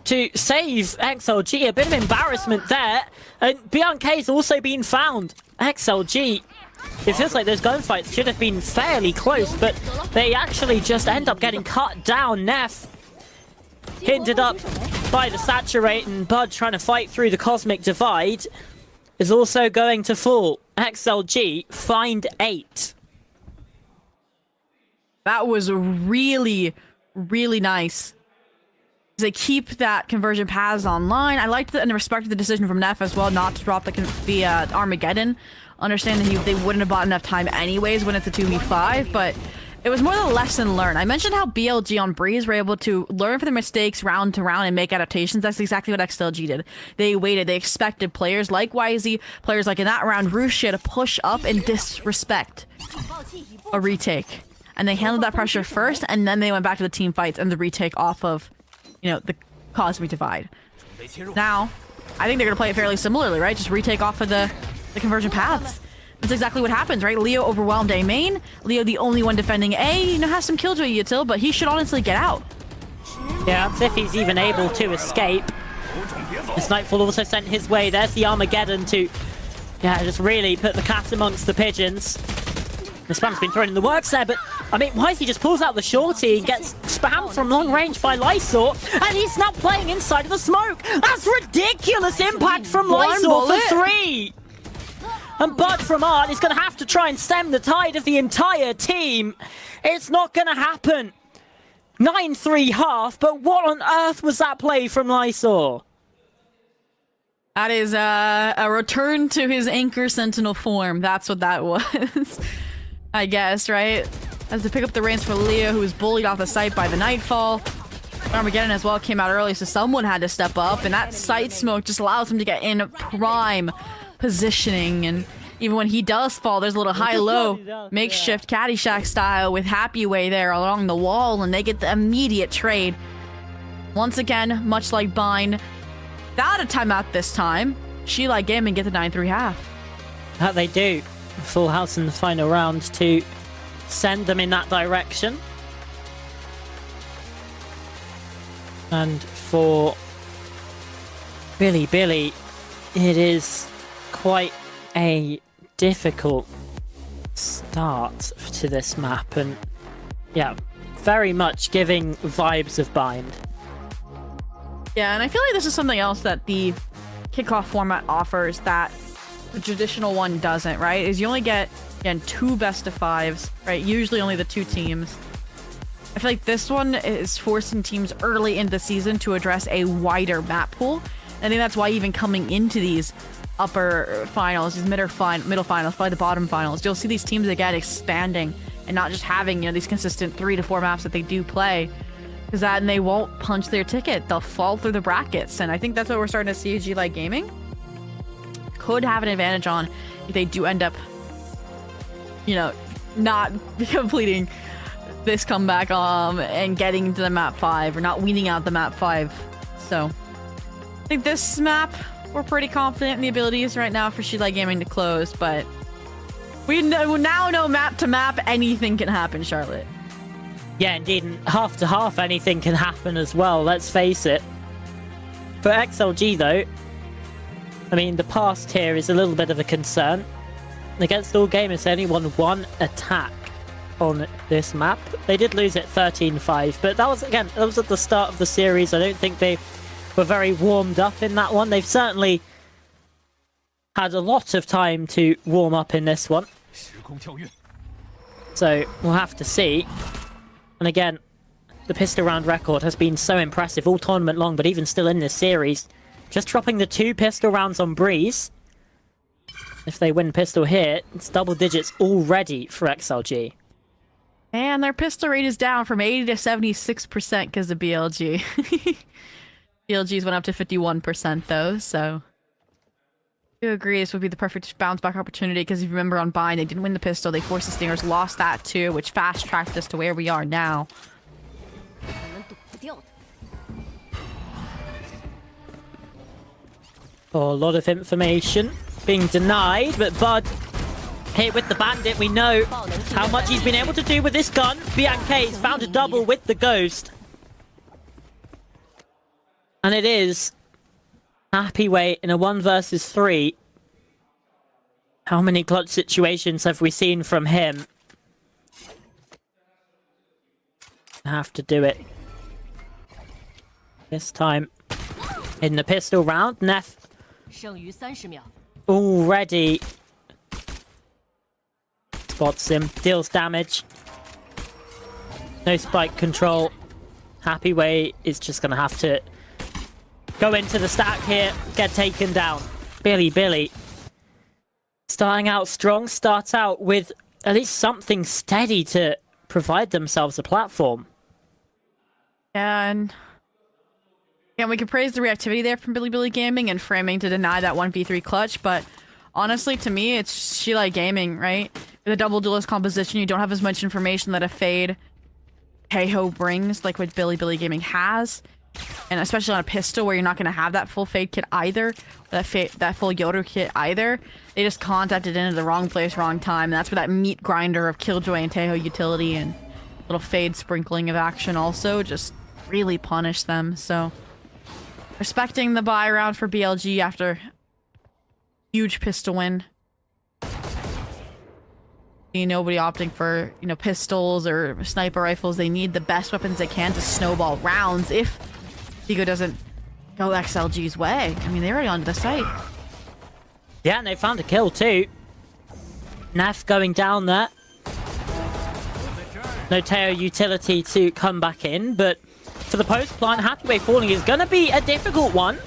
to save XLG. A bit of embarrassment there. And BNK's also been found. XLG, it feels like those gunfights should have been fairly close, but they actually just end up getting cut down. Neff hindered up by the Saturate, and Bud trying to fight through the Cosmic Divide is also going to fall. XLG find 8. That was really, really nice. They keep that conversion paths online. I liked and respected the decision from Neff as well not to drop the Armageddon. Understand that they wouldn't have bought enough time anyways when it's a 2v5, but it was more the lesson learned. I mentioned how BLG on Breeze were able to learn from their mistakes round to round and make adaptations. That's exactly what XLG did. They waited. They expected players like YZ, players like in that round, Russia, to push up and disrespect a retake. And they handled that pressure first, and then they went back to the team fights and the retake off of, you know, the Cosmic Divide. Now, I think they're going to play it fairly similarly, right? Just retake off of the conversion paths. That's exactly what happens, right? Leo overwhelmed A main. Leo, the only one defending A, you know, has some Killjoy util, but he should honestly get out. Yeah, if he's even able to escape. This Nightfall also sent his way. There's the Armageddon to, yeah, just really put the cat amongst the pigeons. The spam's been thrown in the works there, but, I mean, YZ just pulls out the shorty and gets spammed from long range by Lysor, and he's now playing inside of the smoke. That's ridiculous impact from Lysor for 3. And Bud from Art is going to have to try and stem the tide of the entire team. It's not going to happen. 9-3 half, but what on earth was that play from Lysor? That is a return to his Anchor Sentinel form. That's what that was. I guess, right? As to pick up the reins for Leo, who was bullied off the site by the Nightfall. Armageddon as well came out early, so someone had to step up, and that site smoke just allows him to get in prime positioning, and even when he does fall, there's a little high-low makeshift Caddyshack style with Happy Way there along the wall, and they get the immediate trade. Once again, much like Bind, without a timeout this time, Sheila Gaming get the 9-3 half. That they do. Full house in the final round to send them in that direction. And for Billy, it is quite a difficult start to this map, and yeah, very much giving vibes of Bind. Yeah, and I feel like this is something else that the Kickoff format offers that the traditional one doesn't, right? Is you only get, again, 2 best of 5s, right? Usually only the 2 teams. I feel like this one is forcing teams early in the season to address a wider map pool. I think that's why even coming into these upper finals, these middle finals, probably the bottom finals, you'll see these teams again expanding and not just having, you know, these consistent 3 to 4 maps that they do play, because then they won't punch their ticket. They'll fall through the brackets, and I think that's what we're starting to see. G-Like Gaming could have an advantage on if they do end up, you know, not completing this comeback and getting to the map 5, or not weeding out the map 5. So I think this map, we're pretty confident in the abilities right now for G-Like Gaming to close, but we now know map to map anything can happen, Charlotte. Yeah, indeed, and half to half anything can happen as well, let's face it. For XLG though, I mean, the past here is a little bit of a concern. Against all gamers, they only won 1 attack on this map. They did lose it 13-5, but that was, again, that was at the start of the series. I don't think they were very warmed up in that one. They've certainly had a lot of time to warm up in this one. So we'll have to see. And again, the pistol round record has been so impressive all tournament long, but even still in this series. Just dropping the 2 pistol rounds on Breeze. If they win pistol here, it's double digits already for XLG. And their pistol rate is down from 80 to 76% because of BLG. BLG's went up to 51% though, so I do agree this would be the perfect bounce back opportunity, because if you remember on Bind, they didn't win the pistol, they forced the Stingers, lost that too, which fast-tracked us to where we are now. Oh, a lot of information being denied, but Bud hit with the bandit. We know how much he's been able to do with this gun. BNK's found a double with the ghost. And it is Happy Way in a 1 versus 3. How many clutch situations have we seen from him? I have to do it. This time in the pistol round, Neff already spots him, deals damage. No spike control. Happy Way is just going to have to go into the stack here, get taken down. Billy. Starting out strong, starts out with at least something steady to provide themselves a platform. And we can praise the reactivity there from Billy Gaming and framing to deny that 1v3 clutch, but honestly, to me, it's G-Like Gaming, right? With a double duelist composition, you don't have as much information that a Fade Taeho brings, like what Billy Gaming has. And especially on a pistol where you're not going to have that full Fade kit either, that full Yoru kit either. They just contacted into the wrong place, wrong time. And that's where that meat grinder of Killjoy and Taeho utility and little Fade sprinkling of action also just really punished them. So respecting the buy round for BLG after huge pistol win. Nobody opting for, you know, pistols or sniper rifles. They need the best weapons they can to snowball rounds if Vigo doesn't go XLG's way. I mean, they're already onto the site. Yeah, and they found a kill too. Neff going down there. No Taeho utility to come back in, but for the post plant, Happy Way falling is going to be a difficult one.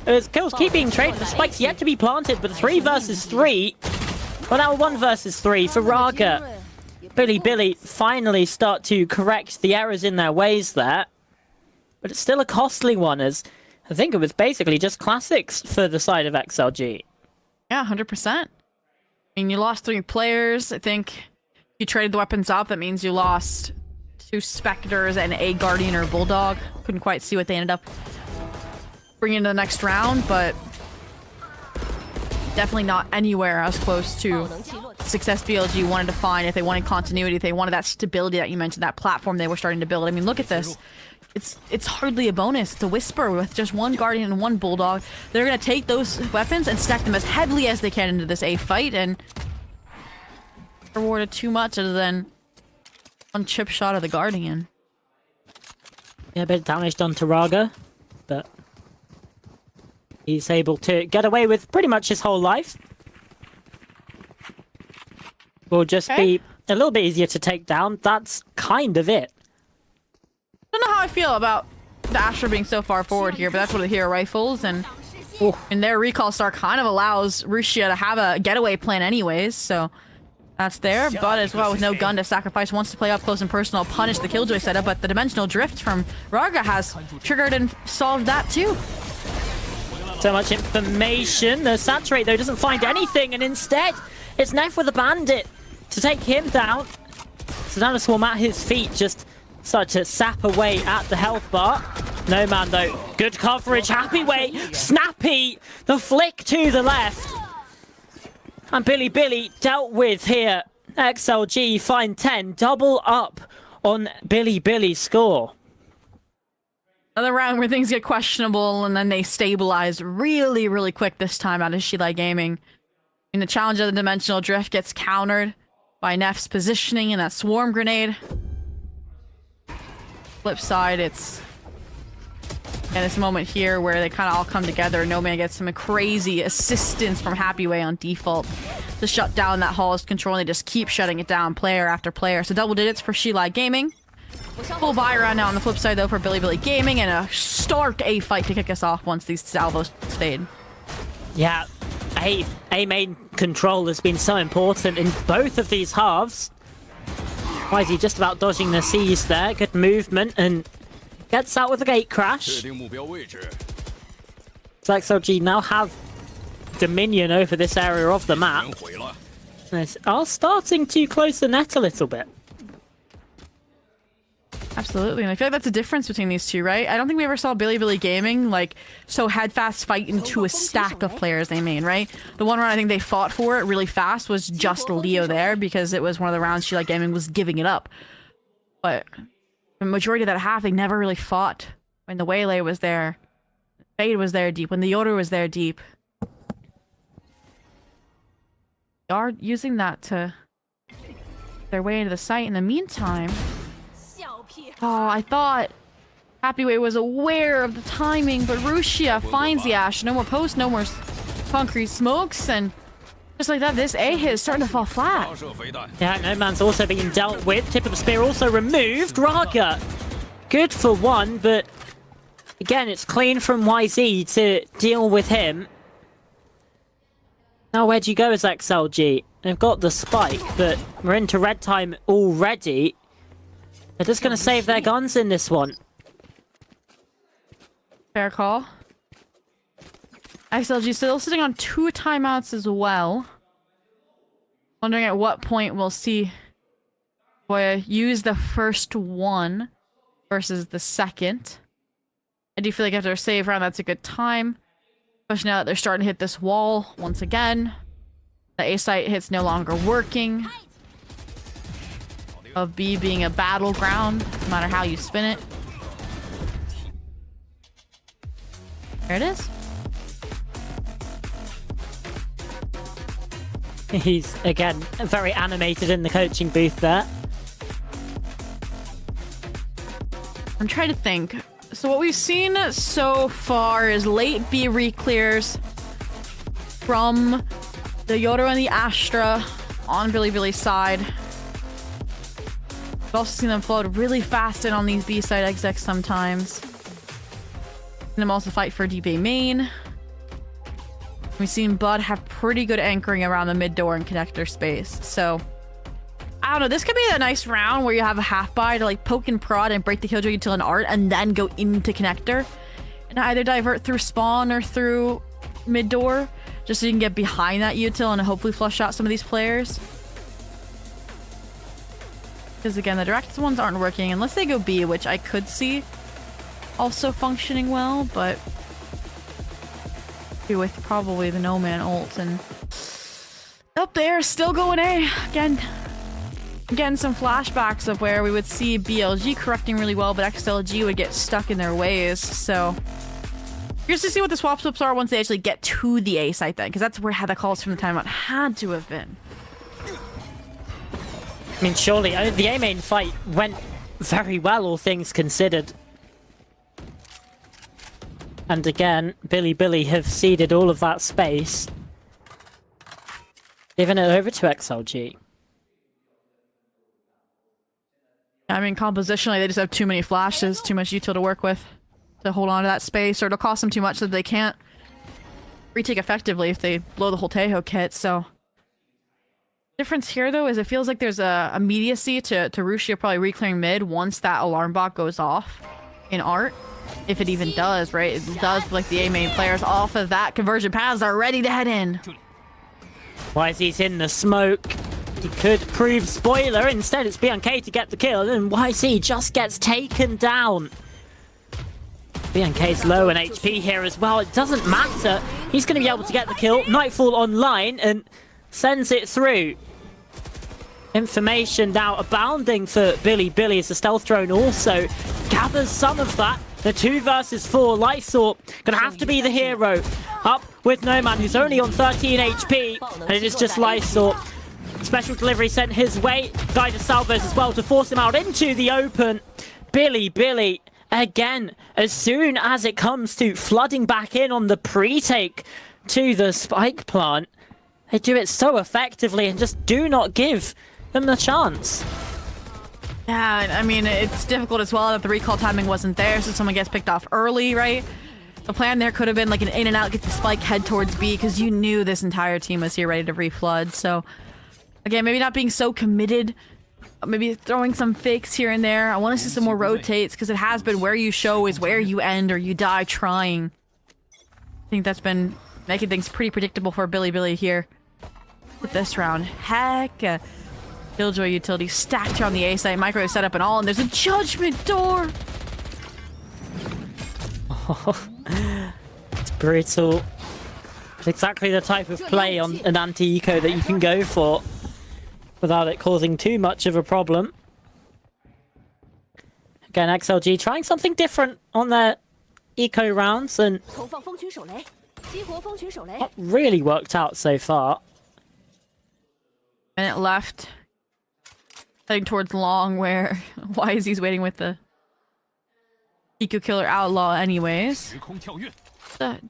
As kills keep being traded, the spike's yet to be planted, but 3 versus 3. Well, now 1 versus 3 for Raga. Billy finally start to correct the errors in their ways there. But it's still a costly one, as I think it was basically just classics for the side of XLG. Yeah, 100%. I mean, you lost 3 players. I think you traded the weapons up. That means you lost 2 Spectres and a Guardian or Bulldog. Couldn't quite see what they ended up bringing into the next round, but definitely not anywhere as close to success BLG wanted to find. If they wanted continuity, if they wanted that stability that you mentioned, that platform they were starting to build. I mean, look at this. It's hardly a bonus. It's a Whisper with just 1 Guardian and 1 Bulldog. They're going to take those weapons and stack them as heavily as they can into this A fight, and rewarded too much other than 1 chip shot of the Guardian. Yeah, a bit of damage done to Raga, but he's able to get away with pretty much his whole life. will just be a little bit easier to take down. That's kind of it. I don't know how I feel about the Astra being so far forward here, but that's what the hero rifles and their recall star kind of allows Rusia to have a getaway plan anyways, so that's there. But as well, with no gun to sacrifice, wants to play up close and personal, punish the Killjoy setup, but the dimensional drift from Raga has triggered and solved that too. So much information. The Saturate, though, doesn't find anything, and instead, it's Neff with a bandit to take him down. So now the Swarm at his feet just start to sap away at the health bar. No man, though. Good coverage. Happy way. Snappy. The flick to the left. And Billy dealt with here. XLG find 10. Double up on Billy's score. Another round where things get questionable and then they stabilize really, really quick this time out of Shilai Gaming. And the challenge of the dimensional drift gets countered by Neff's positioning and that swarm grenade. Flip side, it's this moment here where they kind of all come together. No Man gets some crazy assistance from Happy Way on default to shut down that Hall's control, and they just keep shutting it down player after player. So double digits for Shilai Gaming. Full buy round now on the flip side though for Billy Gaming, and a stark A fight to kick us off once these salvos stayed. Yeah, A main control has been so important in both of these halves. Why is he just about dodging the C's there? Good movement and gets out with a gate crash. So XLG now have dominion over this area of the map. They are starting to close the net a little bit. Absolutely, and I feel like that's the difference between these two, right? I don't think we ever saw Billy Gaming like so head fast fight into a stack of players they main, right? The one round I think they fought for it really fast was just Leo there because it was one of the rounds Shilai Gaming was giving it up. But the majority of that half they never really fought when the Waylay was there, Fade was there deep, when the Yoda was there deep. They are using that to their way into the site in the meantime. Oh, I thought Happy Way was aware of the timing, but Rusia finds the Ash. No more post, no more concrete smokes, and just like that, this A hit is starting to fall flat. Yeah, No Man's also being dealt with. Tip of the spear also removed. Raga, good for one, but again, it's clean from YZ to deal with him. Now, where'd you go as XLG? They've got the spike, but we're into red time already. They're just going to save their guns in this one. Fair call. XLG still sitting on 2 timeouts as well. Wondering at what point we'll see Boya use the first one versus the second. I do feel like after a save round, that's a good time. Especially now that they're starting to hit this wall once again. The A site hit's no longer working. Of B being a battleground, no matter how you spin it. There it is. He's, again, very animated in the coaching booth there. I'm trying to think. So what we've seen so far is late B re-clears from the Yoda and the Astra on Billy's side. We've also seen them float really fast in on these B side execs sometimes. Seen them also fight for deep A main. We've seen Bud have pretty good anchoring around the mid door and connector space. So I don't know, this could be a nice round where you have a half buy to like poke and prod and break the Killjoy until an art and then go into connector. And either divert through spawn or through mid door, just so you can get behind that util and hopefully flush out some of these players. Because again, the direct ones aren't working unless they go B, which I could see also functioning well, but with probably the No Man ult and up there, still going A. Again, getting some flashbacks of where we would see BLG correcting really well, but XLG would get stuck in their ways. So curious to see what the swap slips are once they actually get to the A site then, because that's where the calls from the timeout had to have been. I mean, surely the A main fight went very well, all things considered. And again, Billy have ceded all of that space, giving it over to XLG. I mean, compositionally, they just have too many flashes, too much util to work with to hold on to that space, or it'll cost them too much that they can't retake effectively if they blow the whole Taeho kit, so... Difference here, though, is it feels like there's a immediacy to Rushia probably re-clearing mid once that alarm bot goes off in art. If it even does, right? It does, like, the A main players off of that conversion paths are ready to head in. YZ's in the smoke. He could prove spoiler. Instead, it's BNK to get the kill, and YZ just gets taken down. BNK's low in HP here as well. It doesn't matter. He's going to be able to get the kill. Nightfall online and sends it through. Information now abounding for Billy. Billy as the stealth drone also gathers some of that. The 2 versus 4. Lysor gonna have to be the hero. Up with Nomad, who's only on 13 HP. And it is just Lysor. Special delivery sent his way. Guided salvos as well to force him out into the open. Billy, again, as soon as it comes to flooding back in on the pre-take to the spike plant, they do it so effectively and just do not give them the chance. Yeah, I mean, it's difficult as well that the recall timing wasn't there, so someone gets picked off early, right? The plan there could have been like an in and out, get the spike, head towards B, because you knew this entire team was here ready to reflood. So, again, maybe not being so committed, maybe throwing some fakes here and there. I want to see some more rotates, because it has been where you show is where you end or you die trying. I think that's been making things pretty predictable for Billy here with this round. Heck, Killjoy utility stacked here on the A site, microwave setup and all, and there's a judgment door! Oh, it's brutal. It's exactly the type of play on an anti-eco that you can go for without it causing too much of a problem. Again, XLG trying something different on their eco rounds, and not really worked out so far. Minute left. Heading towards long, where YZ's waiting with the Eco Killer Outlaw anyways.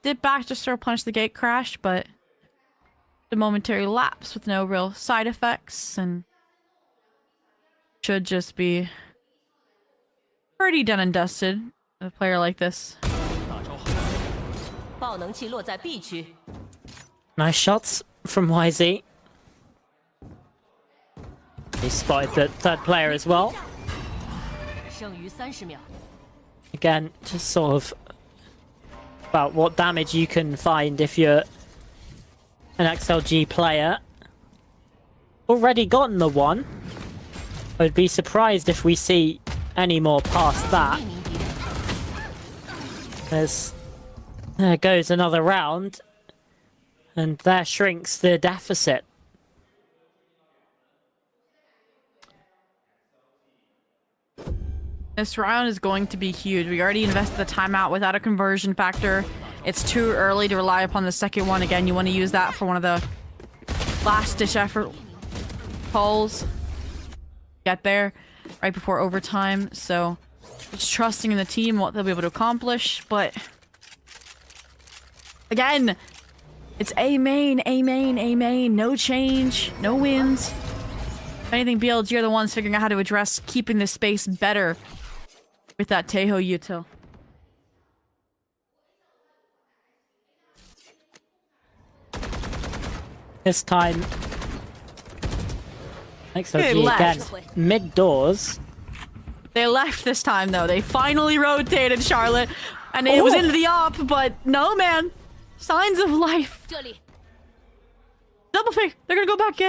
Did back just to replenish the gate crash, but the momentary lapse with no real side effects, and should just be pretty done and dusted with a player like this. Nice shots from YZ. He spotted the third player as well. Again, just sort of about what damage you can find if you're an XLG player. Already gotten the 1. I'd be surprised if we see any more past that. There goes another round. And there shrinks the deficit. This round is going to be huge. We already invested the timeout without a conversion factor. It's too early to rely upon the second one. Again, you want to use that for one of the last-ditch effort calls. Get there right before overtime. So just trusting in the team, what they'll be able to accomplish. But again, it's A main. No change, no wins. If anything, BLG are the ones figuring out how to address keeping the space better with that Taeho util. This time, XLG again, mid-doors. They left this time, though. They finally rotated Charlotte, and it was into the op, but no, man. Signs of life. Double fake. They're gonna go back A.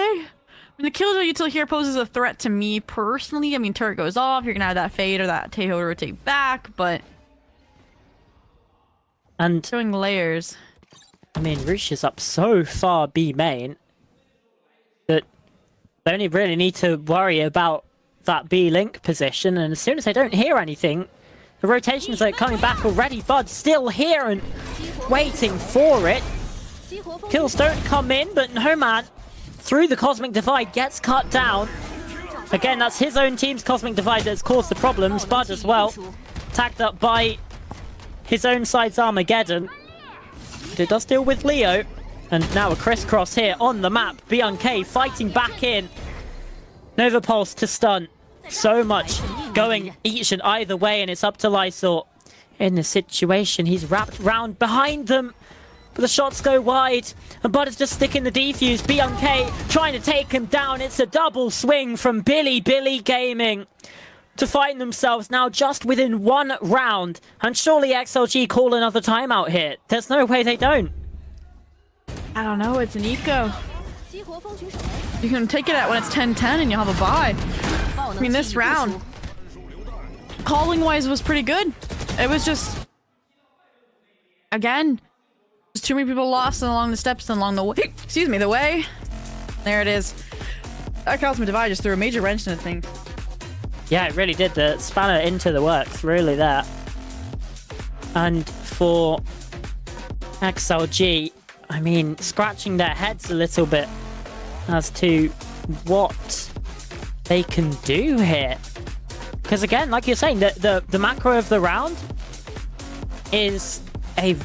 I mean, the Killjoy util here poses a threat to me personally. I mean, turret goes off, you're gonna have that fade or that Taeho rotate back, but... And showing layers. I mean, Roosh is up so far B main that they only really need to worry about that B link position, and as soon as they don't hear anything, the rotations are coming back already. Bud's still here and waiting for it. Kills don't come in, but Nomad through the Cosmic Divide gets cut down. Again, that's his own team's Cosmic Divide that's caused the problems. Bud as well, tagged up by his own side's Armageddon. But it does deal with Leo. And now a crisscross here on the map. BNK fighting back in. Nova Pulse to stun. so much going each and either way, and it's up to Lysor in the situation. He's wrapped round behind them, but the shots go wide, and Bud is just sticking the defuse. BLG trying to take him down. It's a double swing from Billy Gaming to find themselves now just within 1 round, and surely XLG call another timeout here. There's no way they don't. I don't know, it's an eco. You can take it out when it's 10-10 and you'll have a bye. I mean, this round, calling-wise, was pretty good. It was just, again, just too many people lost along the steps and along the way. Excuse me, the way. There it is. That Ultimate Divide just threw a major wrench into things. Yeah, it really did. The spanner into the works, really there. And for XLG, I mean, scratching their heads a little bit as to what they can do here. Because again, like you're saying, the macro of the round is a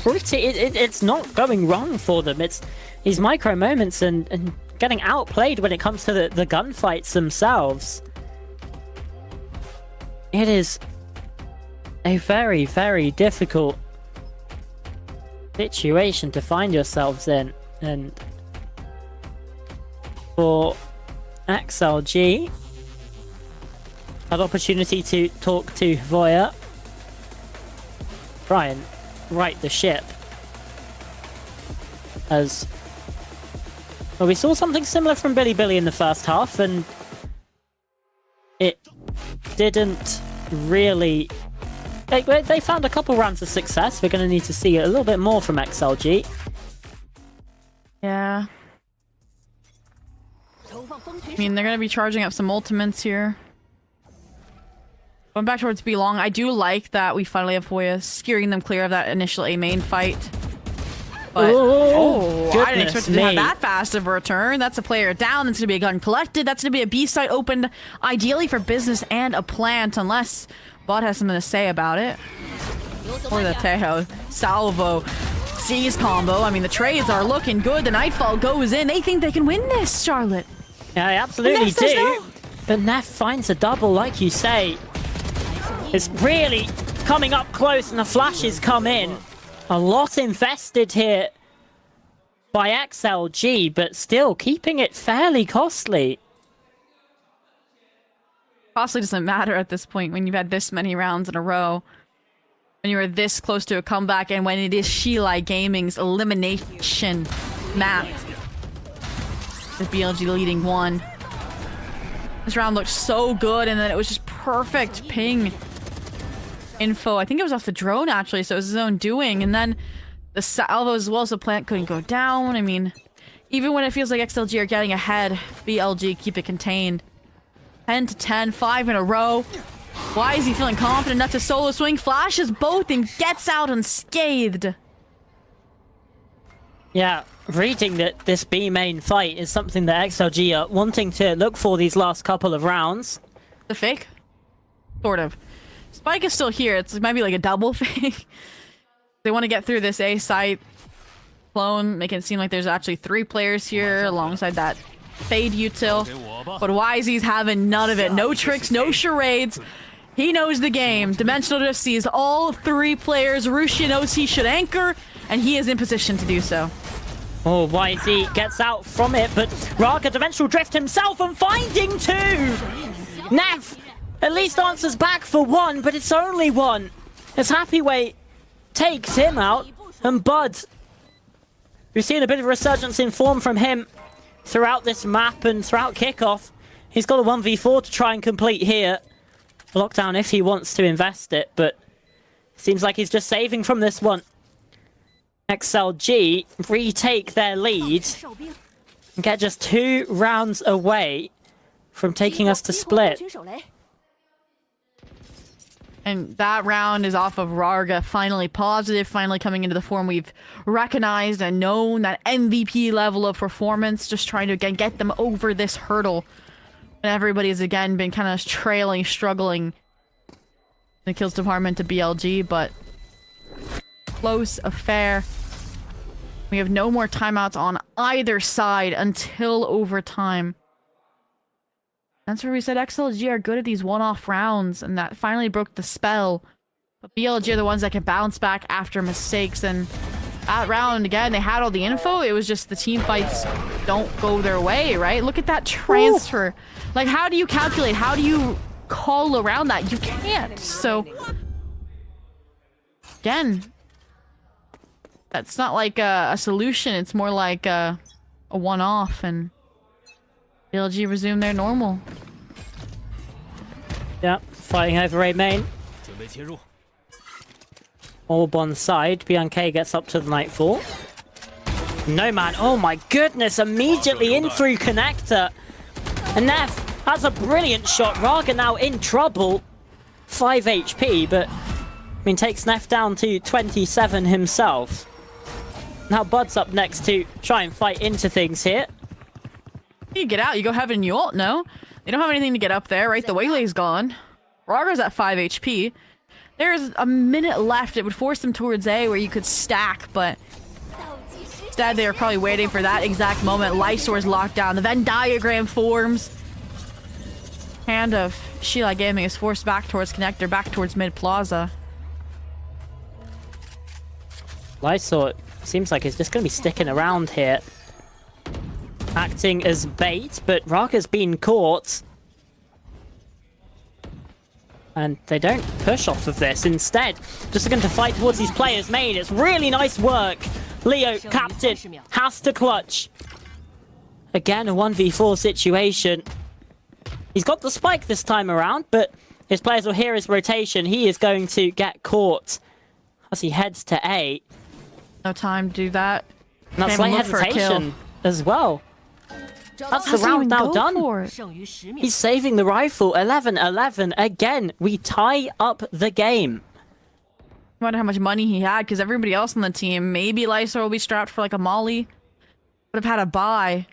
pretty... It's not going wrong for them. It's these micro moments and getting outplayed when it comes to the gunfights themselves. It is a very, very difficult situation to find yourselves in, and for XLG, an opportunity to talk to Voya, try and right the ship, as well, we saw something similar from Billy in the first half, and it didn't really... They found a couple rounds of success. We're going to need to see a little bit more from XLG. Yeah. I mean, they're going to be charging up some ultimates here. Going back towards B long, I do like that we finally have Voya steering them clear of that initial A main fight. But, I didn't expect it to have that fast of a return. That's a player down. That's going to be a gun collected. That's going to be a B site opened, ideally for business and a plant, unless Bot has something to say about it. Or the Tejo. Salvo. Seize combo. I mean, the trades are looking good. The Nightfall goes in. They think they can win this, Charlotte. Yeah, they absolutely do. No. But Neff finds a double, like you say. It's really coming up close, and the flashes come in. A lot invested here by XLG, but still keeping it fairly costly. Costly doesn't matter at this point when you've had this many rounds in a row. When you are this close to a comeback, and when it is Shilai Gaming's elimination map. With BLG leading 1. This round looked so good, and then it was just perfect ping info. I think it was off the drone, actually, so it was his own doing. And then the salvo as well as the plant couldn't go down. I mean, even when it feels like XLG are getting ahead, BLG keep it contained. 10-10, 5 in a row. Why is he feeling confident enough to solo swing? Flashes both and gets out unscathed. Yeah, reading that this B main fight is something that XLG are wanting to look for these last couple of rounds. The fake? Sort of. Spike is still here. It might be like a double fake. They want to get through this A site clone, making it seem like there's actually 3 players here alongside that Fade util. But Wisey's having none of it. No tricks, no charades. He knows the game. Dimensional Drift sees all 3 players. Rushi knows he should anchor, and he is in position to do so. Oh, YZ gets out from it, but Raga Dimensional Drift himself and finding 2! Neff at least answers back for 1, but it's only 1. As Happyway takes him out, and Bud, we've seen a bit of a resurgence in form from him throughout this map and throughout Kickoff. He's got a 1v4 to try and complete here. Lockdown if he wants to invest it, but seems like he's just saving from this one. XLG retake their lead and get just 2 rounds away from taking us to split. And that round is off of Rarga, finally positive, finally coming into the form we've recognized and known, that MVP level of performance, just trying to again get them over this hurdle. And everybody has again been kind of trailing, struggling in the kills department to BLG, but close affair. We have no more timeouts on either side until overtime. That's where we said XLG are good at these one-off rounds, and that finally broke the spell. But BLG are the ones that can bounce back after mistakes, and that round, again, they had all the info. It was just the team fights don't go their way, right? Look at that transfer. Ooh. Like, how do you calculate? How do you call around that? You can't. So, again, that's not like a solution. It's more like a one-off, and BLG resume their normal. Yeah, fighting over A main. Orb on side. BNK gets up to the Nightfall. No man. Oh my goodness. Immediately in through connector. And Neff has a brilliant shot. Raga now in trouble. 5 HP, but I mean takes Neff down to 27 himself. Now Bud's up next to try and fight into things here. You get out. You go Heaven, you ult. No. They don't have anything to get up there, right? The Waylay's gone. Raga's at 5 HP. There's a minute left. It would force them towards A where you could stack, but instead they were probably waiting for that exact moment. Lysor's locked down. The Venn diagram forms. Hand of Sheila Gaming is forced back towards connector, back towards mid plaza. Lysor seems like it's just going to be sticking around here. Acting as bait, but Raga's been caught. And they don't push off of this. Instead, just looking to fight towards these players' main. It's really nice work. Leo, captain, has to clutch. Again, a 1v4 situation. He's got the spike this time around, but his players will hear his rotation. He is going to get caught as he heads to A. No time to do that. And that's late hesitation as well. That's the round now done. He's saving the rifle. 11-11. Again, we tie up the game. I wonder how much money he had, because everybody else on the team, maybe Lysor will be strapped for like a molly. Would have had a buy.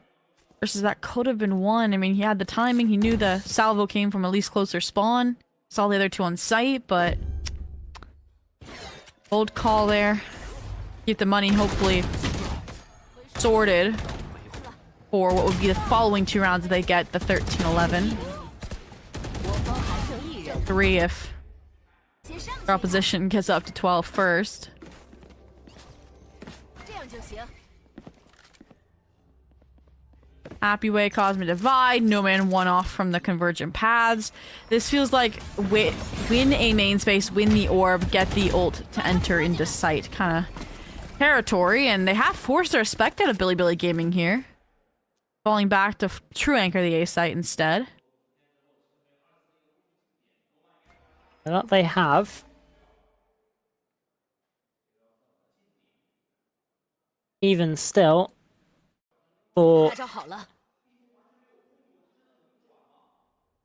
Versus that could have been one. I mean, he had the timing. He knew the salvo came from at least closer spawn. Saw the other two on site, but bold call there. Get the money hopefully sorted for what would be the following 2 rounds if they get the 13-11. 3 if their opposition gets up to 12 first. Happy Way, Cosmic Divide, No Man 1 off from the Convergent Paths. This feels like win a main space, win the orb, get the ult to enter into sight kind of territory, and they have forced their respect out of Billy Gaming here. Falling back to true anchor the A site instead. That they have. Even still, for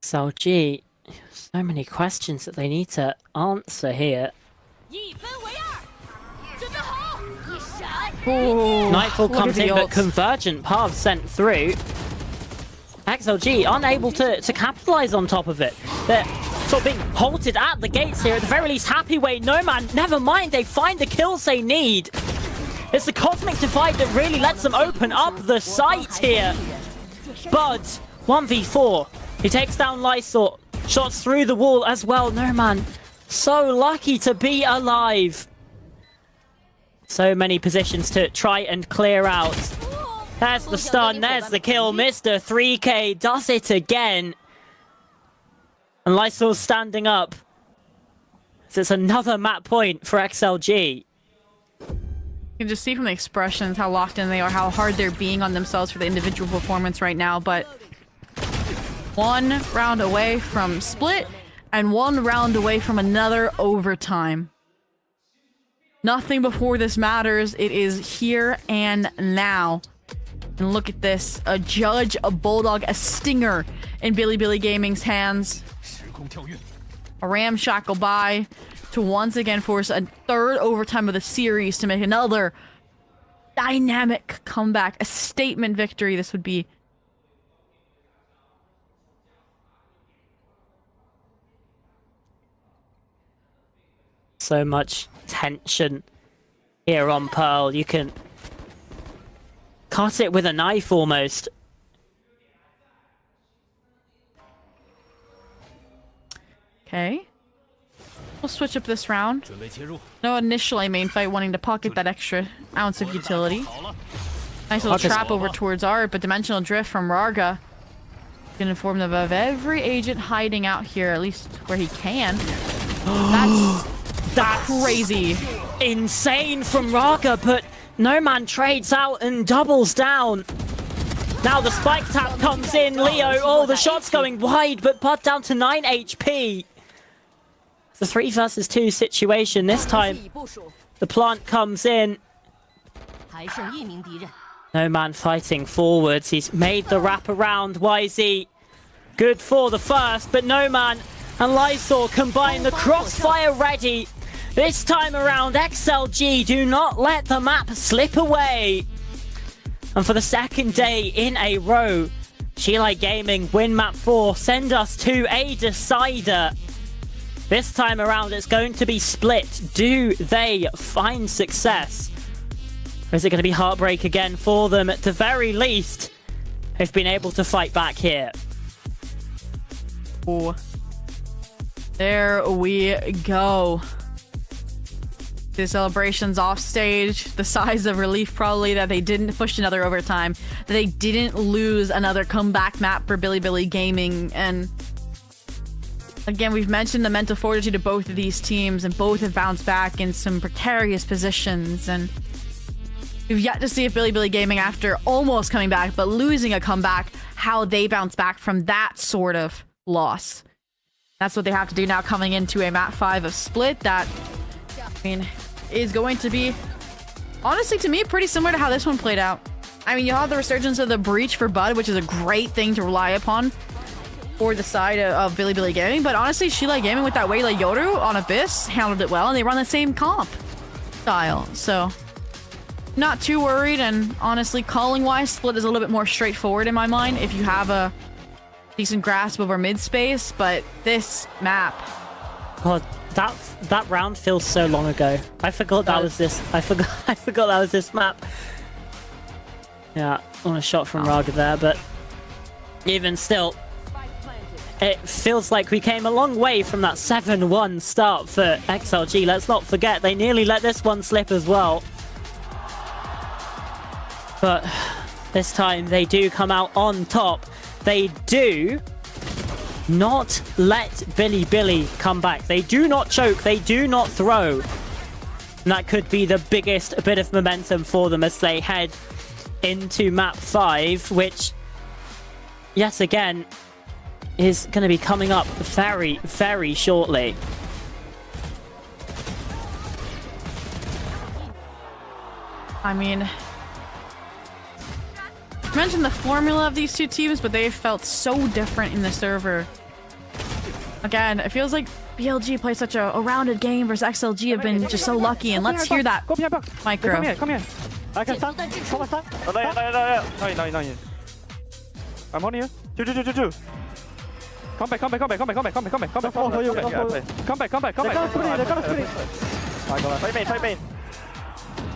XLG, so many questions that they need to answer here. Ooh, Nightfall comes in, but Convergent Paths sent through. XLG unable to capitalize on top of it. They're sort of being halted at the gates here. At the very least, Happy Way, No Man, never mind, they find the kills they need. It's the Cosmic Divide that really lets them open up the site here. Bud, 1v4. He takes down Lysor. Shots through the wall as well. No Man, so lucky to be alive. So many positions to try and clear out. There's the stun, there's the kill. Mr. 3K does it again. And Lysor's standing up. So it's another map point for XLG. You can just see from the expressions how locked in they are, how hard they're being on themselves for the individual performance right now, but 1 round away from split and 1 round away from another overtime. Nothing before this matters. It is here and now. And look at this. A judge, a bulldog, a stinger in Billy Gaming's hands. A ramshackle by to once again force a 3rd overtime of the series to make another dynamic comeback. A statement victory this would be. So much tension here on Pearl. You can cut it with a knife almost. Okay. We'll switch up this round. No initial main fight wanting to pocket that extra ounce of utility. Nice little trap over towards Art, but Dimensional Drift from Rarga can inform them of every agent hiding out here, at least where he can. That's crazy. Insane from Rarga, but No Man trades out and doubles down. Now the spike tap comes in, Leo. Oh, the shot's going wide, but Bud down to 9 HP. The 3 versus 2 situation. This time, the plant comes in. No Man fighting forwards. He's made the wrap around. YZ good for the first, but No Man and Lysor combine the crossfire ready. This time around, XLG do not let the map slip away. And for the second day in a row, Chile Gaming win map 4, send us to a decider. This time around, it's going to be split. Do they find success? Or is it going to be heartbreak again for them? At the very least, they've been able to fight back here. Ooh. There we go. The celebrations off stage, the sighs of relief probably that they didn't push another overtime, that they didn't lose another comeback map for Bilibili Gaming. And again, we've mentioned the mental fortitude of both of these teams, and both have bounced back in some precarious positions. And we've yet to see if Bilibili Gaming, after almost coming back but losing a comeback, how they bounce back from that sort of loss. That's what they have to do now, coming into a map 5 of Split that, I mean, is going to be, honestly, to me, pretty similar to how this one played out. I mean, you'll have the resurgence of the Breach for Bud, which is a great thing to rely upon for the side of Bilibili Gaming, but honestly, Chile Gaming with that Weila Yoru on Abyss handled it well, and they run the same comp style, so not too worried. And honestly, calling-wise, Split is a little bit more straightforward in my mind if you have a decent grasp over mid space, but this map, God, that round feels so long ago. I forgot that was this. I forgot that was this map. Yeah, on a shot from Raga there, but even still, it feels like we came a long way from that 7-1 start for XLG. Let's not forget, they nearly let this one slip as well. But this time they do come out on top. They do not let Bilibili come back. They do not choke. They do not throw. And that could be the biggest bit of momentum for them as they head into map 5, which, yet again, is going to be coming up very, very shortly. I mean, I mentioned the formula of these two teams, but they felt so different in the server. Again, it feels like BLG plays such a rounded game versus XLG have been just so lucky, and let's hear that micro. Come here. I can stand. Come on, stand. No. I'm on here. Two. Come back. Come back. Come back. Fight main.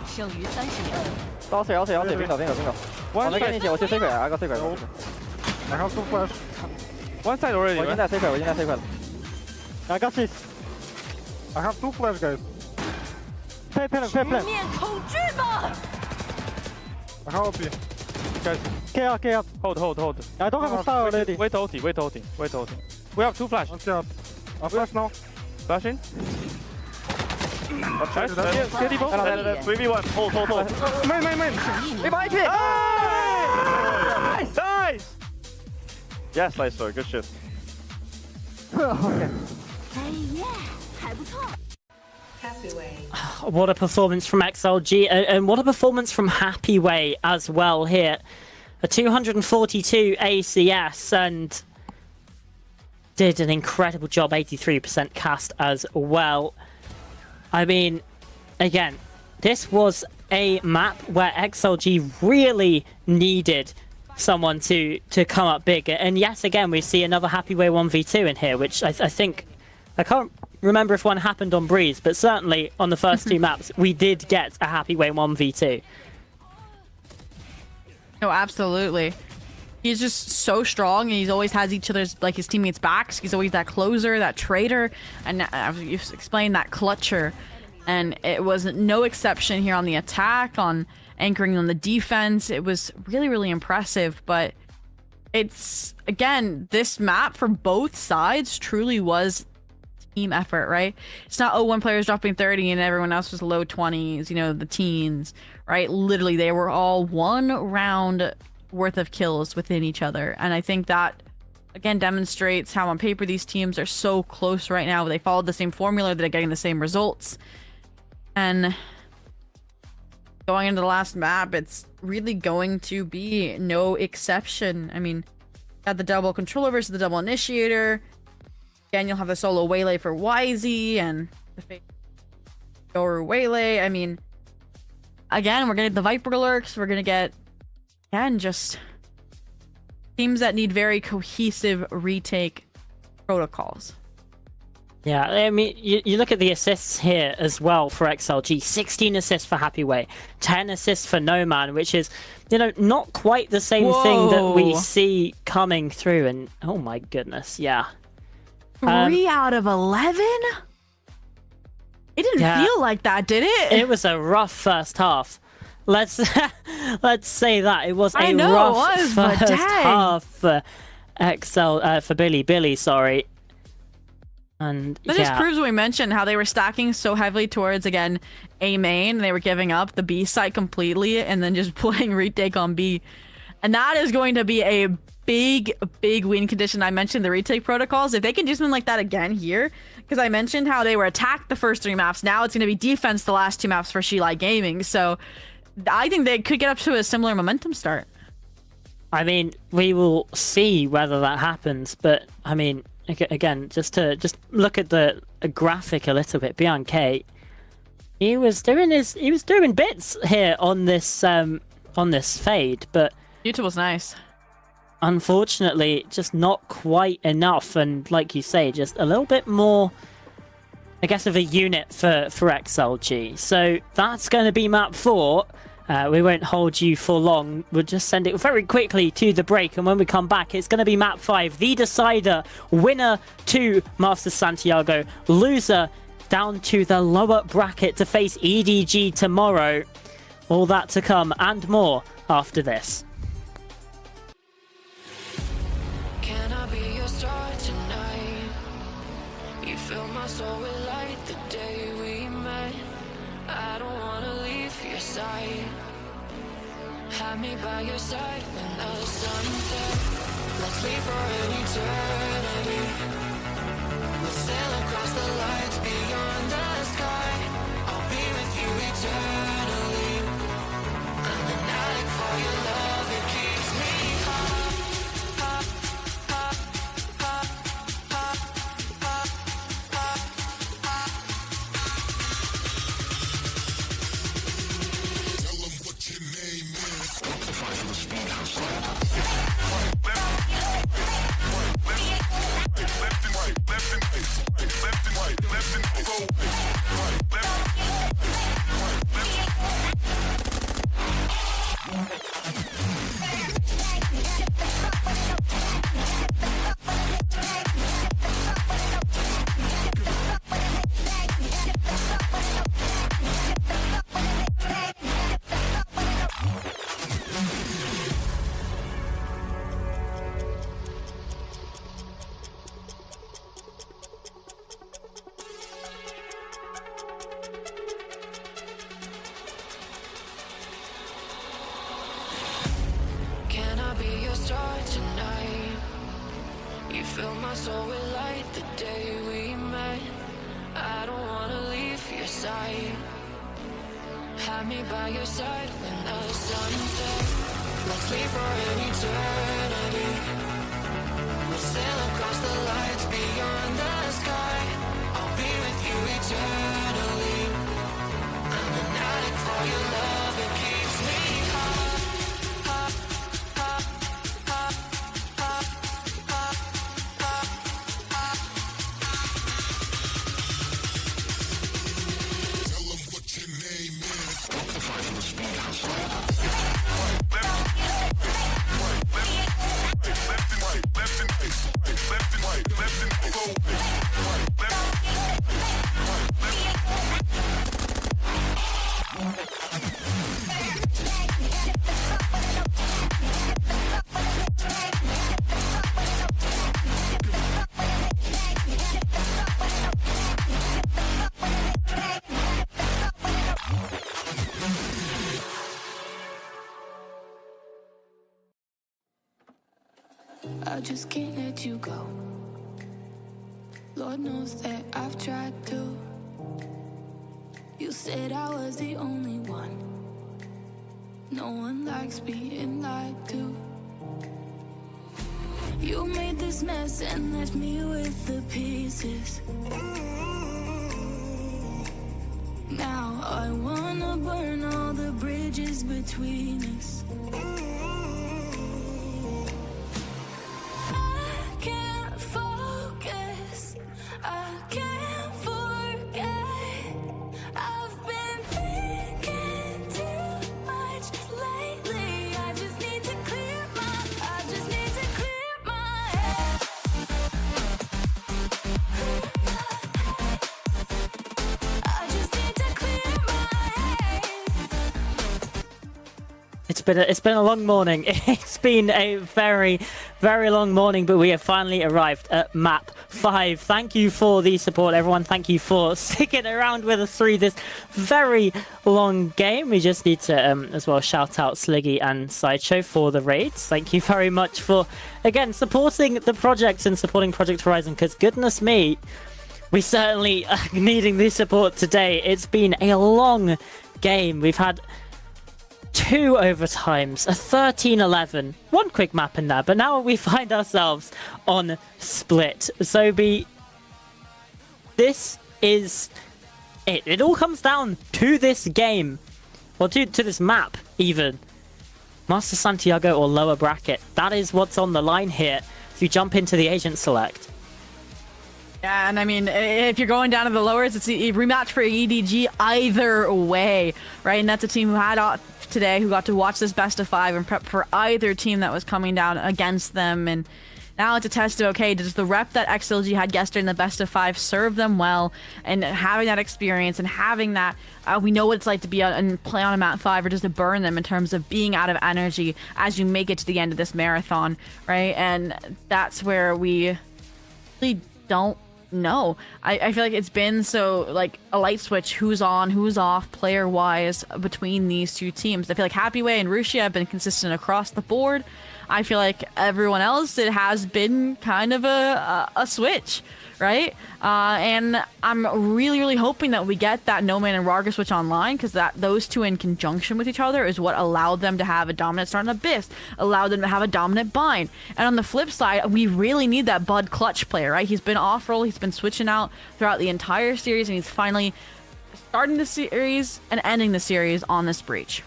剩余30秒。到死，冰手。我没跟你一起，我去 C 块，I got C 块。I have 2 flash. One side already. 我已经在 C 块了。I got this. I have 2 flash, guys. Play. 面恐惧吧。I have OP. Guys, K up. Hold. I don't have a star already. Wait ulti. We have 2 flash. I flash now. Flash in. Nice. 3v1. Hold. Main. Nice. Yes, Lysor. Good shit. Okay. What a performance from XLG, and what a performance from Happy Way as well here. A 242 ACS, and did an incredible job, 83% cast as well. I mean, again, this was a map where XLG really needed someone to come up big. And yet again, we see another Happy Way 1v2 in here, which I think, I can't remember if one happened on Breeze, but certainly on the first 2 maps, we did get a Happy Way 1v2. Oh, absolutely. He's just so strong, and he always has each other's, like, his teammates' backs. He's always that closer, that trader, and you've explained that clutcher. And it was no exception here on the attack, on anchoring on the defense. It was really, really impressive. But it's, again, this map for both sides truly was team effort, right? It's not, oh, one player's dropping 30 and everyone else was low 20s, you know, the teens, right? Literally, they were all one round worth of kills within each other. And I think that, again, demonstrates how on paper these teams are so close right now. They followed the same formula, they're getting the same results. And going into the last map, it's really going to be no exception. I mean, got the double controller versus the double initiator. Again, you'll have the solo waylay for YZ and the fake Yoru waylay. I mean, again, we're gonna get the Viper lurks. We're gonna get, again, just teams that need very cohesive retake protocols. Yeah, I mean, you look at the assists here as well for XLG. 16 assists for Happyway, 10 assists for No Man, which is, you know, not quite the same thing that we see coming through. And oh my goodness, yeah. 3 out of 11? It didn't feel like that, did it? It was a rough first half. Let's say that it was a rough first half for for Billy. Sorry. And that just proves what we mentioned, how they were stacking so heavily towards, again, A main. They were giving up the B side completely and then just playing retake on B. And that is going to be a big win condition. I mentioned the retake protocols. If they can do something like that again here, because I mentioned how they were attacked the first 3 maps. Now it's going to be defense the last 2 maps for Shilai Gaming. So I think they could get up to a similar momentum start. I mean, we will see whether that happens. But I mean, again, just look at the graphic a little bit. BNK, he was doing bits here on this fade, but YouTube was nice. Unfortunately, just not quite enough, and like you say, just a little bit more, I guess, of a unit for XLG. So that's going to be map 4. We won't hold you for long. We'll just send it very quickly to the break, and when we come back, it's going to be map 5, the decider. Winner to Master Santiago, loser down to the lower bracket to face EDG tomorrow. All that to come and more after this. Can I be your star tonight? You fill my soul with light the day we met. I don't wanna leave your side. Have me by your side when the sun sets. Let's leave for an eternity. We'll sail across the lights beyond the sky. I'll be with you eternally. I'm an addict for your love, it keeps me high. Tell them what your name is. Can I be your star tonight? You fill my soul with light the day we met. I don't wanna leave your side. Have me by your side when the sun sets. Let's leave for an eternity. We'll sail across the lights beyond the sky. I'll be with you eternally. I'm an addict for your love, it keeps me high. Tell them what your name is. I just can't let you go. Lord knows that I've tried to. You said I was the only one. No one likes being lied to. You made this mess and left me with the pieces. Now I wanna burn all the bridges between us. I can't focus, I can't forget. I've been thinking too much lately. I just need to clear my head. I just need to clear my head. It's been a long morning. It's been a very, very long morning, but we have finally arrived at map 5. Thank you for the support, everyone. Thank you for sticking around with us through this very long game. We just need to as well shout out Sliggy and Sideshow for the raids. Thank you very much for, again, supporting the project and supporting Project Horizon, because goodness me, we certainly are needing the support today. It's been a long game. We've had 2 overtimes, a 13-11, one quick map in there, but now we find ourselves on split. Sobi, this is it. It all comes down to this game, or to this map even. Master Santiago or lower bracket. That is what's on the line here if you jump into the agent select. Yeah, and I mean, if you're going down to the lowers, it's a rematch for EDG either way, right? And that's a team who had today, who got to watch this best of 5 and prep for either team that was coming down against them. And now it's a test of, okay, does the rep that XLG had yesterday in the best of 5 serve them well? And having that experience and having that, we know what it's like to be and play on a map 5, or just to burn them in terms of being out of energy as you make it to the end of this marathon, right? And that's where we really don't know. I feel like it's been so like a light switch, who's on, who's off player wise between these two teams. I feel like Happyway and Rushia have been consistent across the board. I feel like everyone else, it has been kind of a switch, right? And I'm really hoping that we get that No Man and Raga switch online, because those two in conjunction with each other is what allowed them to have a dominant start on Abyss, allowed them to have a dominant bind. And on the flip side, we really need that Bud clutch player, right? He's been off roll, he's been switching out throughout the entire series, and he's finally starting the series and ending the series on this breach.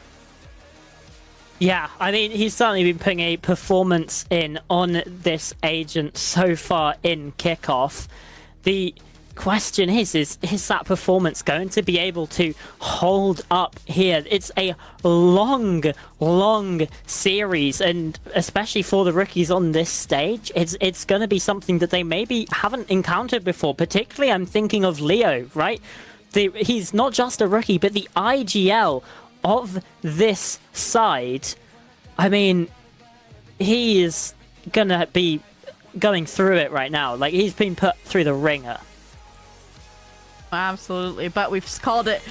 Yeah, I mean, he's certainly been putting a performance in on this agent so far in Kickoff. The question is that performance going to be able to hold up here? It's a long series, and especially for the rookies on this stage, it's going to be something that they maybe haven't encountered before. Particularly, I'm thinking of Leo, right? He's not just a rookie, but the IGL of this side. I mean, he is gonna be going through it right now. Like, he's been put through the ringer. Absolutely, but we've called it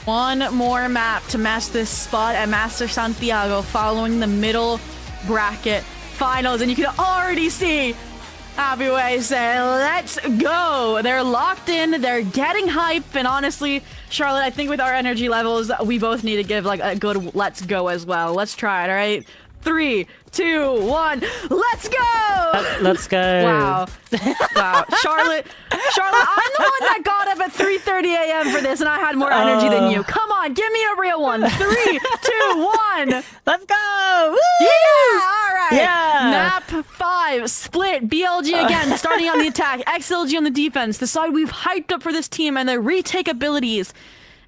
one more map to match this spot at Master Santiago following the middle bracket finals, and you can already see Happyway say, let's go. They're locked in, they're getting hype, and honestly, Charlotte, I think with our energy levels, we both need to give like a good let's go as well. Let's try it, all right? 3, 2, 1, let's go! Let's go. Wow. Wow. Charlotte, I'm the one that got up at 3:30 a.m. for this, and I had more energy than you. Come on, give me a real one. 3, 2, 1. Let's go! Woo! Yeah! All right. Yeah! Map 5, split, BLG again, starting on the attack, XLG on the defense. The side we've hyped up for this team and their retake abilities.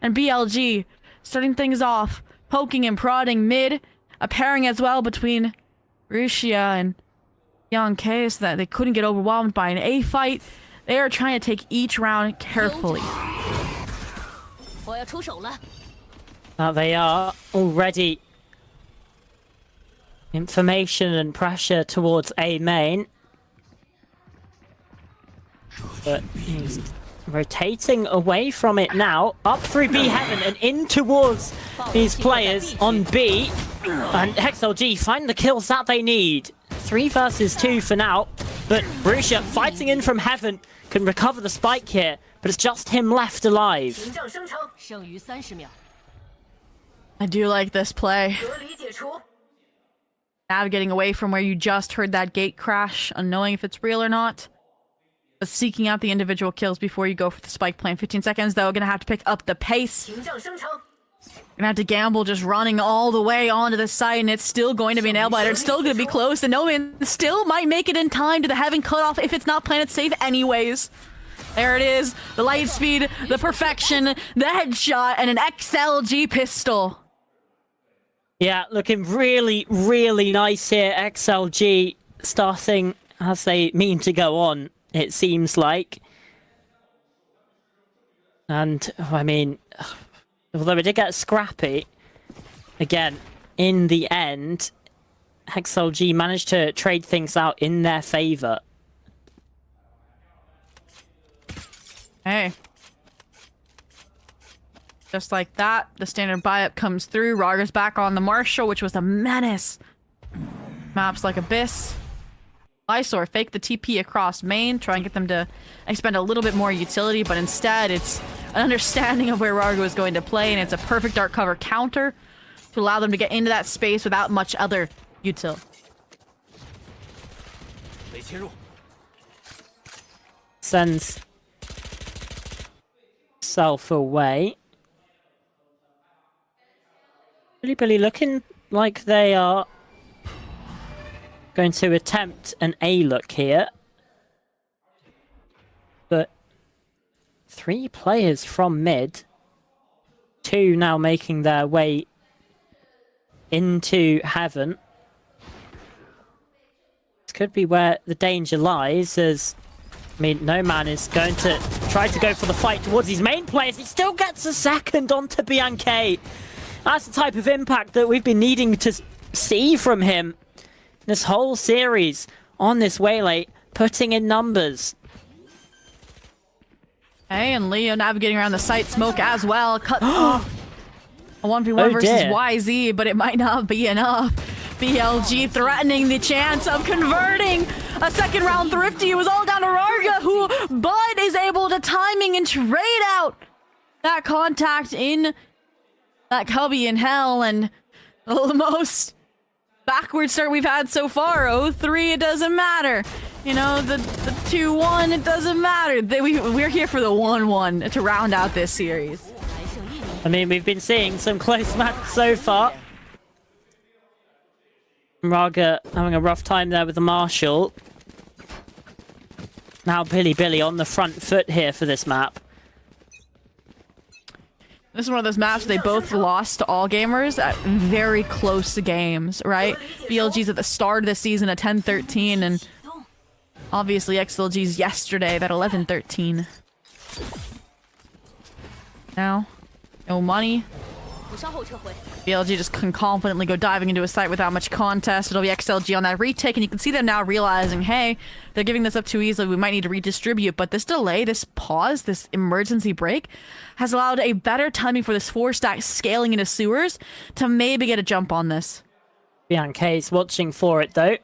And BLG starting things off, poking and prodding mid, a pairing as well between Rushia and Young K, so that they couldn't get overwhelmed by an A fight. They are trying to take each round carefully. Now they are already information and pressure towards A main. But he's rotating away from it now, up through B heaven and in towards these players on B. And XLG find the kills that they need. 3 versus 2 for now, but Borussia fighting in from heaven can recover the spike here, but it's just him left alive. I do like this play. Navigating away from where you just heard that gate crash, unknowing if it's real or not. But seeking out the individual kills before you go for the spike play. 15 seconds though, gonna have to pick up the pace. Gonna have to gamble just running all the way onto the site, and it's still going to be an nail biter. It's still gonna be close, and no man still might make it in time to the heaven cutoff if it's not planted safe anyways. There it is, the light speed, the perfection, the headshot, and an XLG pistol. Yeah, looking really, really nice here. XLG starting as they mean to go on, it seems like. And, I mean, although it did get scrappy, again, in the end, XLG managed to trade things out in their favor. Hey. Just like that, the standard buy-up comes through. Ragger's back on the Marshall, which was a menace. Maps like Abyss. Lysor, fake the TP across main, try and get them to expend a little bit more utility, but instead it's an understanding of where Ragger was going to play, and it's a perfect dark cover counter to allow them to get into that space without much other util. Sends self away. Billy looking like they are going to attempt an A look here. But 3 players from mid, 2 now making their way into heaven. This could be where the danger lies, as I mean, No Man is going to try to go for the fight towards his main players. He still gets a second onto BLG. That's the type of impact that we've been needing to see from him this whole series on this Waylay, putting in numbers. Hey, and Leo navigating around the site, smoke as well, cuts off a 1v1 versus YZ, but it might not be enough. BLG threatening the chance of converting a second round thrifty. It was all down to Rarga, who Bud is able to timing and trade out that contact in that cubby in hell, and the most backward start we've had so far. 0-3, it doesn't matter. You know, the 2-1, it doesn't matter. We're here for the 1-1 to round out this series. I mean, we've been seeing some close matches so far. Raga having a rough time there with the Marshall. Now Billy on the front foot here for this map. This is one of those maps where they both lost to All Gamers at very close games, right? BLG's at the start of the season at 10-13, and obviously XLG's yesterday at 11-13. Now, no money. BLG just can confidently go diving into a site without much contest. It'll be XLG on that retake, and you can see them now realizing, hey, they're giving this up too easily. We might need to redistribute, but this delay, this pause, this emergency break has allowed a better timing for this 4-stack scaling into sewers to maybe get a jump on this. BLG's watching for it, though.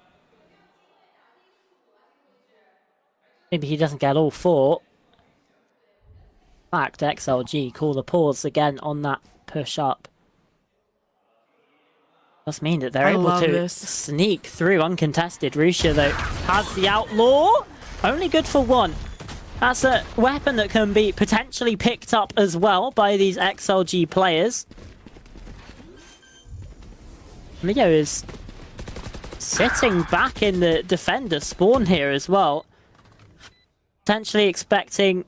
Maybe he doesn't get all 4. In fact, XLG call the pause again on that push up. Does mean that they're able to sneak through uncontested. Russia, though, has the outlaw. Only good for 1. That's a weapon that can be potentially picked up as well by these XLG players. Leo is sitting back in the defender spawn here as well. Potentially expecting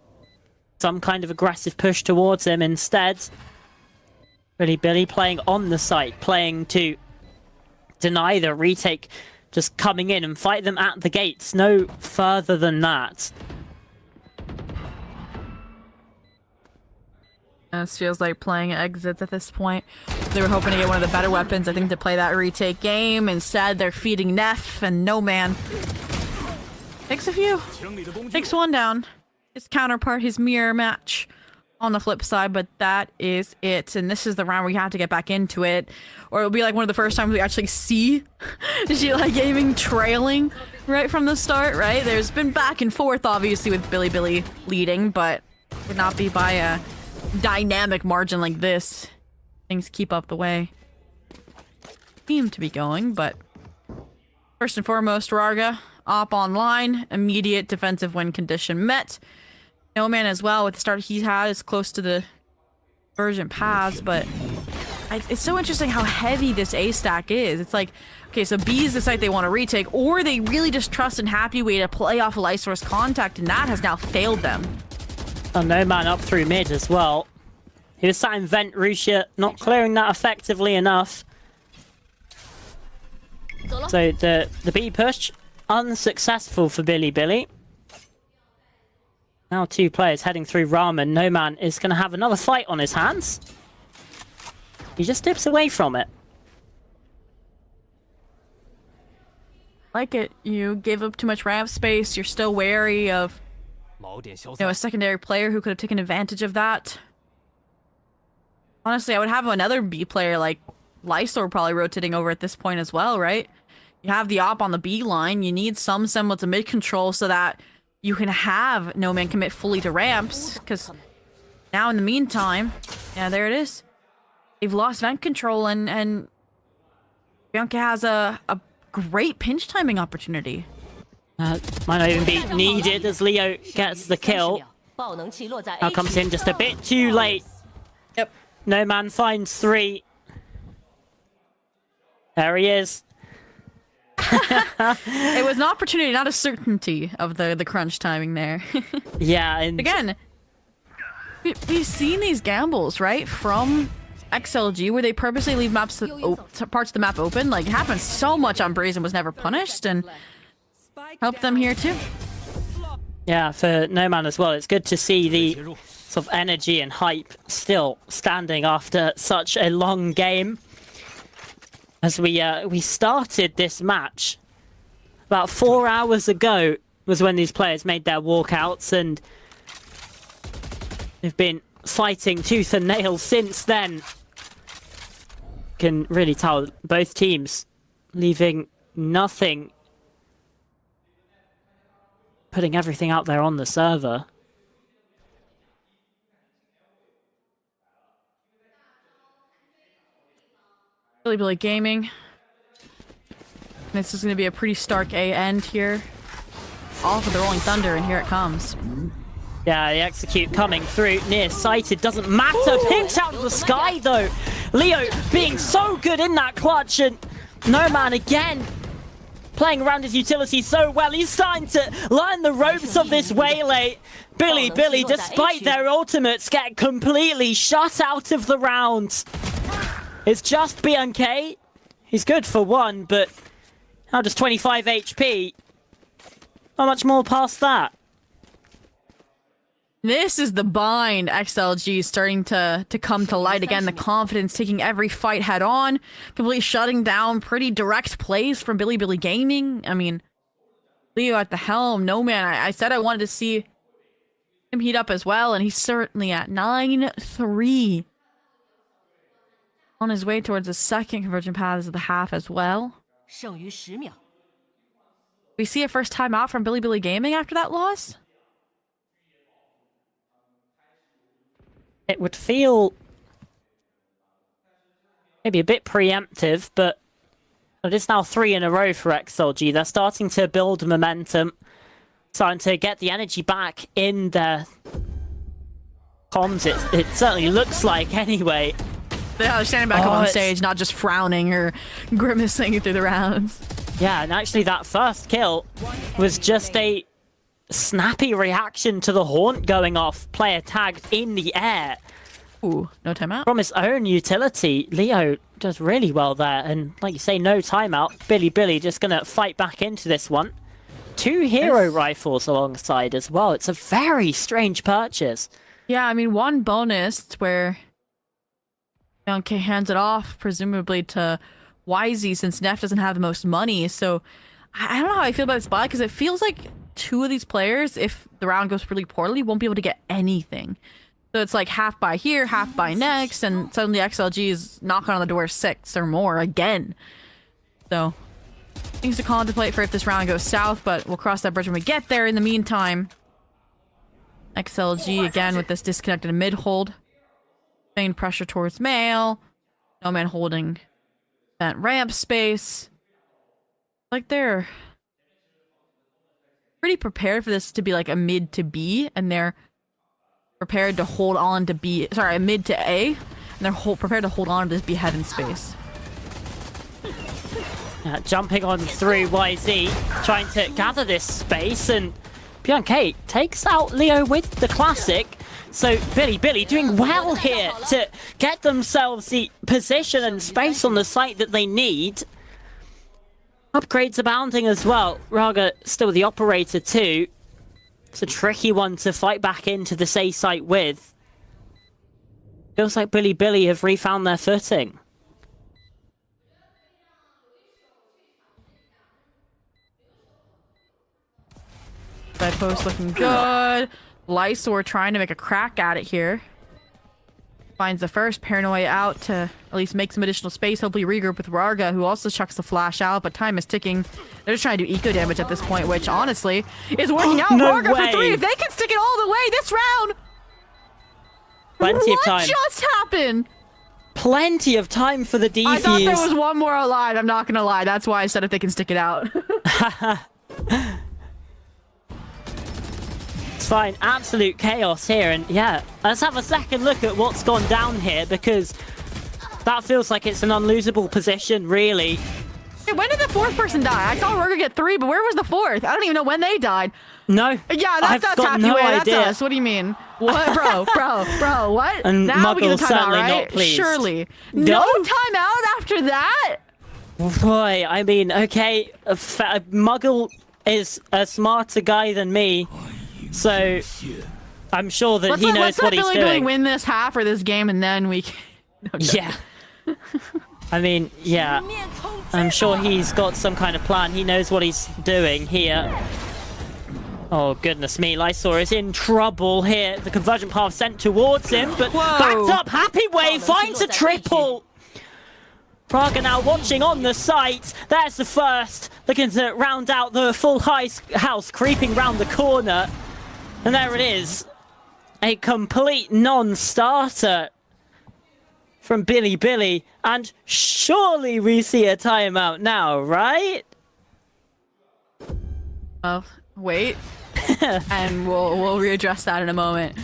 some kind of aggressive push towards him. Instead, Billy playing on the site, playing to deny the retake, just coming in and fight them at the gates. No further than that. This feels like playing exits at this point. They were hoping to get one of the better weapons, I think, to play that retake game. Instead, they're feeding Neff, and No Man takes a few. Takes 1 down. His counterpart, his mirror match, on the flip side, but that is it. And this is the round where you have to get back into it, or it'll be like one of the first times we actually see G-Lag Gaming trailing right from the start, right? There's been back and forth, obviously, with Billy leading, but would not be by a dynamic margin like this. Things keep up the way seem to be going, but first and foremost, Rarga, op online, immediate defensive win condition met. No Man as well, with the start he's had, is close to the Virgin paths, but it's so interesting how heavy this A stack is. It's like, okay, so B is the site they want to retake, or they really just trust and happy way to play off a light source contact, and that has now failed them. Oh, No Man up through mid as well. He was sat in Vent Russia, not clearing that effectively enough. So the B push, unsuccessful for Billy. Now 2 players heading through Ramen. No Man is going to have another fight on his hands. He just dips away from it. Like it. You gave up too much ramp space. You're still wary of, a secondary player who could have taken advantage of that. Honestly, I would have another B player like Lysor probably rotating over at this point as well, right? You have the op on the B line. You need some semblance of mid control so that you can have No Man commit fully to ramps, because now in the meantime, yeah, there it is. They've lost vent control, and Bianca has a great pinch timing opportunity. Might not even be needed as Leo gets the kill. Now comes in just a bit too late. Yep. No Man finds 3. There he is. It was an opportunity, not a certainty of the crunch timing there. Yeah, and again, we've seen these gambles, right, from XLG, where they purposely leave maps parts of the map open. Like, it happens so much on Breeze and was never punished, and helped them here too. yeah, for No Man as well. It's good to see the sort of energy and hype still standing after such a long game. As we started this match about 4 hours ago was when these players made their walkouts, and they've been fighting tooth and nail since then. Can really tell both teams leaving nothing, putting everything out there on the server. Billy Gaming. This is going to be a pretty stark A end here. All for the Rolling Thunder, and here it comes. Yeah, the execute coming through. Near-sighted, doesn't matter. Pinch out of the sky, though. Leo being so good in that clutch, and No Man again playing around his utility so well. He's starting to learn the ropes of this waylay. Billy, despite their ultimates, get completely shut out of the round. It's just BNK. He's good for 1, but now just 25 HP. Not much more past that. This is the bind XLG starting to come to light again. The confidence, taking every fight head on, completely shutting down pretty direct plays from Billy Gaming. I mean, Leo at the helm. No Man, I said I wanted to see him heat up as well, and he's certainly at 9-3. On his way towards the second conversion paths of the half as well. We see a first time out from Billy Gaming after that loss? It would feel maybe a bit preemptive, but it is now 3 in a row for XLG. They're starting to build momentum, starting to get the energy back in their comms. It certainly looks like anyway. They're standing back up on stage, not just frowning or grimacing through the rounds. Yeah, and actually that first kill was just a snappy reaction to the haunt going off. Player tagged in the air. Ooh, no timeout. From his own utility, Leo does really well there. And like you say, no timeout. Billy just going to fight back into this one. 2 hero rifles alongside as well. It's a very strange purchase. Yeah, I mean, 1 bonus where Bianca hands it off, presumably to YZ, since Neff doesn't have the most money. So I don't know how I feel about this buy, because it feels like 2 of these players, if the round goes really poorly, won't be able to get anything. So it's like half by here, half by next, and suddenly XLG is knocking on the door 6 or more again. So, things to contemplate for if this round goes south, but we'll cross that bridge when we get there. In the meantime, XLG again with this disconnected mid hold. Main pressure towards Mail. No man holding that ramp space. Like they're pretty prepared for this to be like a mid to B, and they're prepared to hold on to B. Sorry, mid to A, and they're prepared to hold on to this B head in space. Jumping on through YZ, trying to gather this space, and BLG takes out Leo with the classic. So Billy doing well here to get themselves the position and space on the site that they need. Upgrades abounding as well. Raga still the operator too. It's a tricky one to fight back into the A site with. Feels like Billy have refound their footing. Side post looking good. Lysor trying to make a crack at it here. Finds the first paranoia out to at least make some additional space. Hopefully regroup with Raga, who also chucks the flash out, but time is ticking. They're just trying to do eco damage at this point, which honestly is working out. No Raga way. for 3. If they can stick it all the way this round. Plenty of time. What just happened? Plenty of time for the defuse. I thought there was one more alive. I'm not gonna lie. That's why I said if they can stick it out. It's fine. Absolute chaos here. And yeah, let's have a second look at what's gone down here, because that feels like it's an unlosable position, really. Hey, when did the 4th person die? I saw Raga get 3, but where was the 4th? I don't even know when they died. No. Yeah, that's us, Happy no Way. That's idea. us. What do you mean? What, bro? What? And now we get Muggle's a timeout, certainly right? not pleased. Surely. No timeout after that? Boy, I mean, okay, Muggle is a smarter guy than me, so I'm sure that he knows what he's doing. Billy win this half or this game, and then we can... Yeah. I mean, yeah. I'm sure he's got some kind of plan. He knows what he's doing here. Oh, goodness me. Lysor is in trouble here. The conversion path sent towards him, but backed up. Happy Way finds a triple. Raga now watching on the site. There's the first. Looking to round out the full house, creeping round the corner. And there it is. A complete non-starter from Billy. And surely we see a timeout now, right? Oh, wait. And we'll readdress that in a moment.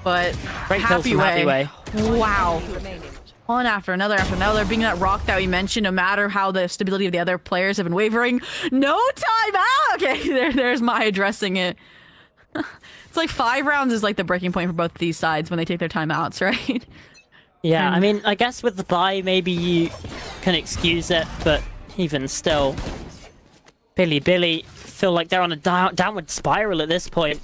But Great kills from Happy Way. Wow. One after another, being that rock that we mentioned, no matter how the stability of the other players have been wavering. No timeout! Okay, there's my addressing it. It's like 5 rounds is like the breaking point for both of these sides when they take their timeouts, right? Yeah, I mean, I guess with the bye, maybe you can excuse it, but even still, Billy feel like they're on a downward spiral at this point.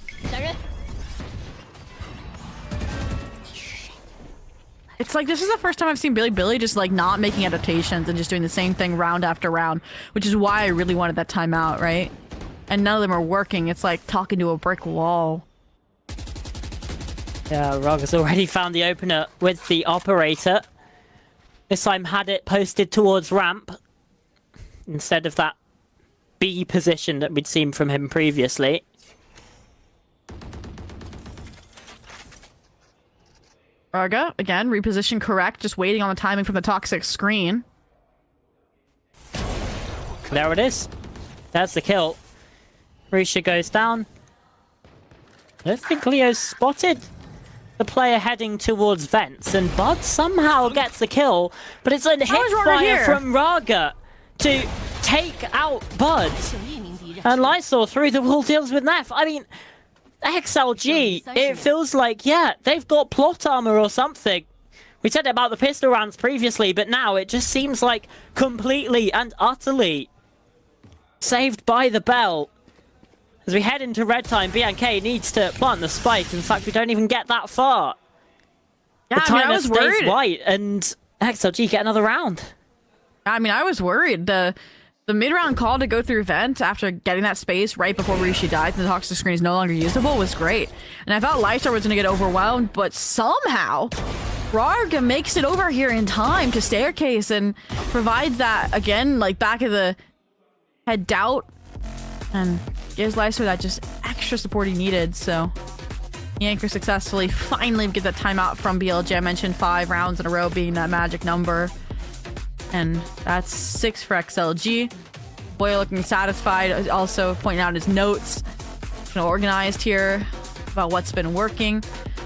It's like, this is the first time I've seen Billy just like not making adaptations and just doing the same thing round after round, which is why I really wanted that timeout, right? And none of them are working. It's like talking to a brick wall. Yeah, Raga's already found the opener with the operator. This time had it posted towards ramp instead of that B position that we'd seen from him previously. Raga, again, reposition correct, just waiting on the timing from the toxic screen. There it is. That's the kill. Risha goes down. I don't think Leo's spotted the player heading towards vents, and Bud somehow gets the kill, but it's a hipfire from Raga to take out Bud. And Lysor through the wall deals with Neff. I mean, XLG, it feels like, yeah, they've got plot armor or something. We said it about the pistol rounds previously, but now it just seems like completely and utterly saved by the bell. As we head into red time, BNK needs to plant the spike. In fact, we don't even get that far. Yeah, the timer was stays worried. white, and XLG get another round. I mean, I was worried. The The mid-round call to go through vent after getting that space right before Rishi dies and the toxic screen is no longer usable was great. And I thought Lifestar was going to get overwhelmed, but somehow Rarg makes it over here in time to staircase and provides that, again, like back of the head doubt and gives Lifestar that just extra support he needed. So he anchors successfully. Finally get that timeout from BLG. I mentioned 5 rounds in a row being that magic number. And that's 6 for XLG. Boy looking satisfied, also pointing out his notes. Organized here about what's been working.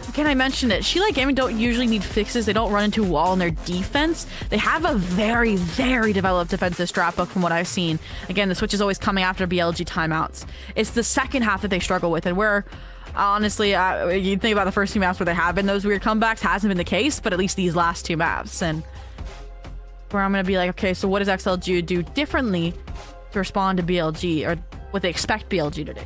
Again, I mentioned it. Sheila Gaming don't usually need fixes. They don't run into a wall in their defense. They have a very, very developed defensive strat book from what I've seen. Again, the switch is always coming after BLG timeouts. It's the second half that they struggle with, and we're honestly, you think about the first 2 maps where there have been those weird comebacks, hasn't been the case, but at least these last 2 maps. And where I'm going to be like, okay, so what does XLG do differently to respond to BLG, or what they expect BLG to do?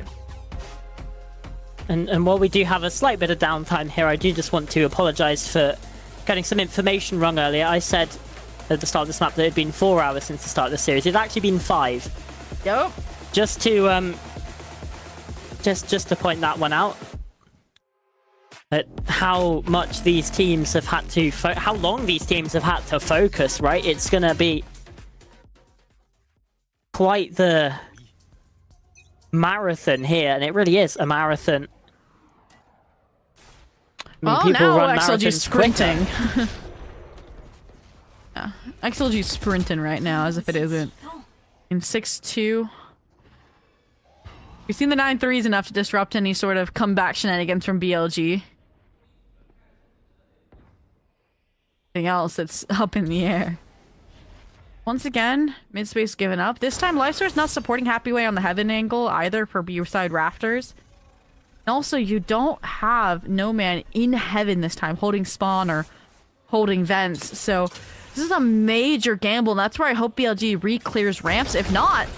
And while we do have a slight bit of downtime here, I do just want to apologize for getting some information wrong earlier. I said at the start of this map that it had been 4 hours since the start of the series. It's actually been 5. Yep. Just to just to point that one out. At how much these teams have had to, how long these teams have had to focus, right? It's gonna be quite the marathon here, and it really is a marathon. I mean, people now run XLG's marathons sprinting. Yeah, XLG's sprinting right now, as if it isn't. In 6-2. We've seen the 9-3s enough to disrupt any sort of comeback shenanigans from BLG. Anything else that's up in the air. Once again, mid-space given up. This time, Lifestar's not supporting Happyway on the heaven angle either for B-side rafters. And also, you don't have No Man in heaven this time, holding spawn or holding vents. So, this is a major gamble, and that's where I hope BLG re-clears ramps. If not,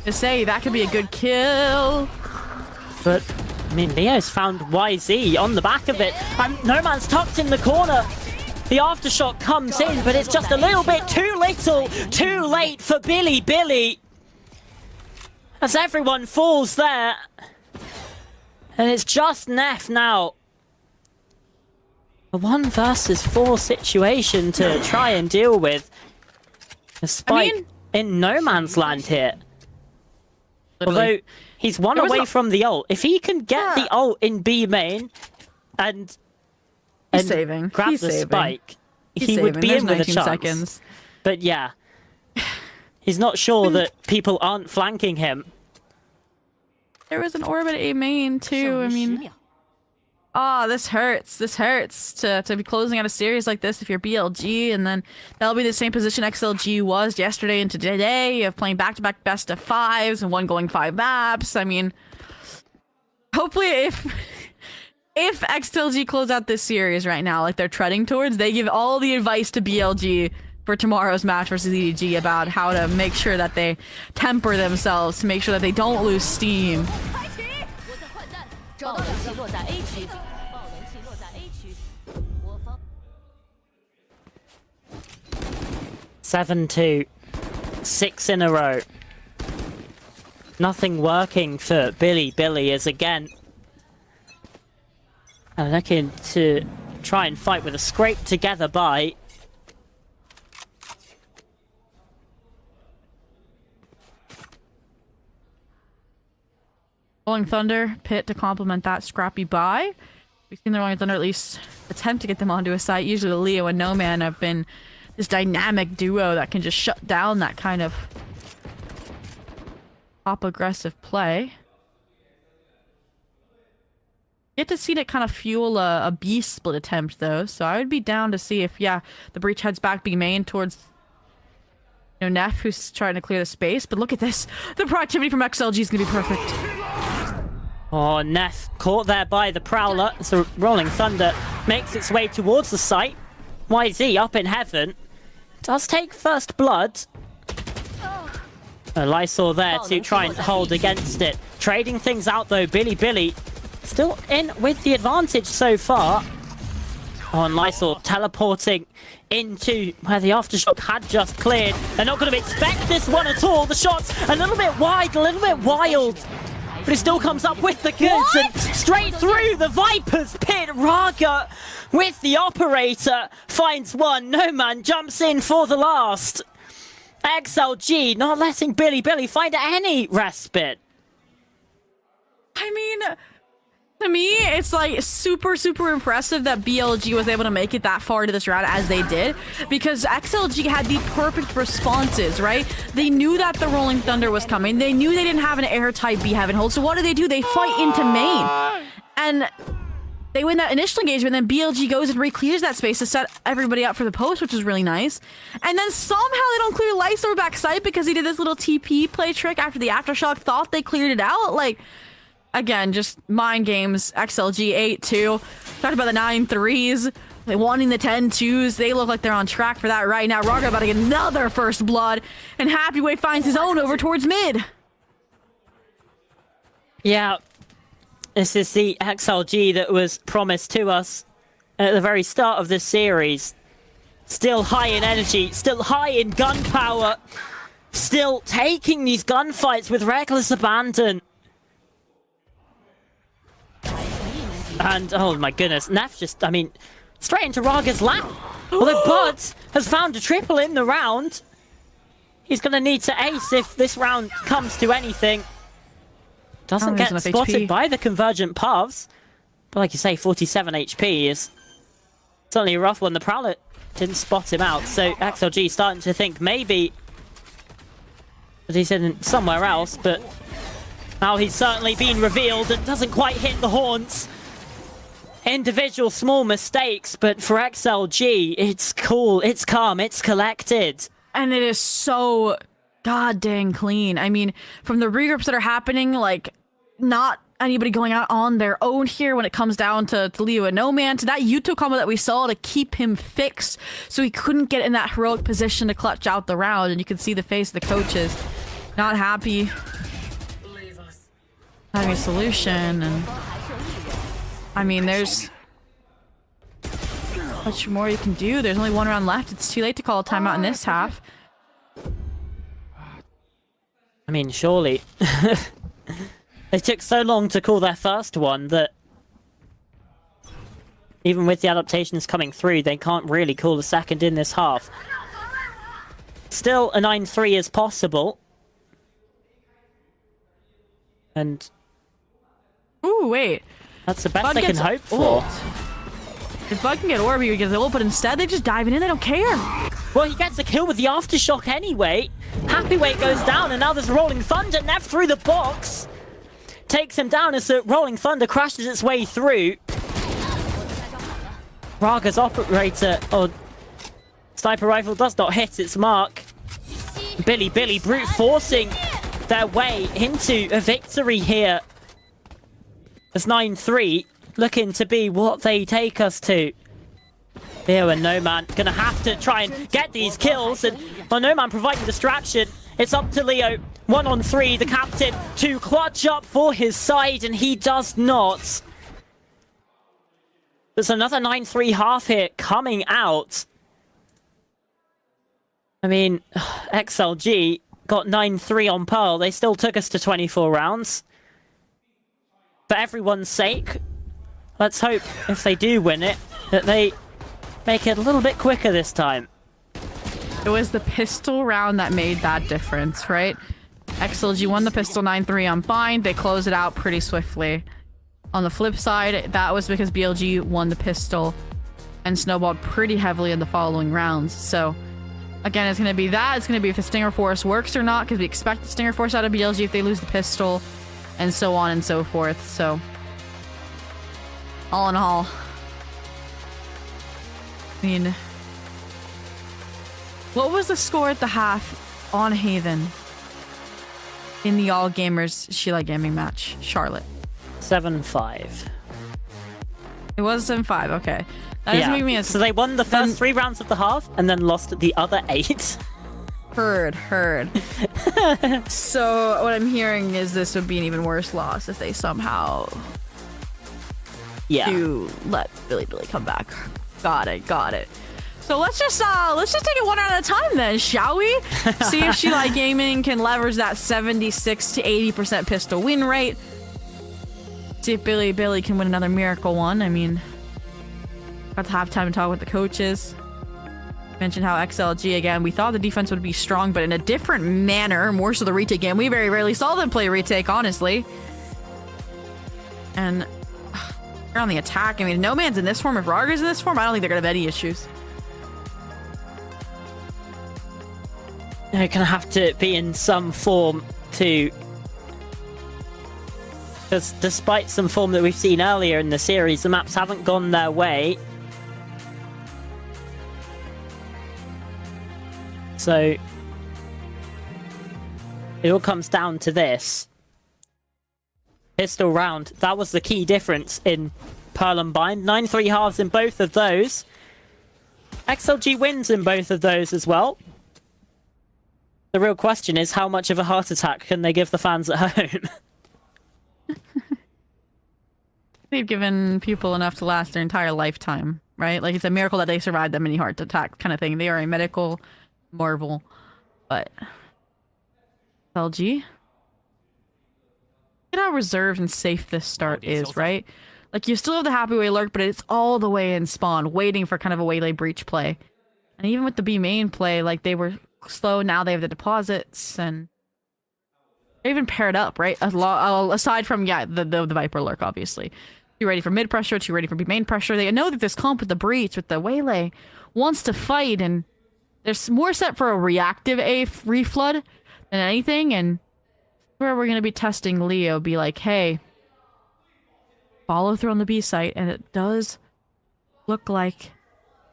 to say that could be a good kill. But, I mean, Leo's found YZ on the back of it. And No Man's tucked in the corner. The aftershock comes in, but it's just a little bit too little, too late for Billy. As everyone falls there. And it's just Neff now. A 1 versus 4 situation to try and deal with. A spike in no man's land here. Literally. Although he's 1 away from the ult. If he can get the ult in B main and saving. grab He's the saving. spike, He's he would saving. be There's in with a 19 chance. seconds. But yeah, he's not sure that people aren't flanking him. There was an orb at A main too. I mean, this hurts. This hurts to be closing out a series like this if you're BLG, and then that'll be the same position XLG was yesterday and today of playing back-to-back best of 5s and 1 going 5 maps. I mean, hopefully if XLG close out this series right now, like they're treading towards, they give all the advice to BLG for tomorrow's match versus EDG about how to make sure that they temper themselves to make sure that they don't lose steam. 7-2, 6 in a row. Nothing working for Billy is again looking to try and fight with a scrape together by Rolling Thunder, Pit to complement that scrappy buy. We've seen the Rolling Thunder at least attempt to get them onto a site. Usually the Leo and No Man have been this dynamic duo that can just shut down that kind of top aggressive play. Get to see it kind of fuel a B split attempt though, so I would be down to see if, yeah, the breach heads back B main towards, you know, Neff, who's trying to clear the space. But look at this, the proactivity from XLG is gonna be perfect. Oh, Neff caught there by the Prowler. So Rolling Thunder makes its way towards the site. YZ up in heaven. Does take first blood. Lysol there to try and hold against it. Trading things out though, Billy still in with the advantage so far. Oh, and Lysol teleporting into where the aftershock had just cleared. They're not going to expect this one at all. The shot's a little bit wide, a little bit wild. But it still comes up with the goods and straight through the Viper's pit. Raga with the operator finds one. No man jumps in for the last. XLG not letting Billy find any respite. I mean, to me, it's like super impressive that BLG was able to make it that far to this round as they did, because XLG had the perfect responses, right? They knew that the Rolling Thunder was coming. They knew they didn't have an airtight B heaven hold. So what do? They fight into main. And they win that initial engagement, then BLG goes and re-clears that space to set everybody up for the post, which is really nice. And then somehow they don't clear Lysor backside because he did this little TP play trick after the aftershock, thought they cleared it out. Like, again, just mind games. XLG 8-2. Talked about the 9-3s. They wanting the 10-2s. They look like they're on track for that right now. Raga about to get another first blood. And Happyway finds his own over towards mid. Yeah. This is the XLG that was promised to us at the very start of this series. Still high in energy, still high in gunpowder, still taking these gunfights with reckless abandon. And, oh my goodness, Nef just, I mean, straight into Raga's lap. Although Bud has found a triple in the round. He's going to need to ace if this round comes to anything. Doesn't get spotted by the convergent paths. But like you say, 47 HP is certainly a rough one. The Prowler didn't spot him out. So XLG starting to think maybe that he's in somewhere else. But now he's certainly been revealed and doesn't quite hit the horns. Individual small mistakes. But for XLG, it's cool, it's calm, it's collected. And it is so god dang clean. I mean, from the regroups that are happening, like, not anybody going out on their own here when it comes down to Leo and No Man, to that Yuto combo that we saw to keep him fixed so he couldn't get in that heroic position to clutch out the round. And you can see the face of the coaches not happy having a solution. And I mean, there's much more you can do. There's only one round left. It's too late to call a timeout in this half. I mean, surely. They took so long to call their first one that even with the adaptations coming through, they can't really call a second in this half. Still, a 9-3 is possible. And... ooh, wait. That's the best they can hope for. If Bud can get Orb, he gets ult, but instead they're just diving in, they don't care. Well, he gets a kill with the aftershock anyway. Happyway goes down, and now there's Rolling Thunder. Nev through the box. Takes him down as the Rolling Thunder crashes its way through. Raga's operator, or sniper rifle, does not hit its mark. Billy brute forcing their way into a victory here. As 9-3 looking to be what they take us to. Leo and No Man gonna have to try and get these kills, and well, No Man providing distraction. It's up to Leo, 1-on-3, the captain, to clutch up for his side, and he does not. There's another 9-3 half here coming out. I mean, XLG got 9-3 on Pearl. They still took us to 24 rounds. For everyone's sake, let's hope if they do win it, that they make it a little bit quicker this time. It was the pistol round that made that difference, right? XLG won the pistol 9-3 on Bind. They closed it out pretty swiftly. On the flip side, that was because BLG won the pistol and snowballed pretty heavily in the following rounds. So, again, it's going to be that. It's going to be if the Stinger Force works or not, because we expect the Stinger Force out of BLG if they lose the pistol, and so on and so forth. So, all in all, I mean, what was the score at the half on Haven in the All Gamers Sheila Gaming match? Charlotte. 7-5. It was 7-5, okay. That doesn't make me as... So they won the first 3 rounds of the half and then lost the other 8. Heard. So what I'm hearing is this would be an even worse loss if they somehow do let Billy come back. Got it. So let's just take it one at a time then, shall we? See if She Like Gaming can leverage that 76 to 80% pistol win rate. See if Billy can win another miracle one. I mean, got to have time to talk with the coaches. Mentioned how XLG again, we thought the defense would be strong, but in a different manner, more so the retake game. We very rarely saw them play retake, honestly. And they're on the attack. I mean, No Man's in this form, if Rarga's in this form, I don't think they're gonna have any issues. They're gonna have to be in some form to, because despite some form that we've seen earlier in the series, the maps haven't gone their way. So it all comes down to this. Pistol round, that was the key difference in Pearl and Bind. 9-3 halves in both of those. XLG wins in both of those as well. The real question is, how much of a heart attack can they give the fans at home? They've given people enough to last their entire lifetime, right? Like, it's a miracle that they survived that many heart attacks kind of thing. They are a medical marvel. But LG, look at how reserved and safe this start is, right? Like, you still have the Happy Way lurk, but it's all the way in spawn, waiting for kind of a waylay breach play. And even with the B main play, like, they were slow. Now they have the deposits, and they're even paired up, right? Aside from, yeah, the Viper lurk, obviously. Too ready for mid pressure, too ready for B main pressure. They know that this comp with the breach, with the waylay, wants to fight, and there's more set for a reactive A reflood than anything, and where we're going to be testing Leo, be like, hey, follow through on the B site, and it does look like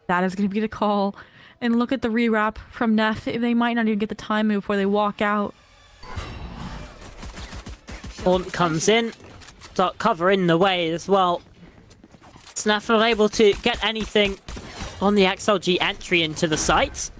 that is going to be the call. And look at the rewrap from Neff. They might not even get the timing before they walk out. Haunt comes in. Dark cover in the way as well. Neff not able to get anything on the XLG entry into the site.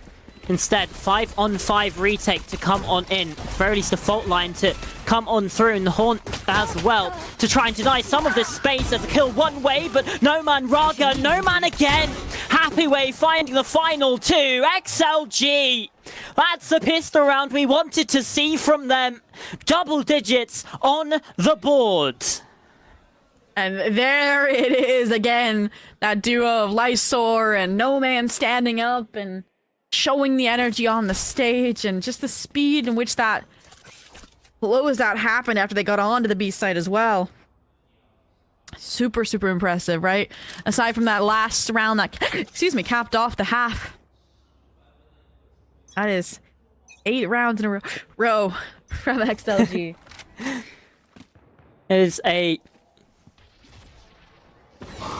Instead, 5-on-5 retake to come on in. Very least the fault line to come on through, and the Haunt as well to try and deny some of this space as a kill one way, but No Man Raga, No Man again. Happy Way finding the final two. XLG. That's the pistol round we wanted to see from them. Double digits on the board. And there it is again. That duo of Lysor and No Man standing up and showing the energy on the stage, and just the speed in which that closeout happened after they got onto the B side as well. Super, super impressive, right? Aside from that last round that, excuse me, capped off the half. That is 8 rounds in a row from XLG. It is a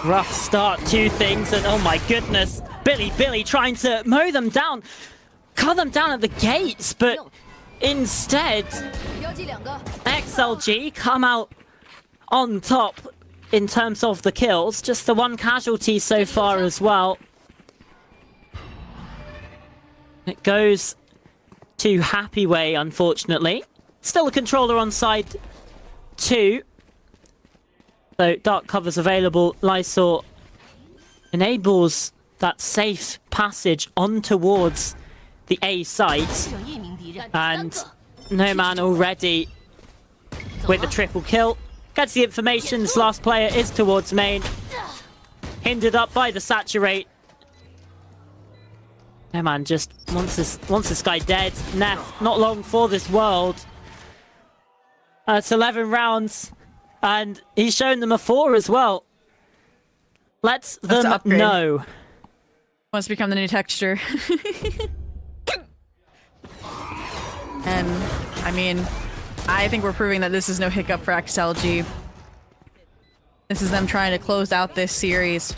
rough start to things, and oh my goodness, Billy trying to mow them down, cut them down at the gates, but instead XLG come out on top in terms of the kills. Just the one casualty so far as well. It goes to Happy Way, unfortunately. Still a controller on side 2. So dark cover's available. Lysor enables that safe passage on towards the A site. And No Man already with a triple kill. Gets the information, this last player is towards main. Hindered up by the saturate. No Man just wants this guy dead. Neff, not long for this world. It's 11 rounds. And he's shown them a 4 as well. Lets them know. Wants to become the new texture. And, I mean, I think we're proving that this is no hiccup for XLG. This is them trying to close out this series.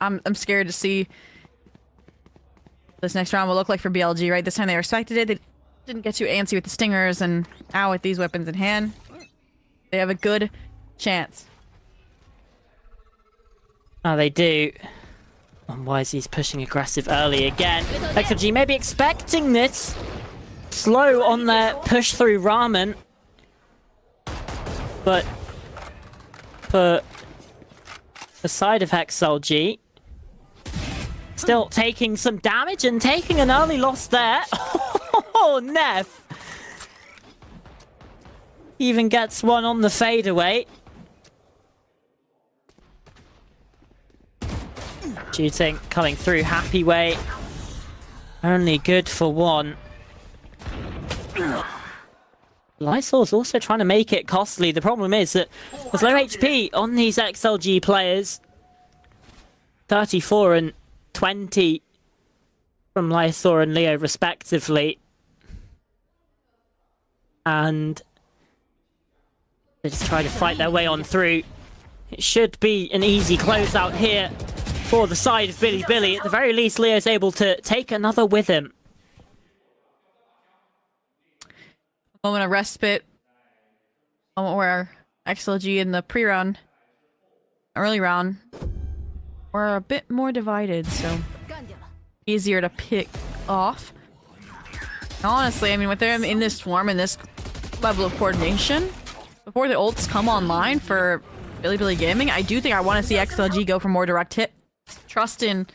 I'm scared to see this next round will look like for BLG, right? This time they respected it. They didn't get too antsy with the stingers, and now with these weapons in hand, they have a good chance. Oh, they do. And why is he pushing aggressive early again? XLG maybe expecting this. Slow on their push through Ramen. But for the side of XLG. Still taking some damage and taking an early loss there. Oh, Neff. Even gets one on the fadeaway. Shooting coming through, happy way. Only good for one. Lysol's also trying to make it costly. The problem is that there's low HP on these XLG players. 34 and 20 from Lysol and Leo respectively. And they just try to fight their way on through. It should be an easy closeout here for the side of Billy. At the very least, Leo's able to take another with him. Moment of respite. Moment where XLG in the pre-round, early round, were a bit more divided, so easier to pick off. Honestly, I mean, with them in this form and this level of coordination, before the ults come online for Billy Gaming, I do think I want to see XLG go for more direct hit. Trust in,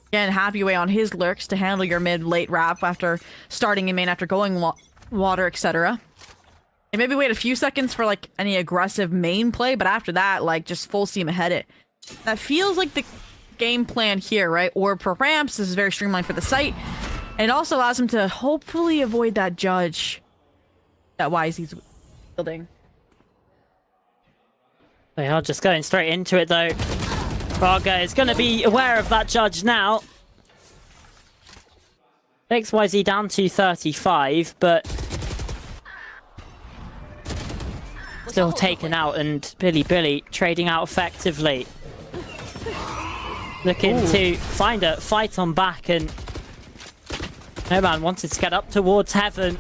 again, happy way on his lurks to handle your mid-late wrap after starting in main, after going water, etc. And maybe wait a few seconds for like any aggressive main play, but after that, like just full steam ahead it. That feels like the game plan here, right? Or for ramps, this is very streamlined for the site. And it also allows him to hopefully avoid that judge that YZ's building. They are just going straight into it though. Raga is going to be aware of that judge now. Takes YZ down to 35, but still taken out, and Billy trading out effectively. Looking to find a fight on back, and No Man wanted to get up towards heaven.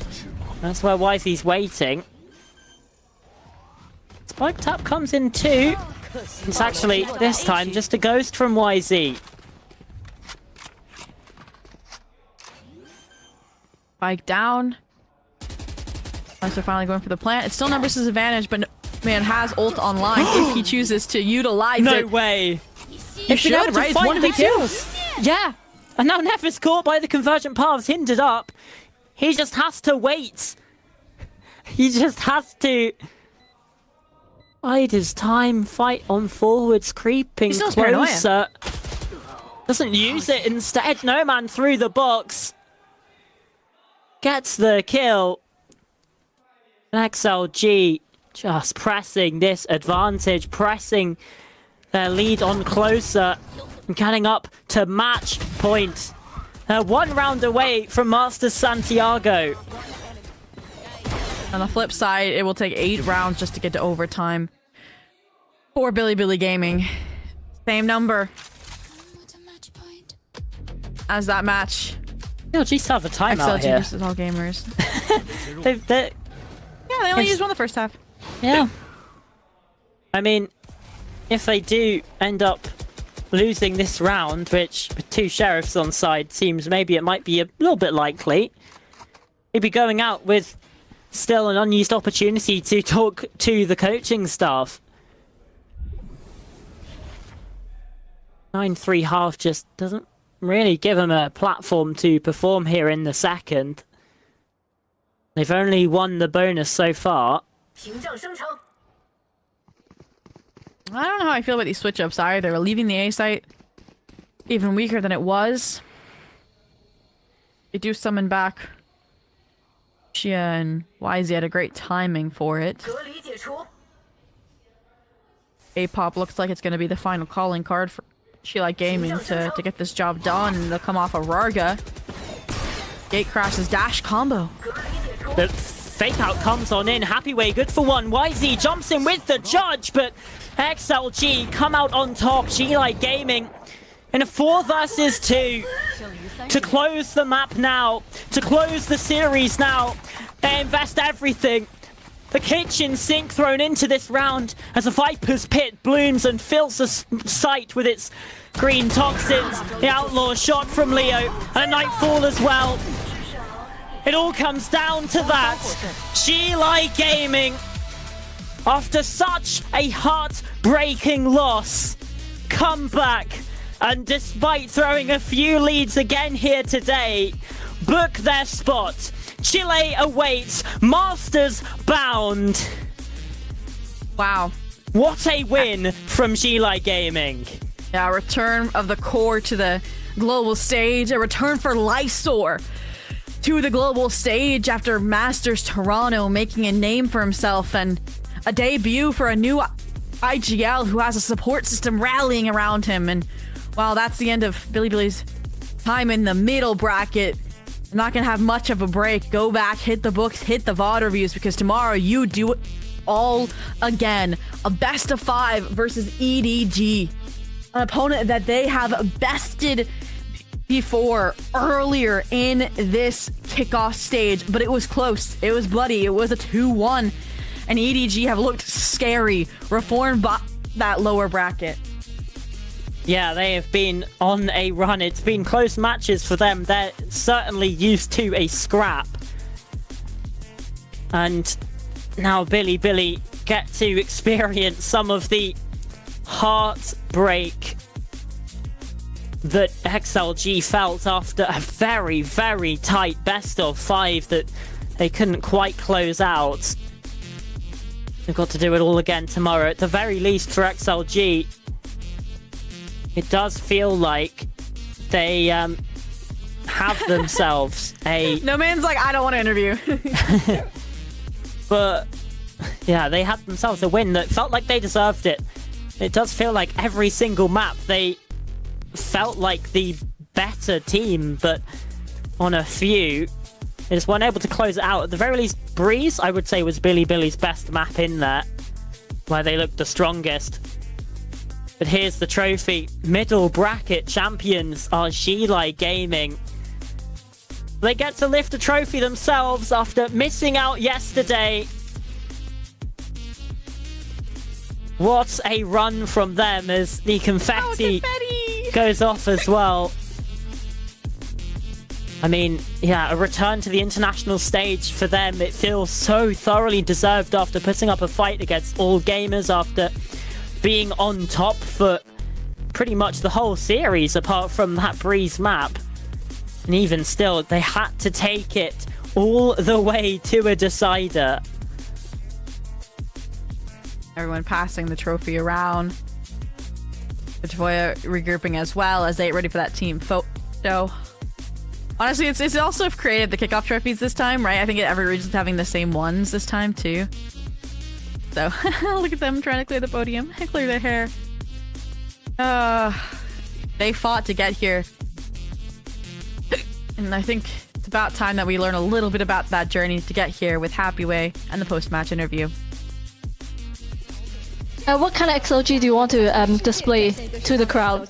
That's where YZ's waiting. Spike tap comes in too. It's actually, this time, just a ghost from YZ. Spike down. Unless they're finally going for the plant. It's still numbers' advantage, but man has ult online if he chooses to utilize it. No way. You should, right? It's 1v2. Yeah. And now Neff is caught by the convergent paths, hindered up. He just has to wait. He just has to bide his time, fight on forwards, creeping closer. Doesn't use it instead. No Man through the box. Gets the kill. And XLG just pressing this advantage, pressing their lead on closer and getting up to match point. They're 1 round away from Masters Santiago. On the flip side, it will take 8 rounds just to get to overtime for Billy Gaming. Same number as that match. BLG still have a timeout here. versus all gamers. Yeah, they only used one the first half. Yeah. I mean, if they do end up losing this round, which with 2 sheriffs on side seems maybe it might be a little bit likely, they'd be going out with still an unused opportunity to talk to the coaching staff. 9-3 half just doesn't really give them a platform to perform here in the second. They've only won the bonus so far. I don't know how I feel about these switch-ups either. Leaving the A site even weaker than it was. They do summon back Xia, and YZ had a great timing for it. A-pop looks like it's going to be the final calling card for Xia Gaming to get this job done. And they'll come off a Rarga. Gate crashes dash combo. The fake out comes on in. Happy way, good for one. YZ jumps in with the judge, but XLG come out on top. Xia Gaming in a 4 versus 2 to close the map now, to close the series now. They invest everything. The kitchen sink thrown into this round as a Viper's Pit blooms and fills the site with its green toxins. The outlaw shot from Leo and a Nightfall as well. It all comes down to that. Xia Gaming after such a heartbreaking loss, come back and despite throwing a few leads again here today, book their spot. Chile awaits, Masters bound. Wow. What a win from Gilai Gaming. Yeah, return of the core to the global stage. A return for Lysor to the global stage after Masters Toronto, making a name for himself, and a debut for a new IGL who has a support system rallying around him. And while that's the end of Billy's time in the middle bracket, I'm not going to have much of a break. Go back, hit the books, hit the VOD reviews, because tomorrow you do it all again. A best of 5 versus EDG. An opponent that they have bested before earlier in this kickoff stage, but it was close. It was bloody. It was a 2-1. And EDG have looked scary, reformed by that lower bracket. Yeah, they have been on a run. It's been close matches for them. They're certainly used to a scrap. And now Billy get to experience some of the heartbreak that XLG felt after a very, very tight best of 5 that they couldn't quite close out. They've got to do it all again tomorrow. At the very least for XLG, it does feel like they have themselves a... No man's like, I don't want to interview. But yeah, they had themselves a win that felt like they deserved it. It does feel like every single map they felt like the better team, but on a few, they just weren't able to close it out. At the very least, Breeze, I would say, was Billy's best map in there, where they looked the strongest. But here's the trophy. Middle bracket champions are Gilai Gaming. They get to lift a trophy themselves after missing out yesterday. What a run from them as the confetti goes off as well. I mean, yeah, a return to the international stage for them. It feels so thoroughly deserved after putting up a fight against all gamers, after being on top for pretty much the whole series apart from that Breeze map. And even still, they had to take it all the way to a decider. Everyone passing the trophy around. Victoria regrouping as well as they get ready for that team photo. Honestly, it's also created the kickoff trophies this time, right? I think every region's having the same ones this time too. So look at them trying to clear the podium, clear their hair. They fought to get here. And I think it's about time that we learn a little bit about that journey to get here with Happyway and the post-match interview. What kind of XLG do you want to display to the crowd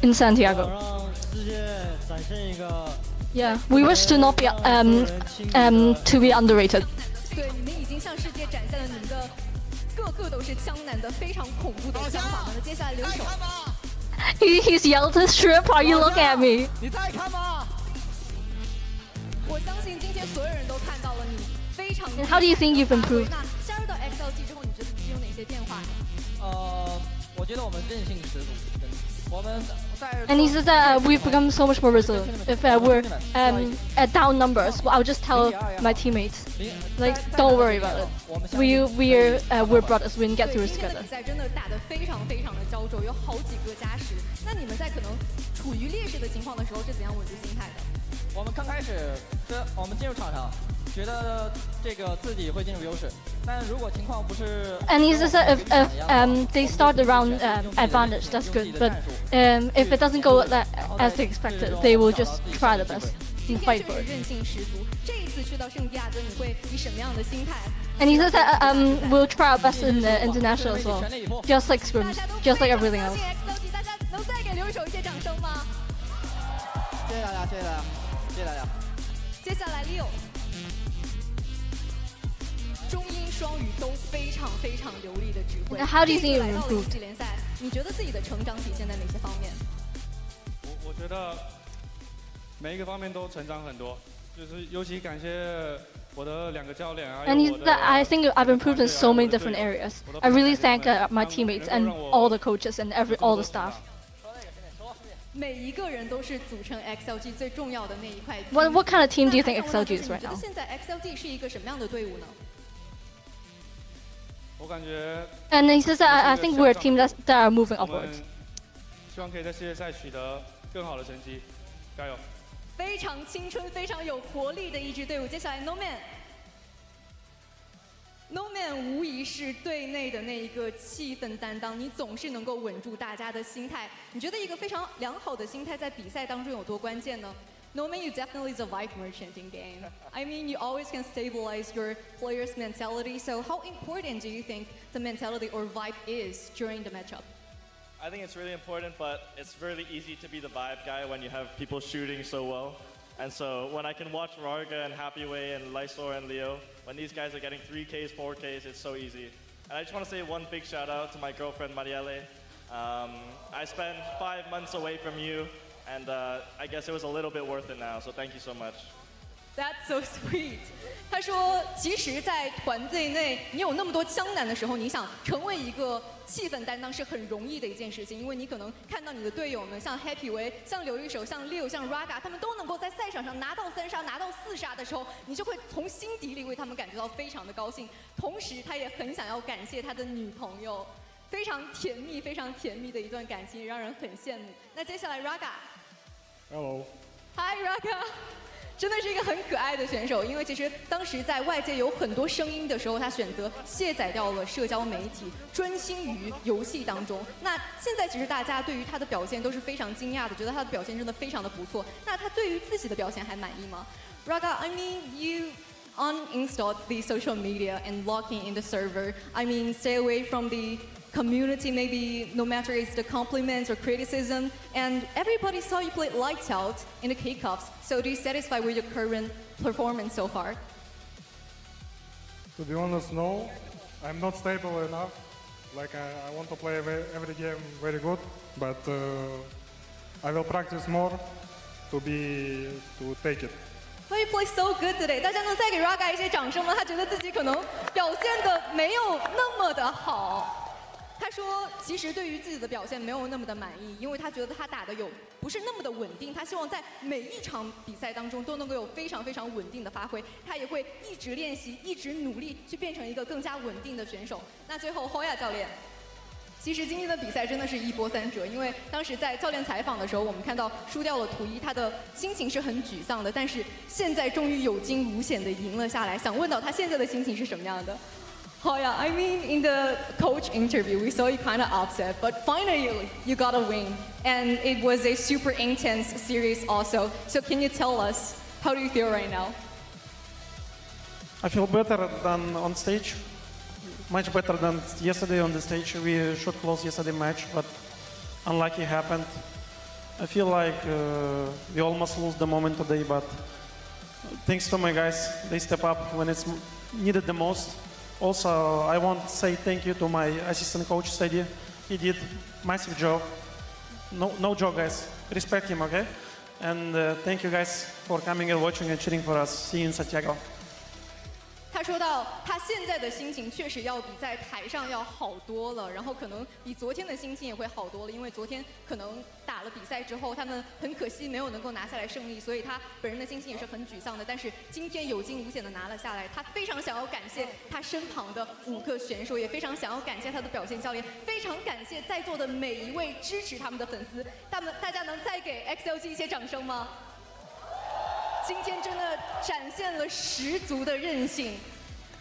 in Santiago? Yeah, we wish to not be to be underrated. He's yelled to strip. Are you looking at me? And how do you think you've improved? And he says that we've become so much more resilient. If we're at down numbers, well, I'll just tell my teammates, like, don't worry about it. We're brothers. We can get through it together. And he says that if they start the round advantage, that's good. But if it doesn't go as they expected, they will just try their best and fight for it. And he says that we'll try our best in the international as well, just like scrims, just like everything else. How do you think you've improved? 你觉得自己的成长体现在哪些方面？我觉得每一个方面都成长很多，就是尤其感谢 And I think I've improved in so many different areas. I really thank my teammates and all the coaches and all the staff. 每一个人都是组成 XLG 最重要的那一块。What kind of team do you think XLG is right 你觉 now? 得现在 XLG 是一个什么样的队伍呢？ And he says that I think we're a team that are moving upwards. 希望可以在世界赛取得更好的成绩，加油！非常青春、非常有活力的一支队伍。接下来 No Man。No Man 无疑是队内的那一个气氛担当，你总是能够稳住大家的心态。你觉得一个非常良好的心态在比赛当中有多关键呢？ No Man, you definitely is a vibe merchant in game. I mean, you always can stabilize your players' mentality. So, how important do you think the mentality or vibe is during the matchup? I think it's really important, but it's really easy to be the vibe guy when you have people shooting so well. And so when I can watch Rarga and Happyway and Lysor and Leo, when these guys are getting 3Ks, 4Ks, it's so easy. And I just want to say one big shout out to my girlfriend Marielle. I spent 5 months away from you, and I guess it was a little bit worth it now, so thank you so much. That's so sweet. 他说，其实，在团队内，你有那么多江南的时候，你想成为一个气氛担当是很容易的一件事情，因为你可能看到你的队友们，像 Happy 维、像刘一手、像 Leo、像 Raga， 他们都能够在赛场上拿到3杀、拿到4杀的时候，你就会从心底里为他们感觉到非常的高兴。同时，他也很想要感谢他的女朋友，非常甜蜜、非常甜蜜的一段感情，让人很羡慕。那接下来 Raga。Hello。Hi Raga。真的是一个很可爱的选手，因为其实当时在外界有很多声音的时候，他选择卸载掉了社交媒体，专心于游戏当中。那现在其实大家对于他的表现都是非常惊讶的，觉得他的表现真的非常的不错。那他对于自己的表现还满意吗 ？Raga, I mean you uninstalled the social media and logging in the server. I mean stay away from the community, maybe no matter it's the compliments or criticism, and everybody saw you play lights out in the kickoffs. So, are you satisfied with your current performance so far? To be honest, no. I'm not stable enough. Like I want to play every game very good, but I will practice more to take it. Why you play so good today? 大家能再给 Raga 一些掌声吗？他觉得自己可能表现的没有那么的好。他说，其实对于自己的表现没有那么的满意，因为他觉得他打的不是那么的稳定，他希望在每一场比赛当中都能够有非常非常稳定的发挥，他也会一直练习，一直努力去变成一个更加稳定的选手。那最后 Hoya 教练，其实今天的比赛真的是一波三折，因为当时在教练采访的时候，我们看到输掉了图一，他的心情是很沮丧的，但是现在终于有惊无险的赢了下来，想问到他现在的心情是什么样的？ Oh yeah, I mean, in the coach interview, we saw you kind of upset, but finally you got a win, and it was a super intense series also. So can you tell us, how do you feel right now? I feel better than on stage, much better than yesterday on the stage. We should close yesterday match, but unlucky happened. I feel like we almost lose the moment today, but thanks to my guys, they step up when it's needed the most. Also, I want to say thank you to my assistant coach, Steady. He did massive job. No joke, guys. Respect him, okay? And thank you guys for coming and watching and cheering for us. See you in Santiago. 他说到，他现在的心情确实要比在台上要好多了，然后可能比昨天的心情也会好多了，因为昨天可能打了比赛之后，他们很可惜没有能够拿下来胜利，所以他本人的心情也是很沮丧的。但是今天有惊无险的拿了下来，他非常想要感谢他身旁的5个选手，也非常想要感谢他的表现教练，非常感谢在座的每一位支持他们的粉丝。大家能再给 XLG 一些掌声吗？ 今天真的展现了十足的韧性。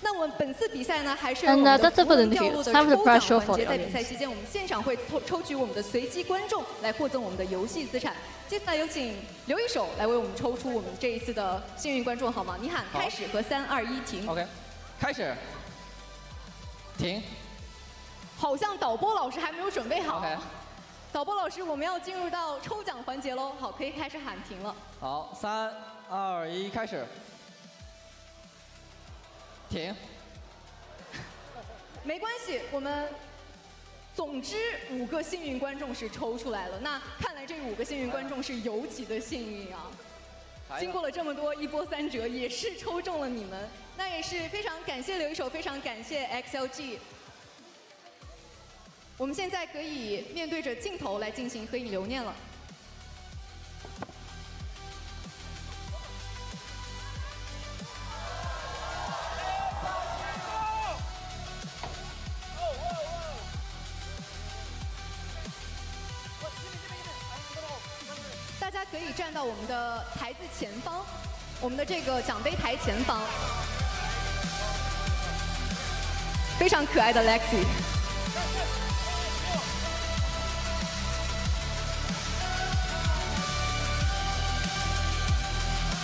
那我们本次比赛呢，还是有我们的福人掉落的抽奖环节。在比赛期间，我们现场会抽取我们的随机观众来获赠我们的游戏资产。接下来有请刘一手来为我们抽出我们这一次的幸运观众，好吗？你喊开始和3、2、1停。OK， 开始，停。好像导播老师还没有准备好。 OK。 导播老师，我们要进入到抽奖环节喽。好，可以开始喊停了。好，3、2、1，开始。停。没关系，我们总之5个幸运观众是抽出来了。那看来这5个幸运观众是尤其的幸运啊。经过了这么多一波三折，也是抽中了你们。那也是非常感谢留一手，非常感谢 XLG。我们现在可以面对着镜头来进行合影留念了。大家可以站到我们的台子前方，我们的这个奖杯台前方。非常可爱的 Lexi。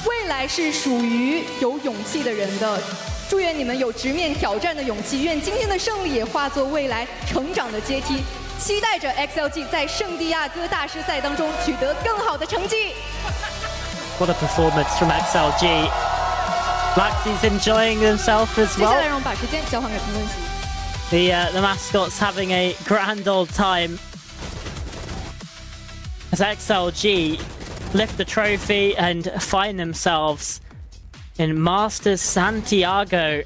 未来是属于有勇气的人的，祝愿你们有直面挑战的勇气，愿今天的胜利也化作未来成长的阶梯。期待着 XLG 在圣地亚哥大师赛当中取得更好的成绩。What a performance from XLG. Laxi's enjoying himself as 接下 well. 来让我们把时间交还给评论席。The mascot's having a grand old time as XLG lift the trophy and find themselves in Masters Santiago.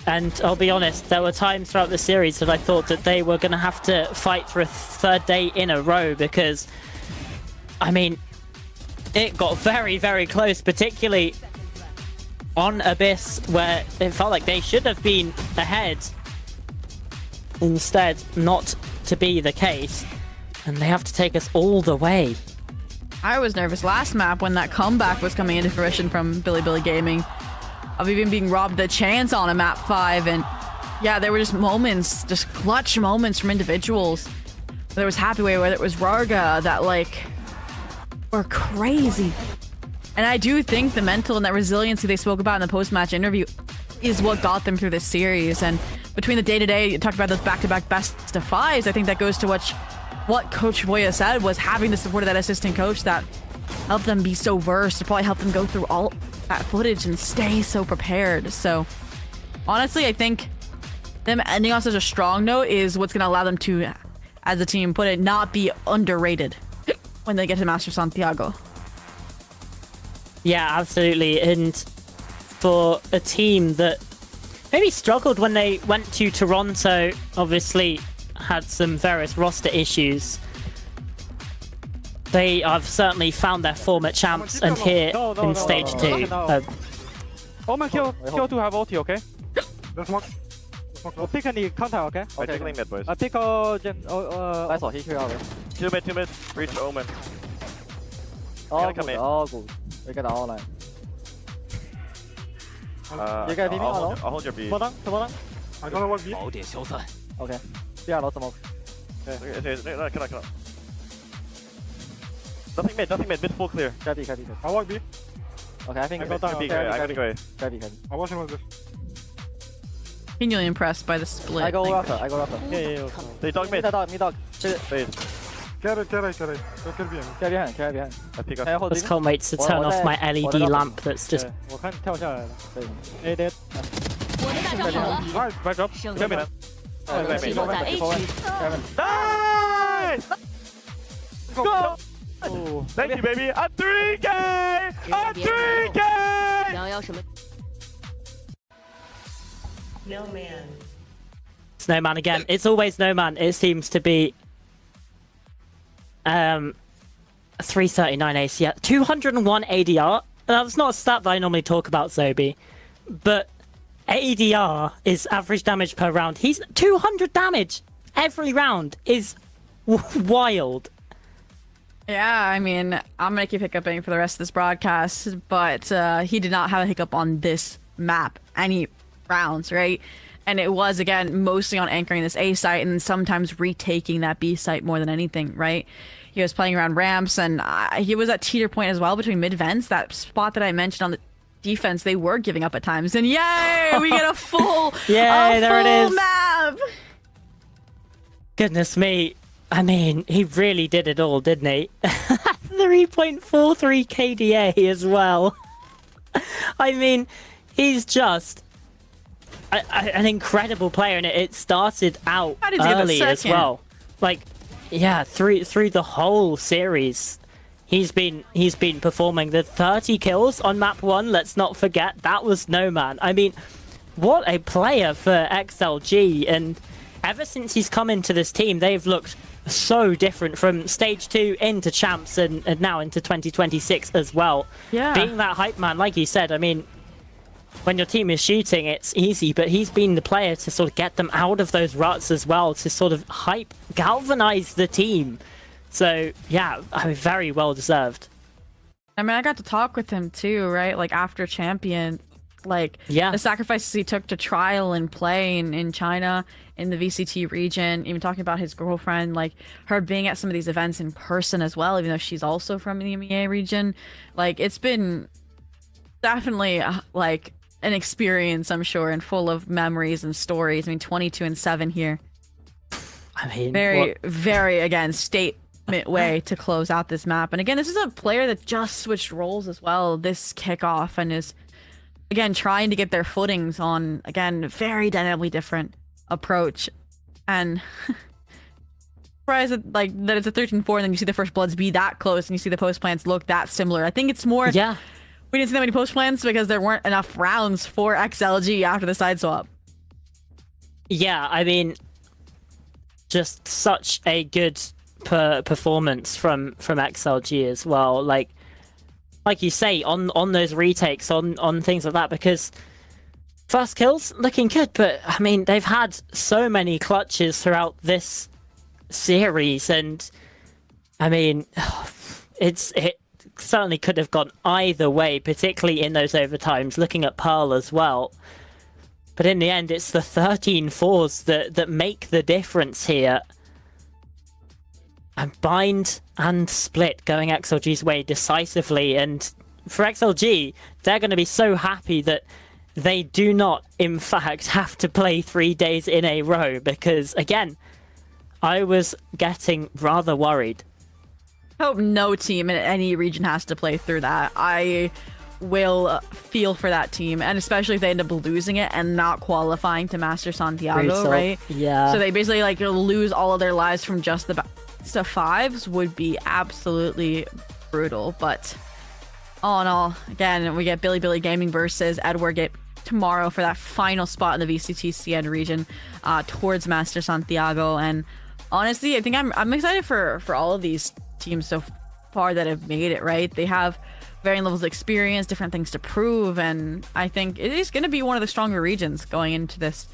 And I'll be honest, there were times throughout the series that I thought that they were going to have to fight for a third day in a row because, I mean, it got very, very close, particularly on Abyss, where it felt like they should have been ahead. Instead, not to be the case. And they have to take us all the way. I was nervous last map when that comeback was coming into fruition from Billy Gaming, of even being robbed the chance on a map 5, and yeah, there were just moments, just clutch moments from individuals. Whether it was Happyway, whether it was Rarga, that like were crazy. And I do think the mental and that resiliency they spoke about in the post-match interview is what got them through this series. And between the day-to-day, you talked about those back-to-back best of 5s, I think that goes to what Coach Voya said, was having the support of that assistant coach that helped them be so versed, to probably help them go through all that footage and stay so prepared. So honestly, I think them ending on such a strong note is what's going to allow them to, as the team put it, not be underrated when they get to Master Santiago. Yeah, absolutely. And for a team that maybe struggled when they went to Toronto, obviously had some various roster issues, they have certainly found their form at champs, and here in stage 2. Omen kill 2 have ulti, okay? We'll pick any counter, okay? Okay, pick mid, boys. I pick Nice, he clear out. 2 mid, reach Omen. Oh, good, oh, good. We get all line. You get B I'll hold your B. I gotta work B. Okay. Yeah, no smoke. Okay, cannot. Nothing mid, mid full clear. Carry. I walk B. Okay, I think I go down. B, I gotta go A. Carry. I watch him with this. Genuinely impressed by the split. I go after. Yeah. They dog mid. Me dog. Wait. Carry. Go kill B. Carry behind. I pick up. Just can't wait to turn off my LED lamp that's just... 我看跳下来了。A dead. 我的大招好了， Nice, back up. 胜利 Carry mid. 起落在 A 区。 Nice! Go! Thank you, baby. A 3K! A 3K! 想要什么？ No man. It's no man again. It's always no man. It seems to be 339 ACR, 201 ADR. That's not a stat that I normally talk about, Zobi, but ADR is average damage per round. He's 200 damage every round is wild. Yeah, I mean, I'm going to keep hiccuping for the rest of this broadcast, but he did not have a hiccup on this map any rounds, right? And it was, again, mostly on anchoring this A site and sometimes retaking that B site more than anything, right? He was playing around ramps, and he was at teeter point as well between mid vents. That spot that I mentioned on the defense, they were giving up at times. And yay, we get a full, Yay, there it is. Map. Goodness me. I mean, he really did it all, didn't he? 3.43 KDA as well. I mean, he's just an incredible player, and it started out early as well. Like, yeah, through the whole series, he's been performing. The 30 kills on map 1, let's not forget, that was No Man. I mean, what a player for XLG, and ever since he's come into this team, they've looked so different from stage 2 into champs and now into 2026 as well. Yeah. Being that hype man, like you said, I mean, when your team is shooting, it's easy, but he's been the player to sort of get them out of those ruts as well, to sort of galvanize the team. So, yeah, I mean, very well deserved. I mean, I got to talk with him too, right? Like, after Champion, like, yeah, the sacrifices he took to trial and play in China, in the VCT region, even talking about his girlfriend, like, her being at some of these events in person as well, even though she's also from the EMEA region. Like, it's been definitely, like, an experience, I'm sure, and full of memories and stories. I mean, 22-7 here. I mean, very, again, statement way to close out this map. And again, this is a player that just switched roles as well, this kickoff, and is, again, trying to get their footings on, again, very dynamically different approach. And surprised that, like, that it's a 13-4, and then you see the first bloods be that close, and you see the post plants look that similar. I think it's more... Yeah. We didn't see that many post plans because there weren't enough rounds for XLG after the side swap. Yeah, I mean, just such a good performance from XLG as well. Like you say, on those retakes, on things like that, because first kills looking good, but I mean, they've had so many clutches throughout this series, and I mean, it certainly could have gone either way, particularly in those overtimes, looking at Pearl as well. But in the end, it's the 13-4s that make the difference here. And Bind and Split going XLG's way decisively. And for XLG, they're going to be so happy that they do not, in fact, have to play 3 days in a row. Because, again, I was getting rather worried. I hope no team in any region has to play through that. I will feel for that team, and especially if they end up losing it and not qualifying to Master Santiago, right? Yeah. So they basically like lose all of their lives from just the best of fives would be absolutely brutal. But all in all, again, we get Billy Gaming versus Edward Gate tomorrow for that final spot in the VCT CN region towards Master Santiago. And honestly, I think I'm excited for all of these teams so far that have made it, right? They have varying levels of experience, different things to prove, and I think it is going to be one of the stronger regions going into this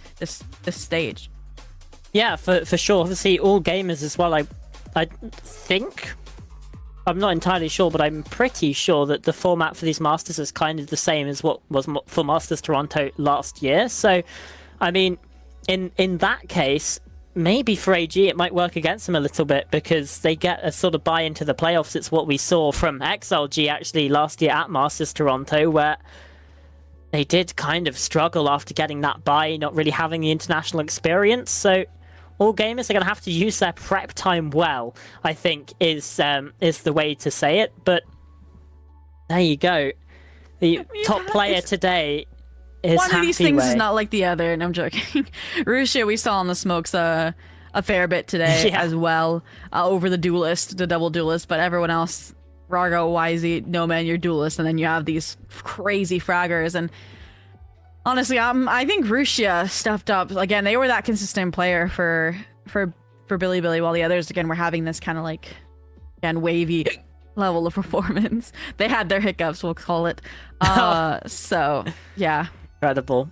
stage. Yeah, for sure. Obviously, all gamers as well. I think, I'm not entirely sure, but I'm pretty sure that the format for these Masters is kind of the same as what was for Masters Toronto last year. So, I mean, in that case, maybe for AG it might work against them a little bit, because they get a sort of buy into the playoffs. It's what we saw from XLG actually last year at Masters Toronto, where they did kind of struggle after getting that buy, not really having the international experience. So all gamers are going to have to use their prep time well, I think, is the way to say it. But there you go. The top player today is one of these things Happyway. is not like the other, and I'm joking. Russia, we saw on the smokes a fair bit today as well, over the duelist, the double duelist, but everyone else, Rago, YZ, No Man, you're duelist, and then you have these crazy fraggers. And honestly, I think Russia stepped up. Again, they were that consistent player for Billy, while the others, again, were having this kind of like, again, wavy level of performance. They had their hiccups, we'll call it. So, yeah. Incredible.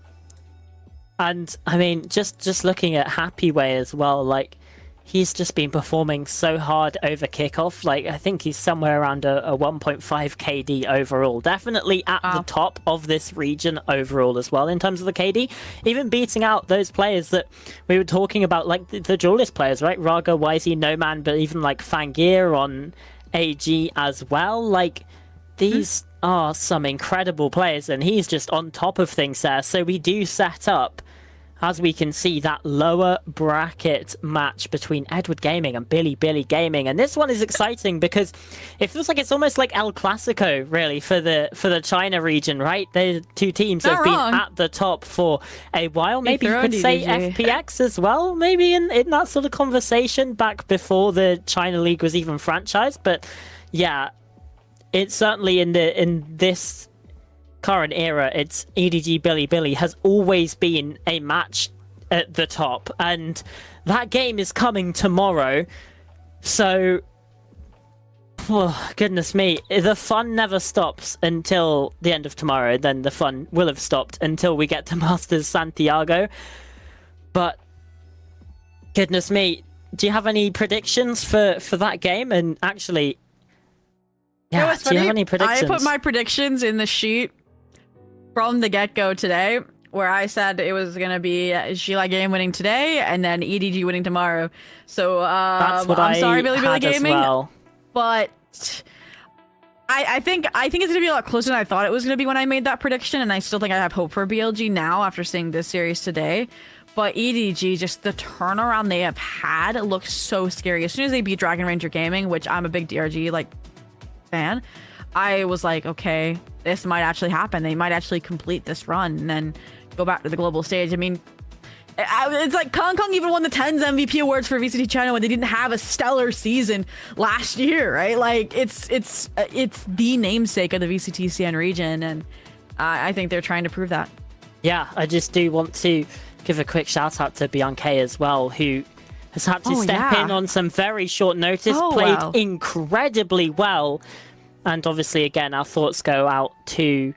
And I mean, just looking at Happyway as well, like, he's just been performing so hard over Kickoff. Like, I think he's somewhere around a 1.5 KD overall. Definitely at the top of this region overall as well in terms of the KD. Even beating out those players that we were talking about, like the duelist players, right? Raga, YZ, No Man, but even like Fangir on AG as well. Like, these are some incredible players, and he's just on top of things there. So we do set up, as we can see, that lower bracket match between Edward Gaming and Billy Gaming. And this one is exciting because it feels like it's almost like El Clasico, really, for the China region, right? The two teams have been at the top for a while. Maybe you could say FPX as well, maybe in that sort of conversation back before the China League was even franchised. But yeah, it's certainly in this current era, it's EDG Billy has always been a match at the top, and that game is coming tomorrow. So, oh, goodness me, the fun never stops until the end of tomorrow. Then the fun will have stopped until we get to Masters Santiago. But goodness me, do you have any predictions for that game? And actually, yeah, do you have any predictions? I put my predictions in the sheet from the get-go today, where I said it was going to be Gila Game winning today and then EDG winning tomorrow. So that's what I'm sorry, Billy Gaming, well. but I think it's going to be a lot closer than I thought it was going to be when I made that prediction, and I still think I have hope for BLG now after seeing this series today. But EDG, just the turnaround they have had, it looks so scary. As soon as they beat Dragon Ranger Gaming, which I'm a big DRG fan, I was like, okay, this might actually happen. They might actually complete this run and then go back to the global stage. I mean, it's like Kong even won the TENS MVP awards for VCT China when they didn't have a stellar season last year, right? Like, it's the namesake of the VCT CN region, and I think they're trying to prove that. Yeah, I just do want to give a quick shout out to Bianca as well, who has had to step in on some very short notice, played incredibly well. And obviously, again, our thoughts go out to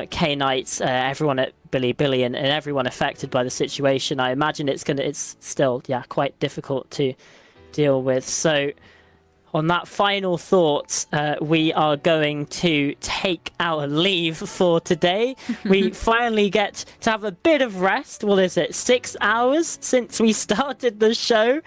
K-Knights, everyone at Billy and everyone affected by the situation. I imagine it's still, quite difficult to deal with. So on that final thought, we are going to take our leave for today. We finally get to have a bit of rest. What is it, 6 hours since we started the show?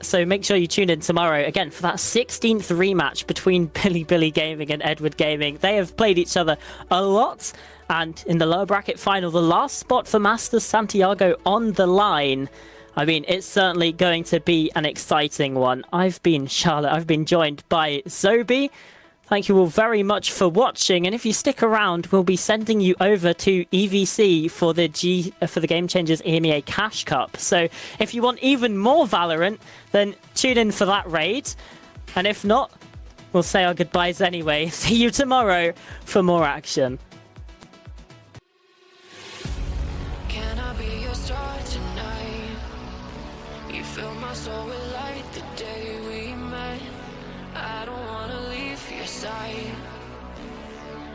So make sure you tune in tomorrow again for that 16th rematch between Billy Gaming and Edward Gaming. They have played each other a lot, and in the lower bracket final, the last spot for Masters Santiago on the line. I mean, it's certainly going to be an exciting one. I've been Charlotte. I've been joined by Zobi. Thank you all very much for watching, and if you stick around, we'll be sending you over to EVC for the Game Changers EMEA Cash Cup. So if you want even more Valorant, then tune in for that raid. And if not, we'll say our goodbyes anyway. See you tomorrow for more action. Can I be your star tonight? You fill my soul with light the day we met. I don't wanna leave your side.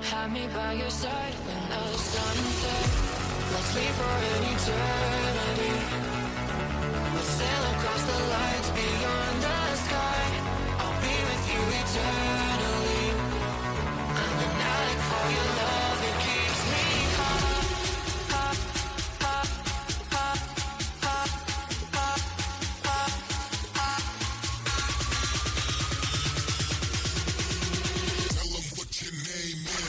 Have me by your side when the sun sets. Let's leave for an eternity. We'll sail across the lights beyond the sky. I'll be with you eternally. I'm an addict for your love, it keeps me hot. Hot, hot, hot, hot, hot, hot, hot. Tell them what your name is.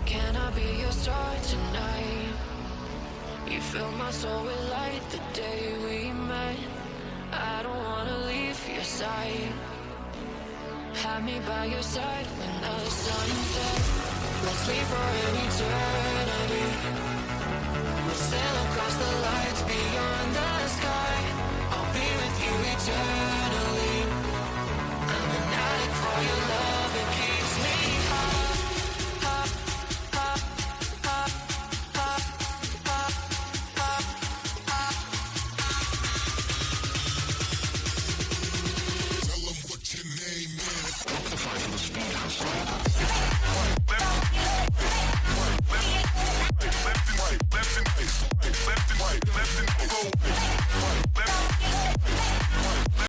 Can I be your star tonight? You fill my soul with light the day we met. I don't wanna leave your side. Have me by your side when the sun sets. Let's leave for an eternity. We'll sail across the lights beyond the sky. I'll be with you eternally. I'm an addict for your love, it keeps me hot. Hot, hot, hot, hot, hot, hot, hot. Tell them what your name is. Left and right, left and right, left and right, left and right, left and right.